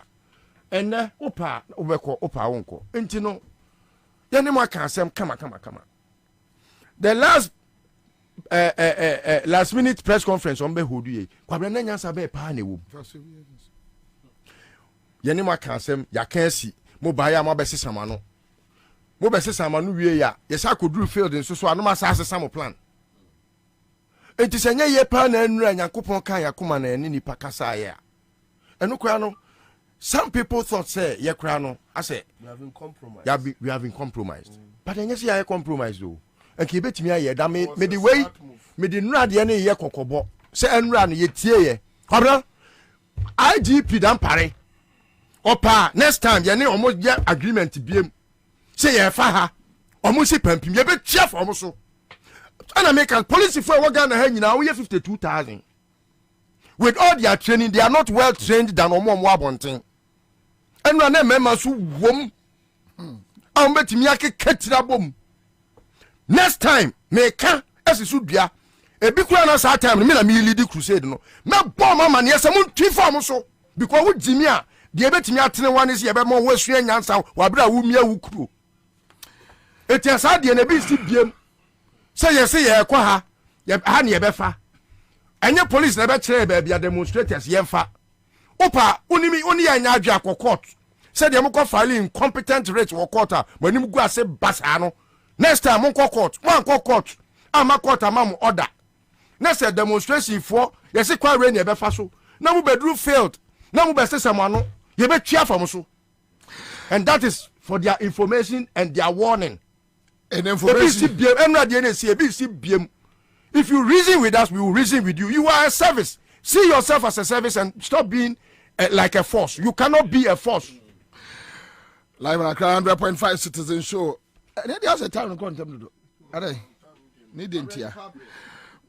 And Opa, Opa Uncle. Intino. Yanima can say, come. The last minute press conference on Behudi, Kwabena Sabe Pane. Yanima can say, Ya can't see. Mobile, my best samano. Mobile samanu, yes, I could do field in so I know my summer plan. It is a year pan and Yakupon Kaya Kuman and Nini Pakasaya. And no, some people thought, say, Yakrano, I say, we have been compromised. We have been compromised. But then, yes, I compromised, though. And keep it me a year, that made the way, made the Radiani Yakobo, say, and run ye tear. Kwabena, IGP dan pare. Opa, next time, you almost get agreement to be. Say, Faha, almost a pimp, you bet chef almost. And American police for Ghana now we have 52,000. With all their training, they are not well trained than Omon. And when members who wom, I'm betting Yaki Ketrabum. Next time, make as it should be a big one as our time, me lead the crusade. No, bomb man, yes, I'm on 2 farmers so because with Jimia, the betting Yatin one is about more Western answer, Wabra Wumia Wukru. It has had the NBC. Say yes, say Kwaha, Yabani Befa. And your police never tell baby demonstrators Yemfa. Opa, unimi uni and Yaja court. Said the Moko filing incompetent rates or quarter when you go say Basano. Next time, Monko court, one court, Ama court a mam order. Next demonstration for yes, a quite rainy Befaso. Now bedroom failed. Now be say someone, you bet cheer for Musu. And that is for their information and their warning. And information. If you reason with us, we will reason with you. You are a service. See yourself as a service and stop being like a force. You cannot be a force. Live on 100.5 Citizen Show. There's a time to contempt.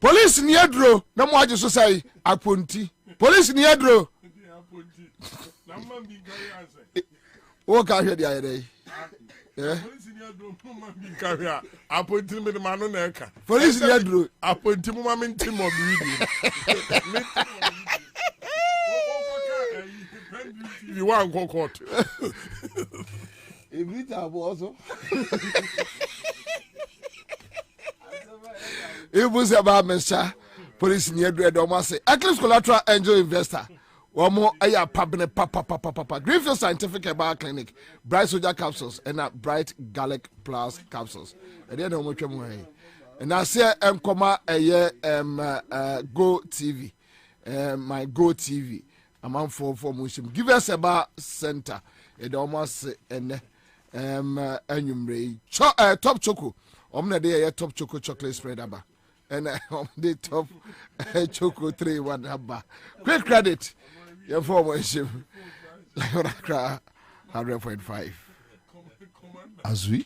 Police Niedro. No more just say Apunti. Police Niedro. What can I hear the other day? Appointing me the man on Eka. Police Yadro, appointing Mamma Tim of reading. You want to go court. If it also, it was about Mr. Police Yadro, Domase, Eclipse Collateral Angel Investor. One more aya pabne papa. Greenfield Scientific Herbal Clinic, Bright Soldier Capsules, and Bright Garlic Plus Capsules. And then and I say comma Go TV, my Go TV. I'm on for motion. Give us a bar center. It almost and top choco. Omna de top choco chocolate spread aba. And the top choco 3-1 haba. Quick credit. Your former ship, like 100.5. As we.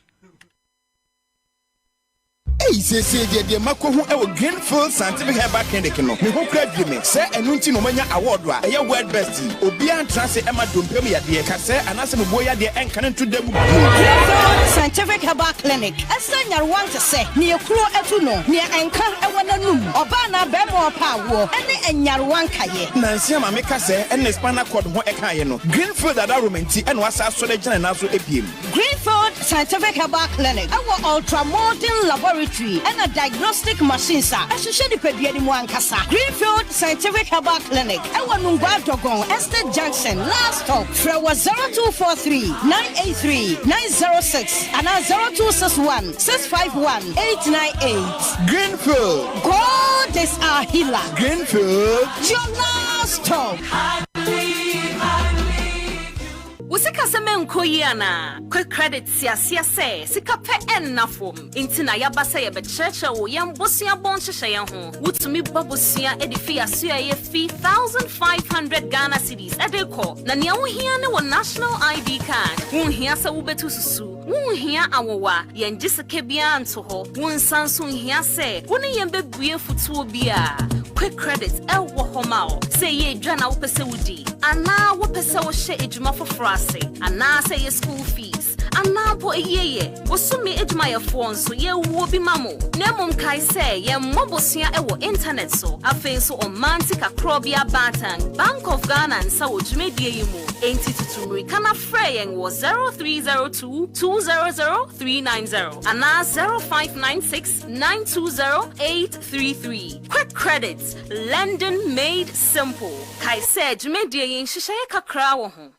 Hey, say the Mako who ever Greenfield Scientific Herbal Clinic. No, me who credit me. Say and Nunti no mania award wa. Eya word bestie. Obian transe Emma Dumpemi ya de. Kase anase mo boya de enkanen to dem. Greenfield Scientific Herbal Clinic. Esa nyarwan te se. Ni ekuro etu no. Ni enka ewana num. Oba na be mo pa wo. Ene enyarwan kaye. Nansi ma me kase ene spinal cord ho ekaye no. Greenfield ada romenti ene wasa so de gina na so epiem. Greenfield Scientific Herbal Clinic. Our ultra modern laboratory and a diagnostic machine sa. Ashishedi pedie ni mwankasa. Greenfield Scientific Herbal Clinic. Ewa Nungwa Dogon Estate Junction. Last stop. Frewa 0243-983-906 and 0261-651-898. Greenfield. God is our healer. Greenfield. Your last stop. Usika semen koyiana quick credit sia say sika pe ennafom intina yabasa ye be church wo yam bosia bon hyehyɛ ye ho wutumi babosia edifi aso ye fee 1,500 Ghana cedis edeko na ne wo hia ne wo national ID card wo hia sa wo betu susu wo hia awowa ye ngiseke bia nto ho wo nsanso hia se wo ne ye bebue futuo bia quick credit wo homao say ye dwana wo pese wudi ana wo pese wo hye ejuma foforo ana say school fees ana po eyeye wosumi ejuma ye fo nso ye wo bi mamo na mum kai say ye mobosua ewo internet so afen so omantic akrobia batan Bank of Ghana and sa wojumedie yimu enti tutumri kana freyen wo 0302-200-390 ana 0596-920-833 quick credits London made simple kai say jumedie yin hyehyɛ kakra wo ho.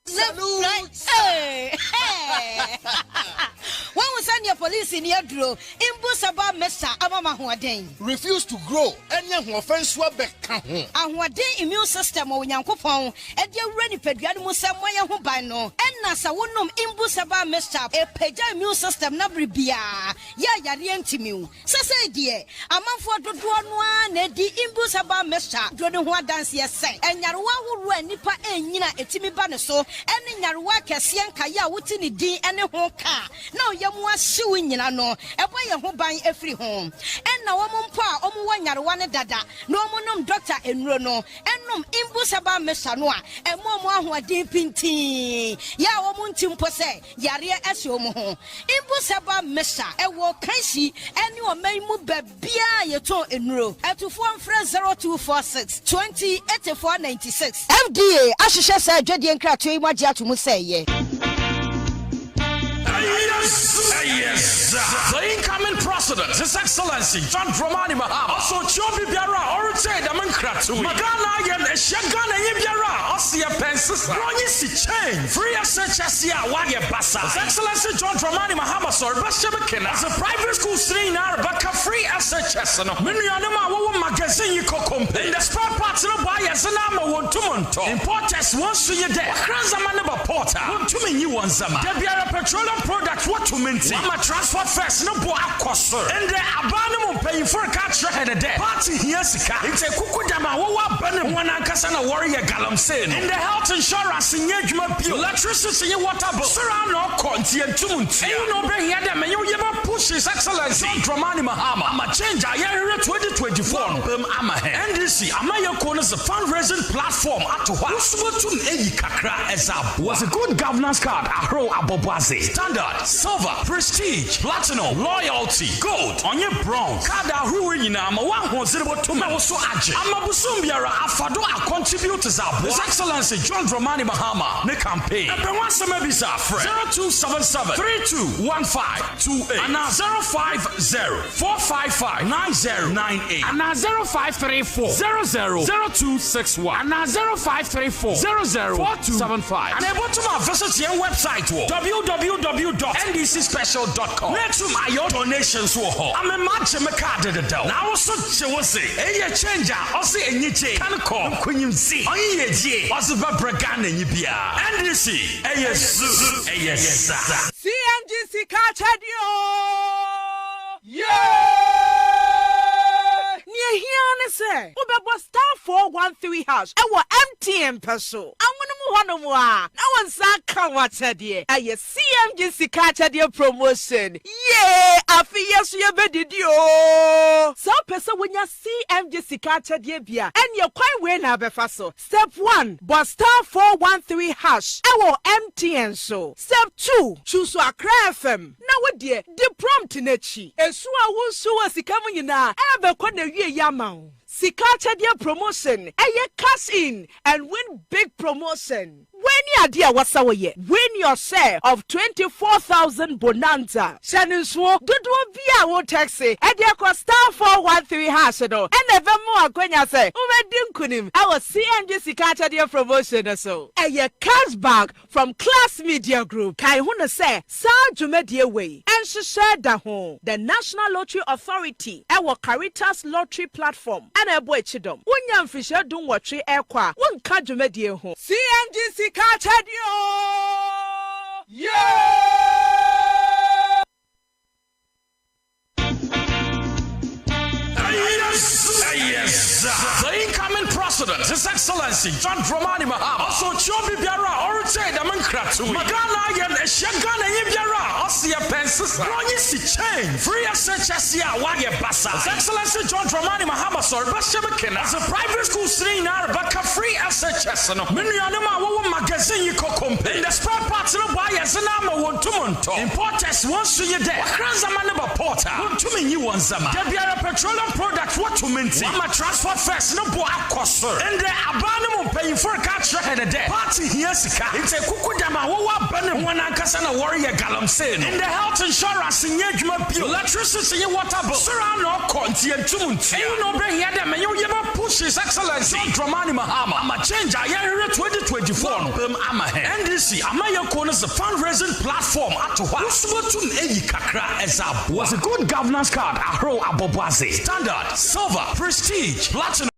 Hey. When we send your police in your draw, Imbusaba Mesa Abama Huaden. Refuse to grow, and young offense were back. And what day immune system or Yankopon, and your ready pediatric somewhere who by no, and Nasa wonum Imbusaba Mesa, a peja immune system nabribia. Ya Timu. Sasa dear, a month for the one, the Imbusaba Mesa, Jordan Hua dance yes, and Yarwa who ran Nipa and Yina etimi banaso. ene nyarewa kese nkaya wuti ni din ene ho ka na oyemu ahyew nyina no eboye ho ban efiri ho enna wo mpo a omu wa nyarewa ne dada na omunum doctor enuro no enum imbusaba mesha no a emomu ahoden pintin ya wo munti mpo se yare ese omu ho imbusaba mesha ewo kanshi ene o maimu babia yeto enuro atufo mfre 0246 208496 FDA ahihye se adwade nkrato imagye atomu se ye. Yes, the incoming president, His Excellency John Dramani Mahama. Also, Chobi Biara, or say the Mankratu. Magana again, Shagana Yibiara, Ossia Pensis, Ronisi Chain, Free Assachasia, Wagya Bassa. His Excellency John Dramani Mahama, sir, Bashabakina, as a private school stream, Arbaka free Assachasano, Minianama magazine Kokompe, in the spare parts of buyers and Ama won to Monto. Importers once to your day, Kranzamanaba Porter, one to me, you want Zama. Debiara petroleum products, what to minty. I'm a transport first, no boy, cost, and the abandonment paying for a catcher and a day. Party here, Sika, it's a Kukudama, Waban, one Ankasana warrior Galam saying, and the health insurance engagement bill, electricity, water, surround no Conti and Tumunti. You know, bring here them, and you never push His Excellency Dramani Mahama. I'm a change, I hear 2024. I'm a hand. NDC, Amaya Corners, a fundraising platform at Waswatun Kakra as was a good governance card. Ahro Abobazi, Standard, Silver, Prestige, Platinum, Loyalty, Gold, on your bronze. Kada Ruinina, one was able to also agile. Amabusumbiara, Afado, our contributors are His Excellency John Dramani Mahama, the campaign. And once the members are 0277 321528 and 050 455 9098 and 0534 000261 and 0534 004275 and able to visit your website www.ndcspecial.com. Next my your donations I'm a match a card the down. Now also say a changer or say a niche can call when you see on ye was a bragan and yibia NDC yes CMGC Cartadio. Here say, Ubebo star 413 hash. Ewa MTN peso. No one saka watadie. Aye CMGC Cartadio promotion. Yeah, afi yesu ye bedidio. So peso when ya CMGC Cartadio bia. And you quite way na befaso. Step 1, but star 413 hash. Ewa MTN so. Step 2, choose a FM. Now what dear, the prompt nechi. Esua wusu asikamu yina. Ebe kone ye yamau. Sikachadia promotion, eye cash in and win big promotion. When you are dear wasawaye, win your share of 24,000 bonanza. Shannon Swo, Dudu via wo taxi, and your star 413 hasado, and never more when you say, Dinkunim, our CMG Sikachadia promotion so. Eye cashback from Class Media Group. Kaihuna say, Sa Jumedia way, and she shared the home, the National Lottery Authority, our Caritas Lottery Platform. And a boy chidom. When young fisher don't watch it airqua, one can't do media home. CMGC Cartadio! Yes, the incoming president, His Excellency John Dramani Mahama. Also, Chobi Biara, or say the Mankratu. Magana again, Shagana Yibiara, Ossia Pensis, Ronisi Chain, Free Assachasia, Wagya Bassa. His Excellency John Dramani Mahama, sir, Bashabakina, as a private school stream, Arbaka free Assachasano, Minianama magazine Kokompe, in the spare parts of buyers and Ama won to Monto. Importers once to your day, Kranzamanaba Porter, one to me, you want Zama. Debiara petroleum products, what to minty. I'm a transport first, no boy, cost, and the abandonment paying for a catcher and a day. Party here, Sika, it's a Kukudama, Waban, one Ankasana warrior Galam saying, and the health insurance engagement bill, electricity, water, surround no Conti and Tumunti. You know, bring here them, and you never push His Excellency Dramani Mahama. I'm a change, I hear 2024. I'm a hand. NDC, Amaya Corners, the fundraising platform at Waswatun Kakra as was a good governance card. Ahro Abobazi, Standard, Silver, Prestige, Platinum,